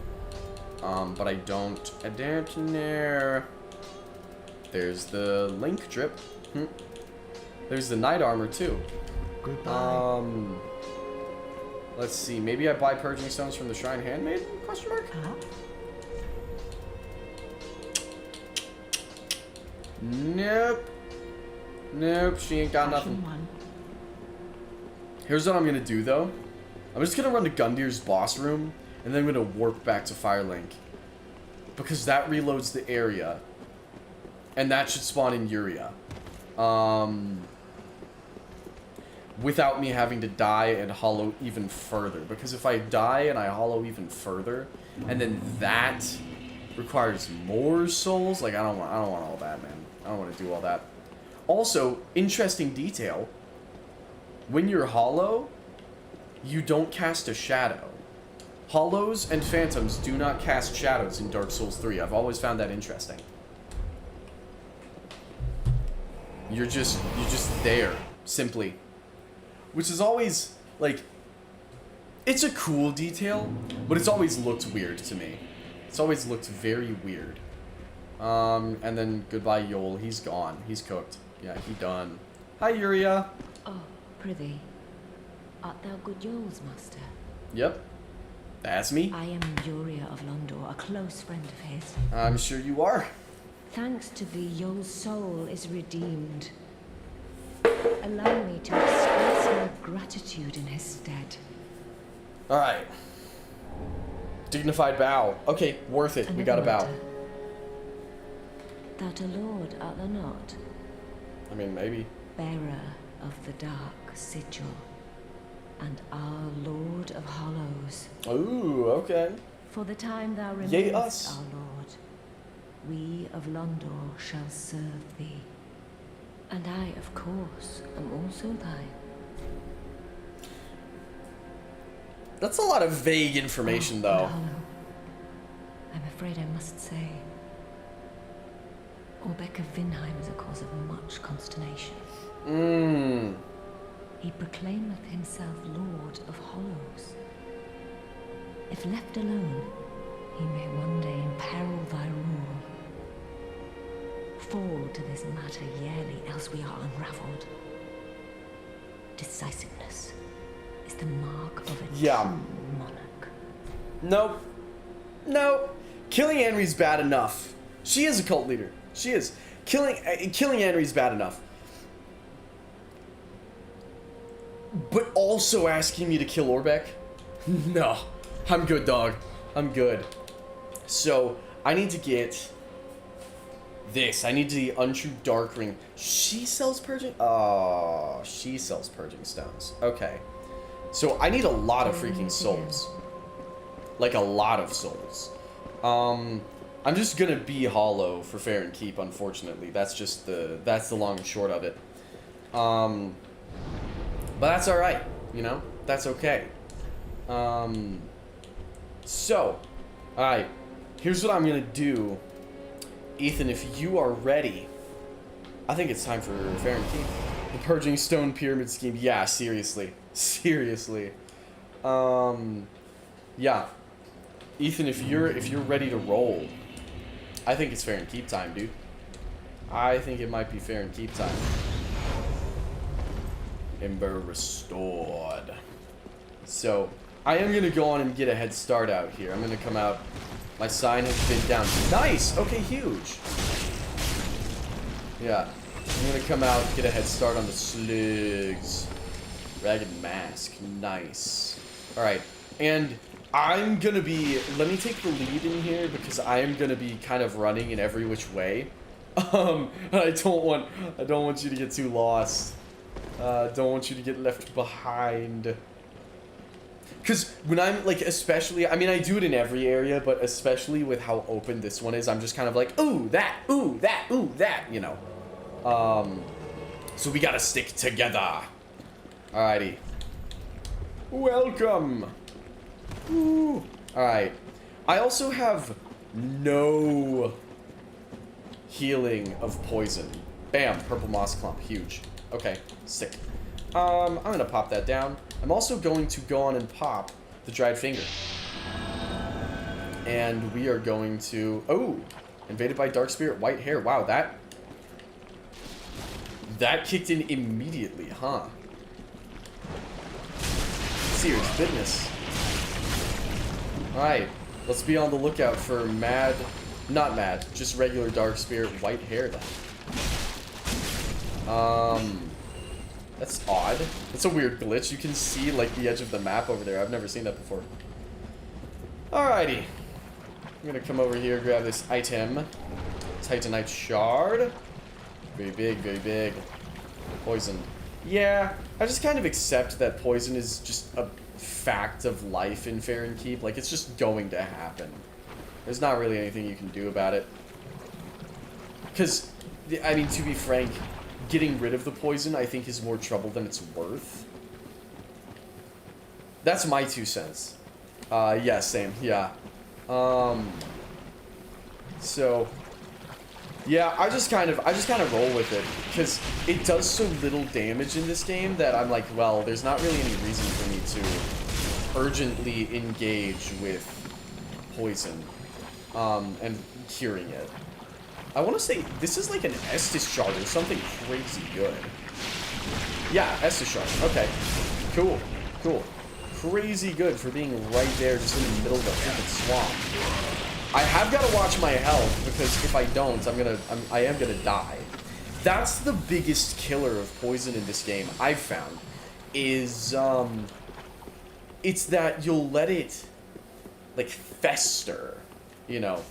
But I don't know. There's the Link Drip. There's the Knight Armor too. Goodbye. Let's see. Maybe I buy Purging Stones from the Shrine Handmaiden? Question mark? Nope. Nope, she ain't got nothing. Here's what I'm gonna do though. I'm just gonna run to Gundir's boss room, and then I'm gonna warp back to Firelink. Because that reloads the area. And that should spawn in Yuria. Without me having to die and hollow even further. Because if I die and I hollow even further, and then that requires more souls, like I don't want all that, man. I don't want to do all that. Also, interesting detail. When you're hollow, you don't cast a shadow. Hollows and phantoms do not cast shadows in Dark Souls 3. I've always found that interesting. You're just there, simply. Which is always, like, it's a cool detail, but it's always looked weird to me. It's always looked very weird. And then goodbye Yol, he's gone. He's cooked. Yeah, he done. Hi Yuria. Oh, prithee. Art thou good Yol's master? Yep. That's me. I am Yuria of Londor, a close friend of his. I'm sure you are. Thanks to thee, Yol's soul is redeemed. Allow me to express my gratitude in his stead. Alright. Dignified bow. Okay, worth it. We got a bow. Thou'rt a lord, art thou not? I mean, maybe. Bearer of the dark sigil, and our Lord of Hollows. Ooh, okay. For the time thou Yea, remainest, us. our Lord, we of Londor shall serve thee. And I, of course, am also thine. That's a lot of vague information, though. Hollow. I'm afraid I must say, Orbeck of Vinheim is a cause of much consternation. He proclaimeth himself Lord of Hollows. If left alone, he may one day imperil thy rule. Fall to this matter yearly, else we are unravelled. Decisiveness is the mark of a true monarch. Nope. No. Killing Anri's bad enough. She is a cult leader. She is. Killing Anri's bad enough. But also asking me to kill Orbeck? No. I'm good, dog. I'm good. So, I need to get this. I need the Untrue Dark Ring. She sells Purging? Oh, she sells Purging Stones. Okay. So, I need a lot of freaking souls. Like, a lot of souls. I'm just gonna be hollow for Fair and Keep, unfortunately. That's just that's the long and short of it. But that's alright, you know? That's okay. So, alright. Here's what I'm gonna do. Ethan, if you are ready, I think it's time for Fair and Keep. The Purging Stone Pyramid Scheme. Yeah, seriously. Seriously. Yeah. Ethan, if you're ready to roll, I think it's Fair and Keep time, dude. I think it might be Fair and Keep time. Ember restored. So, I am going to go on and get a head start out here. I'm going to come out. My sign has been down. Nice! Okay, huge. Yeah. I'm going to come out, get a head start on the slugs. Ragged Mask. Nice. Alright. And I'm going to be... Let me take the lead in here because I am going to be kind of running in every which way. I don't want you to get too lost. Don't want you to get left behind. Because when I'm, like, especially... I mean, I do it in every area, but especially with how open this one is, I'm just kind of like, ooh, that, ooh, that, ooh, that, you know. So we gotta stick together. Alrighty. Welcome. Ooh. Alright. I also have no healing of poison. Bam, purple moss clump, huge. Okay, sick. I'm gonna pop that down. I'm also going to go on and pop the dried finger. And we are going to... Oh! Invaded by Dark Spirit, white hair. Wow, that kicked in immediately, huh? Serious business. Alright, let's be on the lookout for mad... Not mad, just regular Dark Spirit white hair then. That's odd. That's a weird glitch. You can see, like, the edge of the map over there. I've never seen that before. Alrighty. I'm gonna come over here, grab this item. Titanite shard. Very big, very big. Poison. Yeah, I just kind of accept that poison is just a fact of life in Fair and Keep. Like, it's just going to happen. There's not really anything you can do about it. Because, I mean, to be frank, getting rid of the poison, I think, is more trouble than it's worth. That's my 2 cents. Yeah, same. Yeah. So, yeah, I just kind of roll with it because it does so little damage in this game that I'm like, well, there's not really any reason for me to urgently engage with poison, and curing it. I want to say this is like an Estus shard or something crazy good. Yeah, Estus shard. Okay. Cool. Cool. Crazy good for being right there just in the middle of a freaking swamp. I have got to watch my health because if I don't, I am gonna die. That's the biggest killer of poison in this game I've found is it's that you'll let it like fester, you know.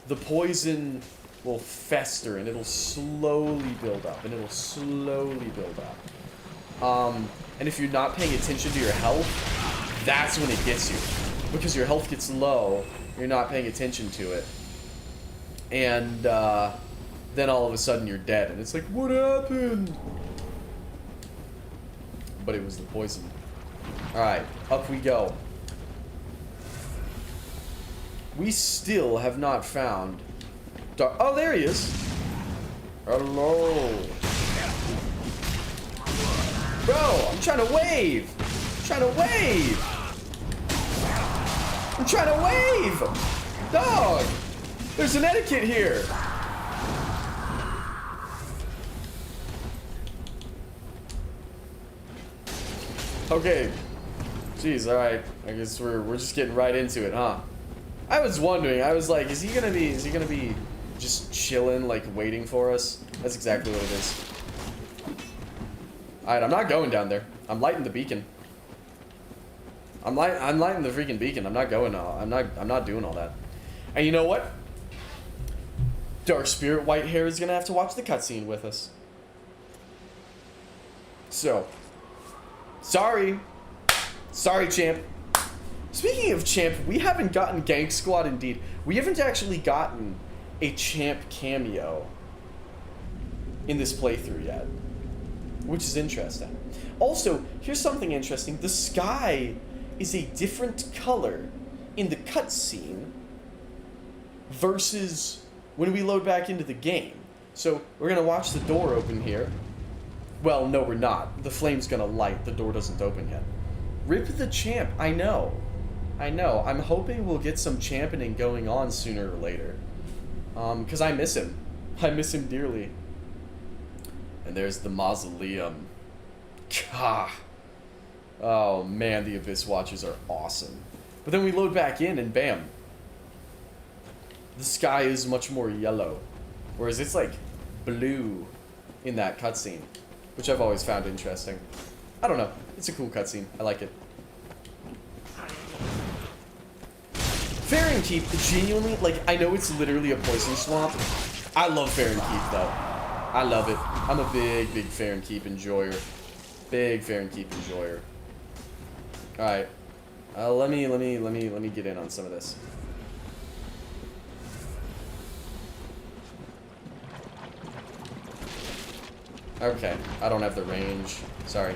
The poison will fester and it'll slowly build up and it'll slowly build up. And if you're not paying attention to your health, that's when it gets you. Because your health gets low, you're not paying attention to it. And then all of a sudden you're dead. And it's like, what happened? But it was the poison. Alright, up we go. We still have not found... Oh, there he is. Hello. Bro, I'm trying to wave. I'm trying to wave. I'm trying to wave. Dog. There's an etiquette here. Okay. Jeez, alright. I guess we're just getting right into it, huh? I was wondering, I was like, is he gonna be just chilling, like waiting for us? That's exactly what it is. Alright, I'm not going down there. I'm lighting the beacon. I'm lighting the freaking beacon. I'm not going I'm not doing all that. And you know what? Dark Spirit Whitehair is gonna have to watch the cutscene with us. So, sorry, champ. Speaking of champ, we haven't gotten Gank Squad indeed. We haven't actually gotten a champ cameo in this playthrough yet, which is interesting. Also, here's something interesting. The sky is a different color in the cutscene versus when we load back into the game. So we're gonna watch the door open here. Well, no, we're not. The flame's gonna light. The door doesn't open yet. Rip the champ. I know. I'm hoping we'll get some championing going on sooner or later. Because I miss him. I miss him dearly. And there's the mausoleum. Gah. Oh man, the Abyss Watchers are awesome. But then we load back in and bam. The sky is much more yellow. Whereas it's like blue in that cutscene. Which I've always found interesting. I don't know. It's a cool cutscene. I like it. Faron Keep, genuinely, like, I know it's literally a poison swamp. I love Faron Keep, though. I love it. I'm a big Faron Keep enjoyer. Big Faron Keep enjoyer. Alright. Let me get in on some of this. Okay, I don't have the range. Sorry.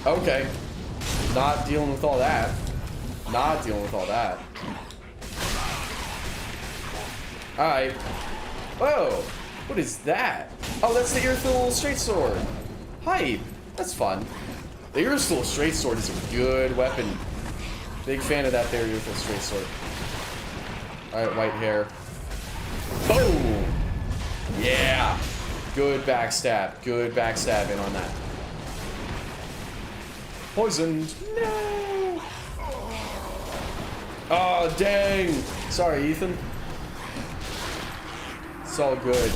Okay. Not dealing with all that. Not dealing with all that. Alright. Whoa! What is that? Oh, that's the Irithyll Straight Sword. Hype. That's fun. The Irithyll Straight Sword is a good weapon. Big fan of that there Irithyll Straight Sword. Alright, white hair. Boom! Yeah! Good backstab. Good backstabbing on that. Poisoned. No! Oh, dang! Sorry, Ethan. It's all good.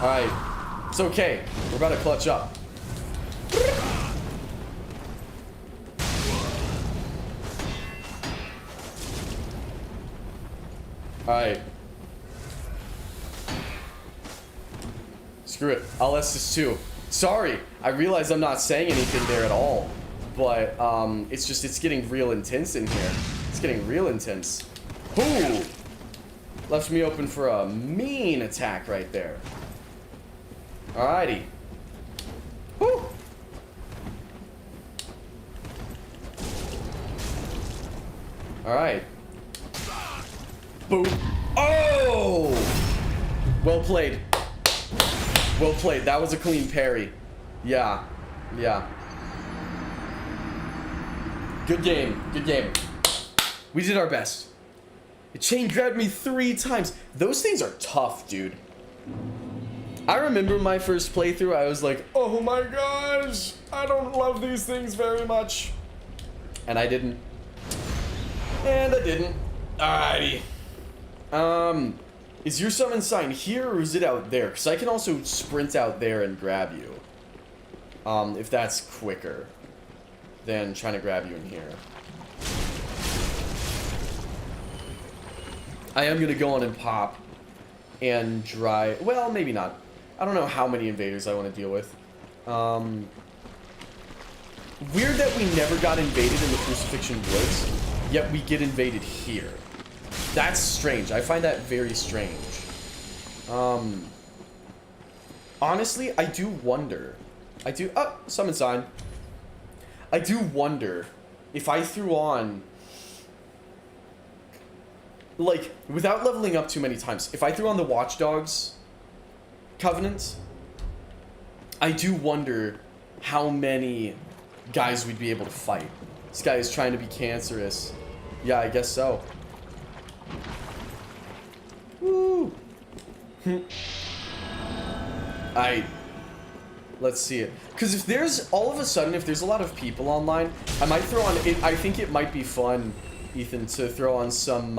Alright. It's okay. We're about to clutch up. Alright. Screw it. I'll Estus too. Sorry. I realize I'm not saying anything there at all. But, it's just, it's getting real intense in here. It's getting real intense. Ooh! Left me open for a mean attack right there. Alrighty. Woo! Alright. Boom. Oh! Well played. Well played. That was a clean parry. Yeah. Yeah. Good game. Good game. We did our best. It chain grabbed me 3 times. Those things are tough, dude. I remember my first playthrough, I was like, oh my gosh, I don't love these things very much. And I didn't. And I didn't. Alrighty. Is your summon sign here or is it out there? Because I can also sprint out there and grab you. If that's quicker than trying to grab you in here. I am going to go on and pop and dry. Well, maybe not. I don't know how many invaders I want to deal with. Weird that we never got invaded in the Crucifixion Woods, yet we get invaded here. That's strange. I find that very strange. Honestly, I do wonder. Oh, summon sign. I do wonder if I threw on, like, without leveling up too many times, if I threw on the Watchdogs Covenant, I do wonder how many guys we'd be able to fight. This guy is trying to be cancerous. Yeah, I guess so. Woo! Let's see it. Because if there's, all of a sudden, if there's a lot of people online, I might throw on, I think it might be fun, Ethan, to throw on some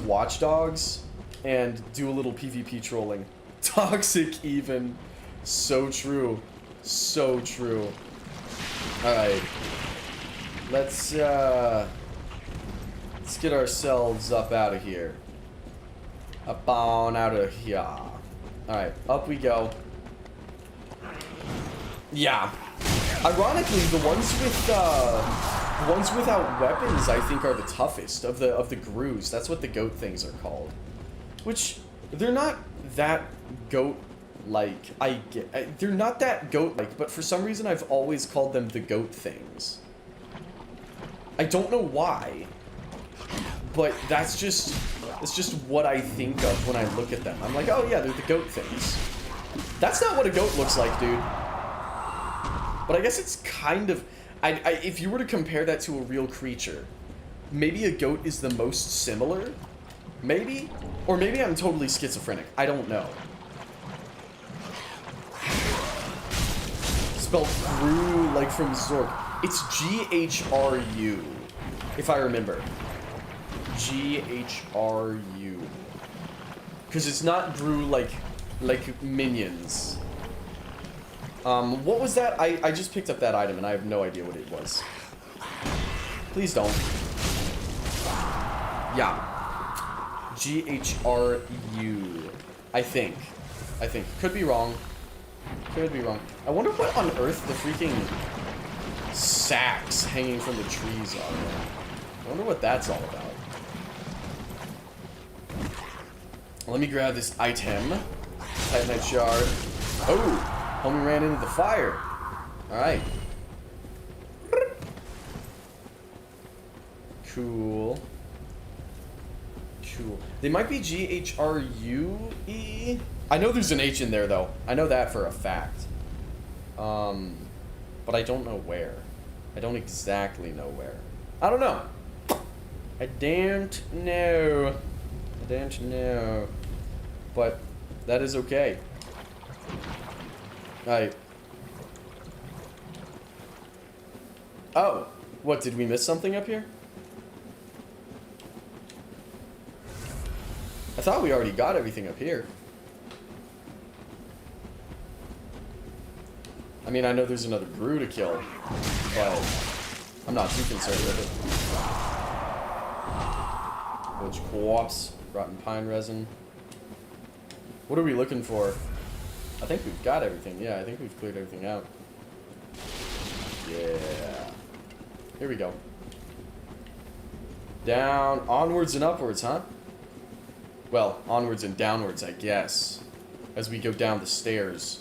Watchdogs and do a little PvP trolling. Toxic even. So true. So true. Alright. Let's Let's get ourselves up out of here. Up on out of here. Alright, up we go. Yeah. Ironically, the ones without weapons, I think, are the toughest of the Grus. That's what the goat things are called. Which, they're not that goat-like. They're not that goat-like, but for some reason I've always called them the goat things. I don't know why, but that's just what I think of when I look at them. I'm like, oh yeah, they're the goat things. That's not what a goat looks like, dude. But I guess it's kind of... if you were to compare that to a real creature, maybe a goat is the most similar? Maybe? Or maybe I'm totally schizophrenic. I don't know. Spelled Gru, like from Zork. It's G-H-R-U, if I remember. G-H-R-U. Because it's not Gru like minions. What was that? I just picked up that item and I have no idea what it was. Please don't. Yeah. G-H-R-U. I think. Could be wrong. Could be wrong. I wonder what on earth the freaking sacks hanging from the trees are. I wonder what that's all about. Let me grab this item. Titanite shard. Oh! Homie ran into the fire. Alright. Cool. Cool. They might be G-H-R-U-E? I know there's an H in there, though. I know that for a fact. But I don't know where. I don't exactly know where. I don't know. I don't know. I don't know. But that is okay. Alright. Oh. What, did we miss something up here? I thought we already got everything up here. I mean, I know there's another Gru to kill, but I'm not too concerned with it. Village corpse, rotten pine resin. What are we looking for? I think we've got everything. Yeah, I think we've cleared everything out. Yeah. Here we go. Down, onwards and upwards, huh? Well, onwards and downwards, I guess, as we go down the stairs.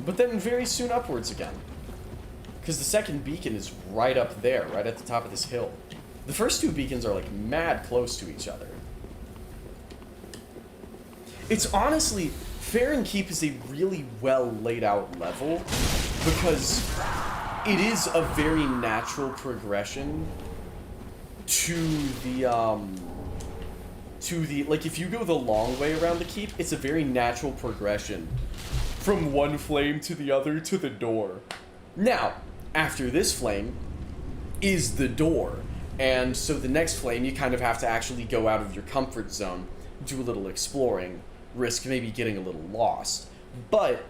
But then very soon upwards again. Because the second beacon is right up there, right at the top of this hill. The first two beacons are like mad close to each other. It's honestly, Farron Keep is a really well laid out level because it is a very natural progression to the, like if you go the long way around the keep, it's a very natural progression from one flame to the other to the door. Now, after this flame is the door. And so the next flame, you kind of have to actually go out of your comfort zone, do a little exploring, risk maybe getting a little lost. But,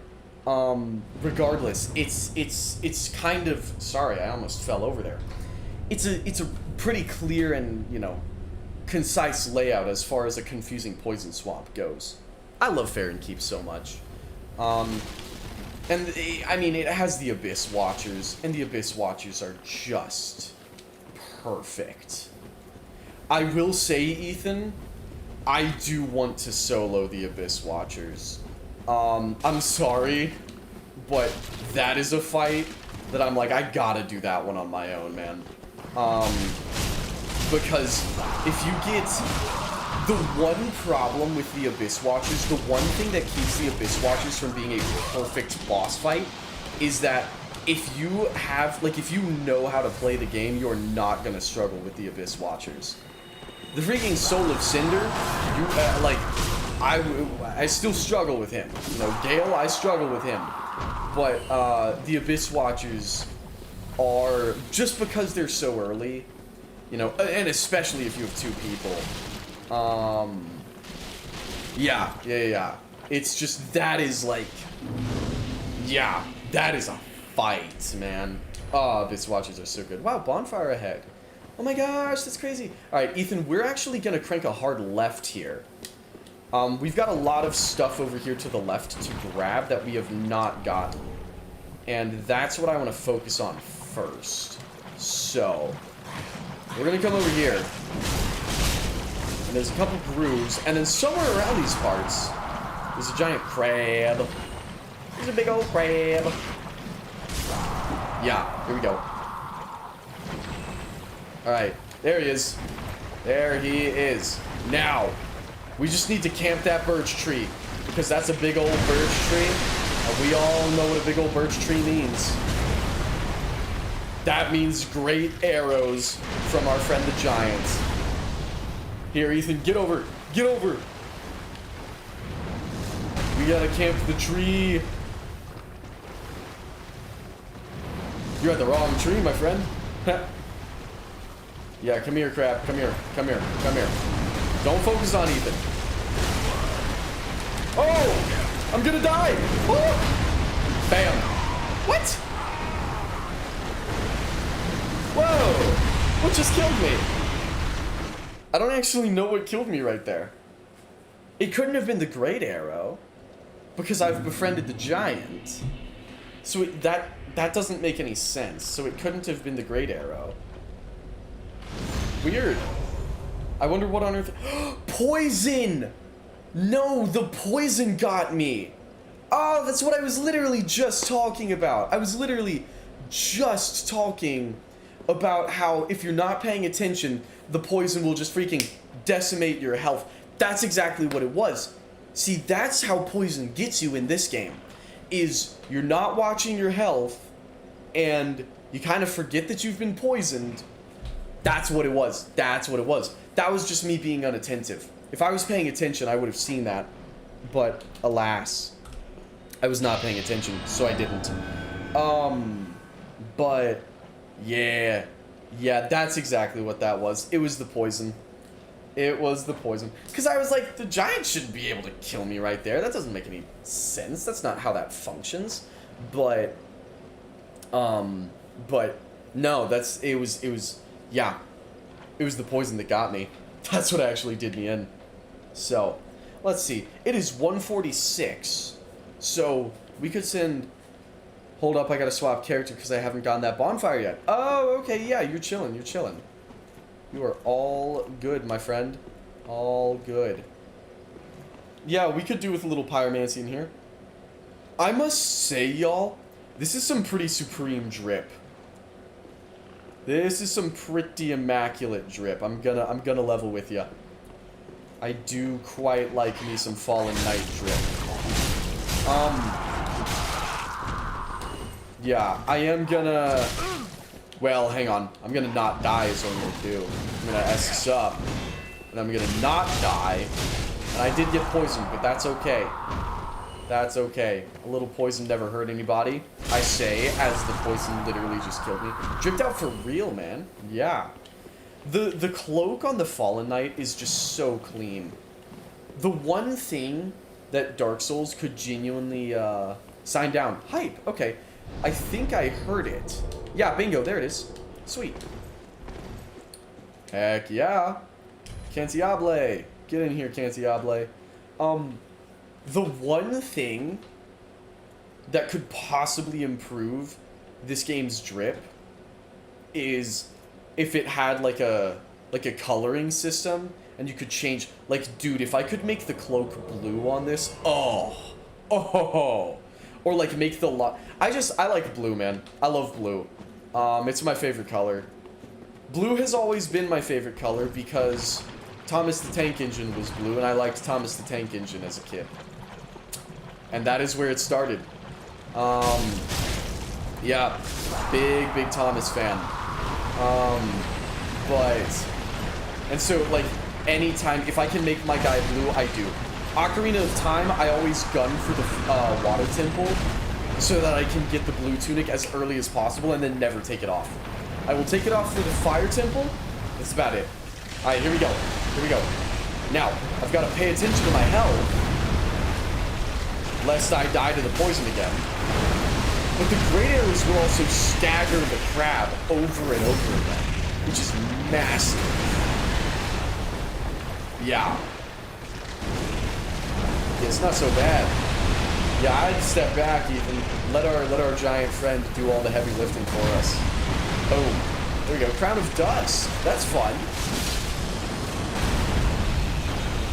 regardless, it's kind of, sorry, I almost fell over there. It's a pretty clear and, you know, concise layout as far as a confusing poison swamp goes. I love Farron Keep so much. And, I mean, it has the Abyss Watchers, and the Abyss Watchers are just perfect. I will say, Ethan, I do want to solo the Abyss Watchers. I'm sorry, but that is a fight that I'm like, I gotta do that one on my own, man. Because if you get... The one problem with the Abyss Watchers, the one thing that keeps the Abyss Watchers from being a perfect boss fight is that if you have, like, if you know how to play the game, you're not gonna struggle with the Abyss Watchers. The freaking Soul of Cinder, you, like, I still struggle with him. You know, Gale, I struggle with him. But, the Abyss Watchers are, just because they're so early, you know, and especially if you have two people, yeah. It's just, that is like, yeah, that is a fight, man. Oh, Abyss Watchers are so good. Wow, bonfire ahead. Oh my gosh, that's crazy. All right, Ethan, we're actually going to crank a hard left here. We've got a lot of stuff over here to the left to grab that we have not gotten. And that's what I want to focus on first. So, we're going to come over here. And there's a couple grooves. And then somewhere around these parts, there's a giant crab. There's a big old crab. Yeah, here we go. Alright, there he is. There he is. Now, we just need to camp that birch tree. Because that's a big old birch tree. And we all know what a big old birch tree means. That means great arrows from our friend the giant. Here, Ethan, get over. Get over. We gotta camp the tree. You're at the wrong tree, my friend. Yeah, come here, crab. Come here. Come here. Come here. Don't focus on Ethan. Oh! I'm gonna die! Oh! Bam. What? Whoa! What just killed me? I don't actually know what killed me right there. It couldn't have been the great arrow. Because I've befriended the giant. So that doesn't make any sense. So it couldn't have been the great arrow. Weird. I wonder what on earth... Poison! No, the poison got me. Oh, that's what I was literally just talking about. I was literally just talking about how if you're not paying attention, the poison will just freaking decimate your health. That's exactly what it was. See, that's how poison gets you in this game. Is you're not watching your health and you kind of forget that you've been poisoned. That's what it was. That's what it was. That was just me being unattentive. If I was paying attention, I would have seen that. But alas, I was not paying attention, so I didn't. But yeah, that's exactly what that was. It was the poison. It was the poison. Because I was like, the giant shouldn't be able to kill me right there. That doesn't make any sense. That's not how that functions. But no, it was the poison that got me. That's what actually did me in. So, let's see. It is 1:46. So, we could send... Hold up, I gotta swap character because I haven't gotten that bonfire yet. Oh, okay, yeah, you're chilling, you're chilling. You are all good, my friend. All good. Yeah, we could do with a little pyromancy in here. I must say, y'all, this is some pretty supreme drip. This is some pretty immaculate drip. I'm gonna level with ya. I do quite like me some Fallen Knight drip. Yeah, I am gonna... Well, hang on. I'm gonna not die is what I'm gonna do. I'm gonna S up. And I'm gonna not die. And I did get poisoned, but that's okay. That's okay. A little poison never hurt anybody. I say, as the poison literally just killed me. Dripped out for real, man. Yeah. The cloak on the Fallen Knight is just so clean. The one thing that Dark Souls could genuinely sign down. Hype. Okay. I think I heard it. Yeah, bingo. There it is. Sweet. Heck yeah. Cantiable. Get in here, Cantiable. The one thing that could possibly improve this game's drip is if it had like a coloring system and you could change, like, dude, if I could make the cloak blue on this, or like make the I like blue, man. I love blue. It's my favorite color. Blue has always been my favorite color because Thomas the Tank Engine was blue and I liked Thomas the Tank Engine as a kid. And that is where it started. Yeah, big Thomas fan. And so, like, anytime, if I can make my guy blue, I do. Ocarina of Time, I always gun for the Water Temple so that I can get the blue tunic as early as possible and then never take it off. I will take it off for the Fire Temple. That's about it. Alright, here we go. Here we go. Now, I've got to pay attention to my health, lest I die to the poison again. But the great arrows will also stagger the crab over and over again. which is massive. Yeah. It's not so bad. Yeah, I'd step back even. Let our giant friend do all the heavy lifting for us. Boom. There we go. Crown of Dust. That's fun.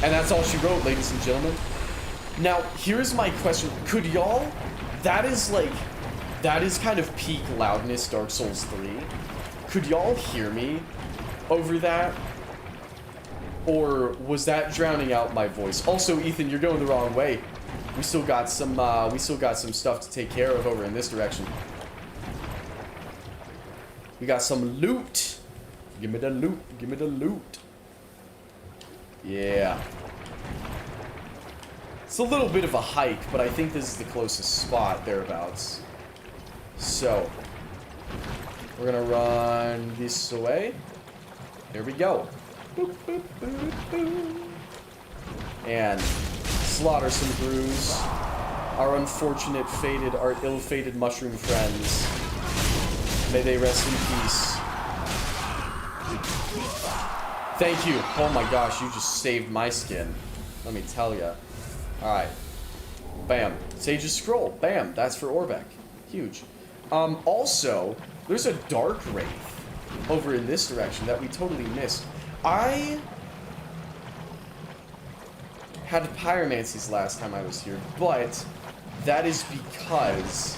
And that's all she wrote, ladies and gentlemen. Now, here's my question. Could y'all... That is kind of peak loudness Dark Souls 3. Could y'all hear me over that? Or was that drowning out my voice? Also, Ethan, you're going the wrong way. We still got some stuff to take care of over in this direction. We got some loot. Give me the loot. Give me the loot. Yeah. It's a little bit of a hike, but I think this is the closest spot thereabouts. So, we're gonna run this way. Here we go. Boop, boop, boop, boop. And slaughter some brews. Our unfortunate, our ill-fated mushroom friends. May they rest in peace. Thank you. Oh my gosh, you just saved my skin. Let me tell ya. Alright. Bam. Sage's Scroll. Bam. That's for Orbeck. Huge. Also, there's a Dark Wraith over in this direction that we totally missed. I had pyromancies last time I was here, but that is because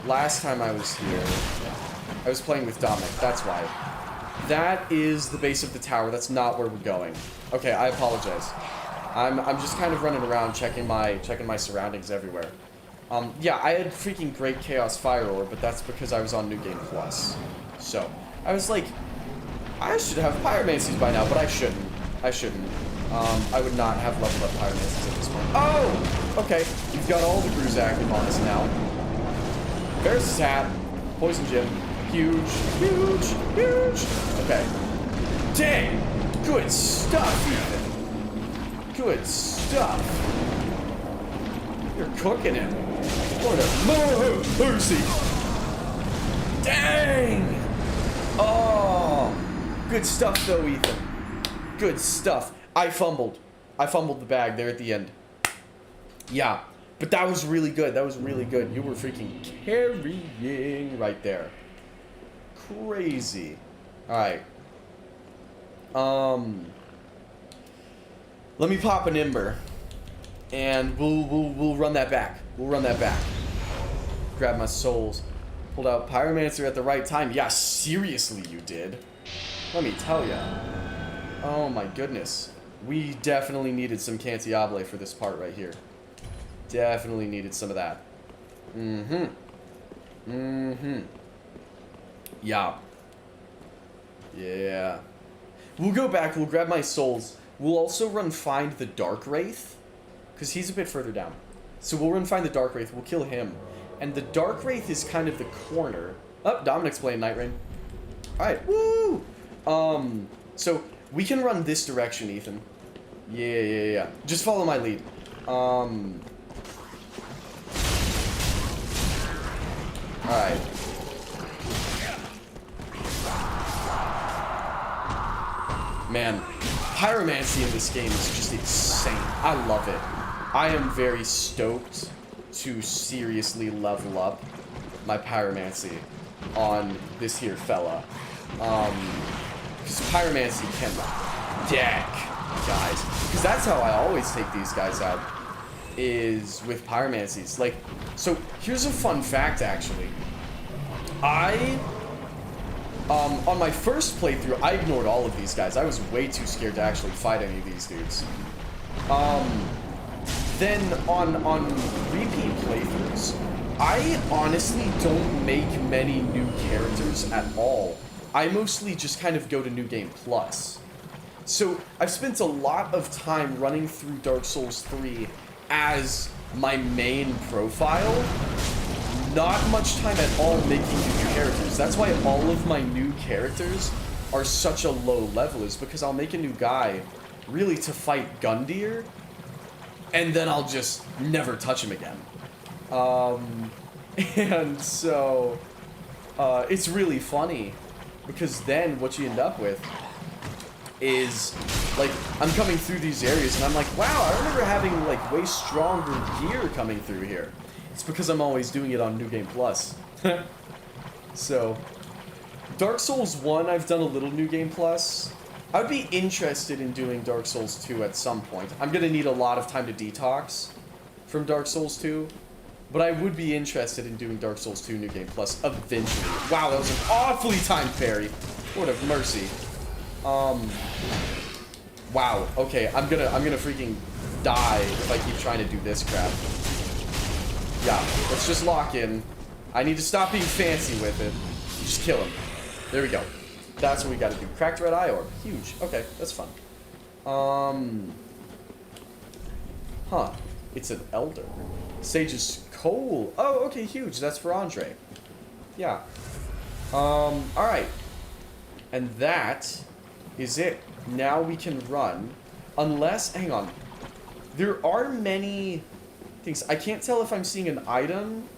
last time I was here, I was playing with Dominic. That's why. That is the base of the tower. That's not where we're going. Okay, I apologize. I'm just kind of running around checking my surroundings everywhere. Yeah, I had freaking Great Chaos Fire Orb, but that's because I was on New Game Plus. So, I was like, I should have pyromancies by now, but I shouldn't. I shouldn't. I would not have leveled up pyromancies at this point. Oh! Okay, we've got all the brews active on us now. Ferris' hat. Poison Gym. Huge, huge, huge. Okay. Dang! Good stuff, Ethan. Good stuff. You're cooking it. Lord have mercy. Dang! Oh! Good stuff, though, Ethan. Good stuff. I fumbled the bag there at the end. Yeah. But that was really good. That was really good. You were freaking carrying right there. Crazy. Alright. Let me pop an Ember. And we'll run that back. We'll run that back. Grab my souls. Pulled out Pyromancer at the right time. Yeah, seriously you did. Let me tell ya. Oh my goodness. We definitely needed some Cantiable for this part right here. Definitely needed some of that. Yeah. Yeah. We'll go back. We'll grab my souls. We'll also run find the Dark Wraith. Because he's a bit further down. So we'll run find the Dark Wraith. We'll kill him. And the Dark Wraith is kind of the corner. Oh, Dominic's playing Night Rain. Alright. Woo! So we can run this direction, Ethan. Yeah. Just follow my lead. Alright. Man, pyromancy in this game is just insane. I love it. I am very stoked to seriously level up my pyromancy on this here fella. Because pyromancy can deck guys. Because that's how I always take these guys out, is with pyromancies. Like, so here's a fun fact actually. On my first playthrough, I ignored all of these guys. I was way too scared to actually fight any of these dudes. Then on repeat playthroughs, I honestly don't make many new characters at all. I mostly just kind of go to New Game Plus. So I've spent a lot of time running through Dark Souls 3 as my main profile. Not much time at all making new characters. That's why all of my new characters are such a low level, is because I'll make a new guy really to fight Gundyr, and then I'll just never touch him again. And so it's really funny Because then what you end up with is, like, I'm coming through these areas and I'm like, wow, I remember having, like, way stronger gear coming through here. It's because I'm always doing it on New Game Plus. So, Dark Souls 1, I've done a little New Game Plus. I would be interested in doing Dark Souls 2 at some point. I'm gonna need a lot of time to detox from Dark Souls 2. But I would be interested in doing Dark Souls 2 New Game Plus eventually. Wow, that was an awfully timed parry. Lord of mercy. Wow. Okay, I'm gonna freaking die if I keep trying to do this crap. Yeah, let's just lock in. I need to stop being fancy with it. Just kill him. There we go. That's what we gotta do. Cracked red eye orb. Huge. Okay, that's fun. Huh. It's an elder. Sage's Coal. Oh, okay, huge. That's for Andre. Yeah. Alright. And that is it. Now we can run. Unless, hang on. There are many things. I can't tell if I'm seeing an item.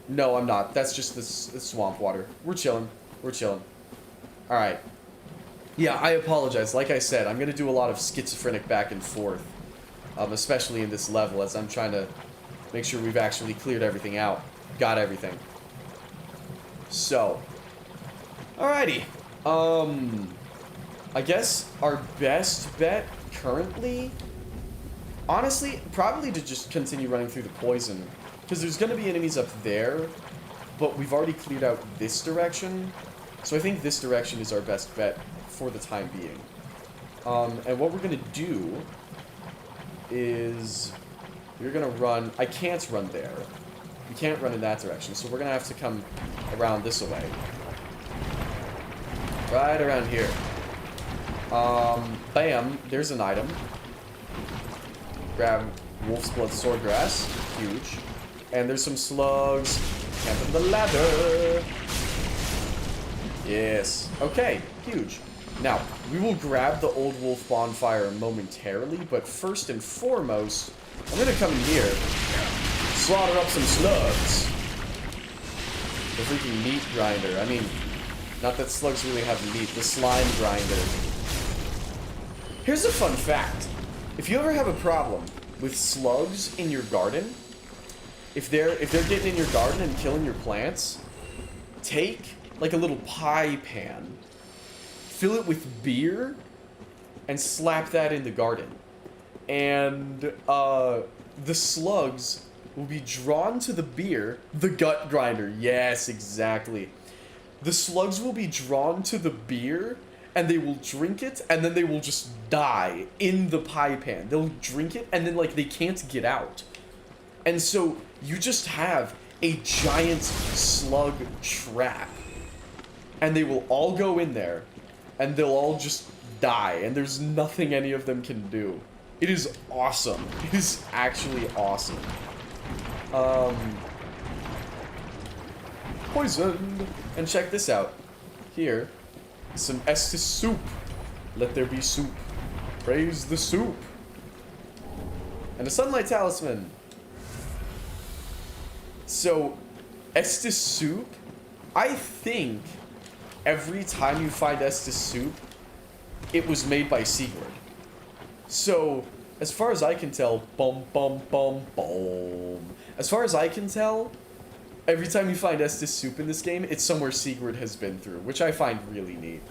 No, I'm not. That's just the swamp water. We're chilling. We're chilling. Alright. Yeah, I apologize. Like I said, I'm going to do a lot of schizophrenic back and forth. Especially in this level, as I'm trying to make sure we've actually cleared everything out. Got everything. So. Alrighty. I guess our best bet currently, honestly, probably to just continue running through the poison. Because there's going to be enemies up there, but we've already cleared out this direction. So I think this direction is our best bet for the time being. And what we're going to do is we're going to run. I can't run there. We can't run in that direction, so we're going to have to come around this way. Right around here. Bam, there's an item. Grab Wolf's Blood Swordgrass. Huge. And there's some slugs. Camp in the ladder. Yes. Okay, huge. Now, we will grab the Old Wolf Bonfire momentarily, but first and foremost, I'm gonna come in here, slaughter up some slugs. The freaking meat grinder. I mean, not that slugs really have meat, the slime grinder. Here's a fun fact. If you ever have a problem with slugs in your garden, if they're getting in your garden and killing your plants, take like a little pie pan, fill it with beer, and slap that in the garden. And the slugs will be drawn to the beer, the gut grinder. Yes, exactly. The slugs will be drawn to the beer, and they will drink it, and then they will just die in the pie pan. They'll drink it, and then, like, they can't get out. And so, you just have a giant slug trap. And they will all go in there, and they'll all just die, and there's nothing any of them can do. It is awesome. It is actually awesome. Poisoned. And check this out. Here, some Estus soup. Let there be soup. Praise the soup. And a sunlight talisman. So, Estus soup, I think every time you find Estus soup, it was made by Sigurd. So, as far as I can tell, as far as I can tell, every time you find Estus soup in this game, it's somewhere Sigurd has been through, which I find really neat.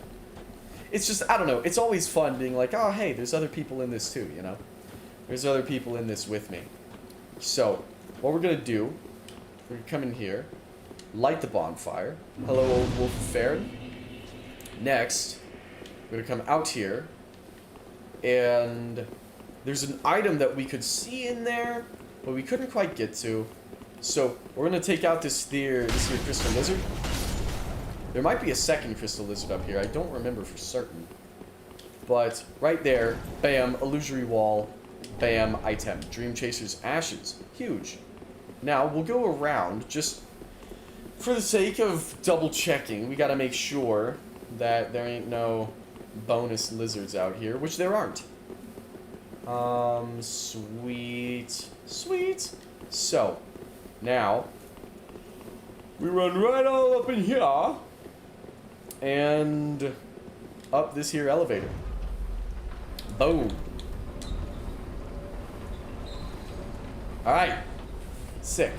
It's just, I don't know, it's always fun being like, oh, hey, there's other people in this too, you know? There's other people in this with me. So, what we're gonna do, we're gonna come in here, light the bonfire. Hello, Old Wolf of Farron. Next, we're gonna come out here, and there's an item that we could see in there, but we couldn't quite get to. So, we're gonna take out this here crystal lizard. There might be a second crystal lizard up here, I don't remember for certain. But, right there, bam, illusory wall, bam, item. Dream Chaser's Ashes. Huge. Now, we'll go around, just for the sake of double checking, we gotta make sure that there ain't no bonus lizards out here, which there aren't. Sweet. Sweet. So, now, we run right all up in here, And up this here elevator. Boom. Alright. Sick.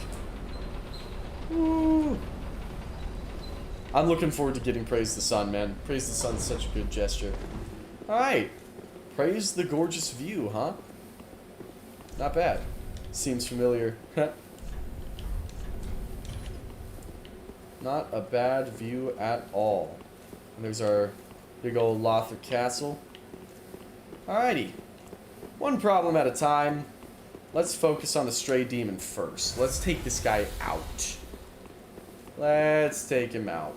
Woo. I'm looking forward to getting Praise the Sun, man. Praise the Sun's such a good gesture. Alright. Praise the gorgeous view, huh? Not bad. Seems familiar. Not a bad view at all. And there's our big old Lothric Castle. Alrighty. One problem at a time. Let's focus on the stray demon first. Let's take this guy out. Let's take him out.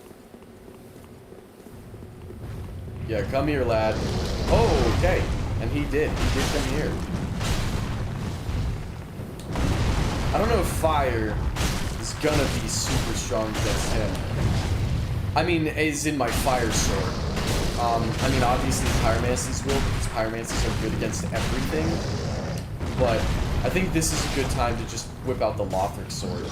Yeah, come here, lad. Oh, okay. And he did. He did come here. I don't know if fire is gonna be super strong against him. I mean, as in my fire sword. I mean, obviously pyromancies will, because pyromancies are good against everything. But I think this is a good time to just whip out the Lothric sword.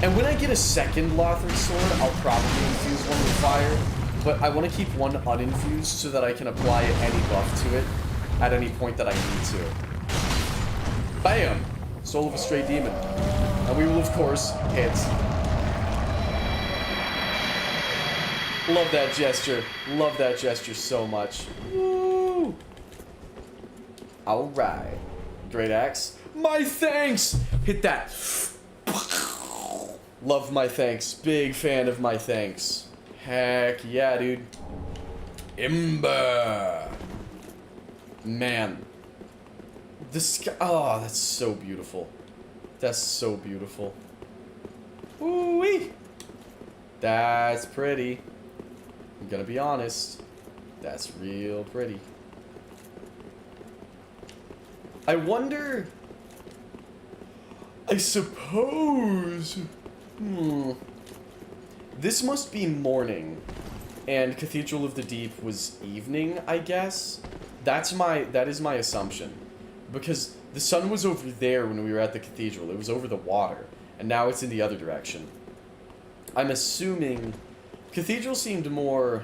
And when I get a second Lothric sword, I'll probably infuse one with fire. But I want to keep one uninfused so that I can apply any buff to it at any point that I need to. Bam! Soul of a Stray Demon. And we will, of course, hit. Love that gesture. Love that gesture so much. Woo! Alright. Great axe. My thanks! Hit that. Love my thanks. Big fan of my thanks. Heck yeah, dude. Ember. Man. This guy. Oh, that's so beautiful. That's so beautiful. Woo-wee. That's pretty. I'm gonna be honest. That's real pretty. I wonder. I suppose. This must be morning, and Cathedral of the Deep was evening, I guess. That is my assumption, because the sun was over there when we were at the cathedral. It was over the water, and now it's in the other direction. I'm assuming cathedral seemed more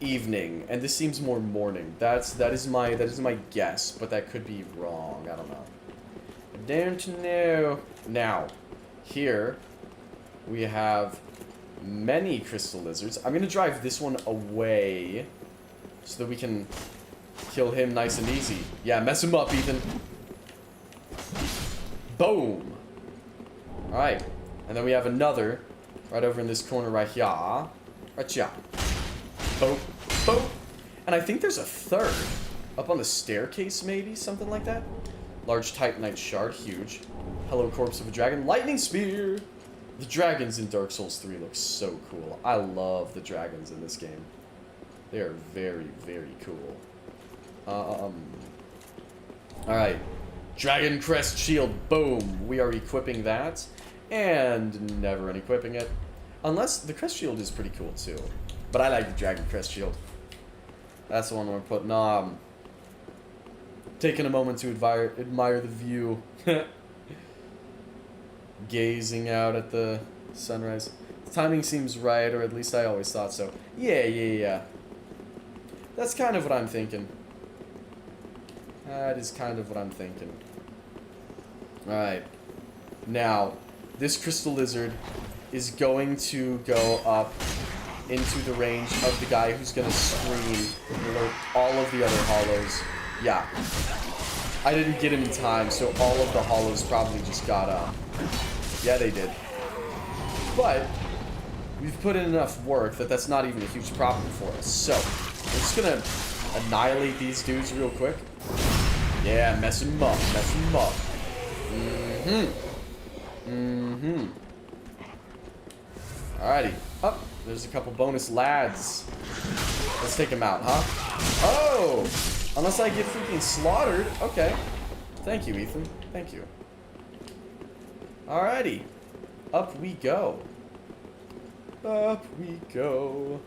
evening, and this seems more morning. That is my guess, but that could be wrong. I don't know. I don't know. Now, here we have many crystal lizards. I'm gonna drive this one away so that we can kill him nice and easy. Yeah, mess him up, Ethan. Boom. Alright. And then we have another right over in this corner right here. Right here. Boom. Boom. And I think there's a third up on the staircase, maybe? Something like that. Large Titanite shard. Huge. Hello, corpse of a dragon. Lightning spear. The dragons in Dark Souls 3 look so cool. I love the dragons in this game. They are very, very cool. Alright. Dragon Crest Shield. Boom. We are equipping that. And never unequipping it. Unless the Crest Shield is pretty cool too. But I like the Dragon Crest Shield. That's the one we're putting on. Taking a moment to admire the view. Gazing out at the sunrise. The timing seems right, or at least I always thought so. Yeah. That's kind of what I'm thinking. That is kind of what I'm thinking. Alright. Now, this crystal lizard is going to go up into the range of the guy who's going to scream alert all of the other hollows. Yeah. I didn't get him in time, so all of the hollows probably just got up. Yeah, they did. But we've put in enough work that that's not even a huge problem for us. So, we're just going to annihilate these dudes real quick. Yeah, mess them up, mess them up. Alrighty. Up. There's a couple bonus lads. Let's take them out, huh? Oh! Unless I get freaking slaughtered. Okay. Thank you, Ethan. Thank you. Alrighty. Up we go. Up we go.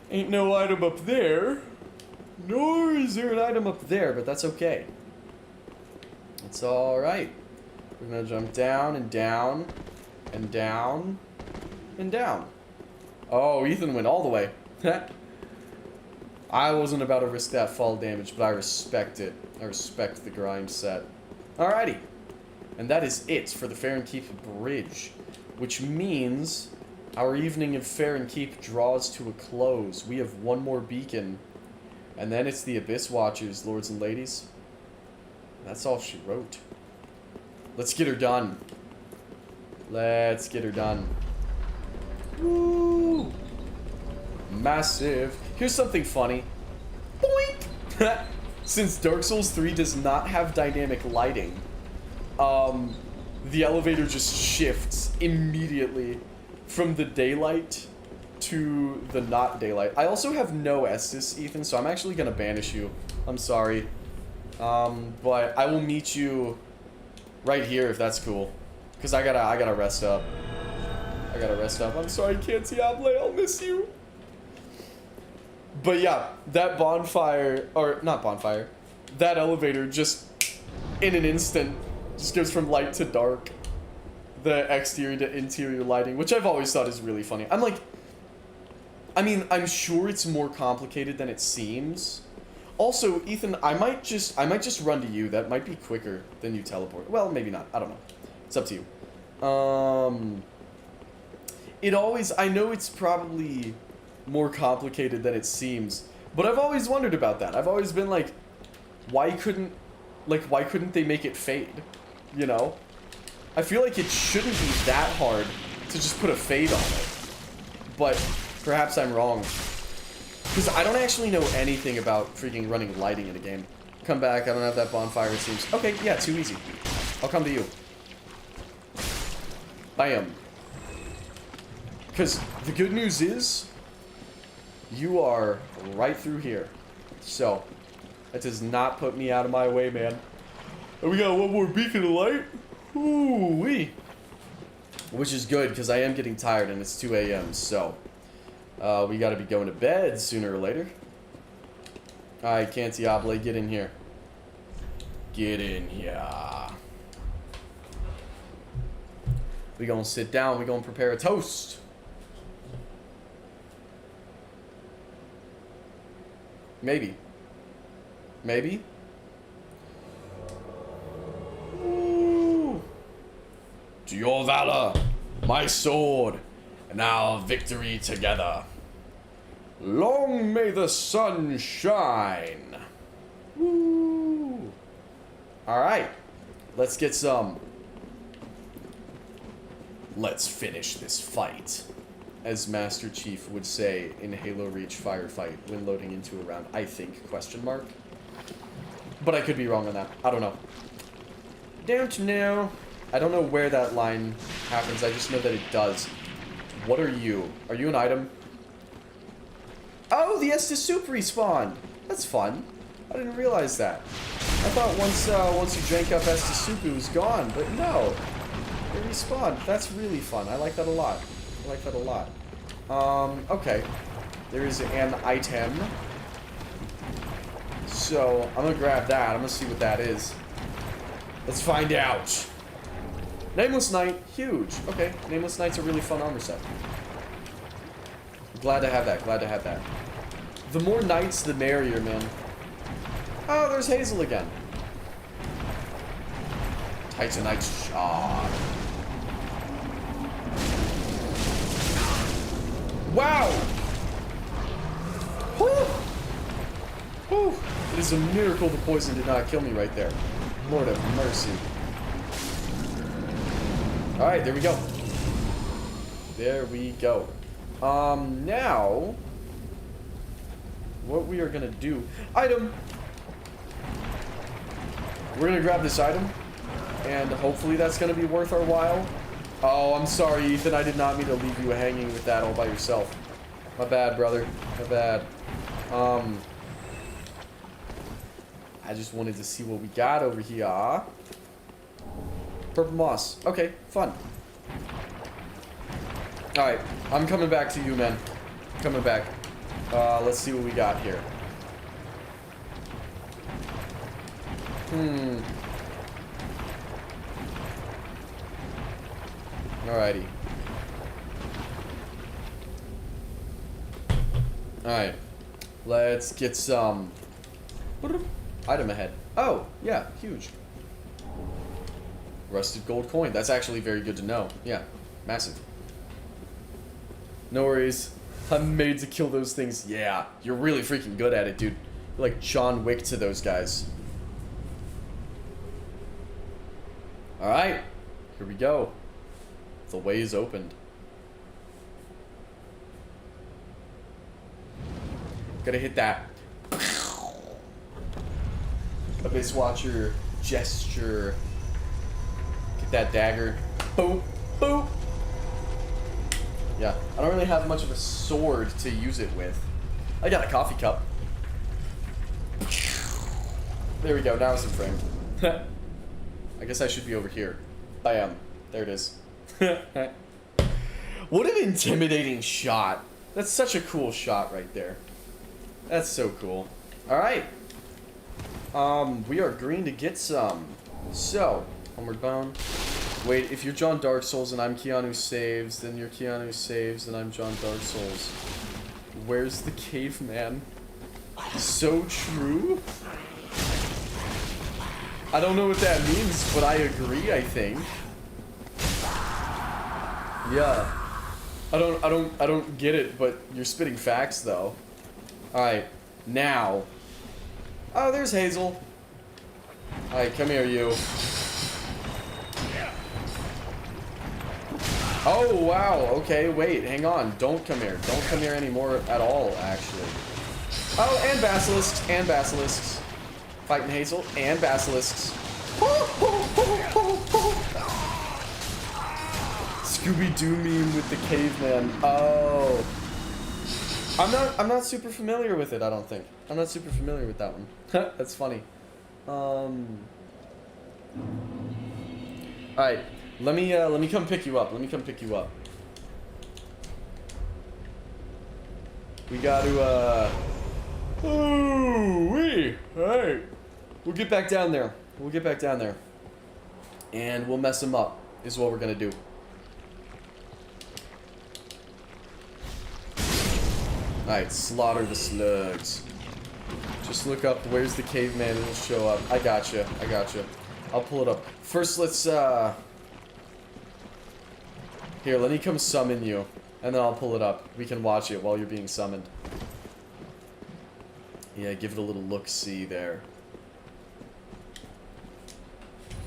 Ain't no item up there. Nor is there an item up there, but that's okay. It's alright. We're gonna jump down and down and down and down. Oh, Ethan went all the way. I wasn't about to risk that fall damage, but I respect it. I respect the grind set. Alrighty. And that is it for the Farron Keep Bridge, which means our evening of Farron Keep draws to a close. We have one more beacon, and then it's the Abyss Watchers, lords and ladies. That's all she wrote. Let's get her done. Let's get her done. Woo! Massive. Here's something funny. Boink! Since Dark Souls 3 does not have dynamic lighting, the elevator just shifts immediately from the daylight to the not daylight. I also have no Estus, Ethan, so I'm actually gonna banish you. I'm sorry. But I will meet you right here if that's cool. Cause I gotta rest up. I gotta rest up. I'm sorry, Cantiable, I'll miss you. But yeah, that bonfire, or not bonfire, that elevator just, in an instant, just goes from light to dark. The exterior to interior lighting, which I've always thought is really funny. I'm sure it's more complicated than it seems. Also, Ethan, I might just run to you. That might be quicker than you teleport. Well, maybe not. I don't know. It's up to you. I know it's probably more complicated than it seems, but I've always wondered about that. I've always been like, why couldn't they make it fade? You know? I feel like it shouldn't be that hard to just put a fade on it. But perhaps I'm wrong. Because I don't actually know anything about freaking running lighting in a game. Come back, I don't have that bonfire, it seems. Okay, yeah, too easy. I'll come to you. Bam. Because the good news is, you are right through here. So, that does not put me out of my way, man. And we got one more beacon of light. Ooh-wee. Which is good, because I am getting tired, and it's 2 a.m., so... we gotta be going to bed sooner or later. Alright, Cantiable, get in here. Get in here. We gonna sit down, we gonna prepare a toast. Maybe. Maybe? Ooh. To your valor, my sword, and our victory together. Long may the sun shine. Woo. Alright. Let's get some. Let's finish this fight. As Master Chief would say in Halo Reach Firefight when loading into a round. I think, question mark. But I could be wrong on that. I don't know. Don't know. I don't know where that line happens. I just know that it does. What are you? Are you an item? Oh, the Estus Soup respawned. That's fun. I didn't realize that. I thought once you drank up Estus Soup, it was gone, but no. It respawned. That's really fun. I like that a lot. I like that a lot. Okay. There is an item. So, I'm gonna grab that. I'm gonna see what that is. Let's find out. Nameless Knight, huge. Okay, Nameless Knight's a really fun armor set. Glad to have that, glad to have that. The more knights, the merrier, man. Oh, there's Hazel again. Titanite shot. Wow! Whew! Whew! It is a miracle the poison did not kill me right there. Lord have mercy. Alright, there we go. There we go. Now... what we are gonna do... Item! We're gonna grab this item. And hopefully that's gonna be worth our while. Oh, I'm sorry, Ethan. I did not mean to leave you hanging with that all by yourself. My bad, brother. My bad. I just wanted to see what we got over here. Purple moss. Okay, fun. Alright, I'm coming back to you, man. Coming back. Let's see what we got here. Alrighty. Alright. Let's get some item ahead. Oh, yeah, huge. Rusted gold coin. That's actually very good to know. Yeah, massive. No worries. I'm made to kill those things. Yeah, you're really freaking good at it, dude. You're like John Wick to those guys. Alright, here we go. The way is opened. Gotta hit that Abyss Watcher gesture. Get that dagger. Boop, boop. Yeah, I don't really have much of a sword to use it with. I got a coffee cup. There we go, now it's in frame. I guess I should be over here. I am. There it is. What an intimidating shot. That's such a cool shot right there. That's so cool. Alright. We are green to get some. So, Homeward Bound. Wait, if you're John Dark Souls and I'm Keanu Saves, then you're Keanu Saves and I'm John Dark Souls. Where's the caveman? So true? I don't know what that means, but I agree, I think. Yeah. I don't get it, but you're spitting facts though. Alright, now. Oh, there's Hazel. Alright, come here, you. Oh, wow. Okay, wait, hang on. Don't come here. Don't come here anymore at all, actually. Oh, and basilisks. And basilisks. Fighting Hazel and basilisks. Scooby-Doo meme with the caveman. Oh. I'm not super familiar with it, I don't think. I'm not super familiar with that one. That's funny. Alright. Let me come pick you up. Let me come pick you up. We gotta, ooh-wee. Alright. We'll get back down there. We'll get back down there. And we'll mess them up, is what we're gonna do. Alright, slaughter the slugs. Just look up, where's the caveman, it'll show up. I gotcha, I gotcha. I'll pull it up. First, let's, here, let me come summon you. And then I'll pull it up. We can watch it while you're being summoned. Yeah, give it a little look-see there.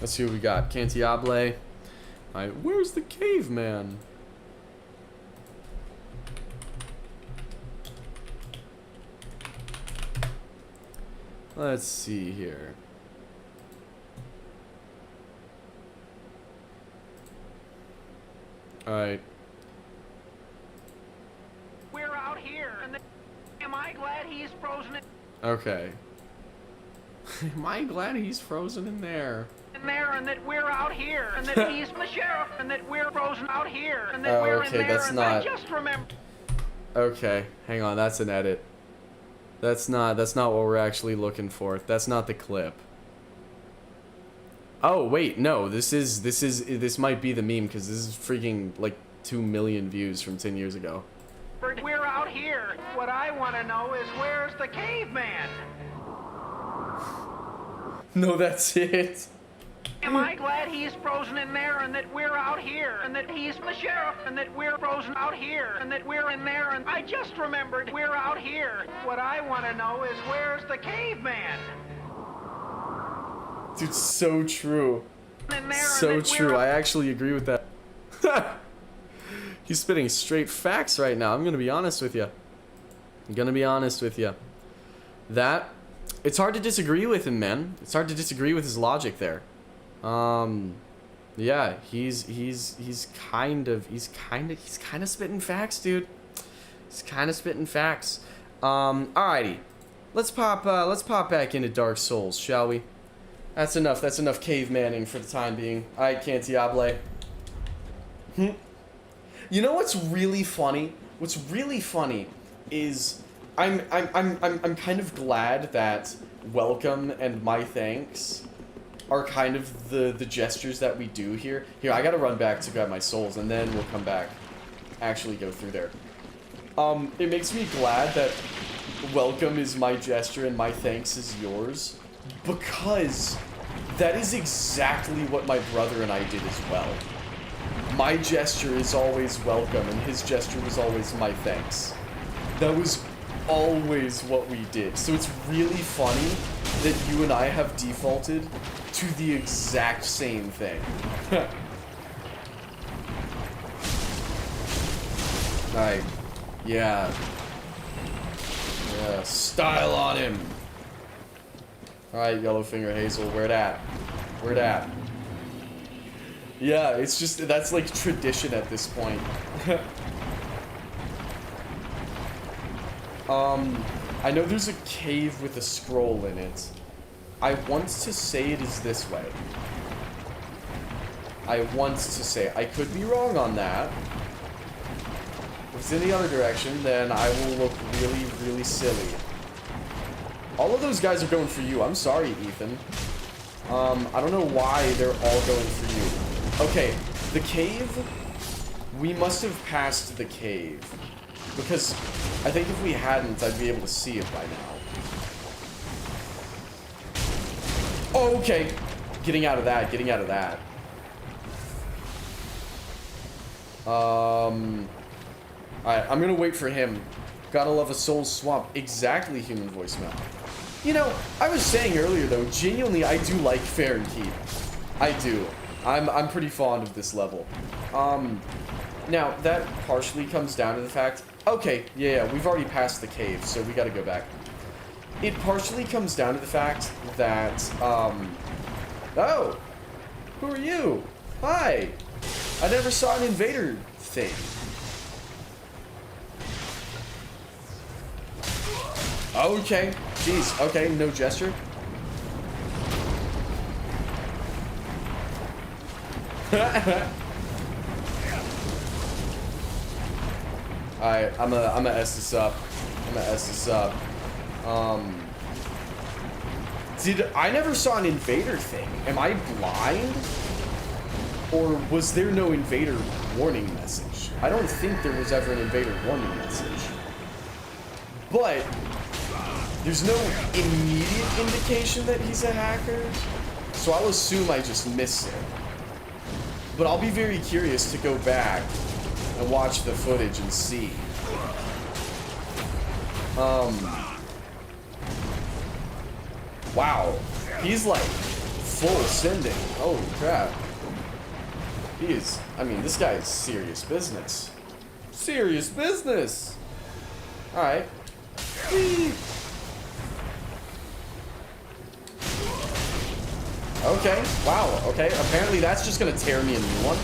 Let's see what we got. Cantiable. Alright, where's the caveman? Let's see here. Alright. We're out here, and am I glad he's frozen Okay. Am I glad he's frozen in there? in there, and that we're out here, and that he's the sheriff, and that we're frozen out here, and that we're in there, that's and not... I just remembered. Okay, hang on, that's an edit. That's not what we're actually looking for. That's not the clip. Oh, wait, no, this might be the meme, because this is freaking, like, 2 million views from 10 years ago. We're out here. What I want to know is where's the caveman? No, that's it. Am I glad he's frozen in there, and that we're out here, and that he's the sheriff, and that we're frozen out here, and that we're in there, and I just remembered we're out here. What I want to know is where's the caveman? Dude, so true. In there, So true. I actually agree with that. He's spitting straight facts right now. I'm gonna be honest with you. I'm gonna be honest with you. It's hard to disagree with him, man. It's hard to disagree with his logic there. Yeah, he's kind of spitting facts, dude. He's kind of spitting facts. Alrighty. Let's pop back into Dark Souls, shall we? That's enough cavemaning for the time being. Alright, Cantiable. You know what's really funny? What's really funny is I'm kind of glad that Welcome and My Thanks are kind of the gestures that we do here. Here, I gotta run back to grab my souls, and then we'll come back, actually go through there. It makes me glad that welcome is my gesture and my thanks is yours, because that is exactly what my brother and I did as well. My gesture is always welcome, and his gesture was always my thanks. That was always what we did. So it's really funny that you and I have defaulted to the exact same thing. Alright. Yeah. Yeah. Style on him. Alright, Yellowfinger Hazel. Where it at? Where it at? Yeah, it's just, that's like tradition at this point. I know there's a cave with a scroll in it. I want to say it is this way. I want to say. I could be wrong on that. If it's in the other direction, then I will look really, really silly. All of those guys are going for you. I'm sorry, Ethan. I don't know why they're all going for you. Okay, the cave. We must have passed the cave. Because I think if we hadn't, I'd be able to see it by now. Oh, okay. Getting out of that, getting out of that. Alright, I'm gonna wait for him. Gotta love a soul swamp. Exactly, human voicemail. You know, I was saying earlier though, genuinely I do like Fair and Keep. I do. I'm pretty fond of this level. Now, that partially comes down to the fact... Okay, yeah, we've already passed the cave, so we gotta go back. It partially comes down to the fact that, Oh! Who are you? Hi! I never saw an invader thing. Okay. Jeez, okay, no gesture. Alright, I'm gonna S this up. I'm gonna S this up. I never saw an invader thing. Am I blind? Or was there no invader warning message? I don't think there was ever an invader warning message. But there's no immediate indication that he's a hacker, so I'll assume I just missed it. But I'll be very curious to go back and watch the footage and see. Wow. He's like full sending. Holy crap. He is, I mean, this guy is serious business. Serious business. Alright. Okay, wow, okay. Apparently that's just gonna tear me a new one.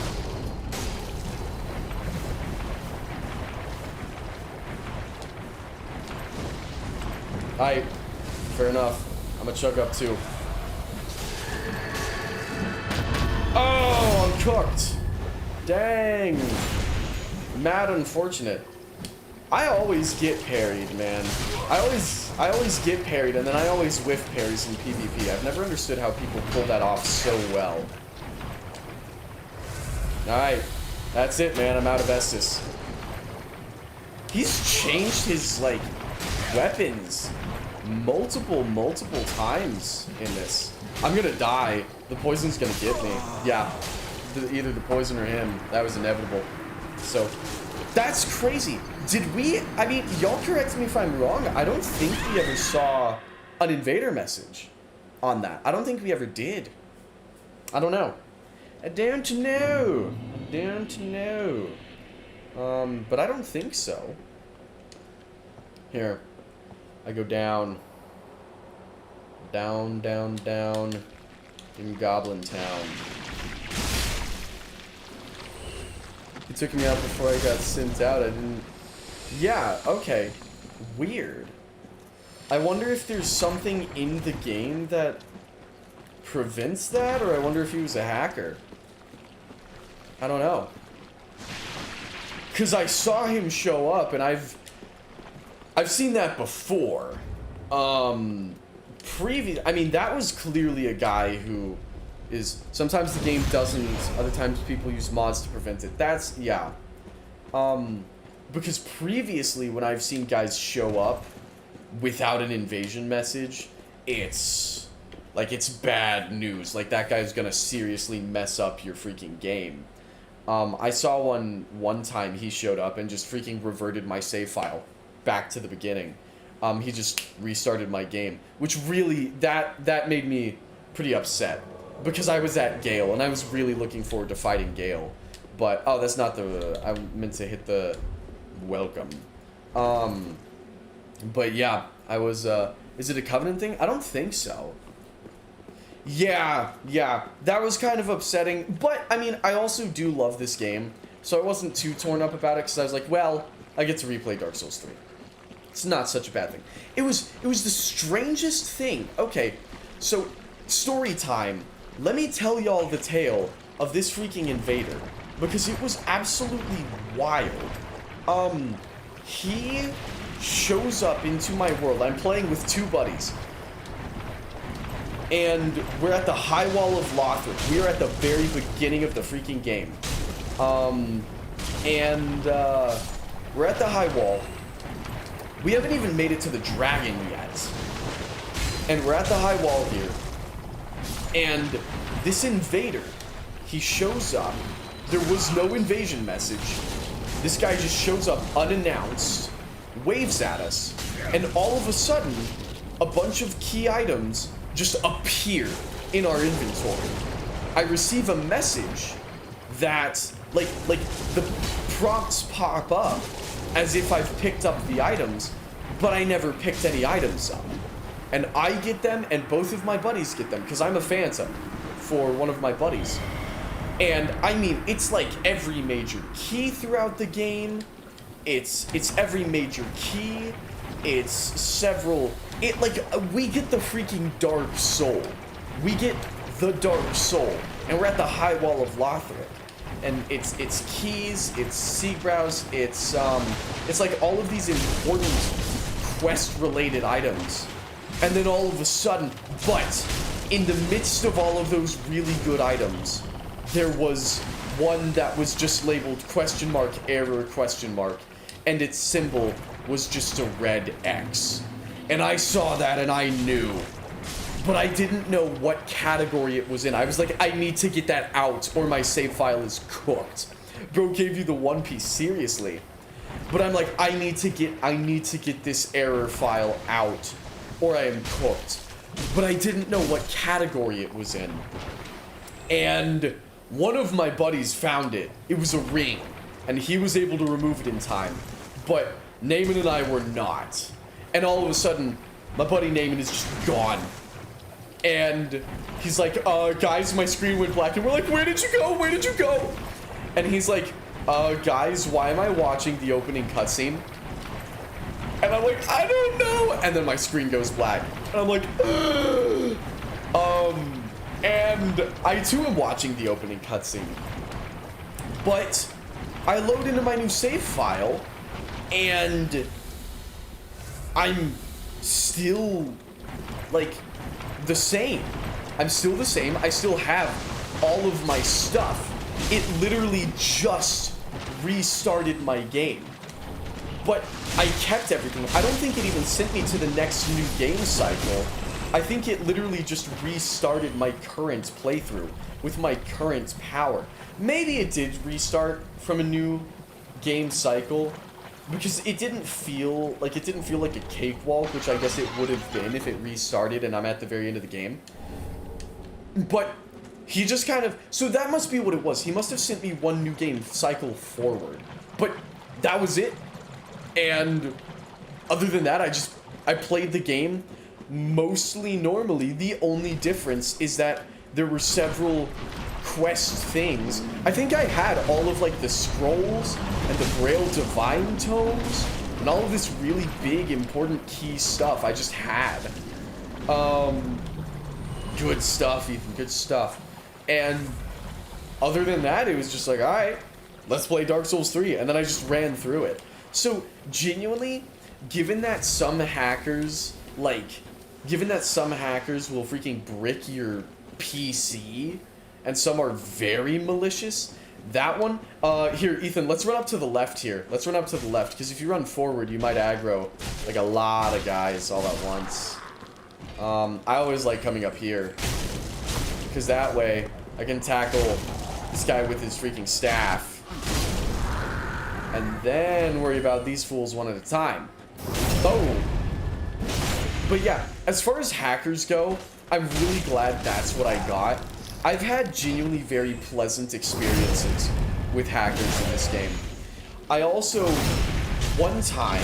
Alright, fair enough. I'm gonna chug up too. Oh, I'm cooked. Dang. Mad unfortunate. I always get parried, man. I always get parried, and then I always whiff parries in PvP. I've never understood how people pull that off so well. Alright. That's it, man. I'm out of Estus. He's changed his, like, weapons multiple times in this. I'm gonna die. The poison's gonna get me. Yeah. Either the poison or him. That was inevitable. So, that's crazy. Did we... I mean, y'all correct me if I'm wrong. I don't think we ever saw an invader message on that. I don't think we ever did. I don't know. I don't know. I don't know. But I don't think so. Here. I go down. Down, down, down. In Goblin Town. He took me out before I got sent out. I didn't... Yeah, okay. Weird. I wonder if there's something in the game that prevents that, or I wonder if he was a hacker. I don't know. Because I saw him show up, and I've seen that before. I mean, that was clearly a guy who is sometimes the game doesn't, other times people use mods to prevent it. That's, yeah. Because previously when I've seen guys show up without an invasion message, it's bad news. Like, that guy's gonna seriously mess up your freaking game. I saw one time he showed up and just freaking reverted my save file back to the beginning. He just restarted my game, which really, that made me pretty upset, because I was at Gale and I was really looking forward to fighting Gale. But, oh, that's not the, I meant to hit the welcome. But yeah, I was, is it a Covenant thing? I don't think so. Yeah, that was kind of upsetting, but, I mean, I also do love this game, so I wasn't too torn up about it, because I was like, well, I get to replay Dark Souls 3. It's not such a bad thing. It was the strangest thing. Okay, so, story time. Let me tell y'all the tale of this freaking invader, because it was absolutely wild. He shows up into my world. I'm playing with two buddies. And we're at the High Wall of Lothric. We're at the very beginning of the freaking game. We're at the High Wall. We haven't even made it to the dragon yet. And we're at the High Wall here. And this invader, he shows up. There was no invasion message. This guy just shows up unannounced, waves at us, and all of a sudden, a bunch of key items just appear in our inventory. I receive a message that, like the prompts pop up as if I've picked up the items, but I never picked any items up. And I get them, and both of my buddies get them, because I'm a phantom for one of my buddies. And, I mean, it's like every major key throughout the game. It's every major key. It's several... we get the freaking Dark Soul. We get the Dark Soul. And we're at the High Wall of Lothric. And it's keys, it's Seagrouse, it's like all of these important quest-related items. And then all of a sudden, but in the midst of all of those really good items, there was one that was just labeled ? Error ? And its symbol was just a red X. And I saw that and I knew. But I didn't know what category it was in. I was like, I need to get that out or my save file is cooked. Bro gave you the One Piece, seriously. But I'm like, I need to get this error file out or I am cooked. But I didn't know what category it was in. And one of my buddies found it. It was a ring. And he was able to remove it in time. But Naaman and I were not. And all of a sudden, my buddy Naaman is just gone. And he's like, guys, my screen went black. And we're like, where did you go? Where did you go? And he's like, guys, why am I watching the opening cutscene? And I'm like, I don't know. And then my screen goes black. And I'm like, and I too am watching the opening cutscene. But I load into my new save file, and I'm still, like, the same. I'm still the same. I still have all of my stuff. It literally just restarted my game. But I kept everything. I don't think it even sent me to the next new game cycle. I think it literally just restarted my current playthrough with my current power. Maybe it did restart from a new game cycle, because it didn't feel like a cakewalk, which I guess it would have been if it restarted and I'm at the very end of the game. But he just kind of, so that must be what it was. He must have sent me one new game cycle forward, but that was it. And other than that, I played the game mostly normally. The only difference is that there were several quest things. I think I had all of like the scrolls and the Grail Divine Tomes and all of this really big important key stuff I just had. Good stuff, Ethan, good stuff. And other than that, it was just like, alright, let's play Dark Souls 3. And then I just ran through it. So, genuinely, given that some hackers will freaking brick your PC, and some are very malicious. That one, here, Ethan, let's run up to the left here. Let's run up to the left, because if you run forward, you might aggro, like, a lot of guys all at once. I always like coming up here, because that way, I can tackle this guy with his freaking staff, and then worry about these fools one at a time. Boom! But yeah, as far as hackers go, I'm really glad that's what I got. I've had genuinely very pleasant experiences with hackers in this game. I also, one time,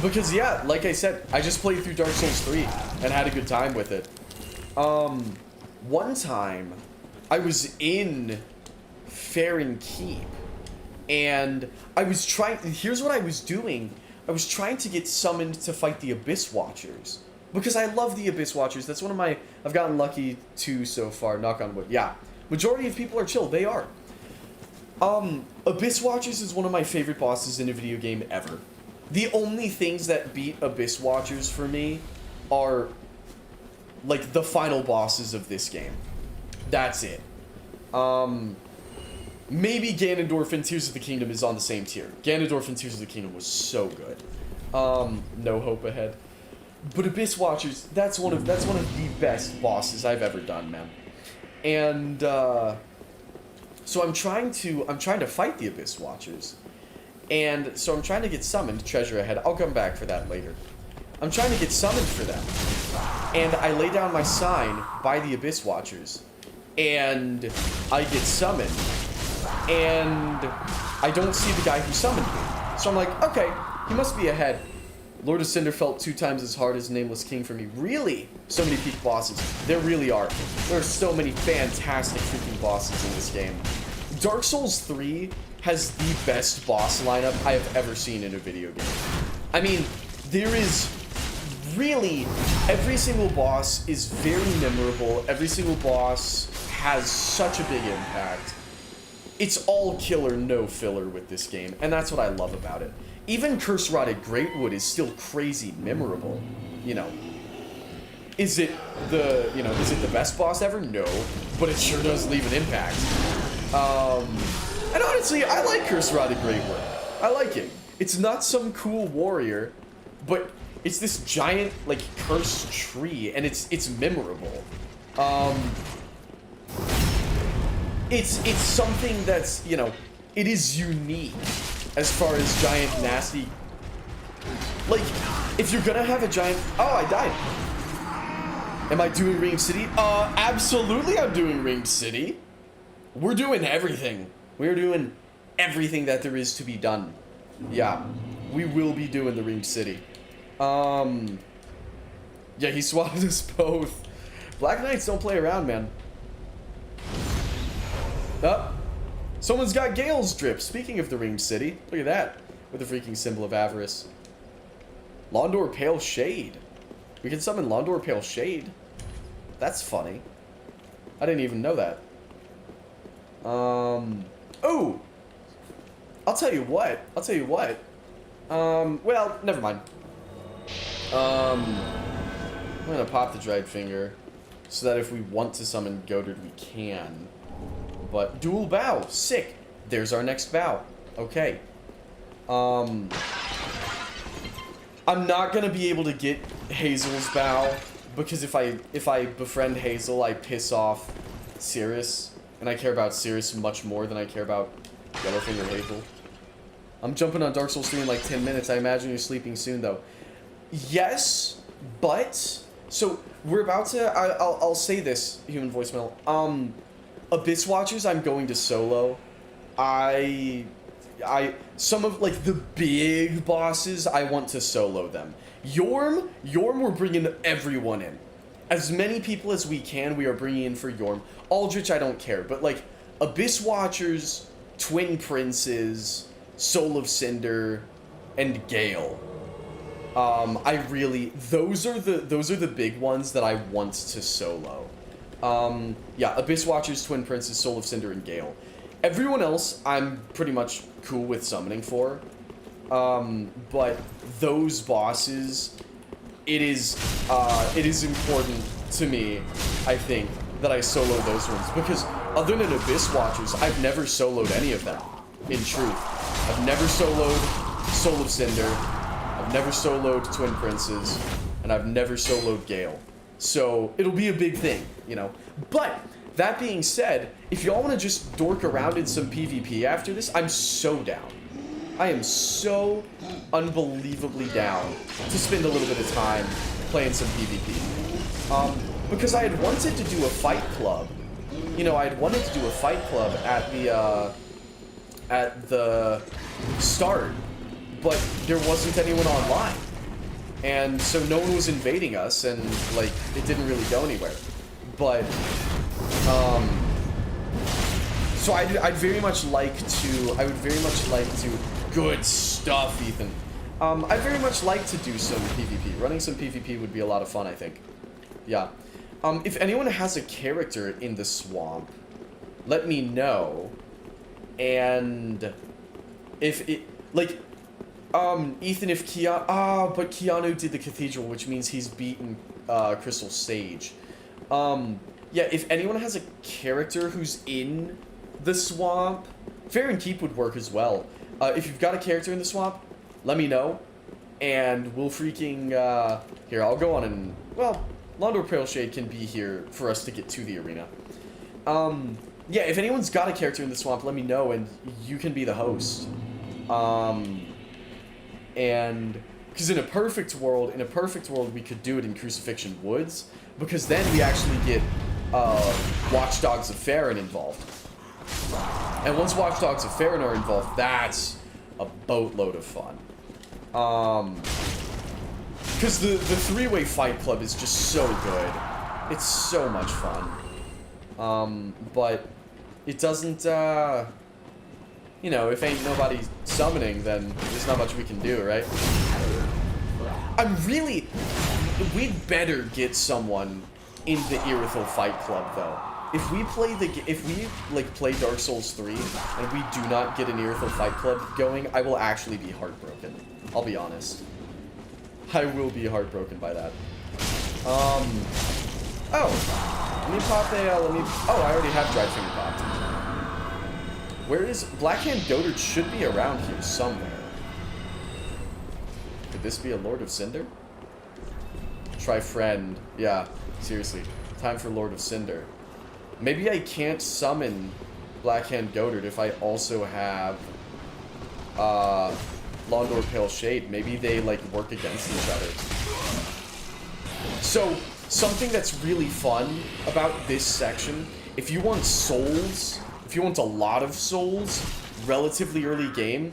because yeah, like I said, I just played through Dark Souls 3 and had a good time with it. One time, I was in Farron Keep, and I was trying, here's what I was doing. I was trying to get summoned to fight the Abyss Watchers. Because I love the Abyss Watchers. That's one of my... I've gotten lucky to so far, knock on wood. Yeah. Majority of people are chill. They are. Abyss Watchers is one of my favorite bosses in a video game ever. The only things that beat Abyss Watchers for me are, like, the final bosses of this game. That's it. Maybe Ganondorf and Tears of the Kingdom is on the same tier. Ganondorf and Tears of the Kingdom was so good. No hope ahead. But Abyss Watchers, that's one of the best bosses I've ever done, man. And so I'm trying to fight the Abyss Watchers. And so I'm trying to get summoned, treasure ahead. I'll come back for that later. I'm trying to get summoned for them. And I lay down my sign by the Abyss Watchers. And I get summoned. And I don't see the guy who summoned me. So I'm like, okay, he must be ahead. Lord of Cinder felt 2 times as hard as Nameless King for me. Really? So many peak bosses. There really are. There are so many fantastic freaking bosses in this game. Dark Souls 3 has the best boss lineup I have ever seen in a video game. I mean, there is really... Every single boss is very memorable. Every single boss has such a big impact. It's all killer, no filler with this game, and that's what I love about it. Even Curse Rotted Greatwood is still crazy memorable, you know. Is it the best boss ever? No, but it sure does leave an impact. And honestly, I like Curse Rotted Greatwood. I like it. It's not some cool warrior, but it's this giant, like, cursed tree, and it's memorable. It's something that's, you know, it is unique as far as giant nasty. Like, if you're gonna have a giant... Oh, I died. Am I doing Ring City? Absolutely I'm doing Ring City. We're doing everything. We're doing everything that there is to be done. Yeah, we will be doing the Ring City. Yeah, he swapped us both. Black Knights don't play around, man. Oh, someone's got Gale's Drip. Speaking of the Ring City, look at that. With the freaking symbol of avarice. Londor Pale Shade. We can summon Londor Pale Shade. That's funny. I didn't even know that. Oh! I'll tell you what. Well, never mind. I'm gonna pop the Dried Finger so that if we want to summon Goddard, we can. But dual bow, sick. There's our next bow. Okay. I'm not gonna be able to get Hazel's bow because if I befriend Hazel, I piss off Cirrus, and I care about Cirrus much more than I care about Yellowfinger Hazel. I'm jumping on Dark Souls 3 in like 10 minutes. I imagine you're sleeping soon though. Yes, but so we're about to. I'll say this, human voicemail. Abyss Watchers, I'm going to solo. Some of, like, the big bosses, I want to solo them. Yorm, we're bringing everyone in. As many people as we can, we are bringing in for Yorm. Aldrich, I don't care, but, like, Abyss Watchers, Twin Princes, Soul of Cinder, and Gale. Those are the big ones that I want to solo. Yeah, Abyss Watchers, Twin Princes, Soul of Cinder, and Gale. Everyone else, I'm pretty much cool with summoning for. But those bosses, it is important to me, I think, that I soloed those ones. Because other than Abyss Watchers, I've never soloed any of them, in truth. I've never soloed Soul of Cinder, I've never soloed Twin Princes, and I've never soloed Gale. So, it'll be a big thing, you know. But, that being said, if y'all want to just dork around in some PvP after this, I'm so down. I am so unbelievably down to spend a little bit of time playing some PvP. Because I had wanted to do a fight club. You know, I had wanted to do a fight club at the start, but there wasn't anyone online. And so no one was invading us, and, like, it didn't really go anywhere. But, so I'd very much like to, good stuff, Ethan. I'd very much like to do some PvP. Running some PvP would be a lot of fun, I think. Yeah. If anyone has a character in the swamp, let me know. And if it, like, Ethan, if Keanu, but Keanu did the Cathedral, which means he's beaten, Crystal Sage. Yeah, if anyone has a character who's in the swamp, Fair and Keep would work as well. If you've got a character in the swamp, let me know, and we'll freaking, here, I'll go on and, well, Londor Paleshade can be here for us to get to the arena. Yeah, if anyone's got a character in the swamp, let me know, and you can be the host. And, because in a perfect world, we could do it in Crucifixion Woods, because then we actually get, Watchdogs of Farron involved. And once Watchdogs of Farron are involved, that's a boatload of fun. Because the three-way fight club is just so good. It's so much fun. But it doesn't, you know, if ain't nobody summoning, then there's not much we can do, right? We'd better get someone in the Irithyll Fight Club, though. If we play Dark Souls 3 and we do not get an Irithyll Fight Club going, I will actually be heartbroken. I'll be honest. I will be heartbroken by that. Oh, let me pop oh, I already have Dried Finger popped. Where is, Blackhand Dotard should be around here somewhere. Could this be a Lord of Cinder? Try friend. Yeah, seriously. Time for Lord of Cinder. Maybe I can't summon Blackhand Dotard if I also have Londor Paleshade. Maybe they, like, work against each other. So, something that's really fun about this section, if you want souls, if you want a lot of souls, relatively early game,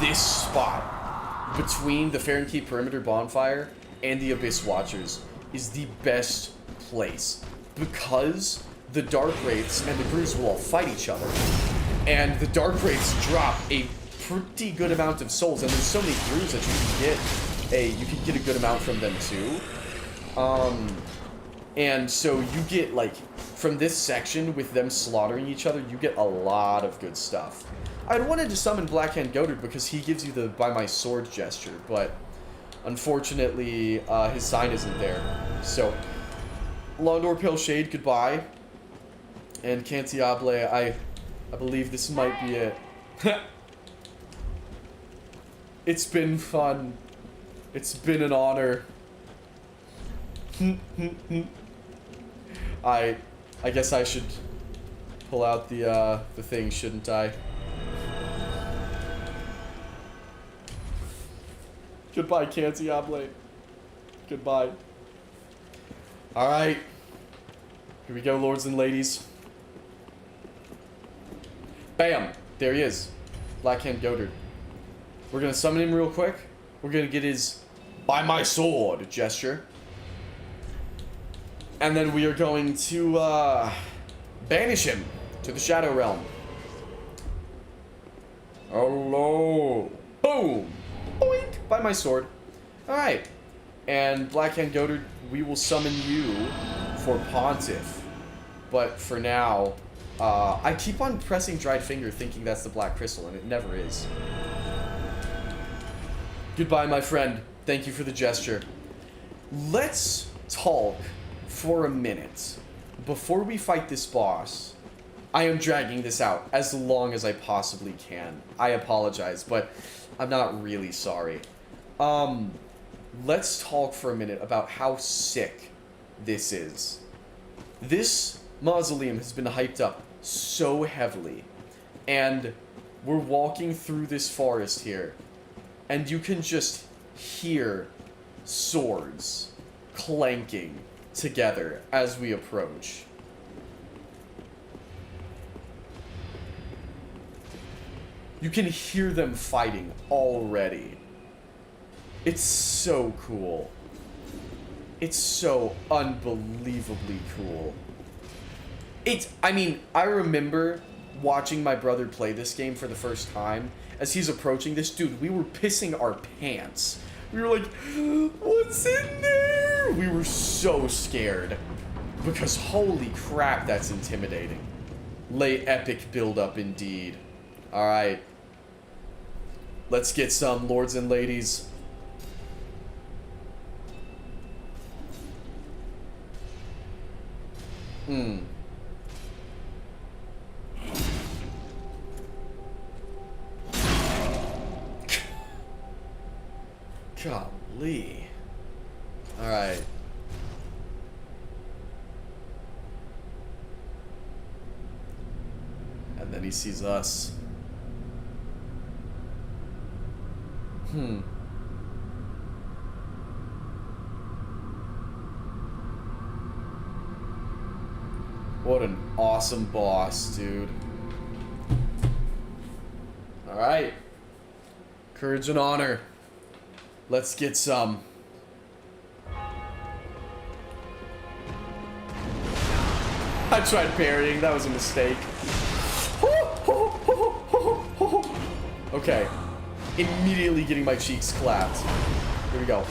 this spot between the Fair and Keep Perimeter Bonfire and the Abyss Watchers is the best place, because the Dark Wraiths and the Grooves will all fight each other, and the Dark Wraiths drop a pretty good amount of souls, and there's so many Grooves that you can get a good amount from them too. And so you get, like, from this section with them slaughtering each other, you get a lot of good stuff. I'd wanted to summon Blackhand Dotard because he gives you the by my sword gesture, but unfortunately his sign isn't there. So Londor Paleshade, goodbye. And Cantiable, I believe this might be it. It's been fun. It's been an honor. I guess I should pull out the thing, shouldn't I? Goodbye, Cantiable. Goodbye. Alright. Here we go, lords and ladies. Bam! There he is. Blackhand Dotard. We're gonna summon him real quick. We're gonna get his by my sword gesture. And then we are going to banish him to the Shadow Realm. Hello. Boom! Boink! By my sword. Alright. And Blackhand Dotard, we will summon you for Pontiff. But for now, I keep on pressing Dried Finger thinking that's the Black Crystal, and it never is. Goodbye, my friend. Thank you for the gesture. Let's talk for a minute, before we fight this boss, I am dragging this out as long as I possibly can. I apologize, but I'm not really sorry. Let's talk for a minute about how sick this is. This mausoleum has been hyped up so heavily, and we're walking through this forest here, and you can just hear swords clanking together as we approach. You can hear them fighting already. It's so cool. It's so unbelievably cool. I mean, I remember watching my brother play this game for the first time. As he's approaching this, dude, we were pissing our pants. We were like, what's in there? We were so scared. Because holy crap, that's intimidating. Late epic build-up indeed. Alright. Let's get some, lords and ladies. Golly. Alright. And then he sees us. What an awesome boss, dude. Alright. Courage and honor. Let's get some. I tried parrying, that was a mistake. Okay. Immediately getting my cheeks clapped. Here we go.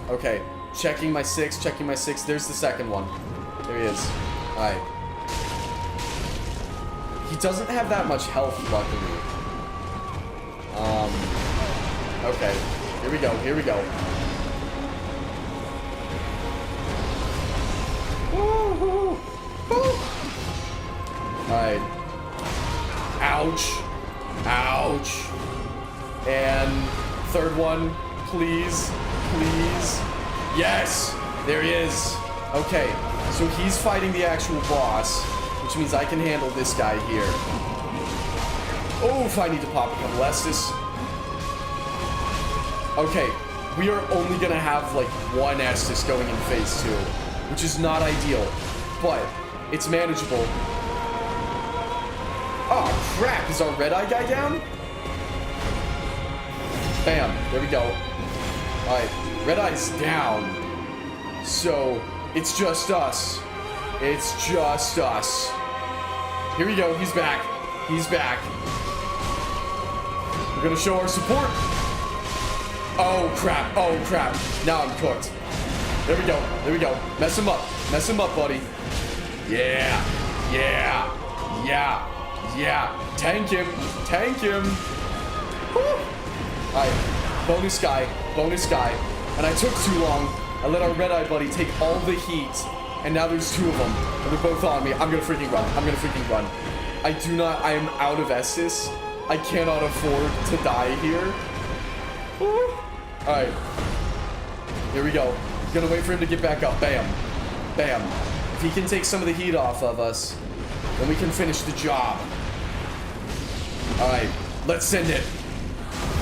Okay. Checking my six, checking my six. There's the second one. There he is. Alright. He doesn't have that much health, luckily. Okay. Here we go, here we go. Woo-hoo! Alright. Ouch. Ouch. And third one, please. Please. Yes! There he is. Okay, so he's fighting the actual boss, which means I can handle this guy here. Oh, if I need to pop a couple Estus. Okay, we are only gonna have like one Estus going in phase 2, which is not ideal, but it's manageable. Oh crap, is our red eye guy down? Bam, there we go. Alright, red eye's down. So, it's just us. It's just us. Here we go, he's back. He's back. We're gonna show our support. Oh crap, oh crap. Now I'm cooked. There we go, there we go. Mess him up, buddy. Yeah, yeah, yeah, yeah. Tank him, tank him. Alright, bonus guy, and I took too long. I let our red eye buddy take all the heat, and now there's two of them, and they're both on me. I'm gonna freaking run, I am out of Estus. I cannot afford to die here. Alright, here we go. Gonna wait for him to get back up, bam, bam. If he can take some of the heat off of us, then we can finish the job. Alright, let's send it.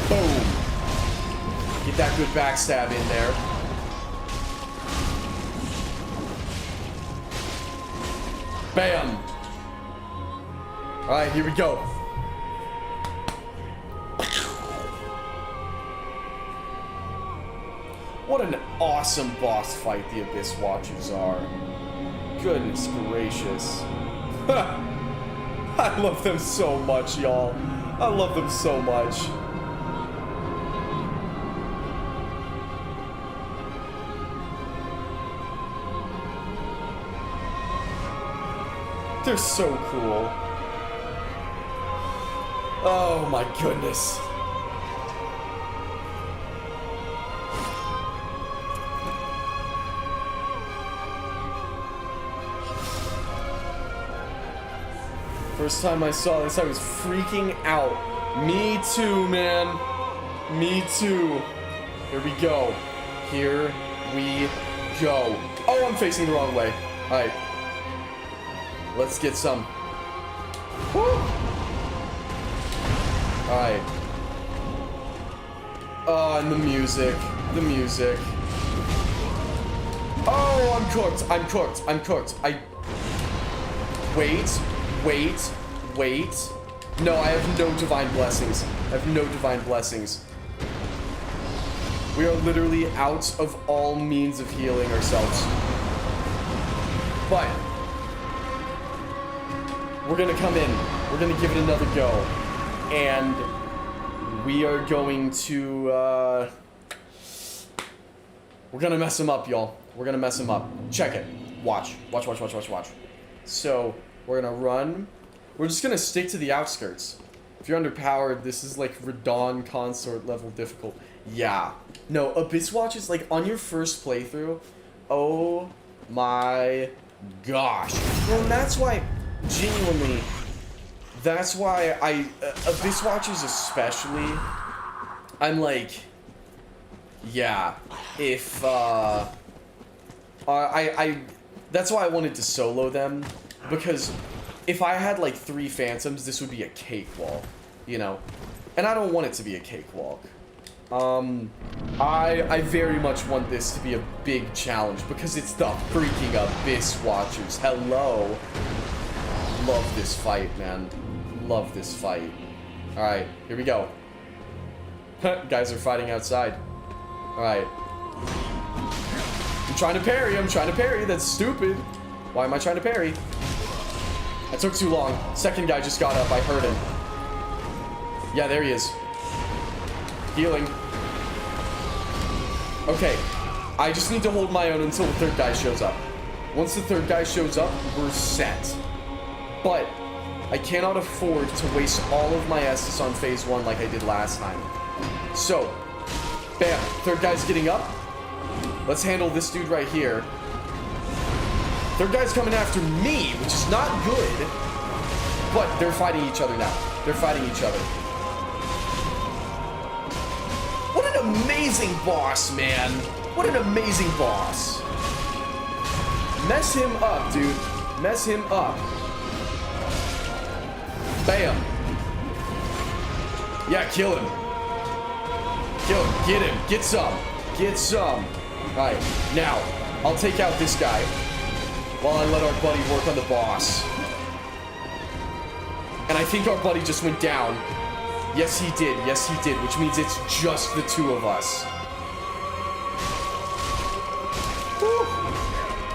Boom. Get that good backstab in there. Bam. Alright, here we go. What an awesome boss fight the Abyss Watchers are. Goodness gracious. I love them so much, y'all. I love them so much. They're so cool. Oh my goodness. First time I saw this, I was freaking out. Me too, man. Me too. Here we go. Here we go. Oh, I'm facing the wrong way. Alright. Let's get some. Woo! Alright. Oh, and the music. The music. Oh, I'm cooked. I'm cooked. I'm cooked. Wait. No, I have no divine blessings. I have no divine blessings. We are literally out of all means of healing ourselves. But we're gonna come in. We're gonna give it another go. And we are going to, we're gonna mess him up, y'all. We're gonna mess him up. Check it. Watch. So, we're gonna run. We're just gonna stick to the outskirts. If you're underpowered, this is like Radon Consort level difficult. Yeah. No, Abyss Watch is like on your first playthrough. Oh my gosh. And that's why, genuinely, that's why Abyss Watchers especially, I'm like, yeah, if, that's why I wanted to solo them, because if I had like 3 Phantoms, this would be a cakewalk, you know? And I don't want it to be a cakewalk. I very much want this to be a big challenge, because it's the freaking Abyss Watchers. Hello. Love this fight, man. Love this fight. Alright, here we go. Guys are fighting outside. Alright. I'm trying to parry, that's stupid. Why am I trying to parry? That took too long. Second guy just got up, I heard him. Yeah, there he is. Healing. Okay, I just need to hold my own until the third guy shows up. Once the third guy shows up, we're set. But I cannot afford to waste all of my Estus on phase 1 like I did last time. So, bam, third guy's getting up. Let's handle this dude right here. Third guy's coming after me, which is not good. But they're fighting each other now. They're fighting each other. What an amazing boss, man. What an amazing boss. Mess him up, dude. Mess him up. Bam. Yeah, kill him. Kill him. Get him. Get some. Get some. Alright, now, I'll take out this guy while I let our buddy work on the boss. And I think our buddy just went down. Yes, he did. Yes, he did. Which means it's just the 2 of us. Woo.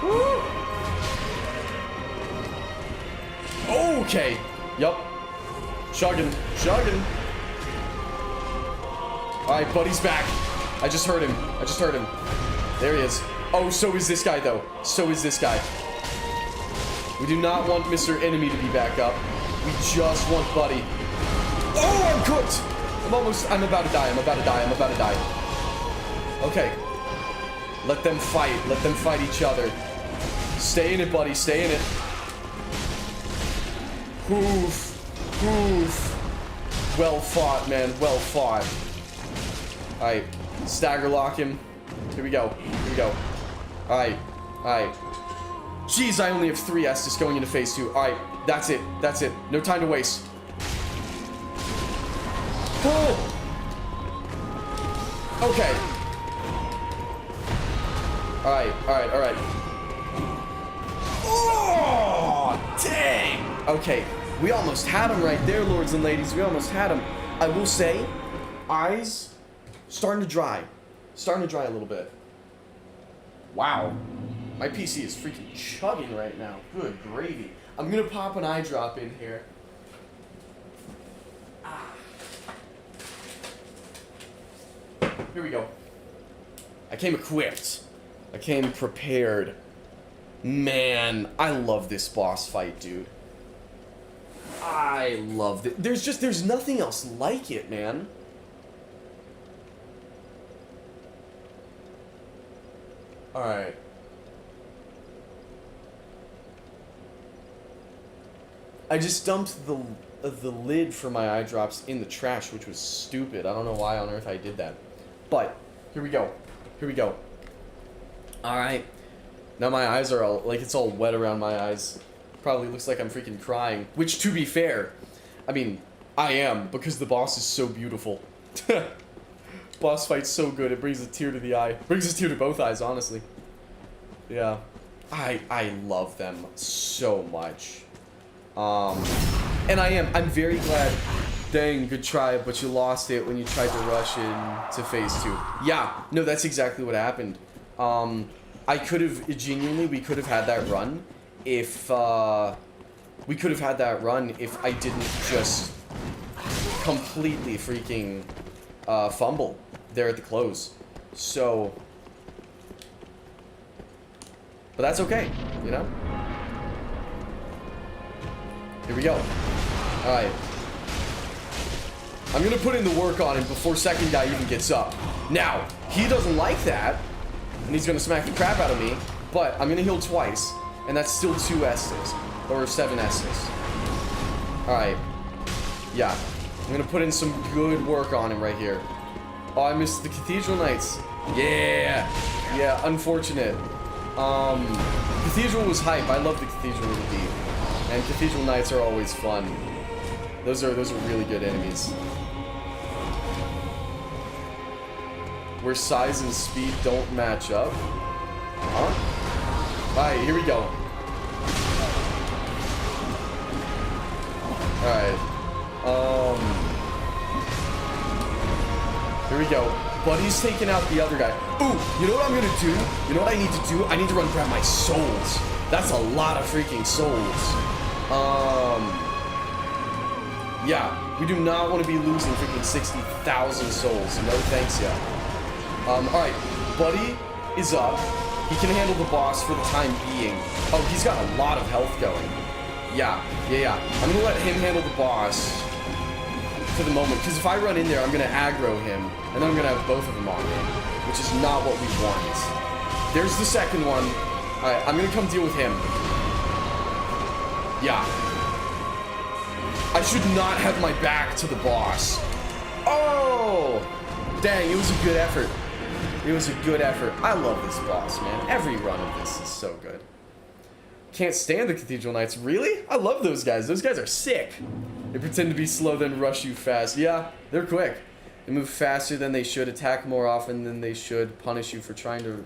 Woo. Okay. Yup. Chugging. Alright, buddy's back. I just heard him. There he is. Oh, so is this guy, though. So is this guy. We do not want Mr. Enemy to be back up. We just want Buddy. Oh, I'm cooked! I'm about to die. Okay. Let them fight. Let them fight each other. Stay in it, buddy. Stay in it. Oof. Well fought, man. Well fought. Alright. Stagger lock him. Here we go. Alright. Jeez, I only have 3 Estus going into phase 2. Alright. That's it. No time to waste. Oh! Okay. Alright. Oh! Dang! Okay. We almost had him right there, lords and ladies. We almost had him. I will say, eyes starting to dry. A little bit. Wow. My PC is freaking chugging right now. Good gravy. I'm gonna pop an eye drop in here. Here we go. I came equipped. I came prepared. Man, I love this boss fight, dude. I love it. There's nothing else like it, man. Alright. I just dumped the lid for my eye drops in the trash, which was stupid. I don't know why on earth I did that. But, here we go. Here we go. Alright. Now my eyes are all, like, it's all wet around my eyes. Probably looks like I'm freaking crying. Which, to be fair, I mean, I am, because the boss is so beautiful. Boss fight's so good, it brings a tear to the eye. Brings a tear to both eyes, honestly. Yeah. I love them so much. And I'm very glad. Dang, good try, but you lost it when you tried to rush into phase 2. Yeah, no, that's exactly what happened. I could have, genuinely, we could have had that run if, we could have had that run if I didn't just completely freaking, fumble there at the close. So, but that's okay, you know? Here we go. Alright. I'm gonna put in the work on him before second guy even gets up. Now, he doesn't like that, and he's gonna smack the crap out of me, but I'm gonna heal twice, and that's still 2 S's, or 7 S's. Alright. Yeah. I'm gonna put in some good work on him right here. Oh, I missed the Cathedral Knights. Yeah. Yeah, unfortunate. Cathedral was hype. I love the Cathedral with a D. And Cathedral Knights are always fun. Those are really good enemies. Where size and speed don't match up. Huh? Alright, here we go. Alright. Here we go. Buddy's taking out the other guy. Ooh, you know what I'm gonna do? You know what I need to do? I need to run grab my souls. That's a lot of freaking souls. Yeah, we do not want to be losing freaking 60,000 souls. No thanks, yeah. Alright, Buddy is up. He can handle the boss for the time being. Oh, he's got a lot of health going. Yeah. I'm gonna let him handle the boss for the moment, because if I run in there, I'm gonna aggro him, and then I'm gonna have both of them on me, which is not what we want. There's the second one. Alright, I'm gonna come deal with him. Yeah. I should not have my back to the boss. Oh! Dang, it was a good effort. It was a good effort. I love this boss, man. Every run of this is so good. Can't stand the Cathedral Knights. Really? I love those guys. Those guys are sick. They pretend to be slow, then rush you fast. Yeah, they're quick. They move faster than they should, attack more often than they should, punish you for trying to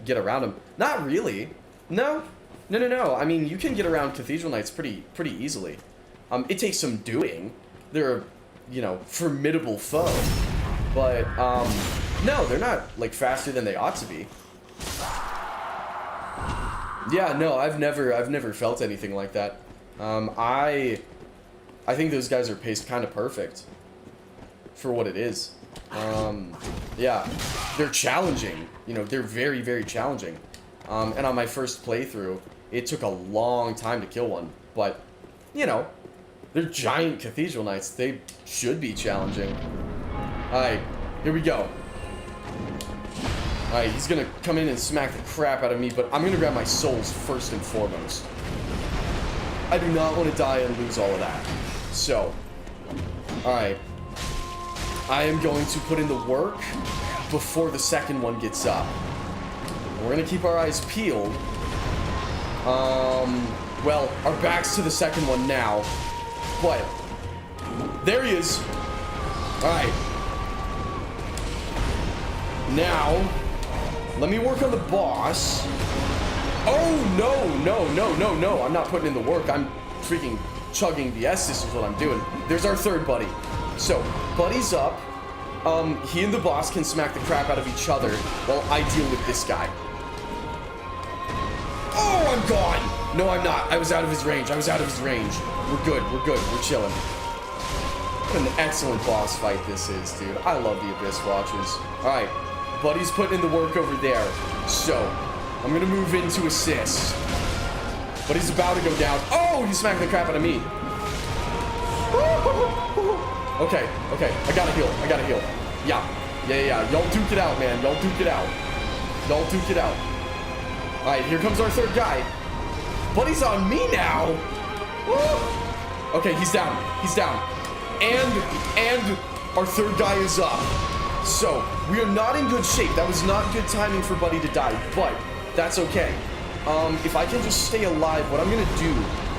get around them. Not really. No. I mean, you can get around Cathedral Knights pretty easily. It takes some doing. They're a, you know, formidable foe. But, no, they're not, like, faster than they ought to be. Yeah, no, I've never felt anything like that. I think those guys are paced kind of perfect for what it is. Yeah, they're challenging. You know, they're very, very challenging. And on my first playthrough, it took a long time to kill one. But, you know, they're giant Cathedral Knights. They should be challenging. Alright, here we go. Alright, he's gonna come in and smack the crap out of me, but I'm gonna grab my souls first and foremost. I do not want to die and lose all of that. So, alright. I am going to put in the work before the second one gets up. We're gonna keep our eyes peeled. Well, our backs to the second one now. But, there he is. Alright. Now, let me work on the boss. Oh, no. I'm not putting in the work. I'm freaking chugging the S. This is what I'm doing. There's our third buddy. So, Buddy's up. He and the boss can smack the crap out of each other while I deal with this guy. Oh, I'm gone. No, I'm not. I was out of his range. We're good. We're chilling. What an excellent boss fight this is, dude. I love the Abyss Watchers. Alright. Buddy's putting in the work over there. So, I'm gonna move into assist. Buddy's about to go down. Oh, he smacked the crap out of me. Okay. I gotta heal. Yeah. Y'all duke it out, man. Y'all duke it out. Alright, here comes our third guy. Buddy's on me now. Okay, he's down. He's down. And our third guy is up. So, we are not in good shape. That was not good timing for Buddy to die, but that's okay. If I can just stay alive, what I'm gonna do,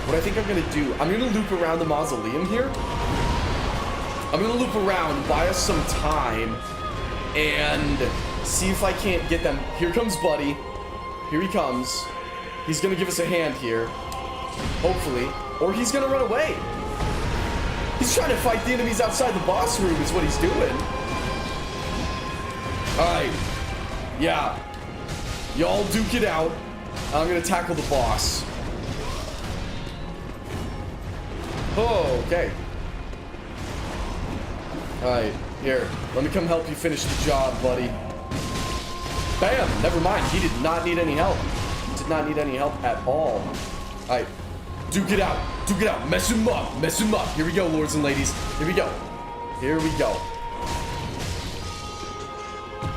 what I think I'm gonna do, I'm gonna loop around the mausoleum here. I'm gonna loop around, buy us some time, and see if I can't get them. Here comes Buddy. Here he comes. He's gonna give us a hand here. Hopefully. Or he's gonna run away. He's trying to fight the enemies outside the boss room is what he's doing. Alright. Yeah. Y'all duke it out. I'm gonna tackle the boss. Oh, okay. Alright, here. Let me come help you finish the job, buddy. Bam! Never mind. He did not need any help. He did not need any help at all. Alright. Duke it out. Duke it out. Mess him up. Mess him up. Here we go, lords and ladies. Here we go. Here we go.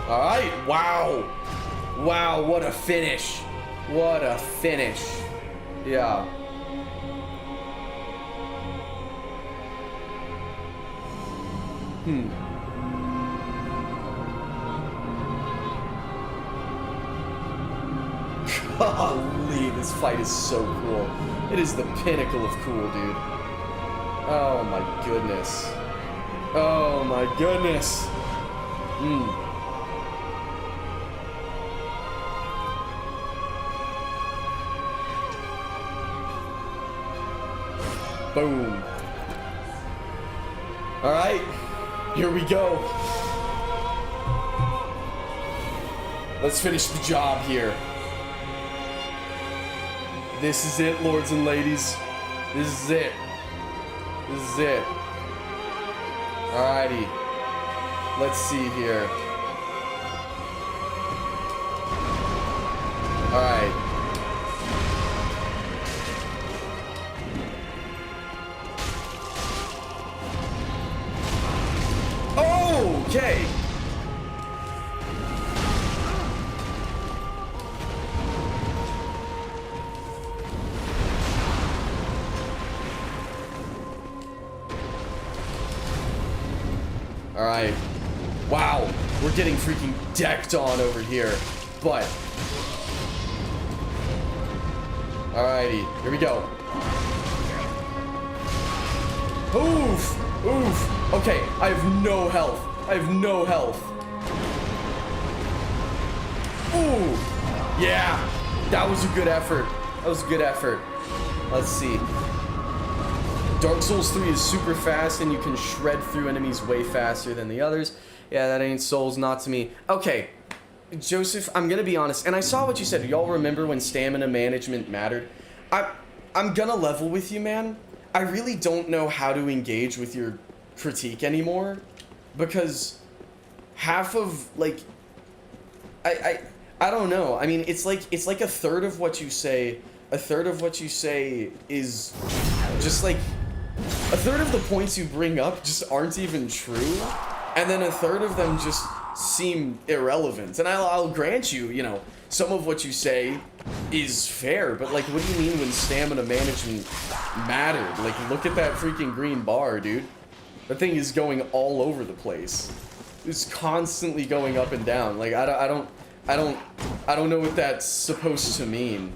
Alright. Wow. Wow, what a finish. What a finish. Yeah. Golly, this fight is so cool. It is the pinnacle of cool, dude. Oh my goodness. Oh my goodness. Boom. All right, here we go. Let's finish the job here. This is it, lords and ladies. This is it. This is it. Alrighty. Let's see here. Alright. Okay. Alright. Wow. We're getting freaking decked on over here. But. Alrighty. Here we go. Oof. Oof. Okay. I have no health. I have no health. Ooh. Yeah. That was a good effort. That was a good effort. Let's see. Dark Souls 3 is super fast and you can shred through enemies way faster than the others. Yeah, that ain't Souls, not to me. Okay, Joseph, I'm gonna be honest, and I saw what you said. Y'all remember when stamina management mattered? I'm gonna level with you, man. I really don't know how to engage with your critique anymore, because half of, like, I don't know. I mean, it's like a third of what you say. A third of what you say is just like, a third of the points you bring up just aren't even true, and then a third of them just seem irrelevant. And I'll grant you, you know, some of what you say is fair, but like, what do you mean when stamina management mattered? Like, look at that freaking green bar, dude. That thing is going all over the place. It's constantly going up and down. Like, I don't know what that's supposed to mean.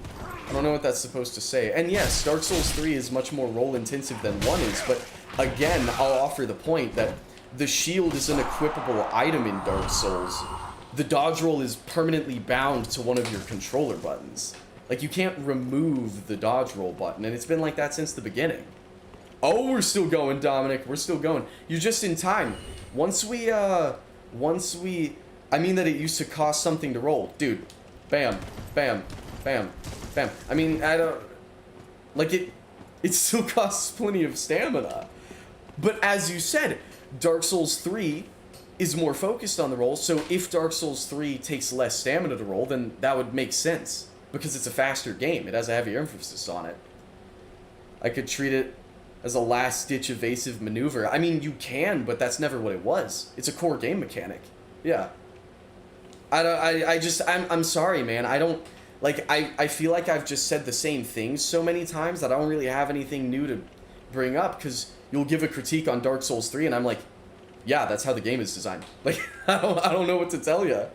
I don't know what that's supposed to say. And yes, Dark Souls 3 is much more role-intensive than 1 is, but again, I'll offer the point that the shield is an equipable item in Dark Souls. The dodge roll is permanently bound to one of your controller buttons. Like, you can't remove the dodge roll button, and it's been like that since the beginning. Oh, we're still going, Dominic. We're still going. You're just in time. Once we, I mean that it used to cost something to roll. Dude, bam, bam, bam. Bam. I mean, I don't... Like, it still costs plenty of stamina. But as you said, Dark Souls 3 is more focused on the roll, so if Dark Souls 3 takes less stamina to roll, then that would make sense. Because it's a faster game. It has a heavier emphasis on it. I could treat it as a last-ditch evasive maneuver. I mean, you can, but that's never what it was. It's a core game mechanic. Yeah. I'm sorry, man. I don't... Like, I feel like I've just said the same things so many times that I don't really have anything new to bring up, because you'll give a critique on Dark Souls 3, and I'm like, yeah, that's how the game is designed. Like, I don't know what to tell you.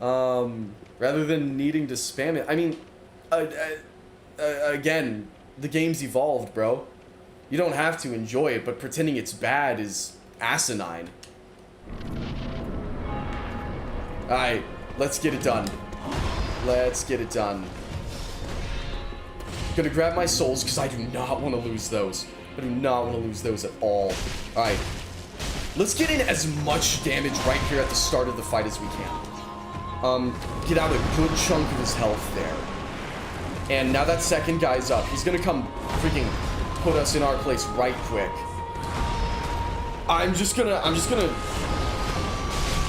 Rather than needing to spam it. I mean, again, the game's evolved, bro. You don't have to enjoy it, but pretending it's bad is asinine. Alright, let's get it done. Let's get it done. Gonna grab my souls, because I do not want to lose those. I do not want to lose those at all. Alright. Let's get in as much damage right here at the start of the fight as we can. Get out a good chunk of his health there. And now that second guy's up. He's gonna come freaking put us in our place right quick. I'm just gonna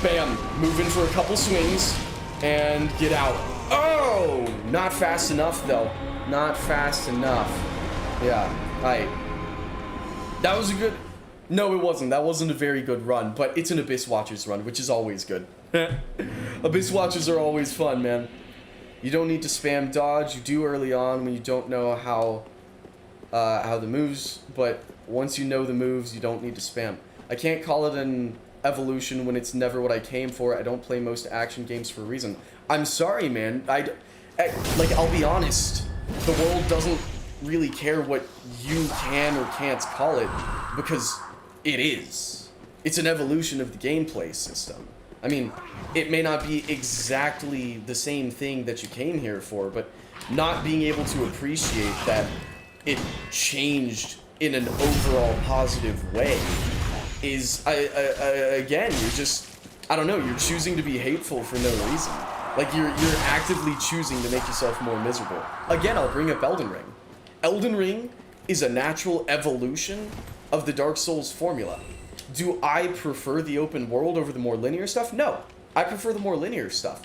bam, move in for a couple swings and get out. Oh, not fast enough though. Not fast enough. Yeah, alright. That was a good... No, it wasn't. That wasn't a very good run, but it's an Abyss Watchers run, which is always good. Abyss Watchers are always fun, man. You don't need to spam dodge. You do early on when you don't know how the moves, but once you know the moves, you don't need to spam. I can't call it an evolution when it's never what I came for. I don't play most action games for a reason. I'm sorry, man. Like, I'll be honest. The world doesn't really care what you can or can't call it, because it is. It's an evolution of the gameplay system. I mean, it may not be exactly the same thing that you came here for, but not being able to appreciate that it changed in an overall positive way is, again, you're just, I don't know, you're choosing to be hateful for no reason. Like, you're actively choosing to make yourself more miserable. Again, I'll bring up Elden Ring. Elden Ring is a natural evolution of the Dark Souls formula. Do I prefer the open world over the more linear stuff? No. I prefer the more linear stuff.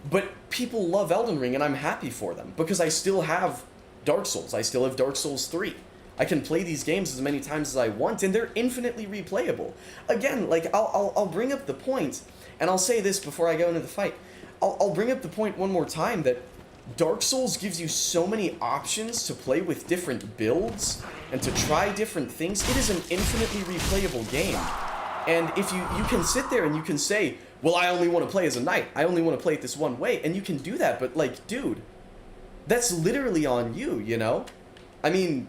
But people love Elden Ring, and I'm happy for them, because I still have Dark Souls. I still have Dark Souls 3. I can play these games as many times as I want, and they're infinitely replayable. Again, like, I'll bring up the point, and I'll say this before I go into the fight. I'll bring up the point one more time that Dark Souls gives you so many options to play with different builds and to try different things. It is an infinitely replayable game. And if you can sit there and you can say, well, I only want to play as a knight. I only want to play it this one way. And you can do that, but like, dude, that's literally on you, you know? I mean,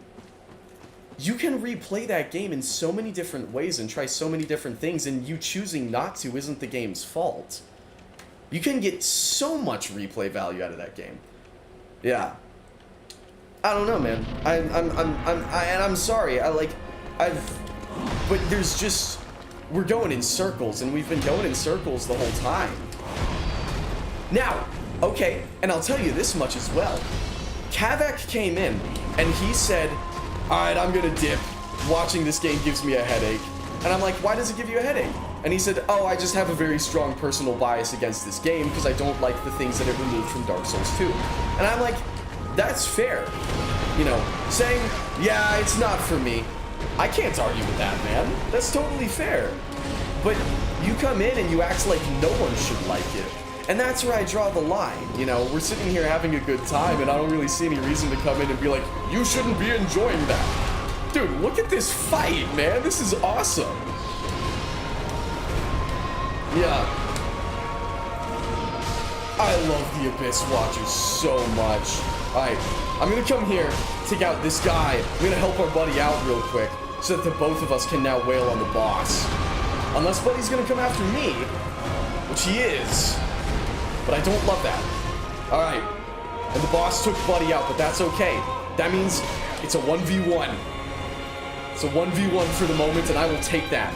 you can replay that game in so many different ways and try so many different things, and you choosing not to isn't the game's fault. You can get so much replay value out of that game. Yeah. I don't know, man. I'm sorry. But there's just, we're going in circles, and we've been going in circles the whole time. Now, okay, and I'll tell you this much as well. Kavak came in, and he said, alright, I'm gonna dip. Watching this game gives me a headache. And I'm like, why does it give you a headache? And he said, oh, I just have a very strong personal bias against this game because I don't like the things that it removed from Dark Souls 2. And I'm like, that's fair. You know, saying, yeah, it's not for me. I can't argue with that, man. That's totally fair. But you come in and you act like no one should like it. And that's where I draw the line. You know, we're sitting here having a good time, and I don't really see any reason to come in and be like, you shouldn't be enjoying that. Dude, look at this fight, man. This is awesome. Yeah. I love the Abyss Watchers so much. Alright, I'm gonna come here, take out this guy. I'm gonna help our buddy out real quick, so that the both of us can now wail on the boss. Unless Buddy's gonna come after me, which he is. But I don't love that. Alright. And the boss took Buddy out, but that's okay. That means it's a 1v1. It's a 1v1 for the moment, and I will take that.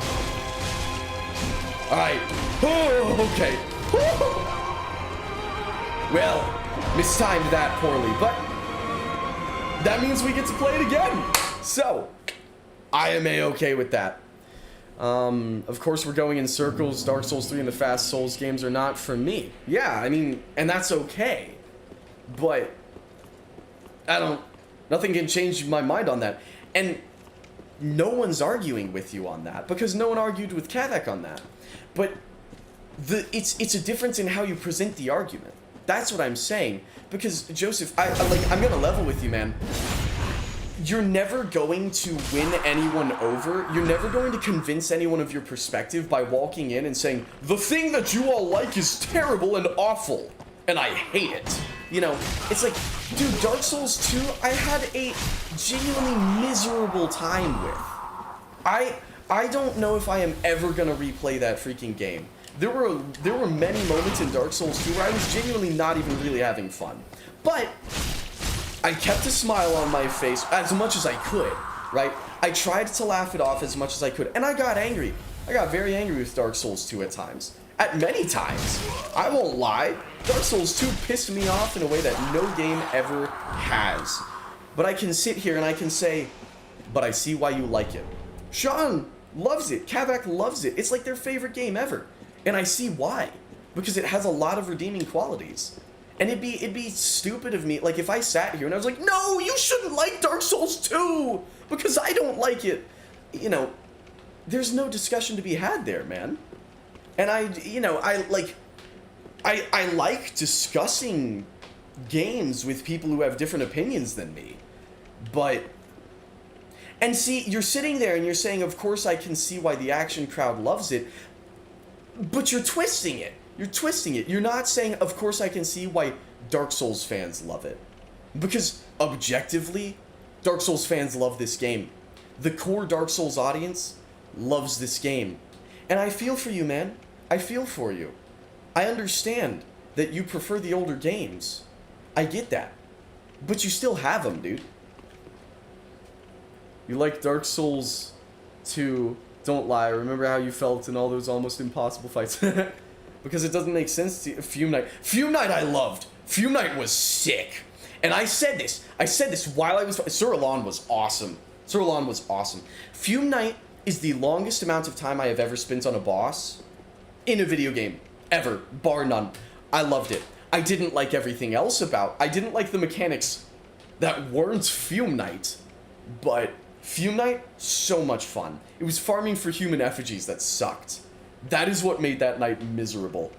Alright. Oh, okay. Well, mistimed that poorly, but that means we get to play it again. So, I am a-okay with that. Of course we're going in circles. Dark Souls 3 and the Fast Souls games are not for me. Yeah, I mean, and that's okay. But, nothing can change my mind on that. And no one's arguing with you on that, because no one argued with Kavak on that. But it's a difference in how you present the argument. That's what I'm saying. Because, Joseph, I'm gonna level with you, man. you're never going to win anyone over. You're never going to convince anyone of your perspective by walking in and saying, the thing that you all like is terrible and awful, and I hate it. You know, it's like, dude, Dark Souls 2, I had a genuinely miserable time with. I don't know if I am ever gonna replay that freaking game. There were many moments in Dark Souls 2 where I was genuinely not even really having fun. But I kept a smile on my face as much as I could, right? I tried to laugh it off as much as I could, and I got angry. I got very angry with Dark Souls 2 at times. At many times. I won't lie. Dark Souls 2 pissed me off in a way that no game ever has. But I can sit here and I can say, but I see why you like it. Sean loves it. Kavak loves it. It's like their favorite game ever. And I see why. Because it has a lot of redeeming qualities. And it'd be stupid of me, like if I sat here and I was like, no, you shouldn't like Dark Souls 2 because I don't like it. You know, there's no discussion to be had there, man. And I like discussing games with people who have different opinions than me. But, and see, you're sitting there and you're saying, of course I can see why the action crowd loves it, but you're twisting it. You're twisting it. You're not saying, of course I can see why Dark Souls fans love it. Because, objectively, Dark Souls fans love this game. The core Dark Souls audience loves this game. And I feel for you, man. I feel for you. I understand that you prefer the older games. I get that. But you still have them, dude. You like Dark Souls 2. Don't lie. Remember how you felt in all those almost impossible fights. Because it doesn't make sense to Fume Knight. Fume Knight I loved. Fume Knight was sick. And I said this while I was... Sir Alon was awesome. Sir Alon was awesome. Fume Knight is the longest amount of time I have ever spent on a boss in a video game. Ever. Bar none. I loved it. I didn't like everything else about... I didn't like the mechanics that weren't Fume Knight. But Fume Knight, so much fun. It was farming for human effigies that sucked. That is what made that night miserable.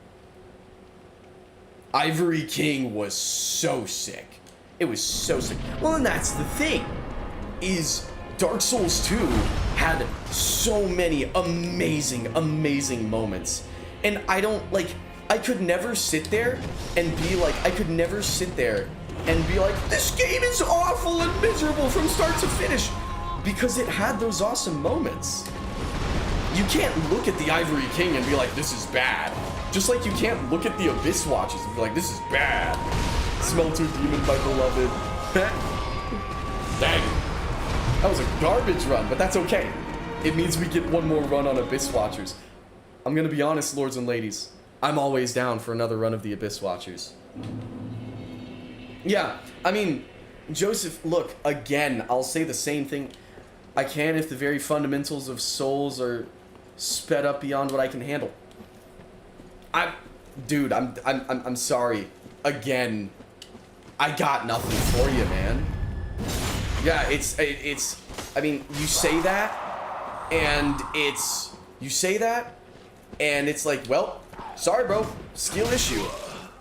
Ivory King was so sick. It was so sick. Well, and that's the thing, is Dark Souls 2 had so many amazing, amazing moments. And I don't, like, I could never sit there and be like, this game is awful and miserable from start to finish. Because it had those awesome moments. You can't look at the Ivory King and be like, this is bad. Just like you can't look at the Abyss Watches and be like, this is bad. Smelter Demon, my beloved. Dang. That was a garbage run, but that's okay. It means we get one more run on Abyss Watchers. I'm gonna be honest, lords and ladies. I'm always down for another run of the Abyss Watchers. Yeah, I mean, Joseph, look, again, I'll say the same thing. I can if the very fundamentals of Souls are sped up beyond what I can handle. Dude, I'm sorry. Again, I got nothing for you, man. Yeah, it's, I mean, you say that, and it's like, well, sorry, bro, skill issue.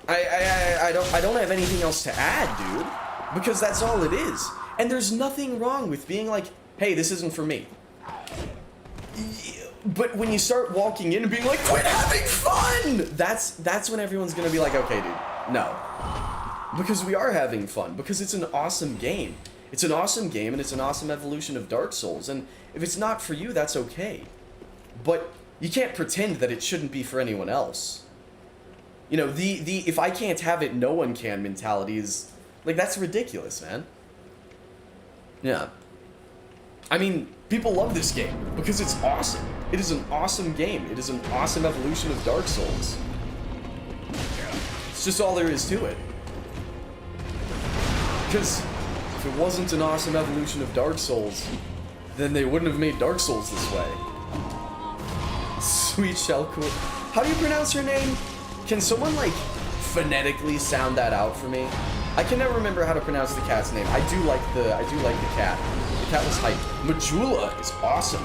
I don't have anything else to add, dude, because that's all it is. And there's nothing wrong with being like, hey, this isn't for me. But when you start walking in and being like, quit having fun! That's when everyone's gonna be like, okay, dude, no. Because we are having fun, because it's an awesome game. It's an awesome game, and it's an awesome evolution of Dark Souls, and if it's not for you, that's okay. But you can't pretend that it shouldn't be for anyone else. You know, the if I can't have it, no one can mentality is, like, that's ridiculous, man. Yeah. I mean, people love this game because it's awesome. It is an awesome game. It is an awesome evolution of Dark Souls. It's just all there is to it. Because if it wasn't an awesome evolution of Dark Souls, then they wouldn't have made Dark Souls this way. Sweet Shellcool. How do you pronounce her name? Can someone, like, phonetically sound that out for me? I can never remember how to pronounce the cat's name. I do like the cat. The cat was hyped. Majula is awesome.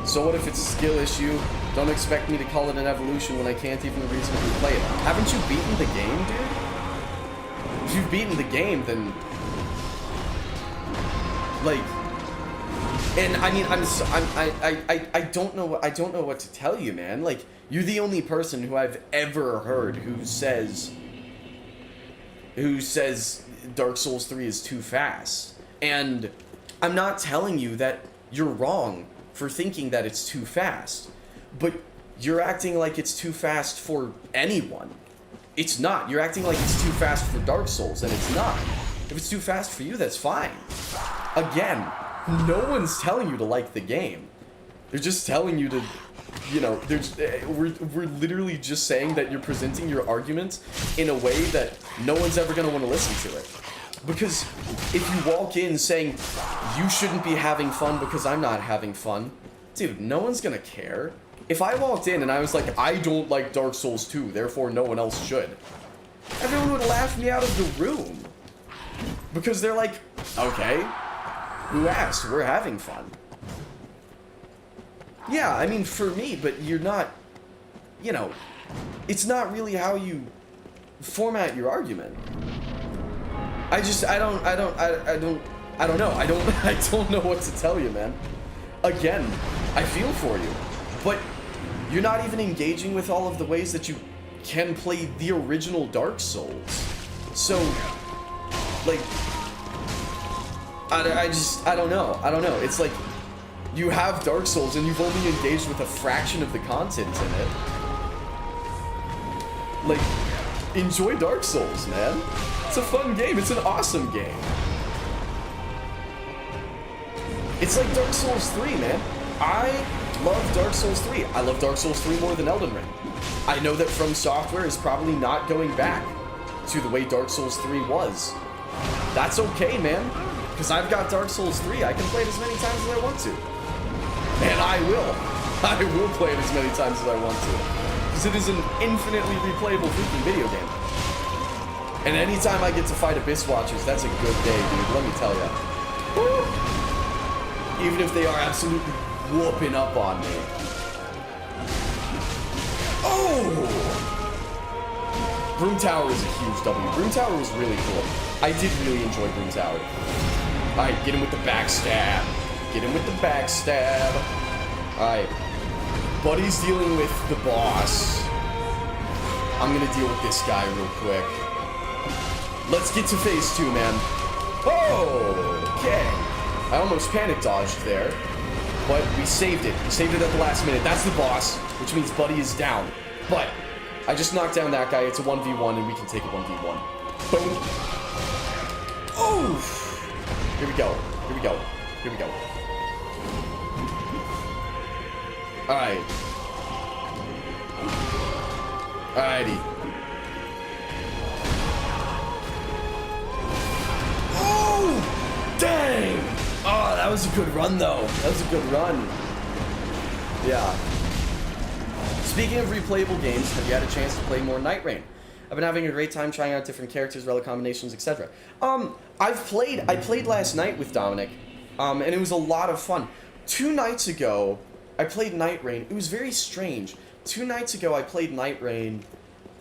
So what if it's a skill issue? Don't expect me to call it an evolution when I can't even reasonably play it. Haven't you beaten the game, dude? If you've beaten the game, then Like, and I mean, I don't know what to tell you, man. Like, you're the only person who I've ever heard who says Dark Souls 3 is too fast. And I'm not telling you that you're wrong for thinking that it's too fast, but you're acting like it's too fast for anyone. It's not. You're acting like it's too fast for Dark Souls, and it's not. If it's too fast for you, that's fine. Again, no one's telling you to like the game. They're just telling you to, you know, we're literally just saying that you're presenting your argument in a way that no one's ever going to want to listen to it. Because if you walk in saying, you shouldn't be having fun because I'm not having fun, dude, no one's going to care. If I walked in and I was like, I don't like Dark Souls 2, therefore no one else should, everyone would laugh me out of the room. Because they're like, okay, who asked? We're having fun. Yeah, I mean, for me, but you're not, you know, it's not really how you format your argument. I don't know what to tell you, man. Again, I feel for you, but you're not even engaging with all of the ways that you can play the original Dark Souls. So, like, I don't know. It's like, you have Dark Souls and you've only engaged with a fraction of the content in it. Like, enjoy Dark Souls, man. It's a fun game. It's an awesome game. It's like Dark Souls 3, man. I love Dark Souls 3. I love Dark Souls 3 more than Elden Ring. I know that From Software is probably not going back to the way Dark Souls 3 was. That's okay, man. Because I've got Dark Souls 3. I can play it as many times as I want to. And I will. I will play it as many times as I want to. Because it is an infinitely replayable freaking video game. And anytime I get to fight Abyss Watchers, that's a good day, dude. Let me tell ya. Woo! Even if they are absolutely whooping up on me. Oh! Broom Tower is a huge W. Broom Tower was really cool. I did really enjoy Broom Tower. Alright, get him with the backstab. Get him with the backstab. Alright. Buddy's dealing with the boss. I'm gonna deal with this guy real quick. Let's get to phase 2, man. Oh, okay. I almost panic dodged there, but we saved it. We saved it at the last minute. That's the boss, which means Buddy is down. But I just knocked down that guy. It's a 1v1, and we can take a 1v1. Boom. Oof. Here we go. Here we go. Here we go. All right. Alrighty. Oh, dang! Oh, that was a good run, though. That was a good run. Yeah. Speaking of replayable games, have you had a chance to play more Night Rain? I've been having a great time trying out different characters, relic combinations, etc. I played last night with Dominic, and it was a lot of fun. 2 nights ago, I played Night Rain. It was very strange. 2 nights ago, I played Night Rain,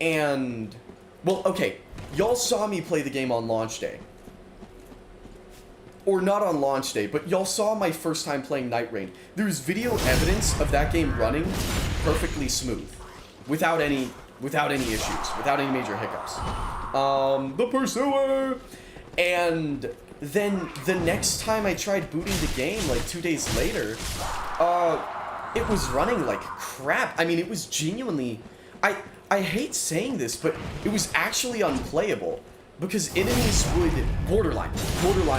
and... Well, okay, y'all saw me play the game on launch day. Or not on launch day, but y'all saw my first time playing Night Rain. There's video evidence of that game running perfectly smooth. Without any issues. Without any major hiccups. The Pursuer! And then the next time I tried booting the game, like 2 days later, it was running like crap. I mean, it was genuinely... I hate saying this, but it was actually unplayable. Because enemies would... Borderline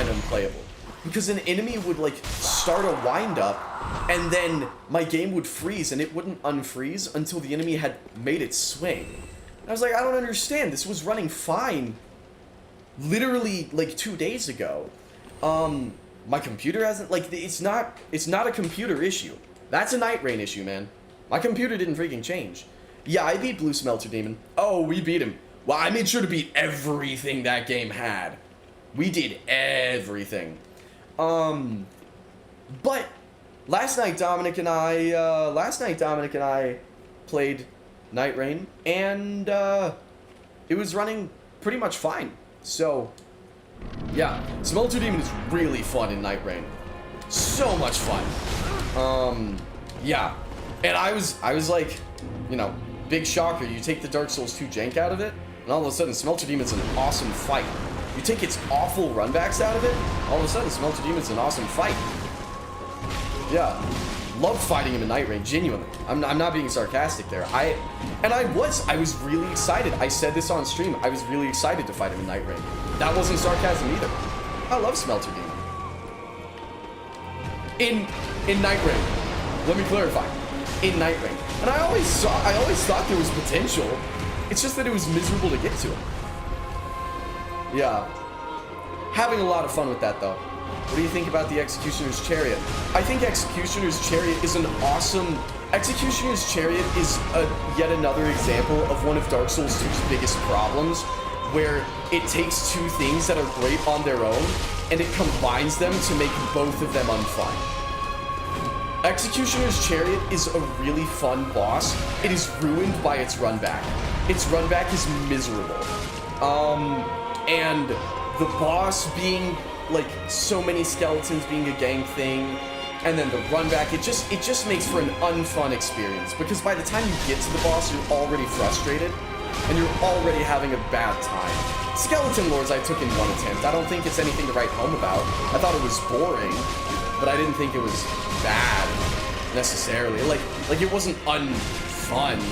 unplayable. Because an enemy would, like, start a wind-up, and then my game would freeze, and it wouldn't unfreeze until the enemy had made its swing. And I was like, I don't understand. This was running fine literally, like, 2 days ago. My computer hasn't... Like, it's not a computer issue. That's a Night Rain issue, man. My computer didn't freaking change. Yeah, I beat Blue Smelter Demon. Oh, we beat him. Well, I made sure to beat everything that game had. We did everything. But last night Dominic and I played Night Rain, and it was running pretty much fine. So Yeah, Smelter Demon is really fun in Night Rain. So much fun. Yeah. And I was like, you know, big shocker. You take the Dark Souls 2 jank out of it, and all of a sudden Smelter Demon's an awesome fight. You take its awful runbacks out of it, all of a sudden Smelter Demon's an awesome fight. Yeah. Love fighting him in Night Rain, genuinely. I'm not being sarcastic there. I was really excited. I said this on stream. I was really excited to fight him in Night Rain. That wasn't sarcasm either. I love Smelter Demon. In Night Rain. Let me clarify. In Night Rain. And I always thought there was potential. It's just that it was miserable to get to him. Yeah. Having a lot of fun with that though. What do you think about the Executioner's Chariot? I think Executioner's Chariot is an awesome... Executioner's Chariot is yet another example of one of Dark Souls 2's biggest problems, where it takes two things that are great on their own, and it combines them to make both of them unfun. Executioner's Chariot is a really fun boss. It is ruined by its runback. Its runback is miserable. And the boss being... like so many skeletons being a gang thing, and then the run back, it just makes for an unfun experience, because by the time you get to the boss, you're already frustrated and you're already having a bad time. Skeleton Lords I took in one attempt. I don't think it's anything to write home about. I thought it was boring, but I didn't think it was bad necessarily. Like it wasn't unfun.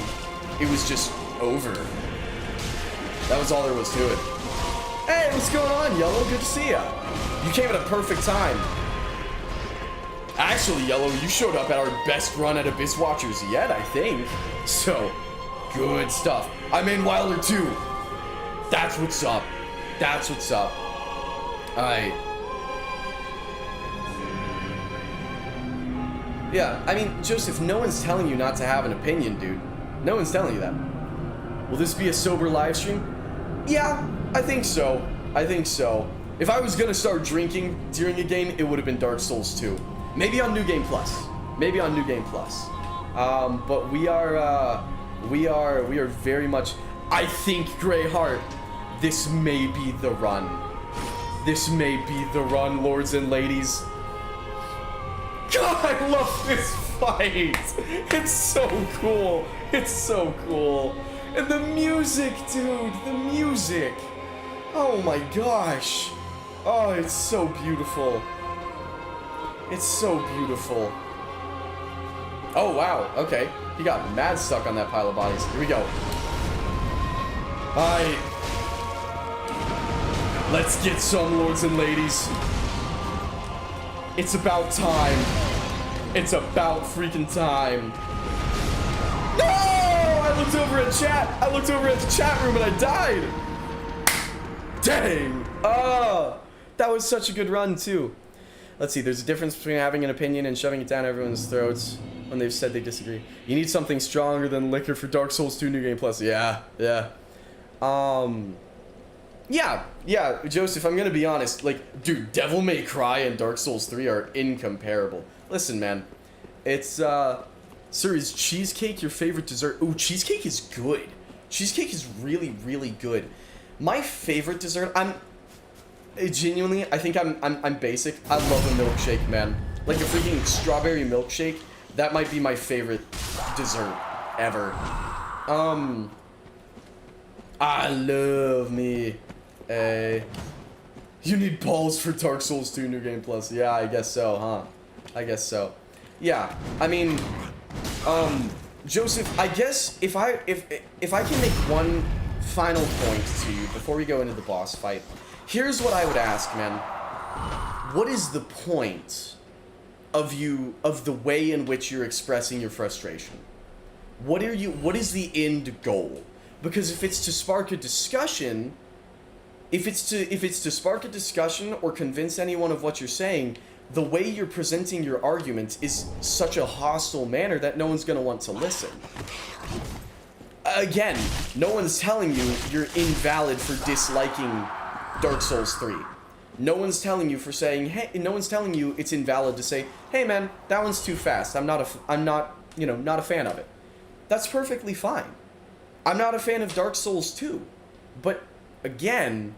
It was just over. That was all there was to it. Hey, what's going on, Yellow? Good to see ya. You came at a perfect time. Actually, Yellow, you showed up at our best run at Abyss Watchers yet, I think. So, good stuff. I'm in Wilder too. That's what's up. That's what's up. Alright. Yeah, I mean, Joseph, no one's telling you not to have an opinion, dude. No one's telling you that. Will this be a sober live stream? Yeah, I think so. I think so. If I was gonna start drinking during a game, it would have been Dark Souls 2. Maybe on New Game Plus. Maybe on New Game Plus. But we are very much... I think, Greyheart, this may be the run. This may be the run, lords and ladies. God, I love this fight. It's so cool. It's so cool. And the music, dude, the music. Oh my gosh. Oh, it's so beautiful. It's so beautiful. Oh, wow. Okay. He got mad stuck on that pile of bodies. Here we go. Alright. Let's get some, lords and ladies. It's about time. It's about freaking time. No! I looked over at chat. I looked over at the chat room and I died. Dang. Oh, that was such a good run too. Let's see. There's a difference between having an opinion and shoving it down everyone's throats when they've said they disagree. You need something stronger than liquor for Dark Souls 2 New Game Plus. Yeah. Yeah, Joseph, I'm gonna be honest. Like, dude, Devil May Cry and Dark Souls 3 are incomparable. Listen, man. It's, sir, is cheesecake your favorite dessert? Ooh, cheesecake is good. Cheesecake is really, really good. My favorite dessert, genuinely, I think I'm basic. I love a milkshake, man. Like a freaking strawberry milkshake. That might be my favorite dessert ever. I love me. You need balls for Dark Souls 2 New Game Plus. Yeah, I guess so, huh? I guess so. Yeah, I mean, Joseph, I guess if I can make one final point to you before we go into the boss fight, here's what I would ask, man. What is the point of the way in which you're expressing your frustration? What is the end goal? Because if it's to spark a discussion, if it's to spark a discussion or convince anyone of what you're saying, the way you're presenting your argument is such a hostile manner that no one's going to want to listen. Again, no one's telling you you're invalid for disliking Dark Souls 3. No one's telling you for saying, hey, no one's telling you it's invalid to say, hey man, that one's too fast. I'm not a fan of it. That's perfectly fine. I'm not a fan of Dark Souls 2. But again,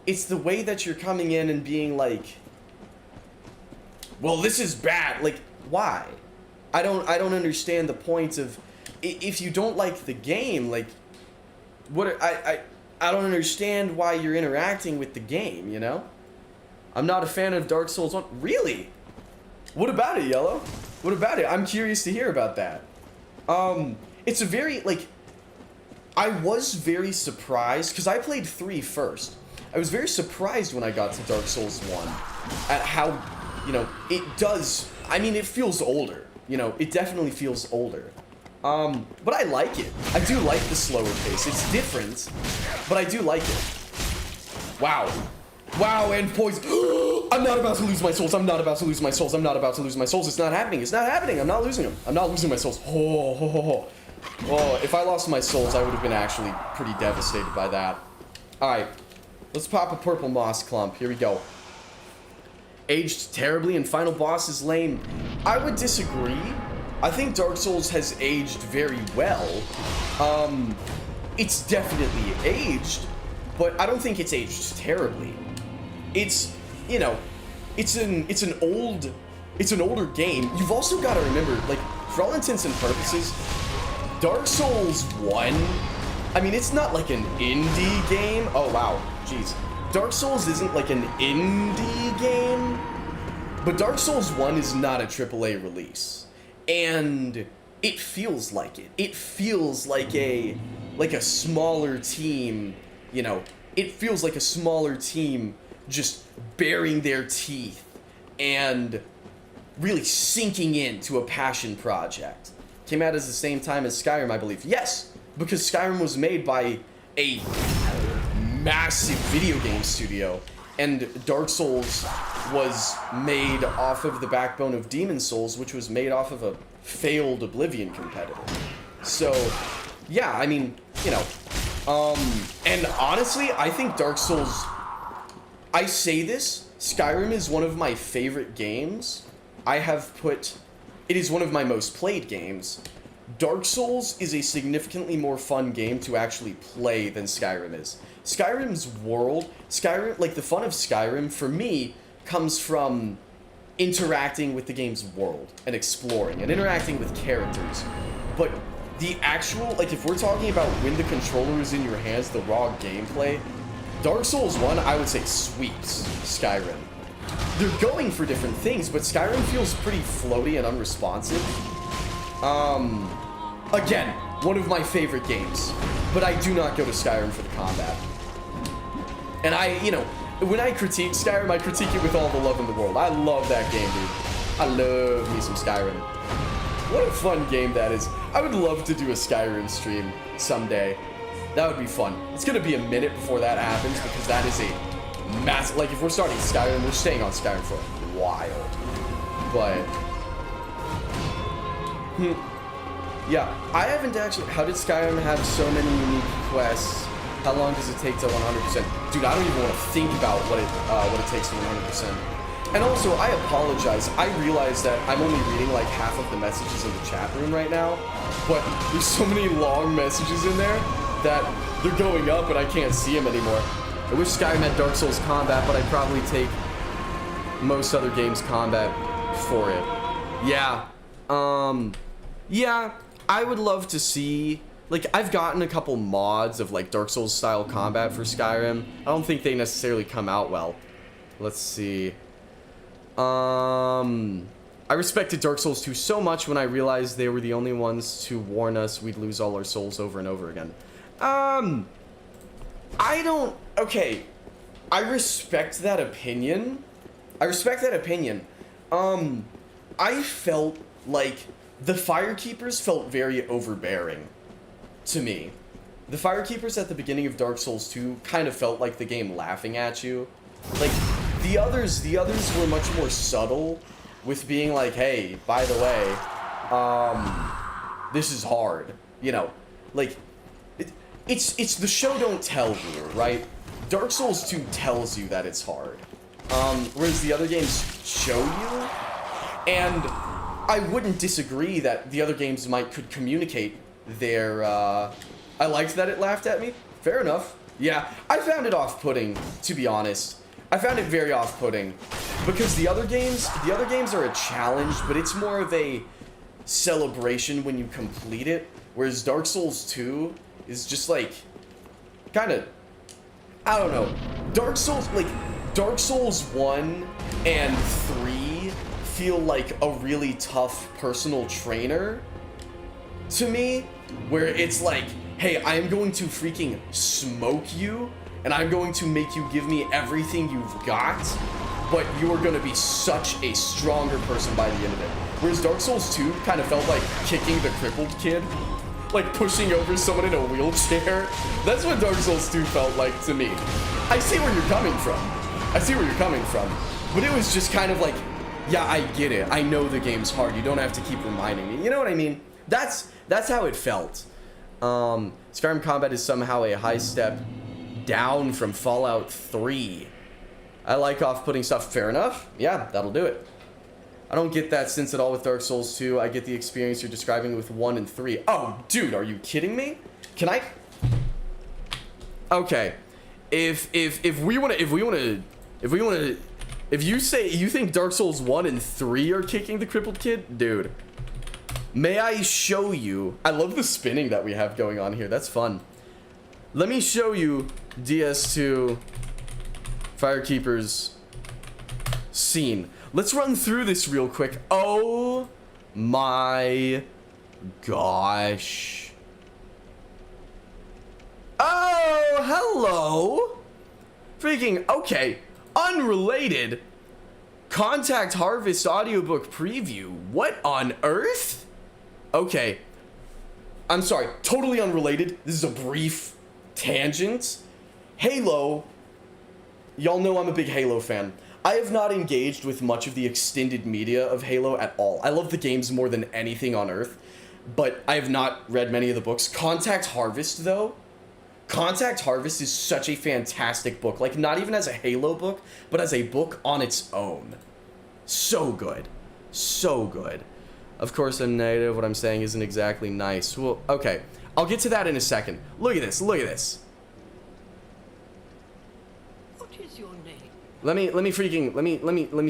it's the way that you're coming in and being like, well, this is bad. Like, why? I don't understand the point of, if you don't like the game, like, what, I don't understand why you're interacting with the game, you know? I'm not a fan of Dark Souls 1. Really? What about it, Yellow? What about it? I'm curious to hear about that. It's a very, like, I was very surprised, because I played 3 first. I was very surprised when I got to Dark Souls 1 at how, you know, it does, I mean, it feels older. You know, it definitely feels older. But I like it. I do like the slower pace. It's different, but I do like it. Wow. Wow, and poison. I'm not about to lose my souls. I'm not about to lose my souls. I'm not about to lose my souls. It's not happening. It's not happening. I'm not losing them. I'm not losing my souls. Oh, if I lost my souls, I would have been actually pretty devastated by that. Alright. Let's pop a purple moss clump. Here we go. Aged terribly and final boss is lame. I would disagree. I think Dark Souls has aged very well. It's definitely aged, but I don't think it's aged terribly. It's, you know, it's an older game. You've also got to remember, like, for all intents and purposes, Dark Souls 1, I mean, it's not like an indie game. Oh, wow. Jeez. Dark Souls isn't like an indie game, but Dark Souls 1 is not a AAA release. And it feels like it. It feels like a smaller team, you know, it feels like a smaller team just baring their teeth and really sinking into a passion project. Came out at the same time as Skyrim, I believe. Yes, because Skyrim was made by a massive video game studio, and Dark Souls was made off of the backbone of Demon's Souls, which was made off of a failed Oblivion competitor. So, yeah, I mean, you know, and honestly, I think Dark Souls, I say this, Skyrim is one of my favorite games. It is one of my most played games. Dark Souls is a significantly more fun game to actually play than Skyrim is. Skyrim's world, like the fun of Skyrim, for me, comes from interacting with the game's world and exploring and interacting with characters. But the actual, like, if we're talking about when the controller is in your hands, the raw gameplay, Dark Souls 1, I would say, sweeps Skyrim. They're going for different things, but Skyrim feels pretty floaty and unresponsive. Again, one of my favorite games, but I do not go to Skyrim for the combat. And you know, when I critique Skyrim, I critique it with all the love in the world. I love that game, dude. I love me some Skyrim. What a fun game that is. I would love to do a Skyrim stream someday. That would be fun. It's gonna be a minute before that happens, because that is a massive, like, if we're starting Skyrim, we're staying on Skyrim for a while. But yeah, I haven't actually, how did Skyrim have so many unique quests? How long does it take to 100%? Dude, I don't even want to think about what it takes to 100%. And also, I apologize. I realize that I'm only reading like half of the messages in the chat room right now, but there's so many long messages in there that they're going up and I can't see them anymore. I wish Skyrim had Dark Souls combat, but I'd probably take most other games' combat for it. Yeah. Yeah, I would love to see, like, I've gotten a couple mods of, like, Dark Souls style combat for Skyrim. I don't think they necessarily come out well. Let's see. I respected Dark Souls 2 so much when I realized they were the only ones to warn us we'd lose all our souls over and over again. Okay, I respect that opinion. I felt like the Firekeepers felt very overbearing to me. The Firekeepers at the beginning of Dark Souls 2 kind of felt like the game laughing at you. Like, the others were much more subtle with being like, hey, by the way, this is hard. You know, like, it's the show don't tell here, right? Dark Souls 2 tells you that it's hard. Whereas the other games show you, and I wouldn't disagree that the other games could communicate their, I liked that it laughed at me. Fair enough. Yeah, I found it off-putting, to be honest. I found it very off-putting because the other games are a challenge, but it's more of a celebration when you complete it, whereas Dark Souls 2 is just like kind of, I don't know. Dark Souls 1 and 3 feel like a really tough personal trainer to me, where it's like, hey, I am going to freaking smoke you, and I'm going to make you give me everything you've got, but you are going to be such a stronger person by the end of it. Whereas Dark Souls 2 kind of felt like kicking the crippled kid, like pushing over someone in a wheelchair. That's what Dark Souls 2 felt like to me. I see where you're coming from. But it was just kind of like, yeah, I get it. I know the game's hard. You don't have to keep reminding me. You know what I mean? That's how it felt. Skyrim combat is somehow a high step down from Fallout 3. I like off-putting stuff. Fair enough. Yeah, that'll do it. I don't get that sense at all with Dark Souls 2. I get the experience you're describing with 1 and 3. Oh, dude, are you kidding me? Can I? Okay. If you say you think Dark Souls 1 and 3 are kicking the crippled kid, dude, may I show you? I love the spinning that we have going on here. That's fun. Let me show you DS2 Firekeeper's scene. Let's run through this real quick. Oh my gosh. Oh, hello. Freaking, okay. Unrelated. Contact Harvest audiobook preview. What on earth? Okay. I'm sorry. Totally unrelated. This is a brief tangent. Halo. Y'all know I'm a big Halo fan. I have not engaged with much of the extended media of Halo at all. I love the games more than anything on earth, but I have not read many of the books. Contact Harvest, though. Contact Harvest is such a fantastic book. Like, not even as a Halo book, but as a book on its own. So good. So good. Of course, I'm negative. What I'm saying isn't exactly nice. Well, okay. I'll get to that in a second. Look at this. Look at this. What is your name? Let me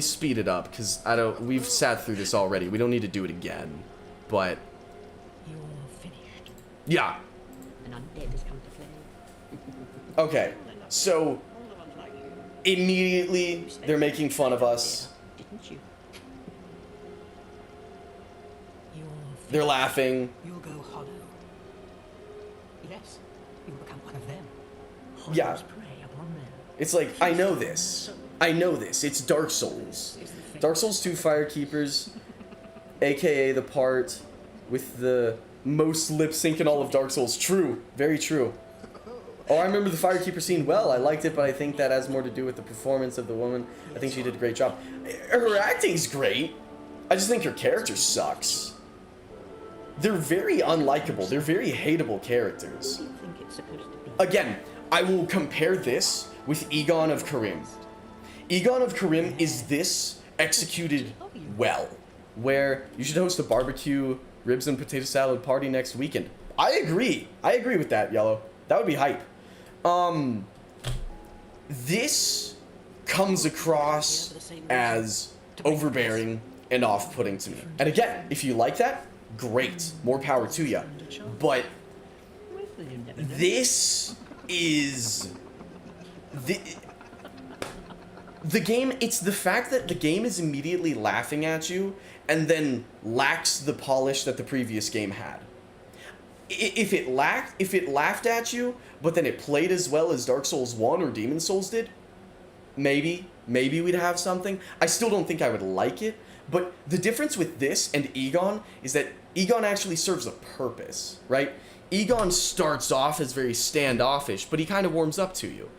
speed it up, because we've sat through this already. We don't need to do it again. But You're finished. yeah. An undead has come to play. Okay. So immediately they're making fun of us. Didn't you? You're They're laughing. You'll go hollow. Yes, you'll become one of them. Hollows Yeah. prey upon them. It's like, I know this. I know this. It's Dark Souls. Dark Souls 2 Firekeepers, aka the part with the most lip sync in all of Dark Souls. True. Very true. Oh, I remember the Firekeeper scene well. I liked it, but I think that has more to do with the performance of the woman. I think she did a great job. Her acting's great. I just think her character sucks. They're very unlikable. They're very hateable characters. What do you think it's supposed to be? Again, I will compare this with Egon of Karim. Egon of Karim is this executed well, where you should host a barbecue, ribs and potato salad party next weekend. I agree. I agree with that, Yellow. That would be hype. This comes across as overbearing and off-putting to me. And again, if you like that, great. More power to you. But this is the game. It's the fact that the game is immediately laughing at you and then lacks the polish that the previous game had. If it laughed at you, but then it played as well as Dark Souls 1 or Demon Souls did, maybe we'd have something. I still don't think I would like it, but the difference with this and Egon is that Egon actually serves a purpose, right? Egon starts off as very standoffish, but he kind of warms up to you.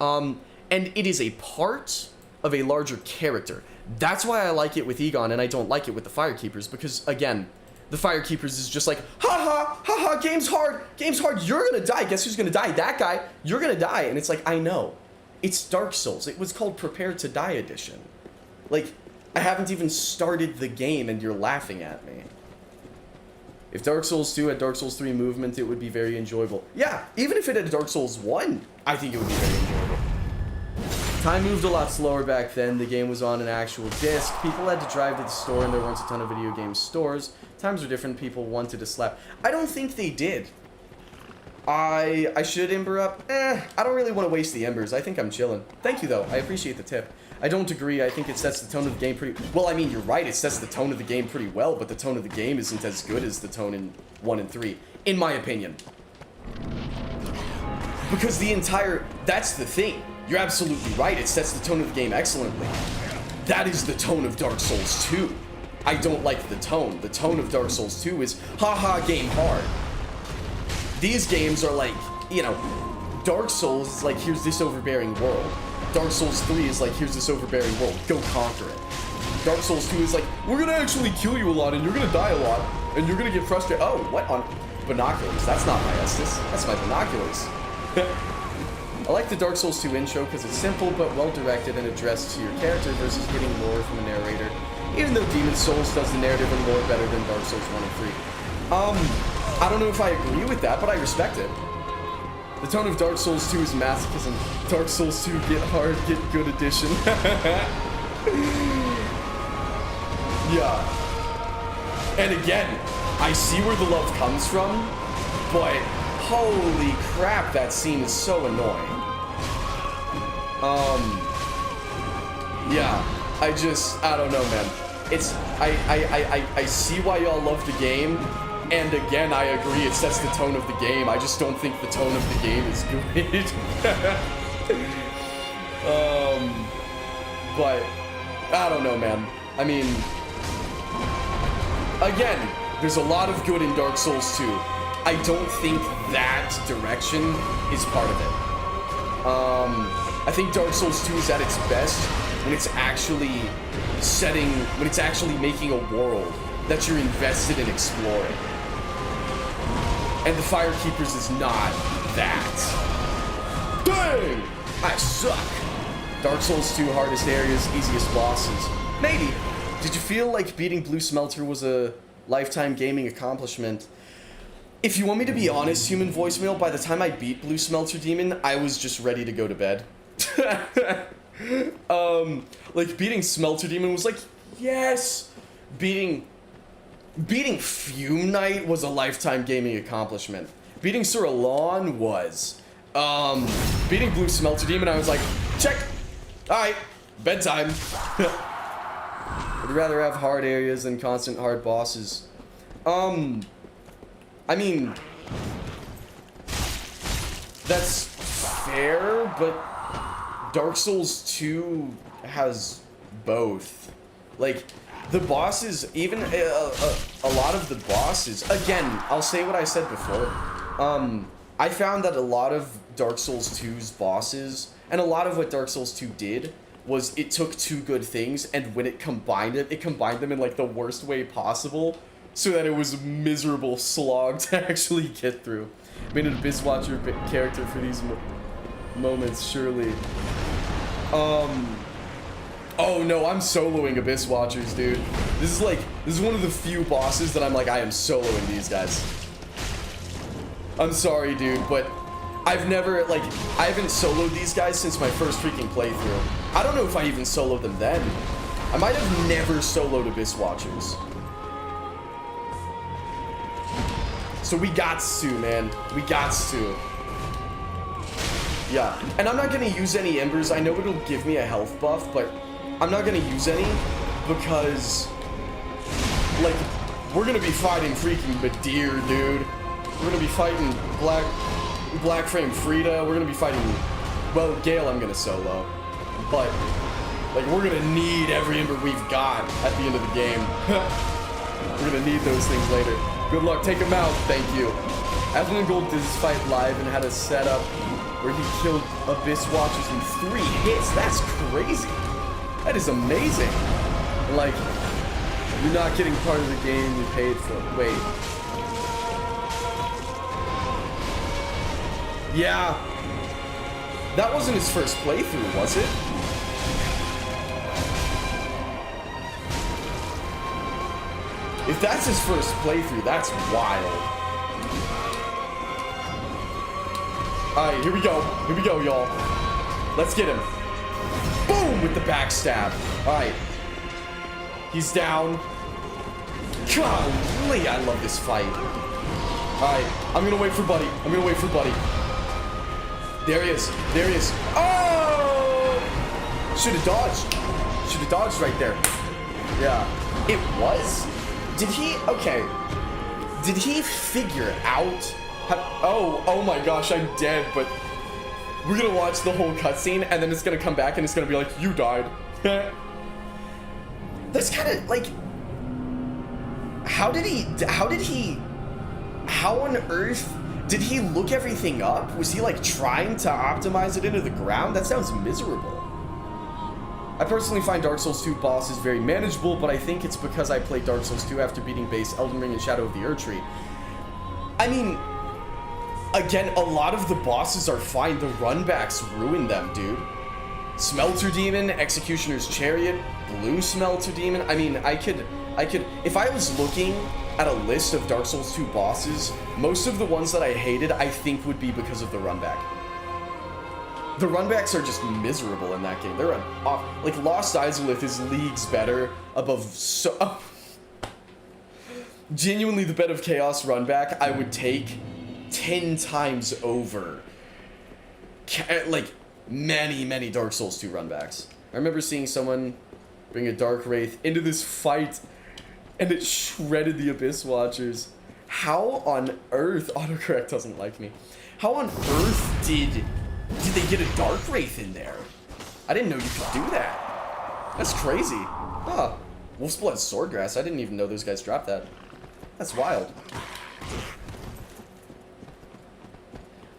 And it is a part of a larger character. That's why I like it with Egon and I don't like it with the Firekeepers, because again, the Firekeepers is just like, ha ha, game's hard, you're gonna die, guess who's gonna die? That guy, you're gonna die. And it's like, I know. It's Dark Souls. It was called Prepare to Die Edition. Like, I haven't even started the game and you're laughing at me. If Dark Souls 2 had Dark Souls 3 movement, it would be very enjoyable. Yeah, even if it had Dark Souls 1, I think it would be very enjoyable. Time moved a lot slower back then. The game was on an actual disc. People had to drive to the store, and there weren't a ton of video game stores. Times were different. People wanted to slap. I don't think they did. I should ember up. I don't really want to waste the embers. I think I'm chilling. Thank you, though. I appreciate the tip. I don't agree. I think it sets the tone of the game pretty... Well, I mean, you're right. It sets the tone of the game pretty well, but the tone of the game isn't as good as the tone in 1 and 3, in my opinion. Because the entire... That's the thing. You're absolutely right. It sets the tone of the game excellently. That is the tone of Dark Souls 2. I don't like the tone. The tone of Dark Souls 2 is, haha, game hard. These games are like, you know, Dark Souls is like, here's this overbearing world. Dark Souls 3 is like, here's this overbearing world. Go conquer it. Dark Souls 2 is like, we're gonna actually kill you a lot, and you're gonna die a lot, and you're gonna get frustrated. Oh, what? On binoculars. That's not my Estus. That's my binoculars. I like the Dark Souls 2 intro because it's simple but well-directed and addressed to your character versus getting lore from a narrator. Even though Demon's Souls does the narrative and lore better than Dark Souls 1 and 3. I don't know if I agree with that, but I respect it. The tone of Dark Souls 2 is masochism. Dark Souls 2 get hard, get good edition. Yeah. And again, I see where the love comes from, but holy crap, that scene is so annoying. Yeah, I don't know, man. It's, I see why y'all love the game, and again, I agree, it sets the tone of the game. I just don't think the tone of the game is good. But, I don't know, man. I mean, again, there's a lot of good in Dark Souls 2. I don't think that direction is part of it. I think Dark Souls 2 is at its best when it's actually when it's actually making a world that you're invested in exploring. And the Firekeepers is not that. Dang! I suck! Dark Souls 2, hardest areas, easiest bosses. Maybe. Did you feel like beating Blue Smelter was a lifetime gaming accomplishment? If you want me to be honest, human voicemail, by the time I beat Blue Smelter Demon, I was just ready to go to bed. Like, beating Smelter Demon was like, yes! Beating Fume Knight was a lifetime gaming accomplishment. Beating Sir Alon was. Beating Blue Smelter Demon, I was like, check! Alright, bedtime. I'd rather have hard areas than constant hard bosses. I mean, that's fair, but Dark Souls 2 has both. Like, the bosses, even a lot of the bosses, again, I'll say what I said before. I found that a lot of Dark Souls 2's bosses, and a lot of what Dark Souls 2 did, was it took two good things, and when it combined them in like the worst way possible, so that it was a miserable slog to actually get through. Made an Abyss Watcher character for these moments, surely. Oh no, I'm soloing Abyss Watchers, dude. This is one of the few bosses that I'm like, I am soloing these guys. I'm sorry, dude, but I haven't soloed these guys since my first freaking playthrough. I don't know if I even soloed them then. I might have never soloed Abyss Watchers. So we gots to, man. We gots to. Yeah, and I'm not gonna use any embers. I know it'll give me a health buff, but I'm not gonna use any because, like, we're gonna be fighting freaking Badir, dude. We're gonna be fighting Black Frame Frida. We're gonna be fighting, well, Gale I'm gonna solo, but like we're gonna need every ember we've got at the end of the game. We're gonna need those things later. Good luck, take him out, thank you. Evelyn Gold did this fight live and had a setup where he killed Abyss Watchers in 3 hits. That's crazy. That is amazing. Like, you're not getting part of the game you paid for. Wait. Yeah. That wasn't his first playthrough, was it? If that's his first playthrough, that's wild. Alright, here we go. Here we go, y'all. Let's get him. Boom! With the backstab. Alright. He's down. Golly, I love this fight. Alright, I'm gonna wait for Buddy. I'm gonna wait for Buddy. There he is. There he is. Oh! Should have dodged. Should have dodged right there. Yeah. It was? Did he? Okay. Did he figure out how, oh my gosh, I'm dead, but we're gonna watch the whole cutscene and then it's gonna come back and it's gonna be like, you died. That's kind of like, how on earth did he look everything up? Was he like trying to optimize it into the ground? That sounds miserable. I personally find Dark Souls 2 bosses very manageable, but I think it's because I played Dark Souls 2 after beating base Elden Ring and Shadow of the Erdtree. I mean, again, a lot of the bosses are fine. The runbacks ruin them, dude. Smelter Demon, Executioner's Chariot, Blue Smelter Demon. I mean, I could, if I was looking at a list of Dark Souls 2 bosses, most of the ones that I hated, I think would be because of the runback. The runbacks are just miserable in that game. They're off. Like, Lost Izalith is leagues better above so... Genuinely, the Bed of Chaos runback I would take 10 times over. Like, many Dark Souls 2 runbacks. I remember seeing someone bring a Dark Wraith into this fight, and it shredded the Abyss Watchers. How on earth... Autocorrect doesn't like me. How on earth did they get a Dark Wraith in there? I didn't know you could do that. That's crazy. Huh. Wolf's Blood Swordgrass. I didn't even know those guys dropped that. That's wild.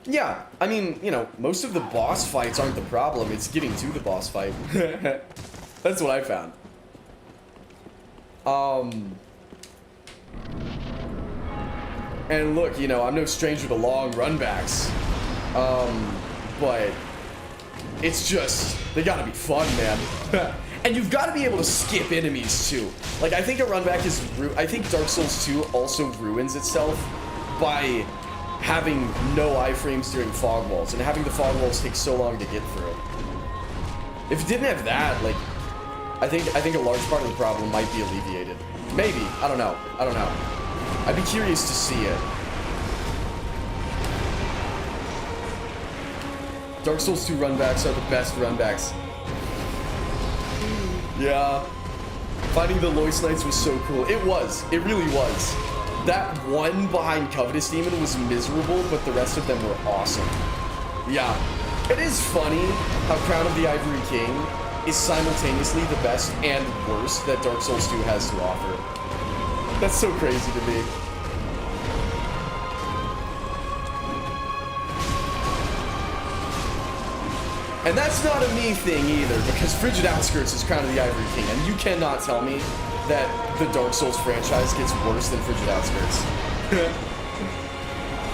Yeah, I mean, you know, most of the boss fights aren't the problem. It's getting to the boss fight. That's what I found. And look, you know, I'm no stranger to long runbacks. But it's just, they gotta be fun, man. And you've got to be able to skip enemies too. Like, I think a runback is, I think Dark Souls 2 also ruins itself by having no iframes during fog walls and having the fog walls take so long to get through. If it didn't have that, like, I think a large part of the problem might be alleviated. Maybe, I don't know. I'd be curious to see it. Dark Souls 2 runbacks are the best runbacks. Yeah. Fighting the Lois Knights was so cool. It was. It really was. That one behind Covetous Demon was miserable, but the rest of them were awesome. Yeah. It is funny how Crown of the Ivory King is simultaneously the best and worst that Dark Souls 2 has to offer. That's so crazy to me. And that's not a me thing either, because Frigid Outskirts is Crown of the Ivory King, and you cannot tell me that the Dark Souls franchise gets worse than Frigid Outskirts.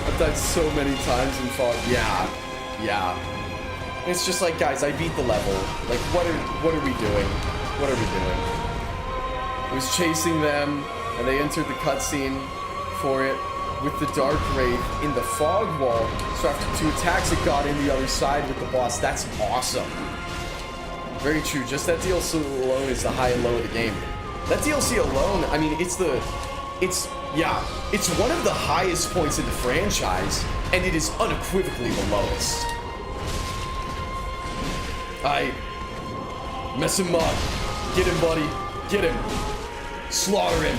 I've died so many times in Fog. Yeah. And it's just like, guys, I beat the level. Like, what are we doing? What are we doing? I was chasing them, and they entered the cutscene for it with the Dark Wraith in the fog wall. So after 2 attacks, it got in the other side with the boss. That's awesome. Very true. Just that DLC alone is the high and low of the game. That DLC alone, I mean, it's one of the highest points in the franchise, and it is unequivocally the lowest. Alright. Mess him up. Get him, buddy. Get him. Slaughter him.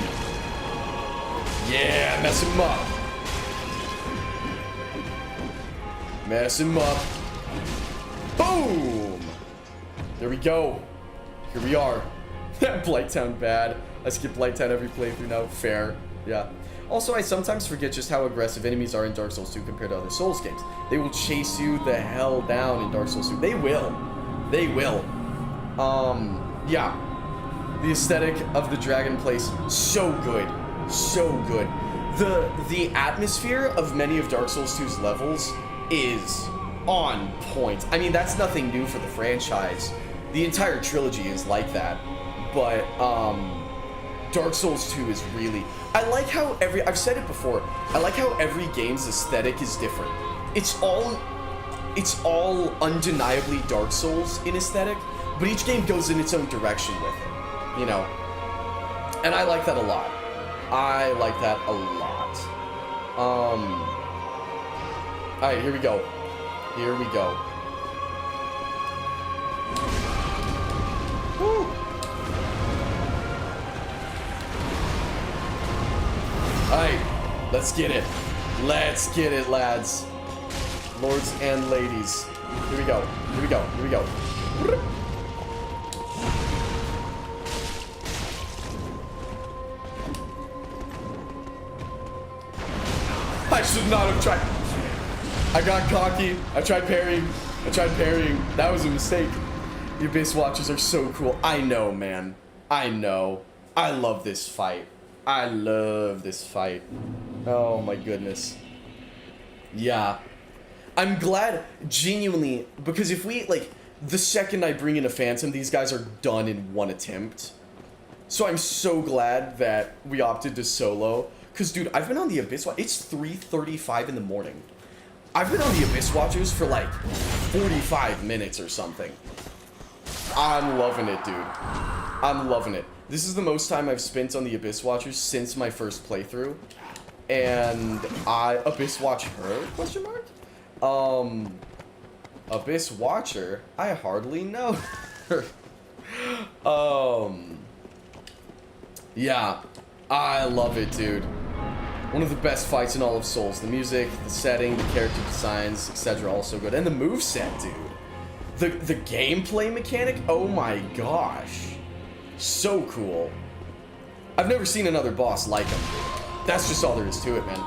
Yeah, mess him up. Mess him up. Boom! There we go. Here we are. Blighttown bad. I skip Blighttown every playthrough now. Fair. Yeah. Also, I sometimes forget just how aggressive enemies are in Dark Souls 2 compared to other Souls games. They will chase you the hell down in Dark Souls 2. They will. They will. Yeah. The aesthetic of the Dragon Place, so good. So good. The atmosphere of many of Dark Souls 2's levels is on point. I mean, that's nothing new for the franchise. The entire trilogy is like that. But, Dark Souls 2 is really... I like how I've said it before. I like how every game's aesthetic is different. It's all undeniably Dark Souls in aesthetic, but each game goes in its own direction with it, you know? And I like that a lot. I like that a lot. Alright, here we go. Here we go. Woo! Alright, let's get it. Let's get it, lads. Lords and ladies. Here we go. Here we go. Here we go. I should not have tried. I got cocky. I tried parrying. That was a mistake. The Abyss Watchers are so cool. I know, man. I know. I love this fight. I love this fight. Oh my goodness. Yeah. I'm glad, genuinely, because if we, like, the second I bring in a Phantom, these guys are done in one attempt. So I'm so glad that we opted to solo. Because, dude, I've been on the Abyss Watchers. It's 3:35 in the morning. I've been on the Abyss Watchers for, like, 45 minutes or something. I'm loving it, dude. I'm loving it. This is the most time I've spent on the Abyss Watchers since my first playthrough. And Abyss Watch her? Question mark? Abyss Watcher? I hardly know her. Yeah. I love it, dude. One of the best fights in all of Souls. The music, the setting, the character designs, etc. also good. And the moveset, dude. The gameplay mechanic, oh my gosh. So cool. I've never seen another boss like him. That's just all there is to it, man.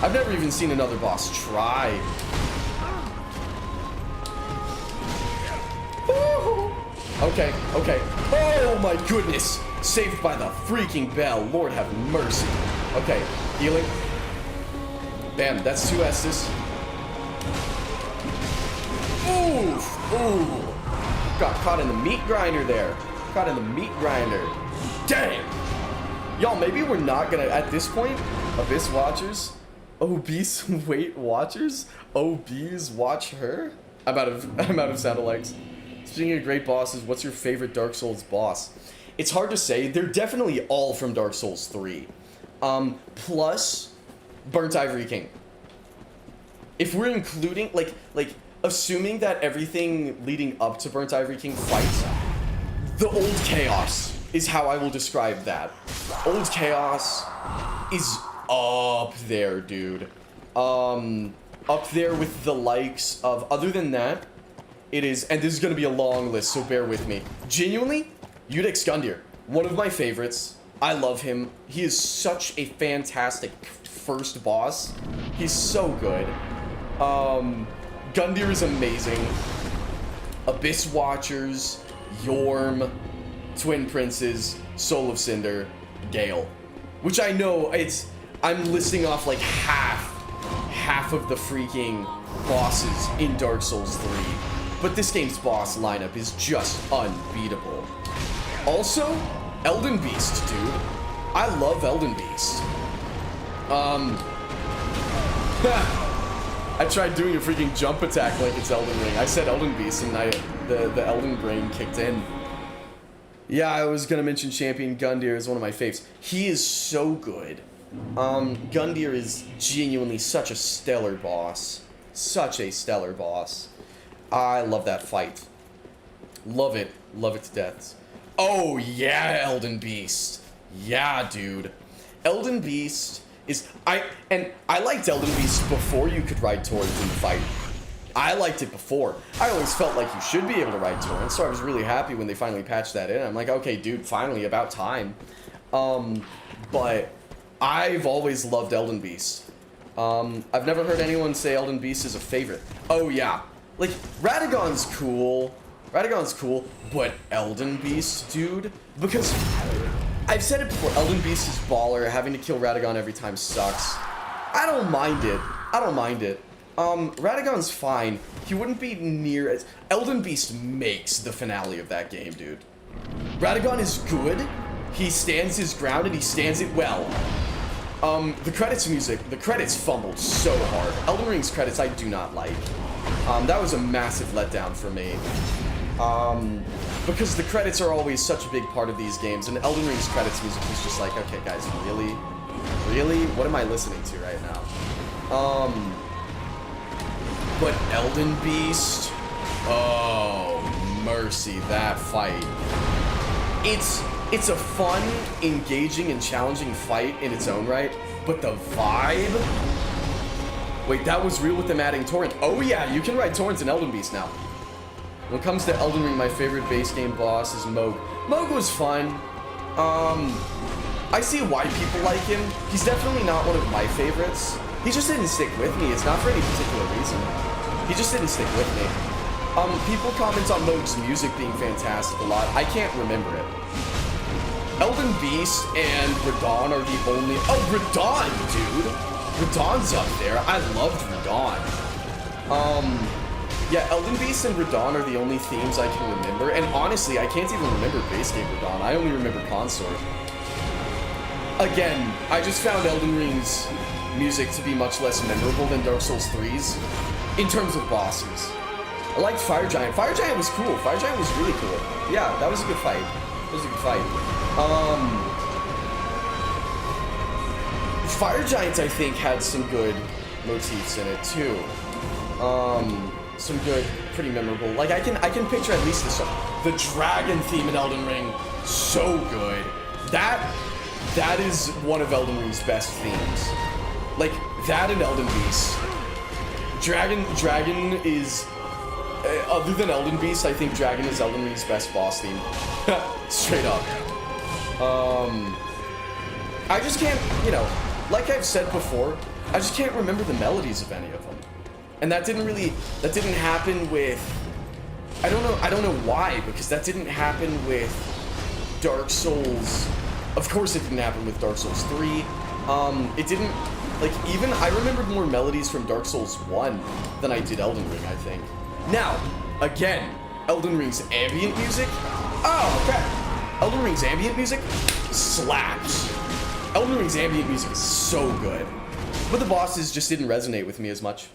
I've never even seen another boss try. Okay, okay. Oh my goodness. Saved by the freaking bell. Lord have mercy. Okay, healing. Bam, that's 2 S's. Oof, ooh. Got caught in the meat grinder there. Caught in the meat grinder. Damn. Y'all, maybe we're not gonna, at this point, Abyss Watchers, obese weight watchers, OBs watch her. I'm out of sound alikes. Speaking of great bosses, what's your favorite Dark Souls boss? It's hard to say. They're definitely all from Dark Souls 3. Plus Burnt Ivory King. If we're including, like assuming that everything leading up to Burnt Ivory King fights, the Old Chaos is how I will describe that. Old Chaos is up there, dude. Up there with the likes of, other than that, it is, and this is going to be a long list, so bear with me. Genuinely, Eudex Gundyr, one of my favorites. I love him. He is such a fantastic first boss. He's so good. Gundyr is amazing. Abyss Watchers, Yorm, Twin Princes, Soul of Cinder, Gale. Which I know, I'm listing off like half of the freaking bosses in Dark Souls 3. But this game's boss lineup is just unbeatable. Also, Elden Beast, dude. I love Elden Beast. I tried doing a freaking jump attack like it's Elden Ring. I said Elden Beast and the Elden brain kicked in. Yeah, I was gonna mention Champion Gundyr is one of my faves. He is so good. Gundyr is genuinely such a stellar boss. Such a stellar boss. I love that fight. Love it. Love it to death. Oh, yeah, Elden Beast. Yeah, dude. Elden Beast is... I liked Elden Beast before you could ride torrents in the fight. I liked it before. I always felt like you should be able to ride torrents, so I was really happy when they finally patched that in. I'm like, okay, dude, finally, about time. But I've always loved Elden Beast. I've never heard anyone say Elden Beast is a favorite. Oh, yeah. Like, Radagon's cool. Radagon's cool, but Elden Beast, dude? Because I've said it before, Elden Beast is baller. Having to kill Radagon every time sucks. I don't mind it. I don't mind it. Radagon's fine. He wouldn't be near as... Elden Beast makes the finale of that game, dude. Radagon is good. He stands his ground and he stands it well. The credits music, the credits fumbled so hard. Elden Ring's credits I do not like. That was a massive letdown for me. Because the credits are always such a big part of these games, and Elden Ring's credits music is just like, okay guys, really? Really? What am I listening to right now? But Elden Beast, oh, mercy, that fight. It's a fun, engaging, and challenging fight in its own right, but the vibe? Wait, that was real with them adding Torrent. Oh yeah, you can ride Torrents in Elden Beast now. When it comes to Elden Ring, my favorite base game boss is Mohg. Mohg was fun. I see why people like him. He's definitely not one of my favorites. He just didn't stick with me. It's not for any particular reason. He just didn't stick with me. People comment on Mohg's music being fantastic a lot. I can't remember it. Elden Beast and Radahn are the only... Oh, Radahn, dude! Radahn's up there. I loved Radahn. Yeah, Elden Beast and Radahn are the only themes I can remember. And honestly, I can't even remember base game Radahn. I only remember Consort. Again, I just found Elden Ring's music to be much less memorable than Dark Souls 3's in terms of bosses. I liked Fire Giant. Fire Giant was cool. Fire Giant was really cool. Yeah, that was a good fight. That was a good fight. Fire Giant, I think, had some good motifs in it too. Some good, pretty memorable. Like I can picture at least the dragon theme in Elden Ring. So good. That is one of Elden Ring's best themes. Like that and Elden Beast. Dragon is. Other than Elden Beast, I think Dragon is Elden Ring's best boss theme. Straight up. I just can't, you know, like I've said before, I just can't remember the melodies of any of them. And that didn't happen with, I don't know why, because that didn't happen with Dark Souls. Of course it didn't happen with Dark Souls 3. It didn't, like, even, I remembered more melodies from Dark Souls 1 than I did Elden Ring, I think. Now, again, Elden Ring's ambient music? Oh, okay. Elden Ring's ambient music slaps. Elden Ring's ambient music is so good. But the bosses just didn't resonate with me as much.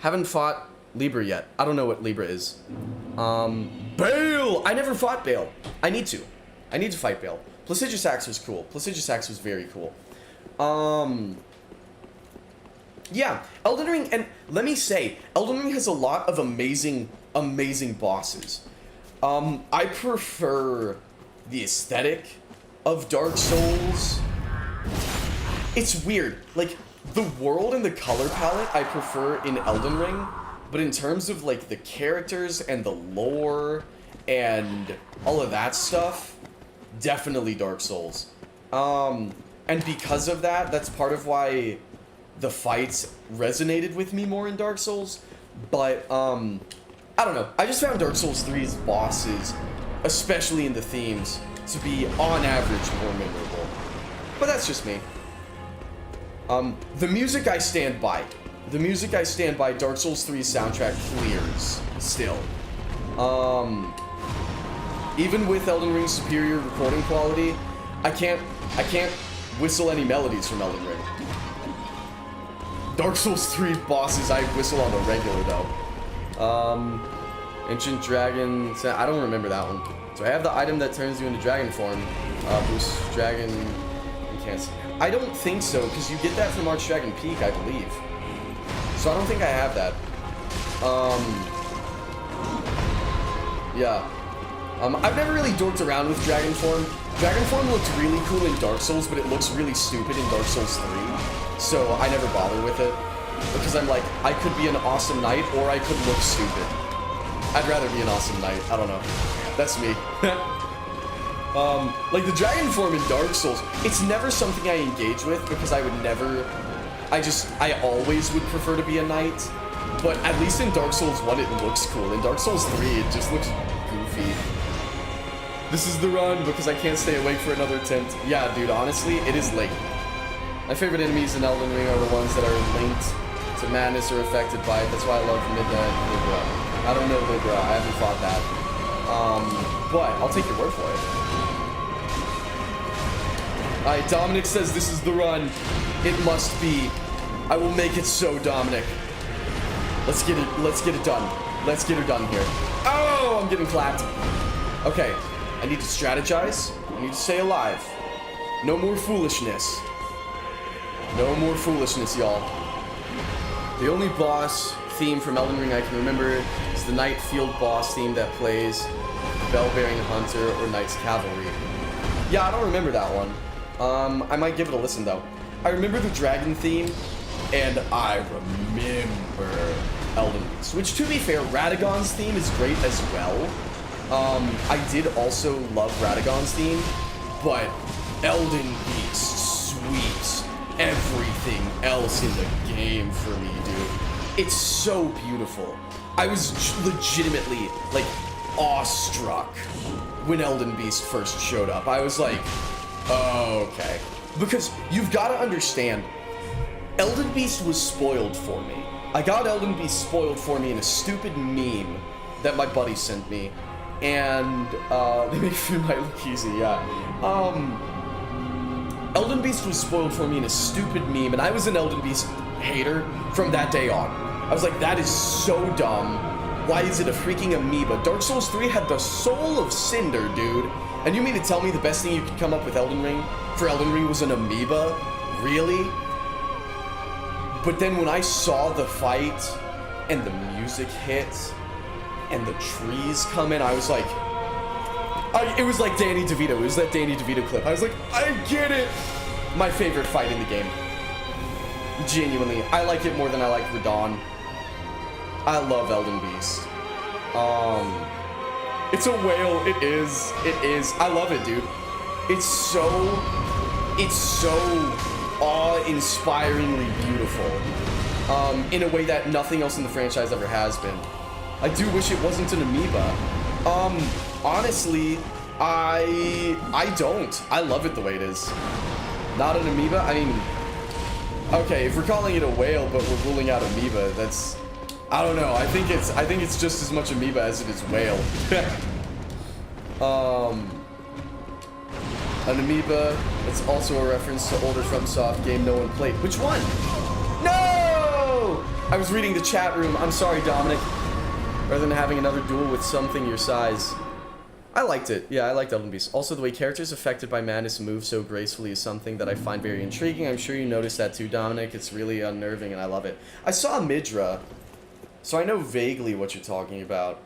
Haven't fought Libra yet. I don't know what Libra is. Bale! I never fought Bale. I need to fight Bale. Placiduous Axe was cool. Placiduous Axe was very cool. Yeah, Elden Ring, and let me say, Elden Ring has a lot of amazing bosses. I prefer the aesthetic of Dark Souls. It's weird, like, the world and the color palette I prefer in Elden Ring, but in terms of, like, the characters and the lore and all of that stuff, definitely Dark Souls. And because of that, that's part of why the fights resonated with me more in Dark Souls, but, I don't know. I just found Dark Souls 3's bosses, especially in the themes, to be, on average, more memorable. But that's just me. The music I stand by. The music I stand by, Dark Souls 3's soundtrack clears, still. Even with Elden Ring's superior recording quality, I can't whistle any melodies from Elden Ring. Dark Souls 3 bosses I whistle on the regular though. Ancient Dragon, I don't remember that one. So I have the item that turns you into dragon form. Boost dragon, you can't. I don't think so, because you get that from Archdragon Peak, I believe. So I don't think I have that. Yeah. I've never really dorked around with Dragon Form. Dragon Form looked really cool in Dark Souls, but it looks really stupid in Dark Souls 3. So I never bother with it. Because I'm like, I could be an awesome knight, or I could look stupid. I'd rather be an awesome knight. I don't know. That's me. Like the Dragon Form in Dark Souls, it's never something I engage with because I would never... I always would prefer to be a knight. But at least in Dark Souls 1, it looks cool. In Dark Souls 3, it just looks goofy. This is the run because I can't stay awake for another attempt. Yeah, dude, honestly, it is late. My favorite enemies in Elden Ring are the ones that are linked to madness are affected by it. That's why I love Midnight Libra. I don't know Libra. I haven't fought that. But I'll take your word for it. Alright, Dominic says this is the run. It must be. I will make it so, Dominic. Let's get it done. Let's get her done here. Oh, I'm getting clapped. Okay, I need to strategize. I need to stay alive. No more foolishness. No more foolishness, y'all. The only boss theme from Elden Ring I can remember is the Night Field boss theme that plays Bell-Bearing Hunter or Knight's Cavalry. Yeah, I don't remember that one. I might give it a listen, though. I remember the dragon theme, and I remember Elden Beast, which, to be fair, Radagon's theme is great as well. I did also love Radagon's theme, but Elden Beast sweeps everything else in the game for me, dude. It's so beautiful. I was legitimately, like, awestruck when Elden Beast first showed up. I was like, oh, okay. Because you've got to understand, Elden Beast was spoiled for me. I got Elden Beast spoiled for me in a stupid meme that my buddy sent me. And, they make it might look easy, yeah. Elden Beast was spoiled for me in a stupid meme, and I was an Elden Beast hater from that day on. I was like, that is so dumb. Why is it a freaking amoeba? Dark Souls 3 had the soul of Cinder, dude. And you mean to tell me the best thing you could come up with for Elden Ring was an amoeba? Really? But then when I saw the fight, and the music hit, and the trees come in, I was like, it was like Danny DeVito. It was that Danny DeVito clip. I was like, I get it. My favorite fight in the game. Genuinely. I like it more than I like Radahn. I love Elden Beast. It's a whale. It is. It is. I love it, dude. It's so awe-inspiringly beautiful. In a way that nothing else in the franchise ever has been. I do wish it wasn't an amoeba. Honestly, I don't. I love it the way it is. Not an amoeba? I mean, okay, if we're calling it a whale, but we're ruling out amoeba, that's, I don't know. I think it's just as much amoeba as it is whale. An amoeba, it's also a reference to older FromSoft game no one played. Which one? No! I was reading the chat room. I'm sorry, Dominic. Rather than having another duel with something your size. I liked it. Yeah, I liked Elden Beast. Also, the way characters affected by madness move so gracefully is something that I find very intriguing. I'm sure you noticed that too, Dominic. It's really unnerving, and I love it. I saw Midra, so I know vaguely what you're talking about.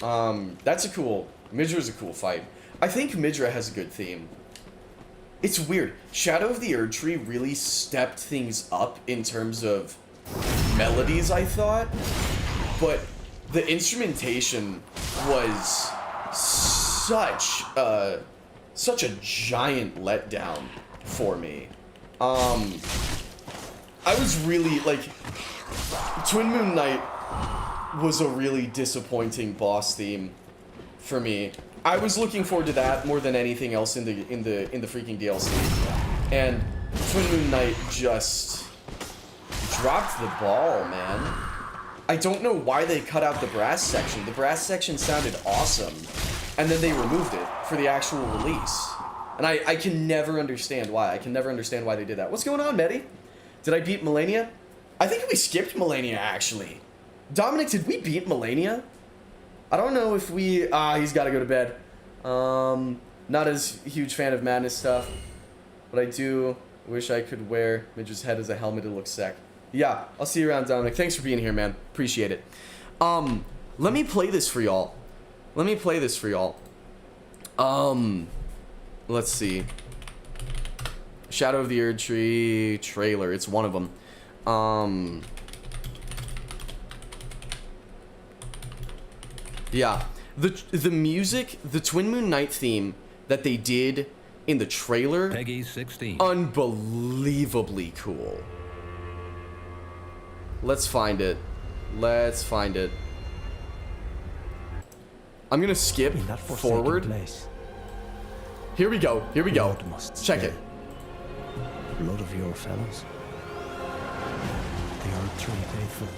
That's a cool... Midra's a cool fight. I think Midra has a good theme. It's weird. Shadow of the Erdtree really stepped things up in terms of melodies, I thought. But the instrumentation was such a giant letdown for me. I was really, like, Twin Moon Knight was a really disappointing boss theme for me. I was looking forward to that more than anything else in the freaking DLC. And Twin Moon Knight just dropped the ball, man. I don't know why they cut out the brass section. The brass section sounded awesome. And then they removed it for the actual release. And I can never understand why. I can never understand why they did that. What's going on, Medi? Did I beat Malenia? I think we skipped Malenia, actually. Dominic, did we beat Malenia? I don't know if we... he's got to go to bed. Not as huge fan of madness stuff. But I do wish I could wear Midge's head as a helmet. It looks sick. Yeah, I'll see you around, Dominic. Thanks for being here, man. Appreciate it. Let me play this for y'all. Let's see. Shadow of the Erdtree trailer. It's one of them. Yeah. The music, the Twin Moon Knight theme that they did in the trailer. Peggy 16. Unbelievably cool. Let's find it. I'm gonna skip forward. Here we go. Check it. A lot of your fellows. The Erd Tree faithful.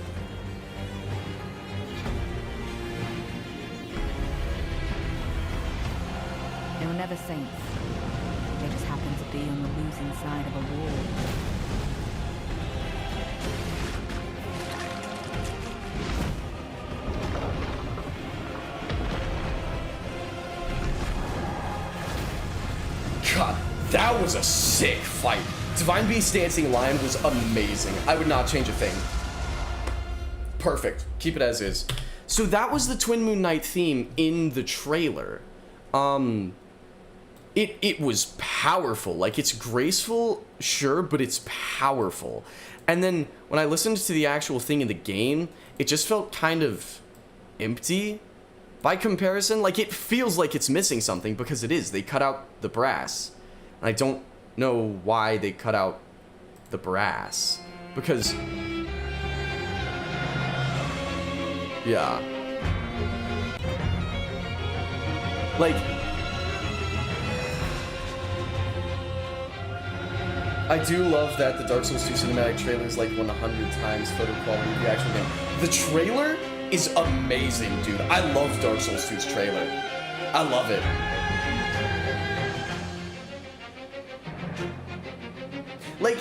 They were never saints. They just happened to be on the losing side of a war. God, that was a sick fight. Divine Beast Dancing Lion was amazing. I would not change a thing. Perfect. Keep it as is. So that was the Twin Moon Knight theme in the trailer. It was powerful. Like, it's graceful, sure, but it's powerful. And then when I listened to the actual thing in the game, it just felt kind of empty by comparison. Like, it feels like it's missing something because it is. They cut out the brass. And I don't know why they cut out the brass. Because... yeah. Like... I do love that the Dark Souls 2 cinematic trailer is like 100 times photo quality of the actual game. The trailer is amazing, dude. I love Dark Souls 2's trailer. I love it. Like...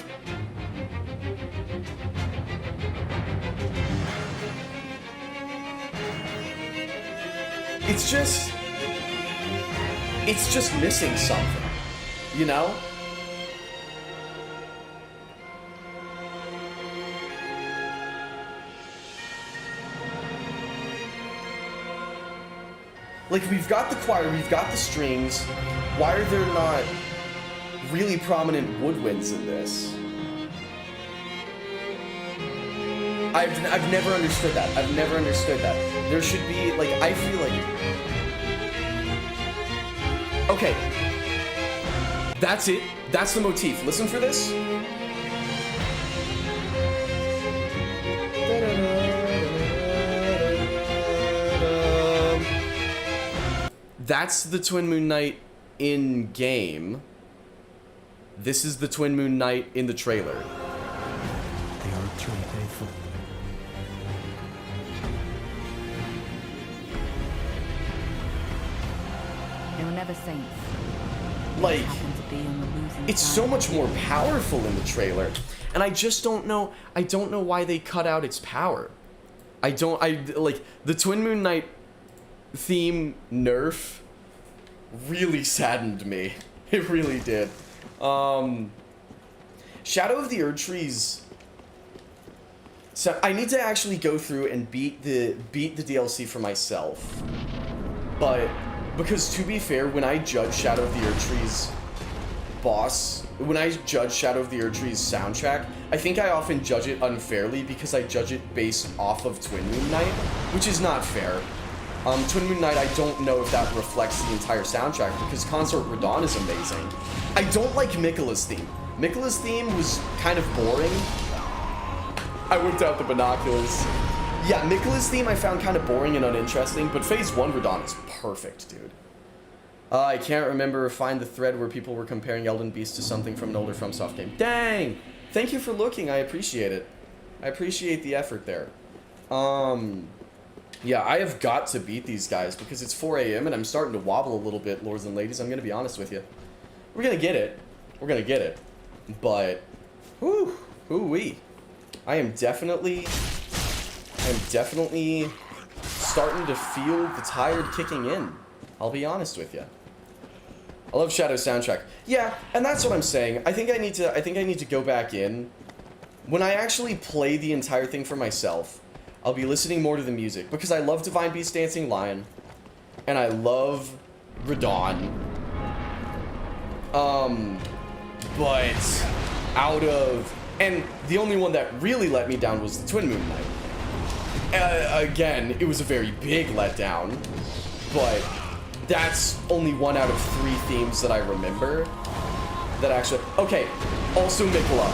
it's just missing something, you know? Like, we've got the choir, we've got the strings. Why are there not really prominent woodwinds in this? I've never understood that. I've never understood that. There should be, like, I feel like... okay. That's it. That's the motif. Listen for this. That's the Twin Moon Knight in game. This is the Twin Moon Knight in the trailer. The Erd Tree faithful. They were never saints. Like, They just happened to be on the losing it's side so of much a more war. powerful in the trailer. And I just don't know, I don't know why they cut out its power. Like, the Twin Moon Knight theme nerf really saddened me. It really did. Shadow of the Erd Trees. So I need to actually go through and beat the DLC for myself. But because to be fair, when I judge Shadow of the Erd Trees when I judge Shadow of the Erd Trees soundtrack, I think I often judge it unfairly because I judge it based off of Twin Moon Knight, which is not fair. Twin Moon Knight, I don't know if that reflects the entire soundtrack because Consort Radahn is amazing. I don't like Miquella's theme. Miquella's theme was kind of boring. I whipped out the binoculars. Yeah, Miquella's theme I found kind of boring and uninteresting, but Phase 1 Radahn is perfect, dude. I can't remember or find the thread where people were comparing Elden Beast to something from an older FromSoft game. Dang! Thank you for looking, I appreciate it. I appreciate the effort there. Yeah, I have got to beat these guys because it's 4 a.m. and I'm starting to wobble a little bit, lords and ladies. I'm going to be honest with you. We're going to get it. We're going to get it. But, whew, whoo-wee. I am definitely starting to feel the tired kicking in. I'll be honest with you. I love Shadow's soundtrack. Yeah, and that's what I'm saying. I think I need to go back in. When I actually play the entire thing for myself, I'll be listening more to the music because I love Divine Beast Dancing Lion and I love Radahn. But and the only one that really let me down was the Twin Moon Knight. Again, it was a very big letdown, but that's only 1 out of 3 themes that I remember that actually... okay, also Miquella.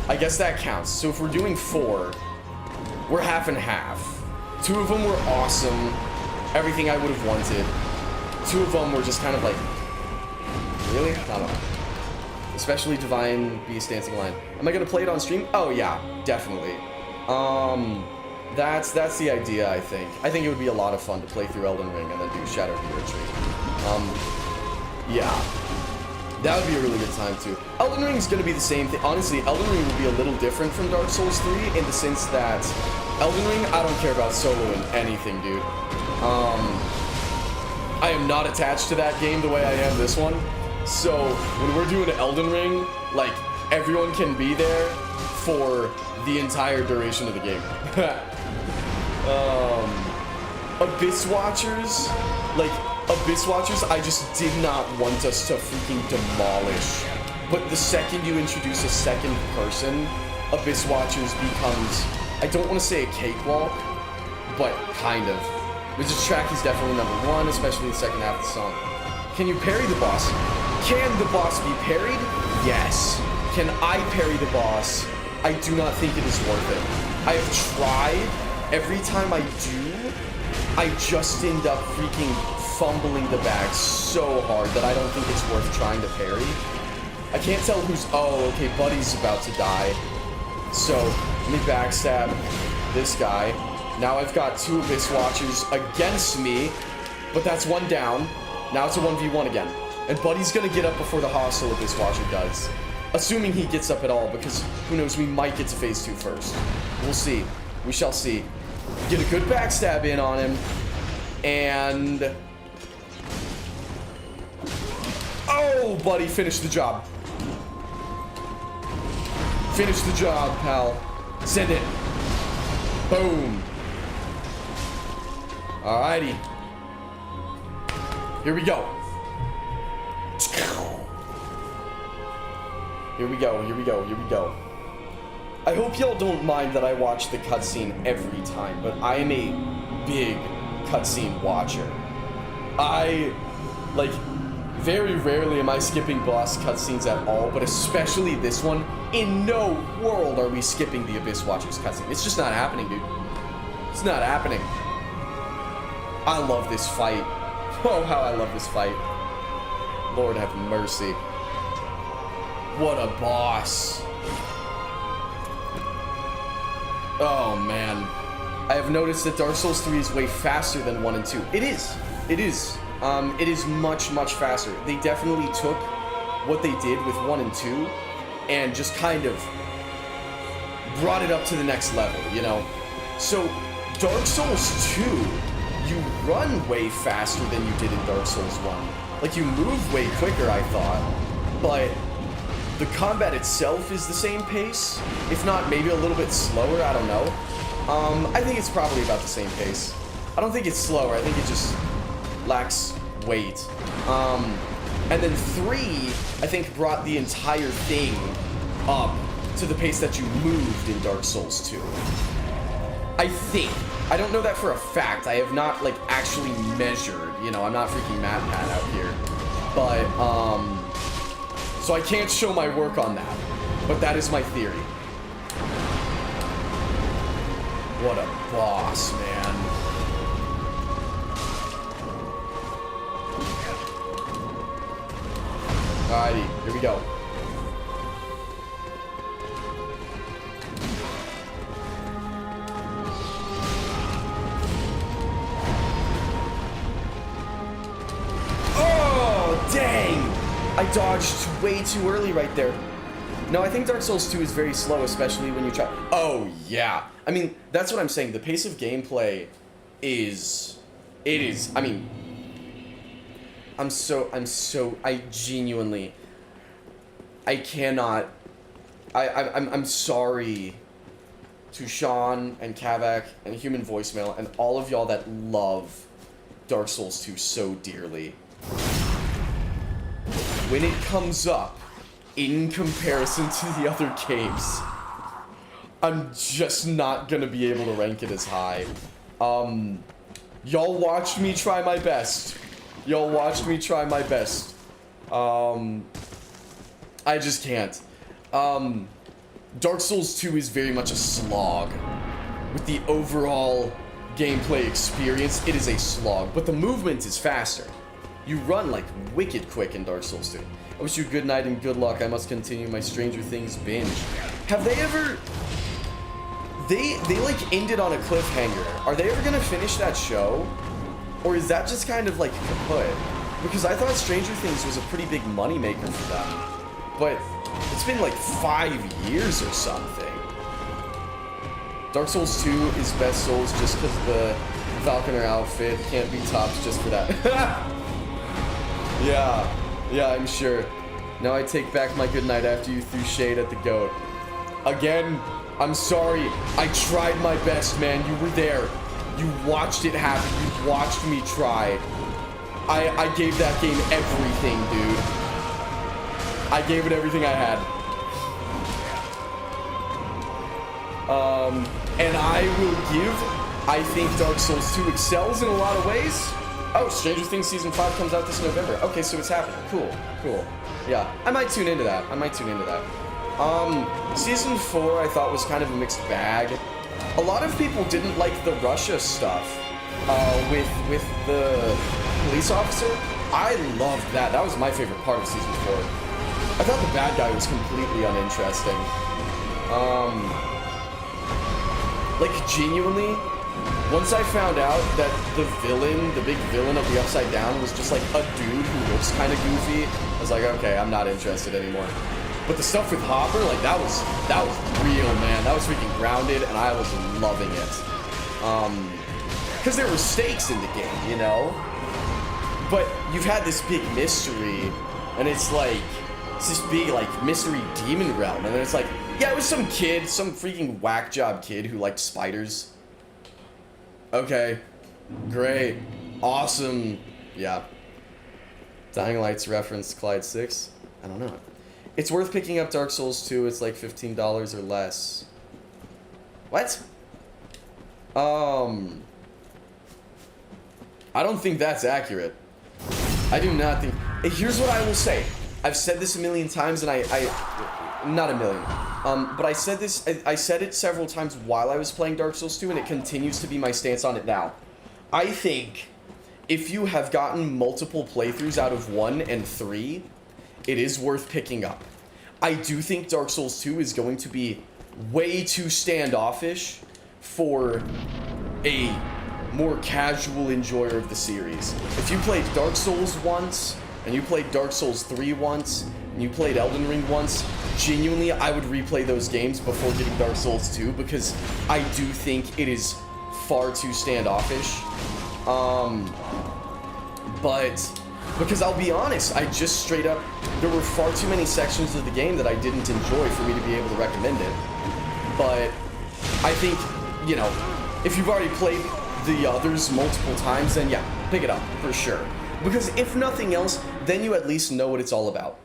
I guess that counts. So if we're doing 4, we're half and half. 2 of them were awesome. Everything I would have wanted. 2 of them were just kind of like... really? I don't know. Especially Divine Beast Dancing Lion. Am I going to play it on stream? Oh yeah, definitely. That's the idea, I think. I think it would be a lot of fun to play through Elden Ring and then do Shadow of the Retreat. Yeah. That would be a really good time, too. Elden Ring is going to be the same thing. Honestly, Elden Ring will be a little different from Dark Souls 3 in the sense that Elden Ring, I don't care about soloing anything, dude. I am not attached to that game the way I am this one. So, when we're doing Elden Ring, like, everyone can be there for the entire duration of the game. Abyss Watchers, I just did not want us to freaking demolish. But the second you introduce a second person, Abyss Watchers becomes, I don't want to say a cakewalk, but kind of. Wizard's Track is definitely number one, especially in the second half of the song. Can you parry the boss? Can the boss be parried? Yes. Can I parry the boss? I do not think it is worth it. I have tried. Every time I do, I just end up freaking fumbling the bag so hard that I don't think it's worth trying to parry. I can't tell who's... Oh, okay, Buddy's about to die. So, let me backstab this guy. Now I've got 2 Abyss Watchers against me, but that's 1 down. Now it's a 1v1 again. And Buddy's gonna get up before the hostile Abyss Watcher does. Assuming he gets up at all, because who knows, we might get to phase 2 first. We'll see. We shall see. Get a good backstab in on him. And... Oh, Buddy, finish the job. Finish the job, pal. Send it. Boom. Alrighty. Here we go. Here we go, here we go, here we go. I hope y'all don't mind that I watch the cutscene every time, but I am a big cutscene watcher. Very rarely am I skipping boss cutscenes at all, but especially this one. In no world are we skipping the Abyss Watcher's cutscene. It's just not happening, dude. It's not happening. I love this fight. Oh, how I love this fight. Lord have mercy. What a boss. Oh, man. I have noticed that Dark Souls 3 is way faster than 1 and 2. It is. It is. It is much, much faster. They definitely took what they did with 1 and 2 and just kind of brought it up to the next level, you know? So, Dark Souls 2, you run way faster than you did in Dark Souls 1. Like, you move way quicker, I thought. But the combat itself is the same pace. If not, maybe a little bit slower, I don't know. I think it's probably about the same pace. I don't think it's slower, I think it just lacks weight. And then 3, I think, brought the entire thing up to the pace that you moved in Dark Souls 2. I think. I don't know that for a fact. I have not, like, actually measured. You know, I'm not freaking MatPat out here. But, so I can't show my work on that. But that is my theory. What a boss, man. Alrighty, here we go. Oh, dang! I dodged way too early right there. No, I think Dark Souls 2 is very slow, especially when you try... Oh, yeah. I mean, that's what I'm saying. The pace of gameplay is... It is... I mean... I genuinely... I cannot... I'm sorry to Sean and Kavak and Human Voicemail and all of y'all that love Dark Souls 2 so dearly. When it comes up, in comparison to the other games, I'm just not gonna be able to rank it as high. Y'all watched me try my best. Y'all watched me try my best. I just can't. Dark Souls 2 is very much a slog. With the overall gameplay experience, it is a slog, but the movement is faster. You run like wicked quick in Dark Souls 2. I wish you good night and good luck. I must continue my Stranger Things binge. Have they ever... They like ended on a cliffhanger. Are they ever gonna finish that show? Or is that just kind of like kaput? Because I thought Stranger Things was a pretty big moneymaker for them. But it's been like 5 years or something. Dark Souls 2 is best Souls just because the Falconer outfit can't be topped just for that. Yeah, I'm sure. Now I take back my good night after you threw shade at the goat. Again, I'm sorry. I tried my best, man. You were there. You watched it happen. You watched me try. I gave that game everything, dude. I gave it everything I had. And I will give, I think Dark Souls 2 excels in a lot of ways. Oh, Stranger Things Season 5 comes out this November. Okay, so it's happening. Cool. Yeah, I might tune into that. Season 4 I thought was kind of a mixed bag. A lot of people didn't like the Russia stuff with the police officer. I loved that. That was my favorite part of Season 4. I thought the bad guy was completely uninteresting. Like, genuinely, once I found out that the villain, the big villain of the Upside Down was just like a dude who looks kind of goofy, I was like, okay, I'm not interested anymore. But the stuff with Hopper, like, that was real, man. That was freaking grounded, and I was loving it. Because there were stakes in the game, you know? But you've had this big mystery, and it's like, it's this big, like, mystery demon realm, and then it's like, yeah, it was some kid, some freaking whack job kid who liked spiders. Okay, great, awesome, yeah. Dying Light's reference Clyde 6? I don't know. It's worth picking up Dark Souls 2, it's like $15 or less. What? I don't think that's accurate. I do not think... Here's what I will say. I've said this a million times, and not a million. But I said this, I said it several times while I was playing Dark Souls 2, and it continues to be my stance on it now. I think if you have gotten multiple playthroughs out of 1 and 3, it is worth picking up. I do think Dark Souls 2 is going to be way too standoffish for a more casual enjoyer of the series. If you played Dark Souls once, and you played Dark Souls 3 once, and you played Elden Ring once, genuinely, I would replay those games before getting Dark Souls 2, because I do think it is far too standoffish. But, because I'll be honest, I just straight up, there were far too many sections of the game that I didn't enjoy for me to be able to recommend it. But, I think, you know, if you've already played the others multiple times, then yeah, pick it up, for sure. Because if nothing else, then you at least know what it's all about.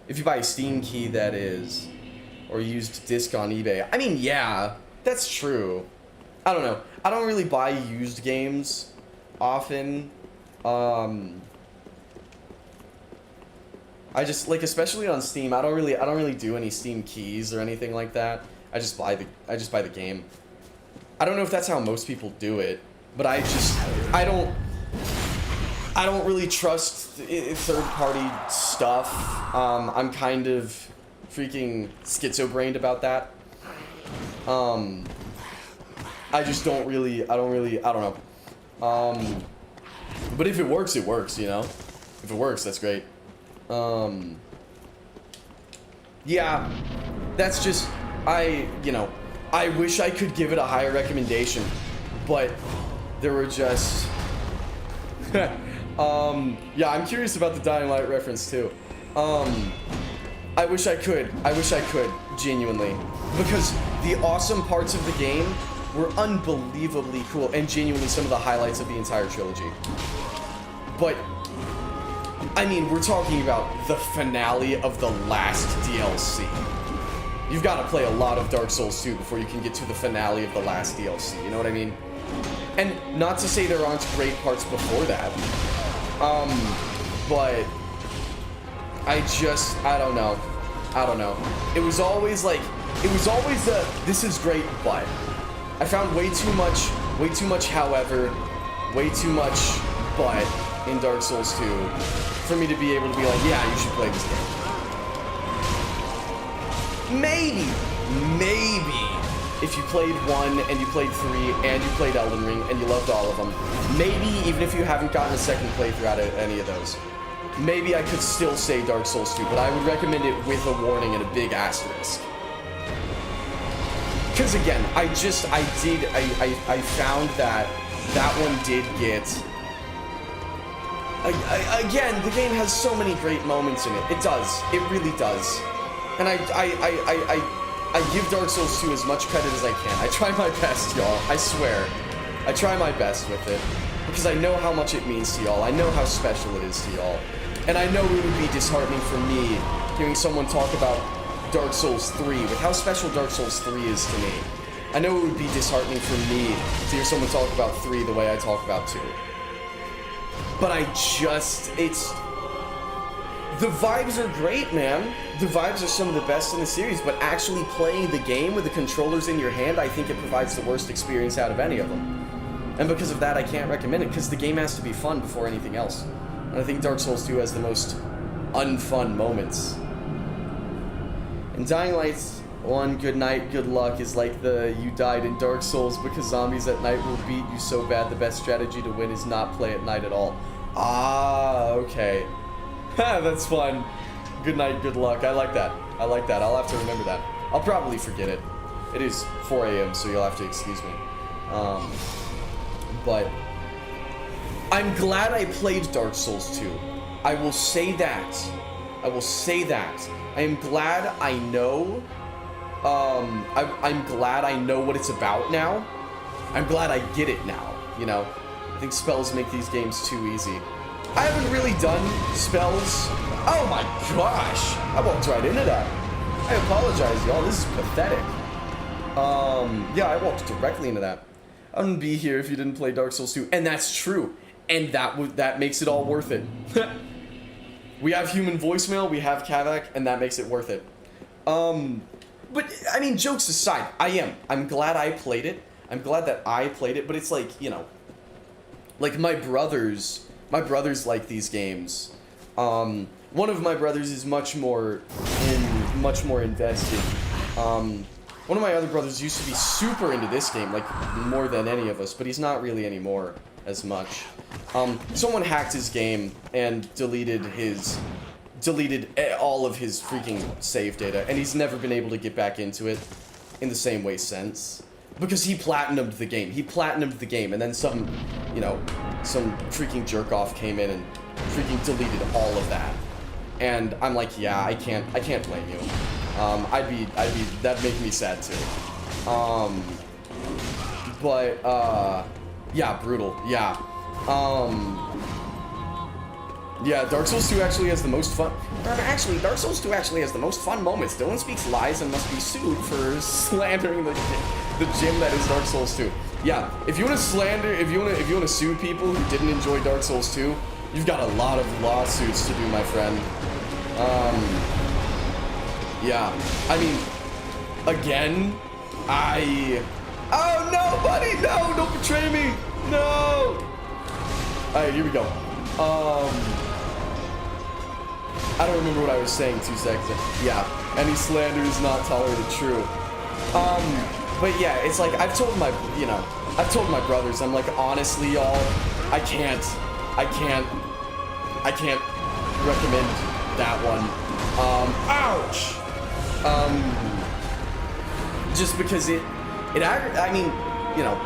If you buy a Steam key, that is, or used disc on eBay. I mean, yeah, that's true. I don't know. I don't really buy used games often. I just, like, especially on Steam, I don't really do any Steam keys or anything like that. I just buy the game. I don't know if that's how most people do it, but I don't really trust third-party stuff. I'm kind of freaking schizo-brained about that. I just don't really, I don't know. But if it works, you know? If it works, that's great. Yeah, that's just, you know, I wish I could give it a higher recommendation, but there were just, yeah, I'm curious about the Dying Light reference too. I wish I could, genuinely, because the awesome parts of the game were unbelievably cool and genuinely some of the highlights of the entire trilogy. But, I mean, we're talking about the finale of the last DLC. You've got to play a lot of Dark Souls 2 before you can get to the finale of the last DLC, you know what I mean? And not to say there aren't great parts before that, but I don't know. It was always like, this is great, but I found way too much however, way too much but in Dark Souls 2 for me to be able to be like, yeah, you should play this game. maybe if you played 1 and you played 3 and you played Elden Ring and you loved all of them, maybe even if you haven't gotten a second playthrough out of any of those, maybe I could still say Dark Souls 2, but I would recommend it with a warning and a big asterisk. Because again, I found that one did get... Again, the game has so many great moments in it. It does. It really does. And I give Dark Souls 2 as much credit as I can. I try my best, y'all. I swear. I try my best with it. Because I know how much it means to y'all. I know how special it is to y'all. And I know it would be disheartening for me hearing someone talk about Dark Souls 3 with how special Dark Souls 3 is to me. I know it would be disheartening for me to hear someone talk about 3 the way I talk about 2. But the vibes are great, man. The vibes are some of the best in the series, but actually playing the game with the controllers in your hand, I think it provides the worst experience out of any of them. And because of that, I can't recommend it, because the game has to be fun before anything else. And I think Dark Souls 2 has the most unfun moments. In Dying Light 1, good night, good luck is like the you died in Dark Souls because zombies at night will beat you so bad the best strategy to win is not play at night at all. Ah, okay. That's fun. Good night, good luck. I like that. I like that. I'll have to remember that. I'll probably forget it. It is 4 a.m., so you'll have to excuse me. But I'm glad I played Dark Souls 2. I will say that. I will say that. I am glad I know. I'm glad I know what it's about now. I'm glad I get it now, you know? I think spells make these games too easy. I haven't really done spells. Oh my gosh! I walked right into that. I apologize, y'all. This is pathetic. Yeah, I walked directly into that. I wouldn't be here if you didn't play Dark Souls 2, and that's true. And that makes it all worth it. We have human voicemail, we have Kavak, and that makes it worth it. But, I mean, jokes aside, I'm glad I played it. I'm glad that I played it, but it's like, you know, like my brothers like these games. One of my brothers is much more invested. One of my other brothers used to be super into this game, like more than any of us, but he's not really anymore as much. Someone hacked his game and deleted all of his freaking save data, and he's never been able to get back into it in the same way since. Because he platinumed the game. He platinumed the game, and then some freaking jerk-off came in and freaking deleted all of that. And I'm like, yeah, I can't blame you. That'd make me sad too. Yeah, brutal, yeah. Yeah, Dark Souls 2 actually has the most fun. Actually, Dark Souls 2 actually has the most fun moments. Dylan speaks lies and must be sued for slandering the gym that is Dark Souls 2. Yeah, if you want to slander, if you want to sue people who didn't enjoy Dark Souls 2, you've got a lot of lawsuits to do, my friend. Yeah, I mean, again, oh no, buddy, no, don't betray me, no. All right, here we go. I don't remember what I was saying 2 seconds ago. Yeah, any slander is not tolerated, true. But yeah, it's like, I've told my brothers, I'm like, honestly, y'all, I can't recommend that one. Ouch! Just because I mean, you know,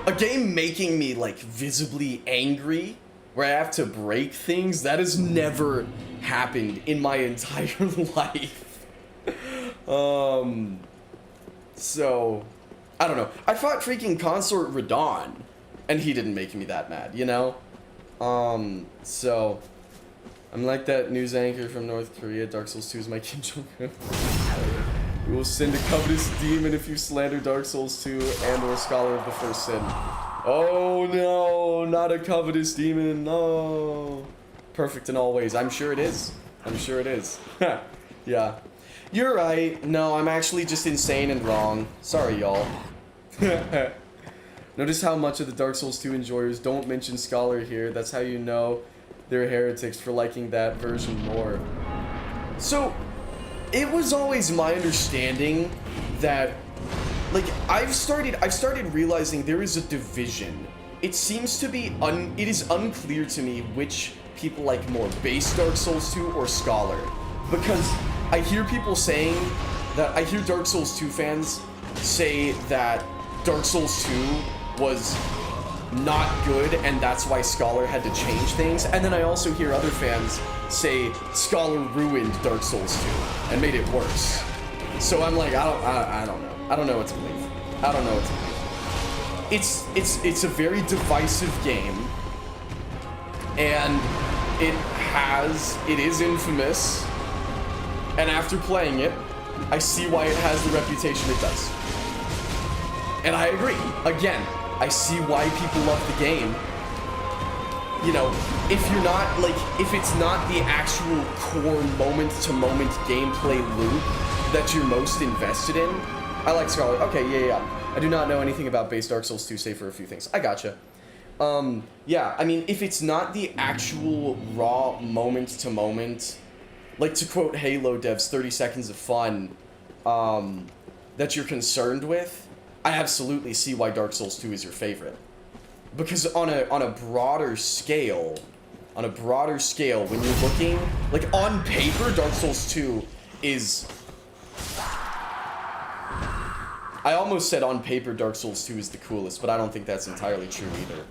a game making me, like, visibly angry, where I have to break things, that has never happened in my entire life. So, I don't know. I fought freaking Consort Radon, and he didn't make me that mad, you know? So, I'm like that news anchor from North Korea. Dark Souls 2 is my Kim Jong-un. We will send a covetous demon if you slander Dark Souls 2 and or Scholar of the First Sin. Oh no, not a covetous demon, no. Perfect in all ways. I'm sure it is. I'm sure it is. Yeah. You're right. No, I'm actually just insane and wrong. Sorry, y'all. Notice how much of the Dark Souls 2 enjoyers don't mention Scholar here. That's how you know they're heretics for liking that version more. So, it was always my understanding that, like, I've started realizing there is a division. It seems to be it is unclear to me which people like more, base Dark Souls 2 or Scholar, because I hear people saying that, I hear Dark Souls 2 fans say that Dark Souls 2 was not good and that's why Scholar had to change things, and then I also hear other fans say Scholar ruined Dark Souls 2 and made it worse. So I'm like, I don't know. I don't know what to believe. I don't know what to believe. It's a very divisive game, and it is infamous, and after playing it, I see why it has the reputation it does. And I agree. Again, I see why people love the game. You know, if you're not, like, if it's not the actual core moment-to-moment gameplay loop that you're most invested in, I like Scholar. Okay, yeah. I do not know anything about base Dark Souls 2, save for a few things. I gotcha. Yeah, I mean, if it's not the actual raw moment-to-moment, like to quote Halo devs, 30 seconds of fun, that you're concerned with, I absolutely see why Dark Souls 2 is your favorite. Because on a broader scale, when you're looking, like, on paper, Dark Souls 2 is... I almost said on paper Dark Souls 2 is the coolest, but I don't think that's entirely true either.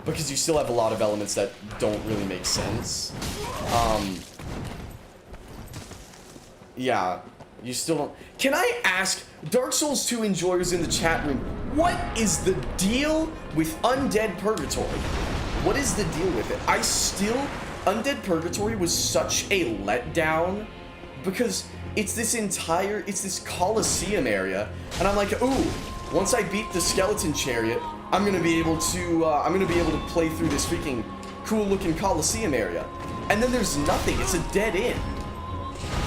Because you still have a lot of elements that don't really make sense. Yeah, you still don't... Can I ask Dark Souls 2 enjoyers in the chat room, what is the deal with Undead Purgatory? What is the deal with it? Undead Purgatory was such a letdown because it's this Colosseum area, and I'm like, ooh, once I beat the Skeleton Chariot, I'm gonna be able to play through this freaking cool-looking Colosseum area. And then there's nothing. It's a dead end.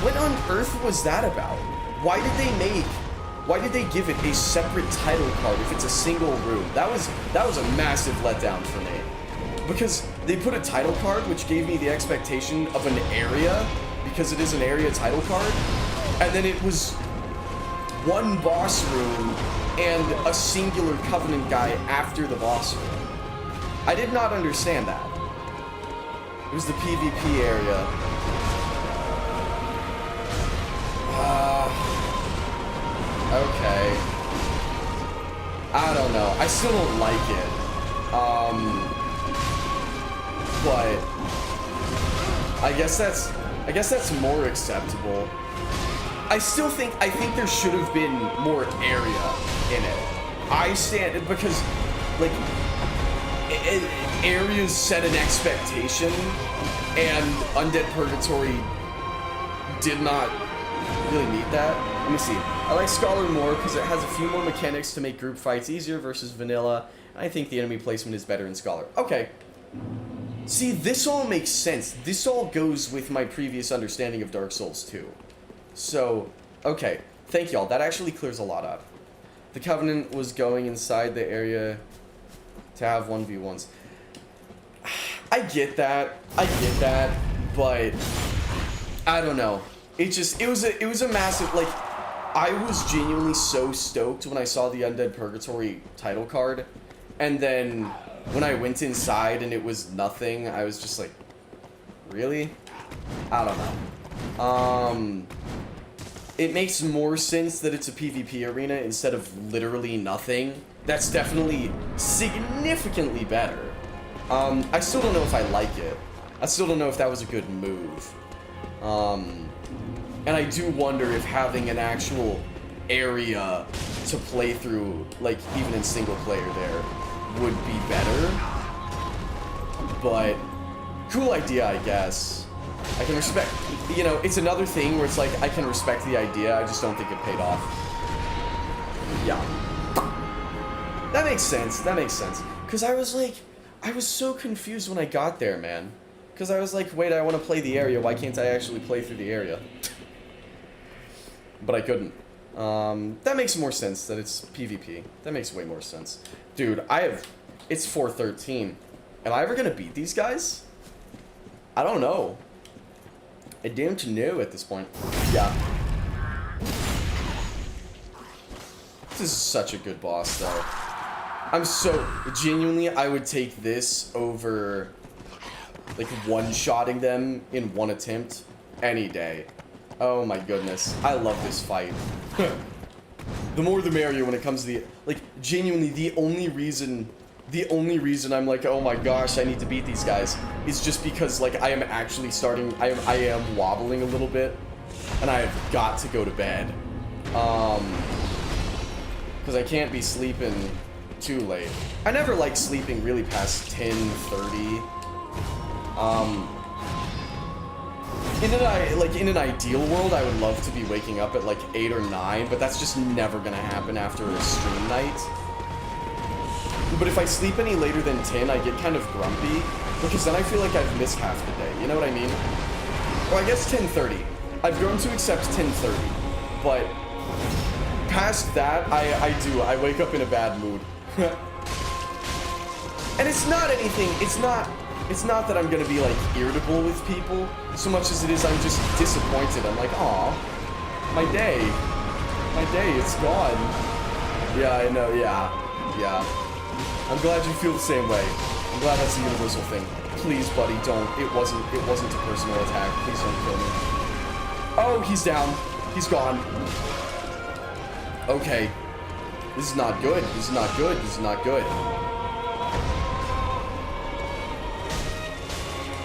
What on earth was that about? Why did they give it a separate title card if it's a single room? That was a massive letdown for me. Because they put a title card which gave me the expectation of an area, because it is an area title card, and then it was one boss room and a singular Covenant guy after the boss room. I did not understand that. It was the PvP area. Okay. I don't know. I still don't like it. But I guess that's more acceptable. I think there should have been more area in it. Because, like, areas set an expectation, and Undead Purgatory did not really meet that. Let me see. I like Scholar more because it has a few more mechanics to make group fights easier versus vanilla. I think the enemy placement is better in Scholar. Okay. See, this all makes sense. This all goes with my previous understanding of Dark Souls 2. So, okay. Thank y'all. That actually clears a lot up. The Covenant was going inside the area to have 1v1s. I get that, but I don't know. It was a massive, like, I was genuinely so stoked when I saw the Undead Purgatory title card, and then when I went inside and it was nothing, I was just like, really? I don't know. It makes more sense that it's a PvP arena instead of literally nothing. That's definitely significantly better. I still don't know if I like it. I still don't know if that was a good move. And I do wonder if having an actual area to play through, like, even in single player there, would be better. But, cool idea, I guess. I can respect, you know, it's another thing where it's like, I can respect the idea, I just don't think it paid off. Yeah. That makes sense, Because I was like, I was so confused when I got there, man. Because I was like, wait, I want to play the area, why can't I actually play through the area? But I couldn't. That makes more sense that it's PvP. That makes way more sense. Dude, it's 413. Am I ever gonna beat these guys? I don't know. I don't know at this point. Yeah. This is such a good boss, though. I'm so... Genuinely, I would take this over, like, one-shotting them in one attempt any day. Oh my goodness. I love this fight. The more the merrier when it comes to the... Like, genuinely, the only reason I'm like, oh my gosh, I need to beat these guys is just because, like, I am actually starting... I am wobbling a little bit, and I have got to go to bed. Because I can't be sleeping too late. I never like sleeping really past 10:30. In an ideal world, I would love to be waking up at like 8 or 9, but that's just never gonna happen after a stream night. But if I sleep any later than 10, I get kind of grumpy, because then I feel like I've missed half the day, you know what I mean? Well, I guess 10:30. I've grown to accept 10:30, but past that, I wake up in a bad mood. And it's not anything, it's not that I'm gonna be like irritable with people so much as it is I'm just disappointed. I'm like, aw, my day, it's gone. Yeah, I know, yeah. I'm glad you feel the same way. I'm glad that's a universal thing. Please, buddy, don't. It wasn't a personal attack. Please don't kill me. Oh, he's down. He's gone. Okay. This is not good. This is not good. This is not good.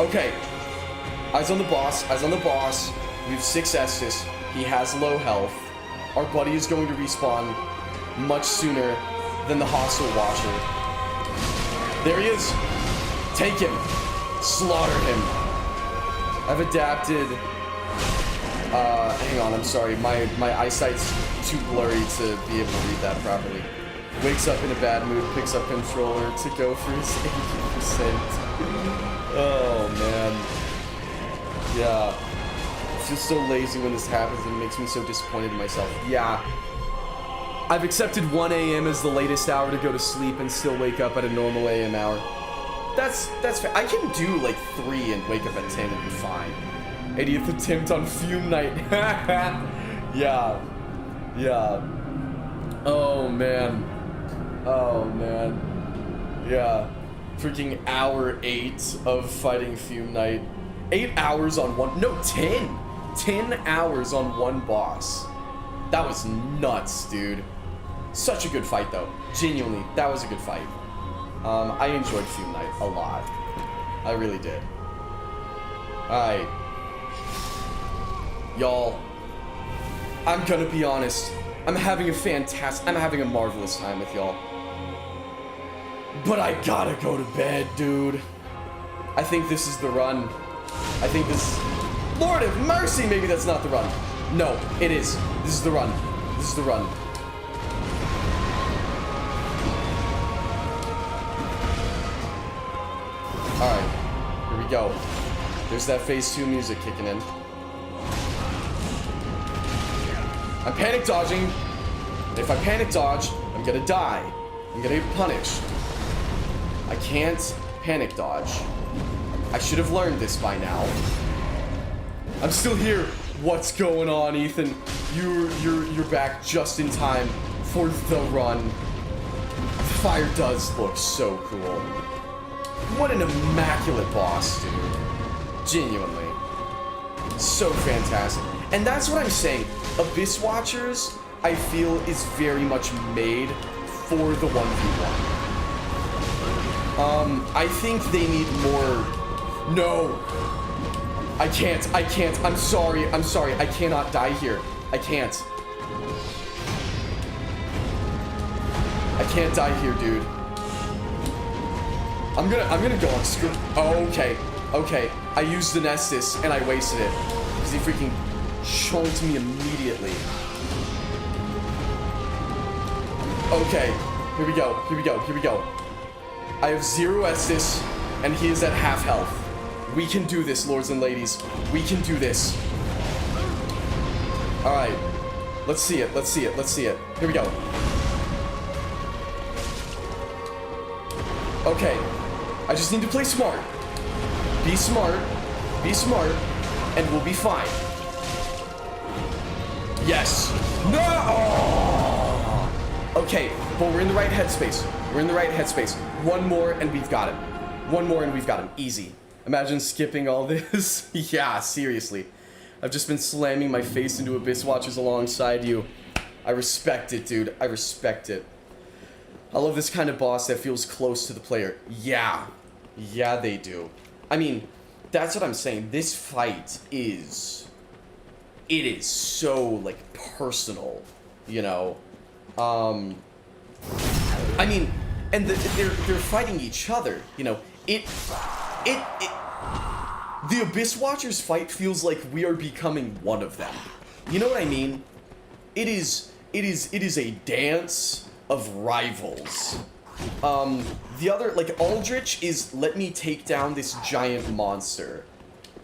Okay. Eyes on the boss. Eyes on the boss. We have 6 Estus. He has low health. Our buddy is going to respawn much sooner than the hostile watcher. There he is. Take him. Slaughter him. I've adapted. Hang on, I'm sorry. My eyesight's too blurry to be able to read that properly. Wakes up in a bad mood, picks up controller to go for his 80%. Oh, man. Yeah. It's just so lazy when this happens and it makes me so disappointed in myself. Yeah. I've accepted 1 a.m. as the latest hour to go to sleep and still wake up at a normal a.m. hour. That's fair. I can do like 3 and wake up at 10 and be fine. 80th attempt on Fume Night. Yeah. Oh man. Yeah. Freaking hour 8 of fighting Fume Night. 8 hours on one. No, 10. 10 hours on one boss. That was nuts, dude. Such a good fight, though. Genuinely, that was a good fight. I enjoyed Fume Night a lot. I really did. Alright. Y'all, I'm gonna be honest. I'm having a marvelous time with y'all. But I gotta go to bed, dude. I think this is the run. I think this... Lord of mercy, maybe that's not the run. No, it is. This is the run. This is the run. Alright, here we go. There's that phase 2 music kicking in. I'm panic dodging. And if I panic dodge, I'm gonna die. I'm gonna get punished. I can't panic dodge. I should have learned this by now. I'm still here. What's going on, Ethan? You're back just in time for the run. The fire does look so cool. What an immaculate boss, dude. Genuinely. So fantastic. And that's what I'm saying. Abyss Watchers, I feel, is very much made for the 1v1. I think they need more... No! I can't. I'm sorry. I cannot die here. I can't. I can't die here, dude. I'm gonna go on screw. Oh, okay. I used the Nestus and I wasted it because he freaking chunked me immediately. Okay, here we go. I have 0 Estus and he is at half health. We can do this, lords and ladies. We can do this. All right, let's see it. Here we go. Okay, I just need to play smart. Be smart, and we'll be fine. Yes. No! Oh! Okay, but we're in the right headspace. We're in the right headspace. One more and we've got him. One more and we've got him. Easy. Imagine skipping all this. Yeah, seriously. I've just been slamming my face into Abyss Watchers alongside you. I respect it, dude. I respect it. I love this kind of boss that feels close to the player. Yeah. Yeah, they do. I mean, that's what I'm saying. This fight is... It is so, like, personal, you know? I mean, and they're fighting each other, you know? The Abyss Watchers fight feels like we are becoming one of them. You know what I mean? It is a dance of rivals. The other, like, Aldrich is, let me take down this giant monster.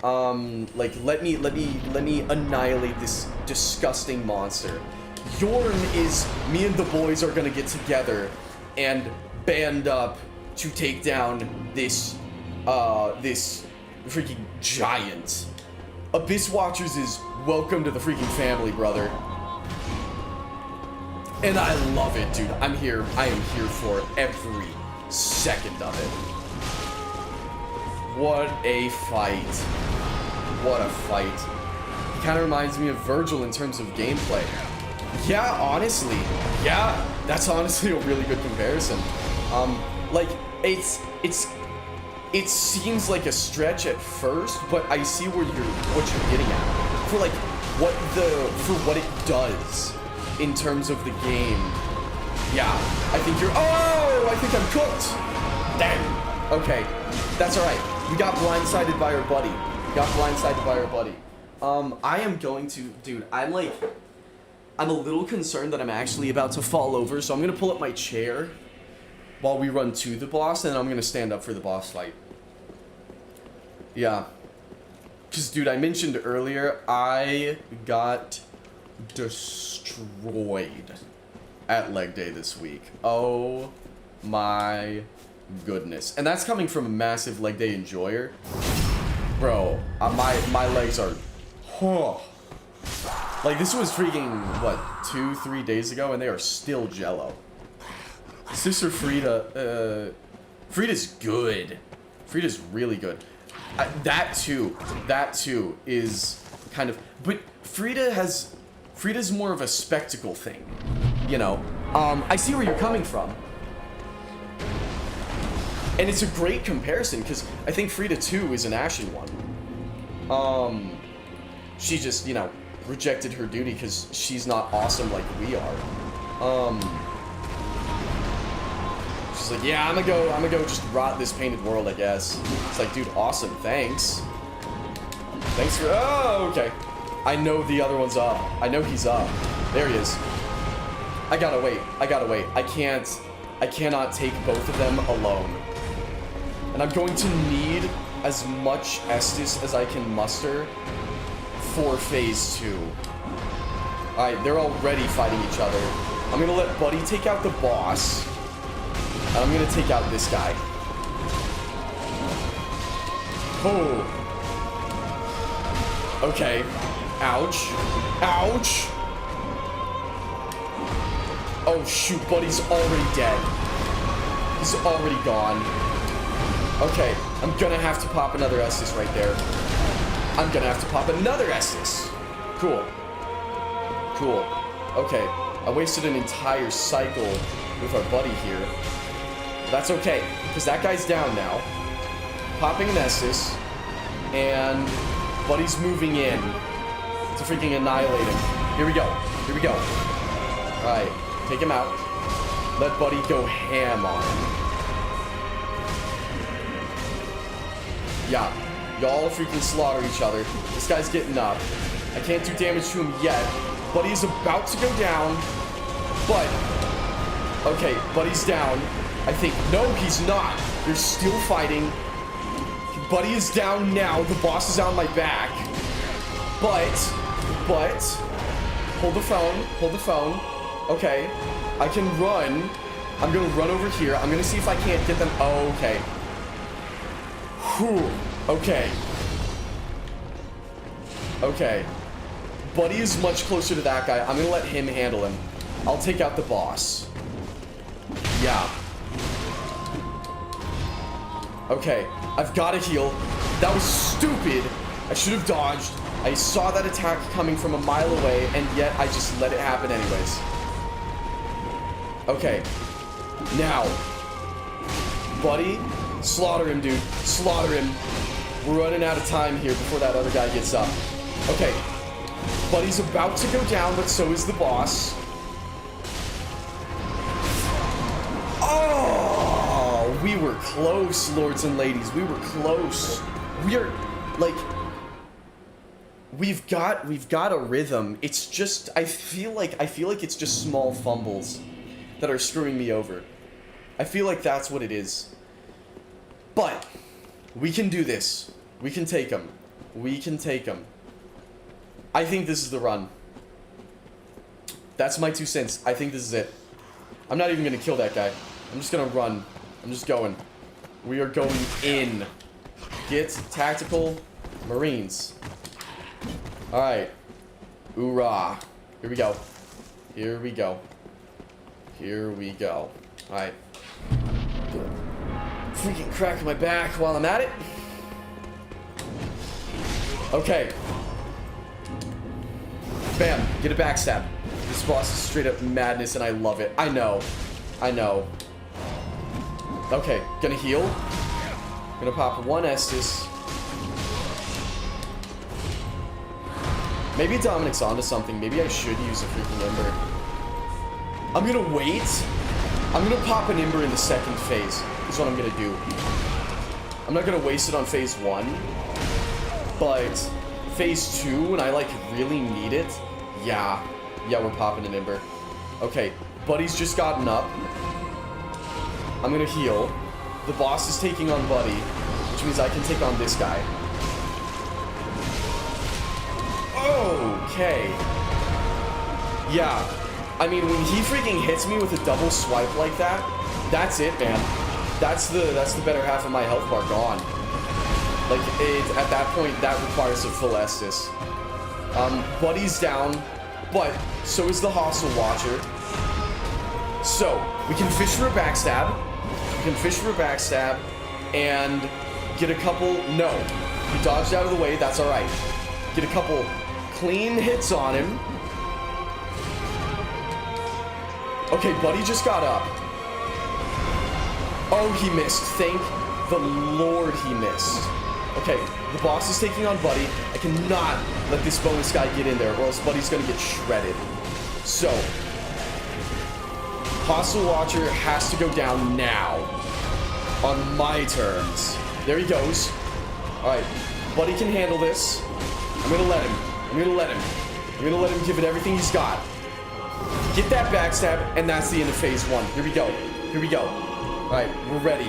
Like, let me annihilate this disgusting monster. Yorn is, me and the boys are gonna get together and band up to take down this freaking giant. Abyss Watchers is, welcome to the freaking family, brother. And I love it, dude. I am here for every second of it. What a fight. What a fight. It kind of reminds me of Virgil in terms of gameplay. Yeah, honestly. Yeah, that's honestly a really good comparison. Like, it seems like a stretch at first, but I see what you're getting at. For like, what it does in terms of the game. Yeah, I think I'm cooked. Damn. Okay, that's alright. We got blindsided by our buddy. I am going to, dude, I'm a little concerned that I'm actually about to fall over, so I'm gonna pull up my chair while we run to the boss, and I'm gonna stand up for the boss fight. Yeah. Because, dude, I mentioned earlier, I got destroyed at leg day this week. Oh my goodness. And that's coming from a massive leg day enjoyer. Bro, my legs are... Like, this was freaking, what, 2-3 days ago, and they are still jello. Sister Frida, Frida's good. Frida's really good. That too is kind of... But Frida's more of a spectacle thing, you know? I see where you're coming from. And it's a great comparison, because I think Frida 2 is an Ashen one. She just, you know, rejected her duty because she's not awesome like we are. She's like, yeah, I'm gonna go just rot this painted world, I guess. It's like, dude, awesome, thanks. Thanks for, oh, okay. I know the other one's up. I know he's up. There he is. I gotta wait. I cannot take both of them alone. And I'm going to need as much Estus as I can muster for phase 2. Alright, they're already fighting each other. I'm gonna let Buddy take out the boss. And I'm gonna take out this guy. Oh. Okay. Ouch. Ouch. Oh shoot, Buddy's already dead. He's already gone. Okay, I'm gonna have to pop another Estus right there. I'm gonna have to pop another Estus. Cool. Cool. Okay, I wasted an entire cycle with our buddy here. That's okay, because that guy's down now. Popping an Estus, and Buddy's moving in to freaking annihilate him. Here we go. Here we go. Alright, take him out. Let Buddy go ham on him. Yeah, y'all freaking slaughter each other. This guy's getting up. I can't do damage to him yet. Buddy's about to go down, but... Okay, Buddy's down. I think... No, he's not. They're still fighting. Buddy is down now. The boss is on my back. But... Hold the phone. Hold the phone. Okay. I can run. I'm gonna run over here. I'm gonna see if I can't get them... Oh, okay. Whew. Okay. Okay. Buddy is much closer to that guy. I'm gonna let him handle him. I'll take out the boss. Yeah. Okay. I've got to heal. That was stupid. I should have dodged. I saw that attack coming from a mile away, and yet I just let it happen anyways. Okay. Now. Buddy, slaughter him, dude. Slaughter him. We're running out of time here before that other guy gets up. Okay. Buddy's about to go down, but so is the boss. Oh, we were close, lords and ladies. We were close. We are, like, we've got a rhythm. It's just, I feel like it's just small fumbles that are screwing me over. I feel like that's what it is. But we can do this. We can take him. We can take him. I think this is the run. That's my 2 cents. I think this is it. I'm not even going to kill that guy. I'm just going to run. I'm just going. We are going in. Get tactical Marines. Alright. Hoorah. Here we go. Here we go. Here we go. Alright. Freaking crack my back while I'm at it. Okay. Bam. Get a backstab. This boss is straight up madness and I love it. I know. I know. Okay. Gonna heal. Gonna pop 1 Estus. Maybe Dominic's onto something. Maybe I should use a freaking Ember. I'm gonna wait. I'm gonna pop an Ember in the second phase. Is what I'm gonna do. I'm not gonna waste it on phase 1. But phase 2, when I like really need it, yeah, we're popping an Ember. Okay, Buddy's just gotten up. I'm gonna heal. The boss is taking on Buddy, which means I can take on this guy. Okay. Yeah. I mean, when he freaking hits me with a double swipe like that, that's it, man. That's the better half of my health bar gone. Like, at that point, that requires a full Estus. Buddy's down, but so is the Hostile Watcher. So, we can fish for a backstab. We can fish for a backstab and get a couple... No. He dodged out of the way, that's alright. Get a couple clean hits on him. Okay, Buddy just got up. Oh, he missed. Thank the Lord he missed. Okay, the boss is taking on Buddy. I cannot let this bonus guy get in there, or else Buddy's gonna get shredded. So, Hostile Watcher has to go down now. On my terms. There he goes. Alright, Buddy can handle this. I'm gonna let him. I'm gonna let him. I'm gonna let him give it everything he's got. Get that backstab, and that's the end of phase 1. Here we go. Here we go. Alright, we're ready.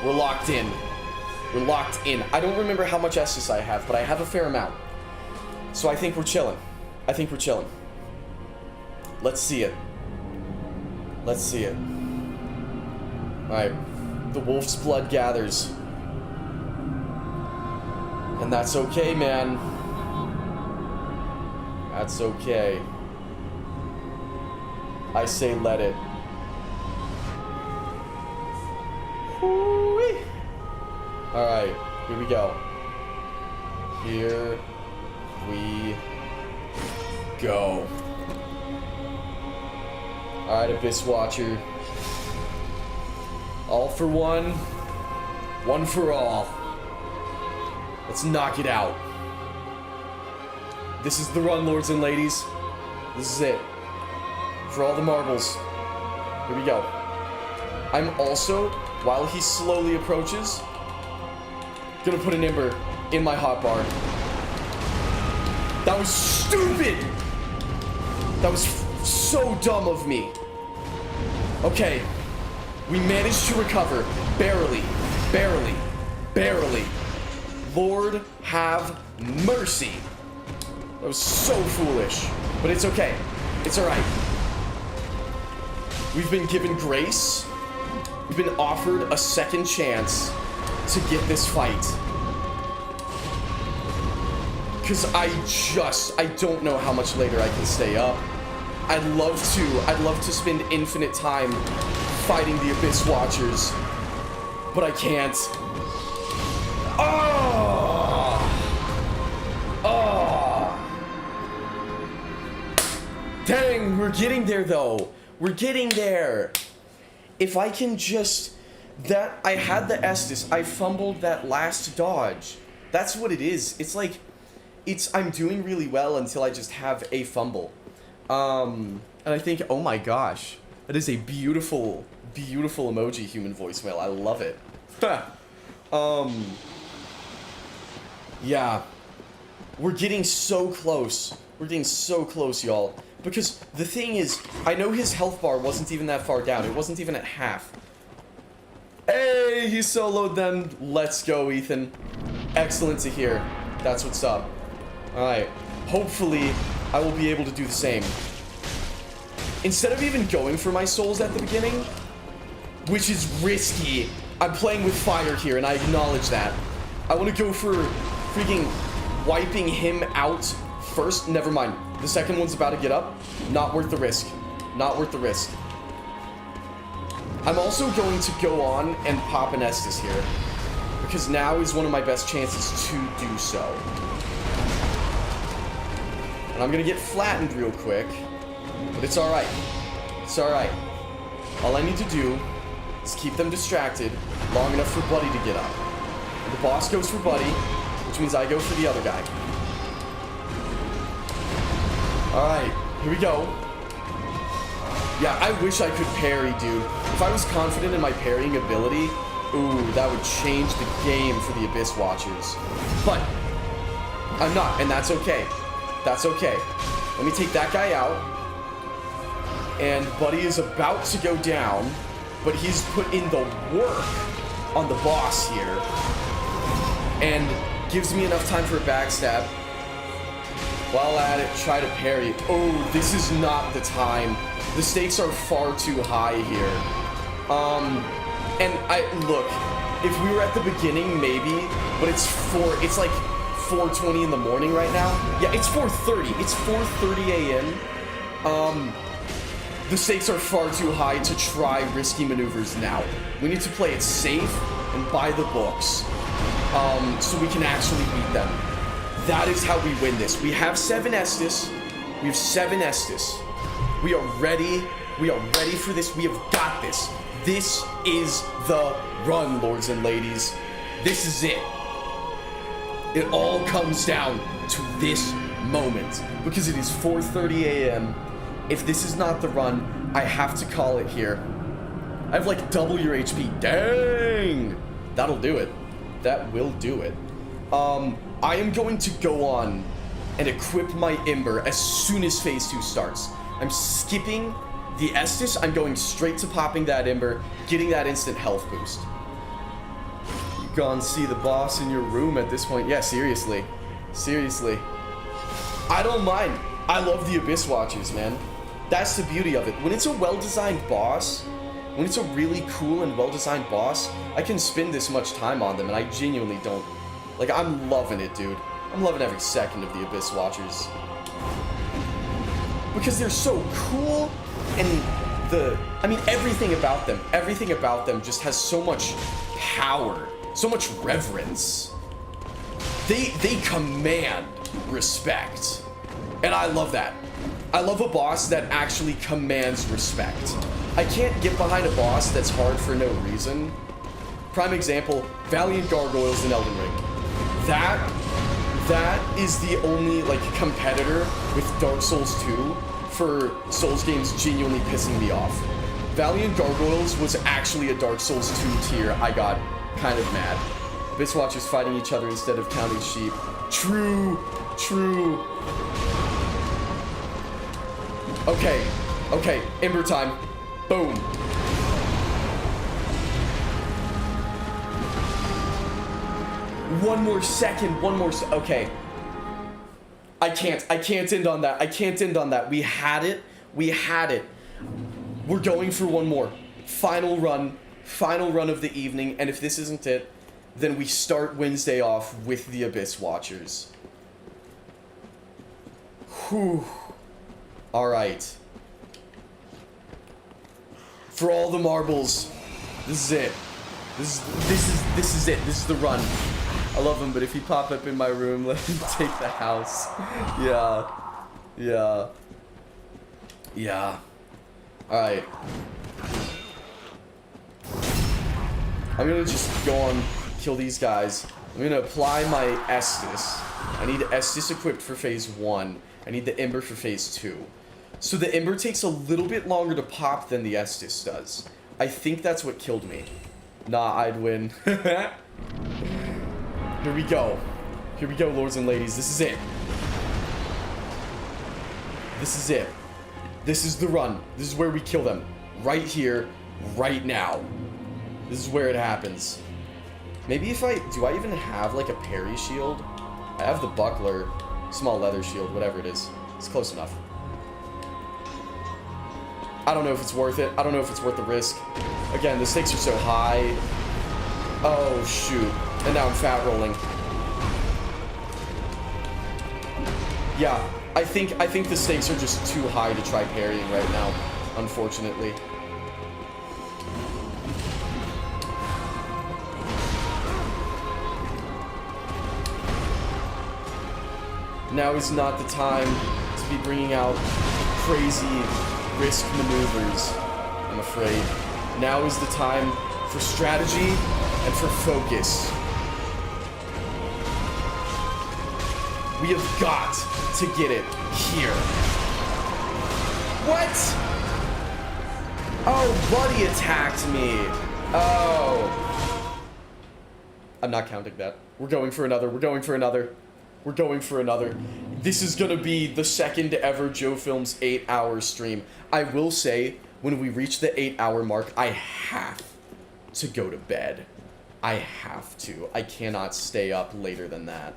We're locked in. We're locked in. I don't remember how much Estus I have, but I have a fair amount. So I think we're chilling. I think we're chilling. Let's see it. Let's see it. Alright. The wolf's blood gathers. And that's okay, man. That's okay. I say let it. Whoo-wee. Alright, here we go. Here we go. Alright, Abyss Watcher. All for one. One for all. Let's knock it out. This is the run, lords and ladies. This is it. For all the marbles. Here we go. I'm also, while he slowly approaches, gonna put an Ember in my hotbar. That was stupid! That was so dumb of me. Okay. We managed to recover. Barely. Barely. Barely. Lord have mercy. That was so foolish. But it's okay. It's alright. We've been given grace. We've been offered a second chance to get this fight. Because I don't know how much later I can stay up. I'd love to spend infinite time fighting the Abyss Watchers, but I can't. Oh! Oh! Dang, we're getting there though. We're getting there. If I can just... That, I had the Estus. I fumbled that last dodge. That's what it is. It's like, I'm doing really well until I just have a fumble. And I think, oh my gosh. That is a beautiful, beautiful emoji human voicemail. I love it. Yeah. We're getting so close. We're getting so close, y'all. Because the thing is, I know his health bar wasn't even that far down. It wasn't even at half. Hey, he soloed them. Let's go, Ethan. Excellent to hear. That's what's up. Alright. Hopefully, I will be able to do the same. Instead of even going for my souls at the beginning, which is risky, I'm playing with fire here, and I acknowledge that. I want to go for freaking wiping him out first. Never mind. The second one's about to get up. Not worth the risk. Not worth the risk. I'm also going to go on and pop an Estus here, because now is one of my best chances to do so. And I'm going to get flattened real quick, but it's alright. It's alright. All I need to do is keep them distracted long enough for Buddy to get up. And the boss goes for Buddy, which means I go for the other guy. Alright, here we go. Yeah, I wish I could parry, dude. If I was confident in my parrying ability, ooh, that would change the game for the Abyss Watchers. But I'm not, and that's okay. That's okay. Let me take that guy out. And Buddy is about to go down, but he's put in the work on the boss here. And gives me enough time for a backstab. While at it, try to parry. Oh, this is not the time. The stakes are far too high here. And look, if we were at the beginning, maybe, but it's like 4:20 in the morning right now. Yeah, it's 4:30. It's 4:30 a.m. The stakes are far too high to try risky maneuvers now. We need to play it safe and by the books, so we can actually beat them. That is how we win this. We have 7 Estus. We have 7 Estus. We are ready. We are ready for this. We have got this. This is the run, lords and ladies. This is it. It all comes down to this moment. Because it is 4:30 a.m. If this is not the run, I have to call it here. I have like double your HP. Dang! That'll do it. That will do it. I am going to go on and equip my Ember as soon as Phase 2 starts. I'm skipping the Estus. I'm going straight to popping that Ember, getting that instant health boost. You gone see the boss in your room at this point? Yeah, seriously. Seriously. I don't mind. I love the Abyss Watchers, man. That's the beauty of it. When it's a well-designed boss, when it's a really cool and well-designed boss, I can spend this much time on them, and I genuinely don't. Like, I'm loving it, dude. I'm loving every second of the Abyss Watchers. Because they're so cool, and everything about them just has so much power, so much reverence. They command respect. And I love that. I love a boss that actually commands respect. I can't get behind a boss that's hard for no reason. Prime example, Valiant Gargoyles in Elden Ring. That is the only, like, competitor with Dark Souls 2 for Souls games genuinely pissing me off. Valiant Gargoyles was actually a Dark Souls 2 tier. I got kind of mad. Abyss Watchers fighting each other instead of counting sheep. True. Okay, Ember time. Boom. One more second. Okay. I can't end on that. We had it. We're going for one more. Final run of the evening, and if this isn't it, then we start Wednesday off with the Abyss Watchers. Whew. Alright. For all the marbles. This is it. This is it. This is the run. I love him, but if he pop up in my room, let him take the house. Yeah. Yeah. Yeah. Alright. I'm gonna just go on, kill these guys. I'm gonna apply my Estus. I need Estus equipped for phase 1. I need the Ember for phase 2. So the Ember takes a little bit longer to pop than the Estus does. I think that's what killed me. Nah, I'd win. Here we go. Here we go, lords and ladies. This is it. This is it. This is the run. This is where we kill them. Right here, right now. This is where it happens. Maybe if do I even have like a parry shield? I have the buckler, small leather shield, whatever it is. It's close enough. I don't know if it's worth it. I don't know if it's worth the risk. Again, the stakes are so high. Oh, shoot. And now I'm fat rolling. Yeah, I think the stakes are just too high to try parrying right now, unfortunately. Now is not the time to be bringing out crazy risk maneuvers, I'm afraid. Now is the time for strategy and for focus. We have got to get it here. What? Oh, Buddy attacked me. Oh. I'm not counting that. We're going for another. We're going for another. We're going for another. This is gonna be the second ever Joe Films 8-hour stream. I will say, when we reach the 8-hour mark, I have to go to bed. I have to. I cannot stay up later than that.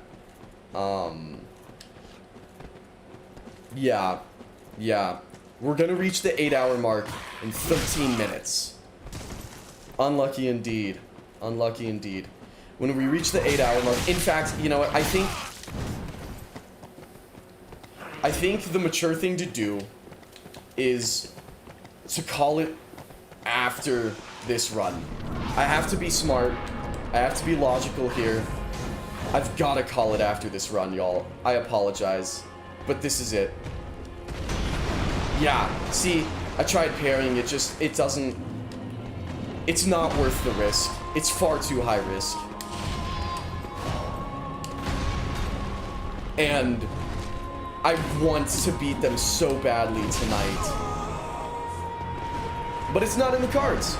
Yeah. We're gonna reach the 8-hour mark in 13 minutes. Unlucky indeed. Unlucky indeed. When we reach the 8-hour mark, in fact, you know what, I think the mature thing to do is to call it after this run. I have to be smart. I have to be logical here. I've got to call it after this run, y'all. I apologize, but this is it. Yeah, see, I tried parrying, it doesn't, it's not worth the risk. It's far too high risk. And I want to beat them so badly tonight. But it's not in the cards.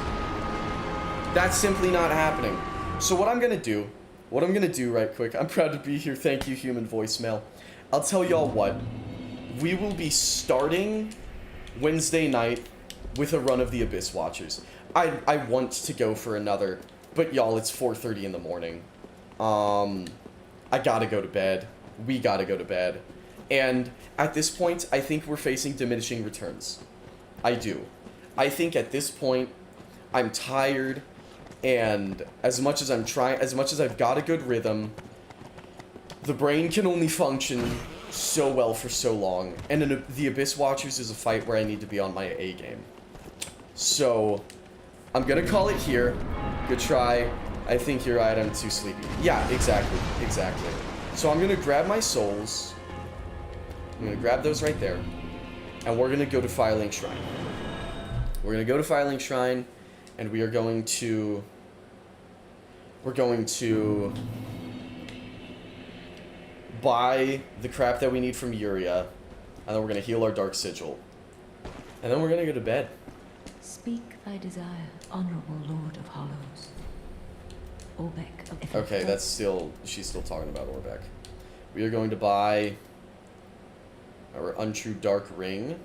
That's simply not happening. So what I'm gonna do right quick, I'm proud to be here, thank you, human voicemail. I'll tell y'all what, we will be starting Wednesday night with a run of the Abyss Watchers. I want to go for another, but y'all, it's 4:30 in the morning. I gotta go to bed. We gotta go to bed. And at this point, I think we're facing diminishing returns. I do. I think at this point, I'm tired, and as much as I've got a good rhythm, the brain can only function so well for so long. And the Abyss Watchers is a fight where I need to be on my A game. So, I'm gonna call it here. Good try. I think you're right, I'm too sleepy. Yeah, exactly. So I'm gonna grab my souls. I'm gonna grab those right there. And we're gonna go to Firelink Shrine. We're gonna go to Firelink Shrine, and we are going to... buy the crap that we need from Yuria, and then we're gonna heal our Dark Sigil. And then we're gonna go to bed. Speak thy desire, honorable Lord of Hollows. Orbeck of Okay, that's still... she's still talking about Orbeck. We are going to buy our Untrue Dark Ring.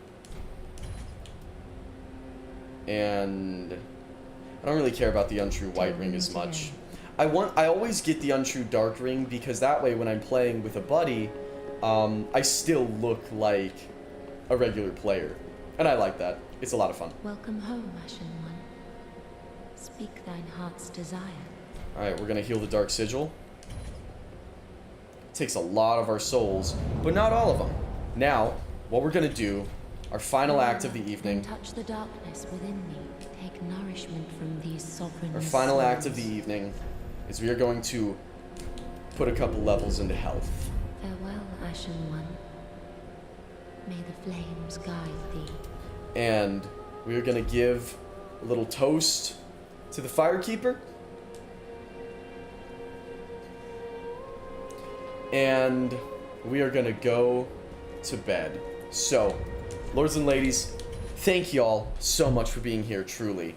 And I don't really care about the Untrue White Ring as much. I always get the Untrue Dark Ring because that way when I'm playing with a buddy, I still look like a regular player. And I like that. It's a lot of fun. Welcome home, Ashen One. Speak thine heart's desire. Alright, we're gonna heal the Dark Sigil. Takes a lot of our souls, but not all of them. Now, what we're gonna do, our final act of the evening. Touch the darkness within me. Take nourishment from these sovereign. Our final act of the evening is we are going to put a couple levels into health. Farewell, Ashen One. May the flames guide thee. And we are gonna give a little toast to the Firekeeper. And we are gonna go to bed. So, lords and ladies, thank y'all so much for being here, truly.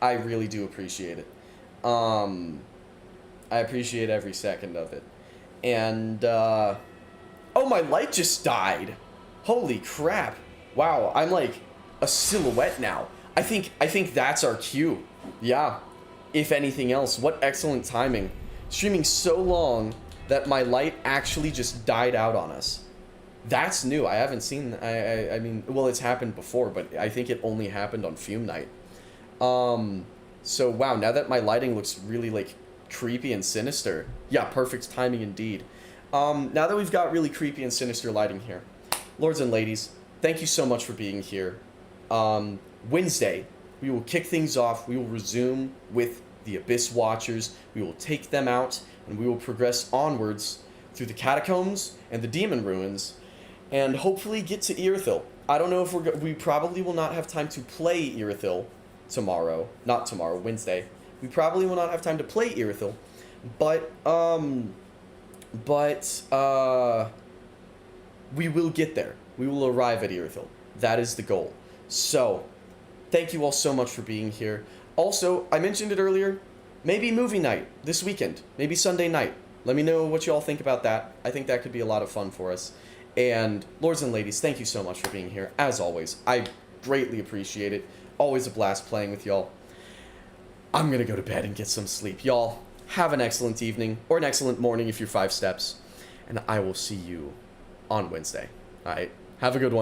I really do appreciate it. I appreciate every second of it. And, oh, my light just died. Holy crap. Wow, I'm like a silhouette now. I think that's our cue. Yeah, if anything else, what excellent timing. Streaming so long that my light actually just died out on us. That's new. I haven't seen, I mean, well, it's happened before, but I think it only happened on Fume Night. So wow, now that my lighting looks really like creepy and sinister. Yeah, perfect timing indeed. Now that we've got really creepy and sinister lighting here, lords and ladies, thank you so much for being here. Wednesday, we will kick things off. We will resume with the Abyss Watchers. We will take them out, and we will progress onwards through the Catacombs and the Demon Ruins, and hopefully get to Irithyll. I don't know if we probably will not have time to play Irithyll tomorrow. Not tomorrow, Wednesday. We probably will not have time to play Irithyll, but we will get there. We will arrive at Irithyll. That is the goal. So, thank you all so much for being here. Also, I mentioned it earlier, maybe movie night this weekend, maybe Sunday night. Let me know what you all think about that. I think that could be a lot of fun for us. And lords and ladies, thank you so much for being here. As always, I greatly appreciate it. Always a blast playing with y'all. I'm gonna go to bed and get some sleep. Y'all, have an excellent evening, or an excellent morning if you're 5 steps. And I will see you on Wednesday. Alright, have a good one.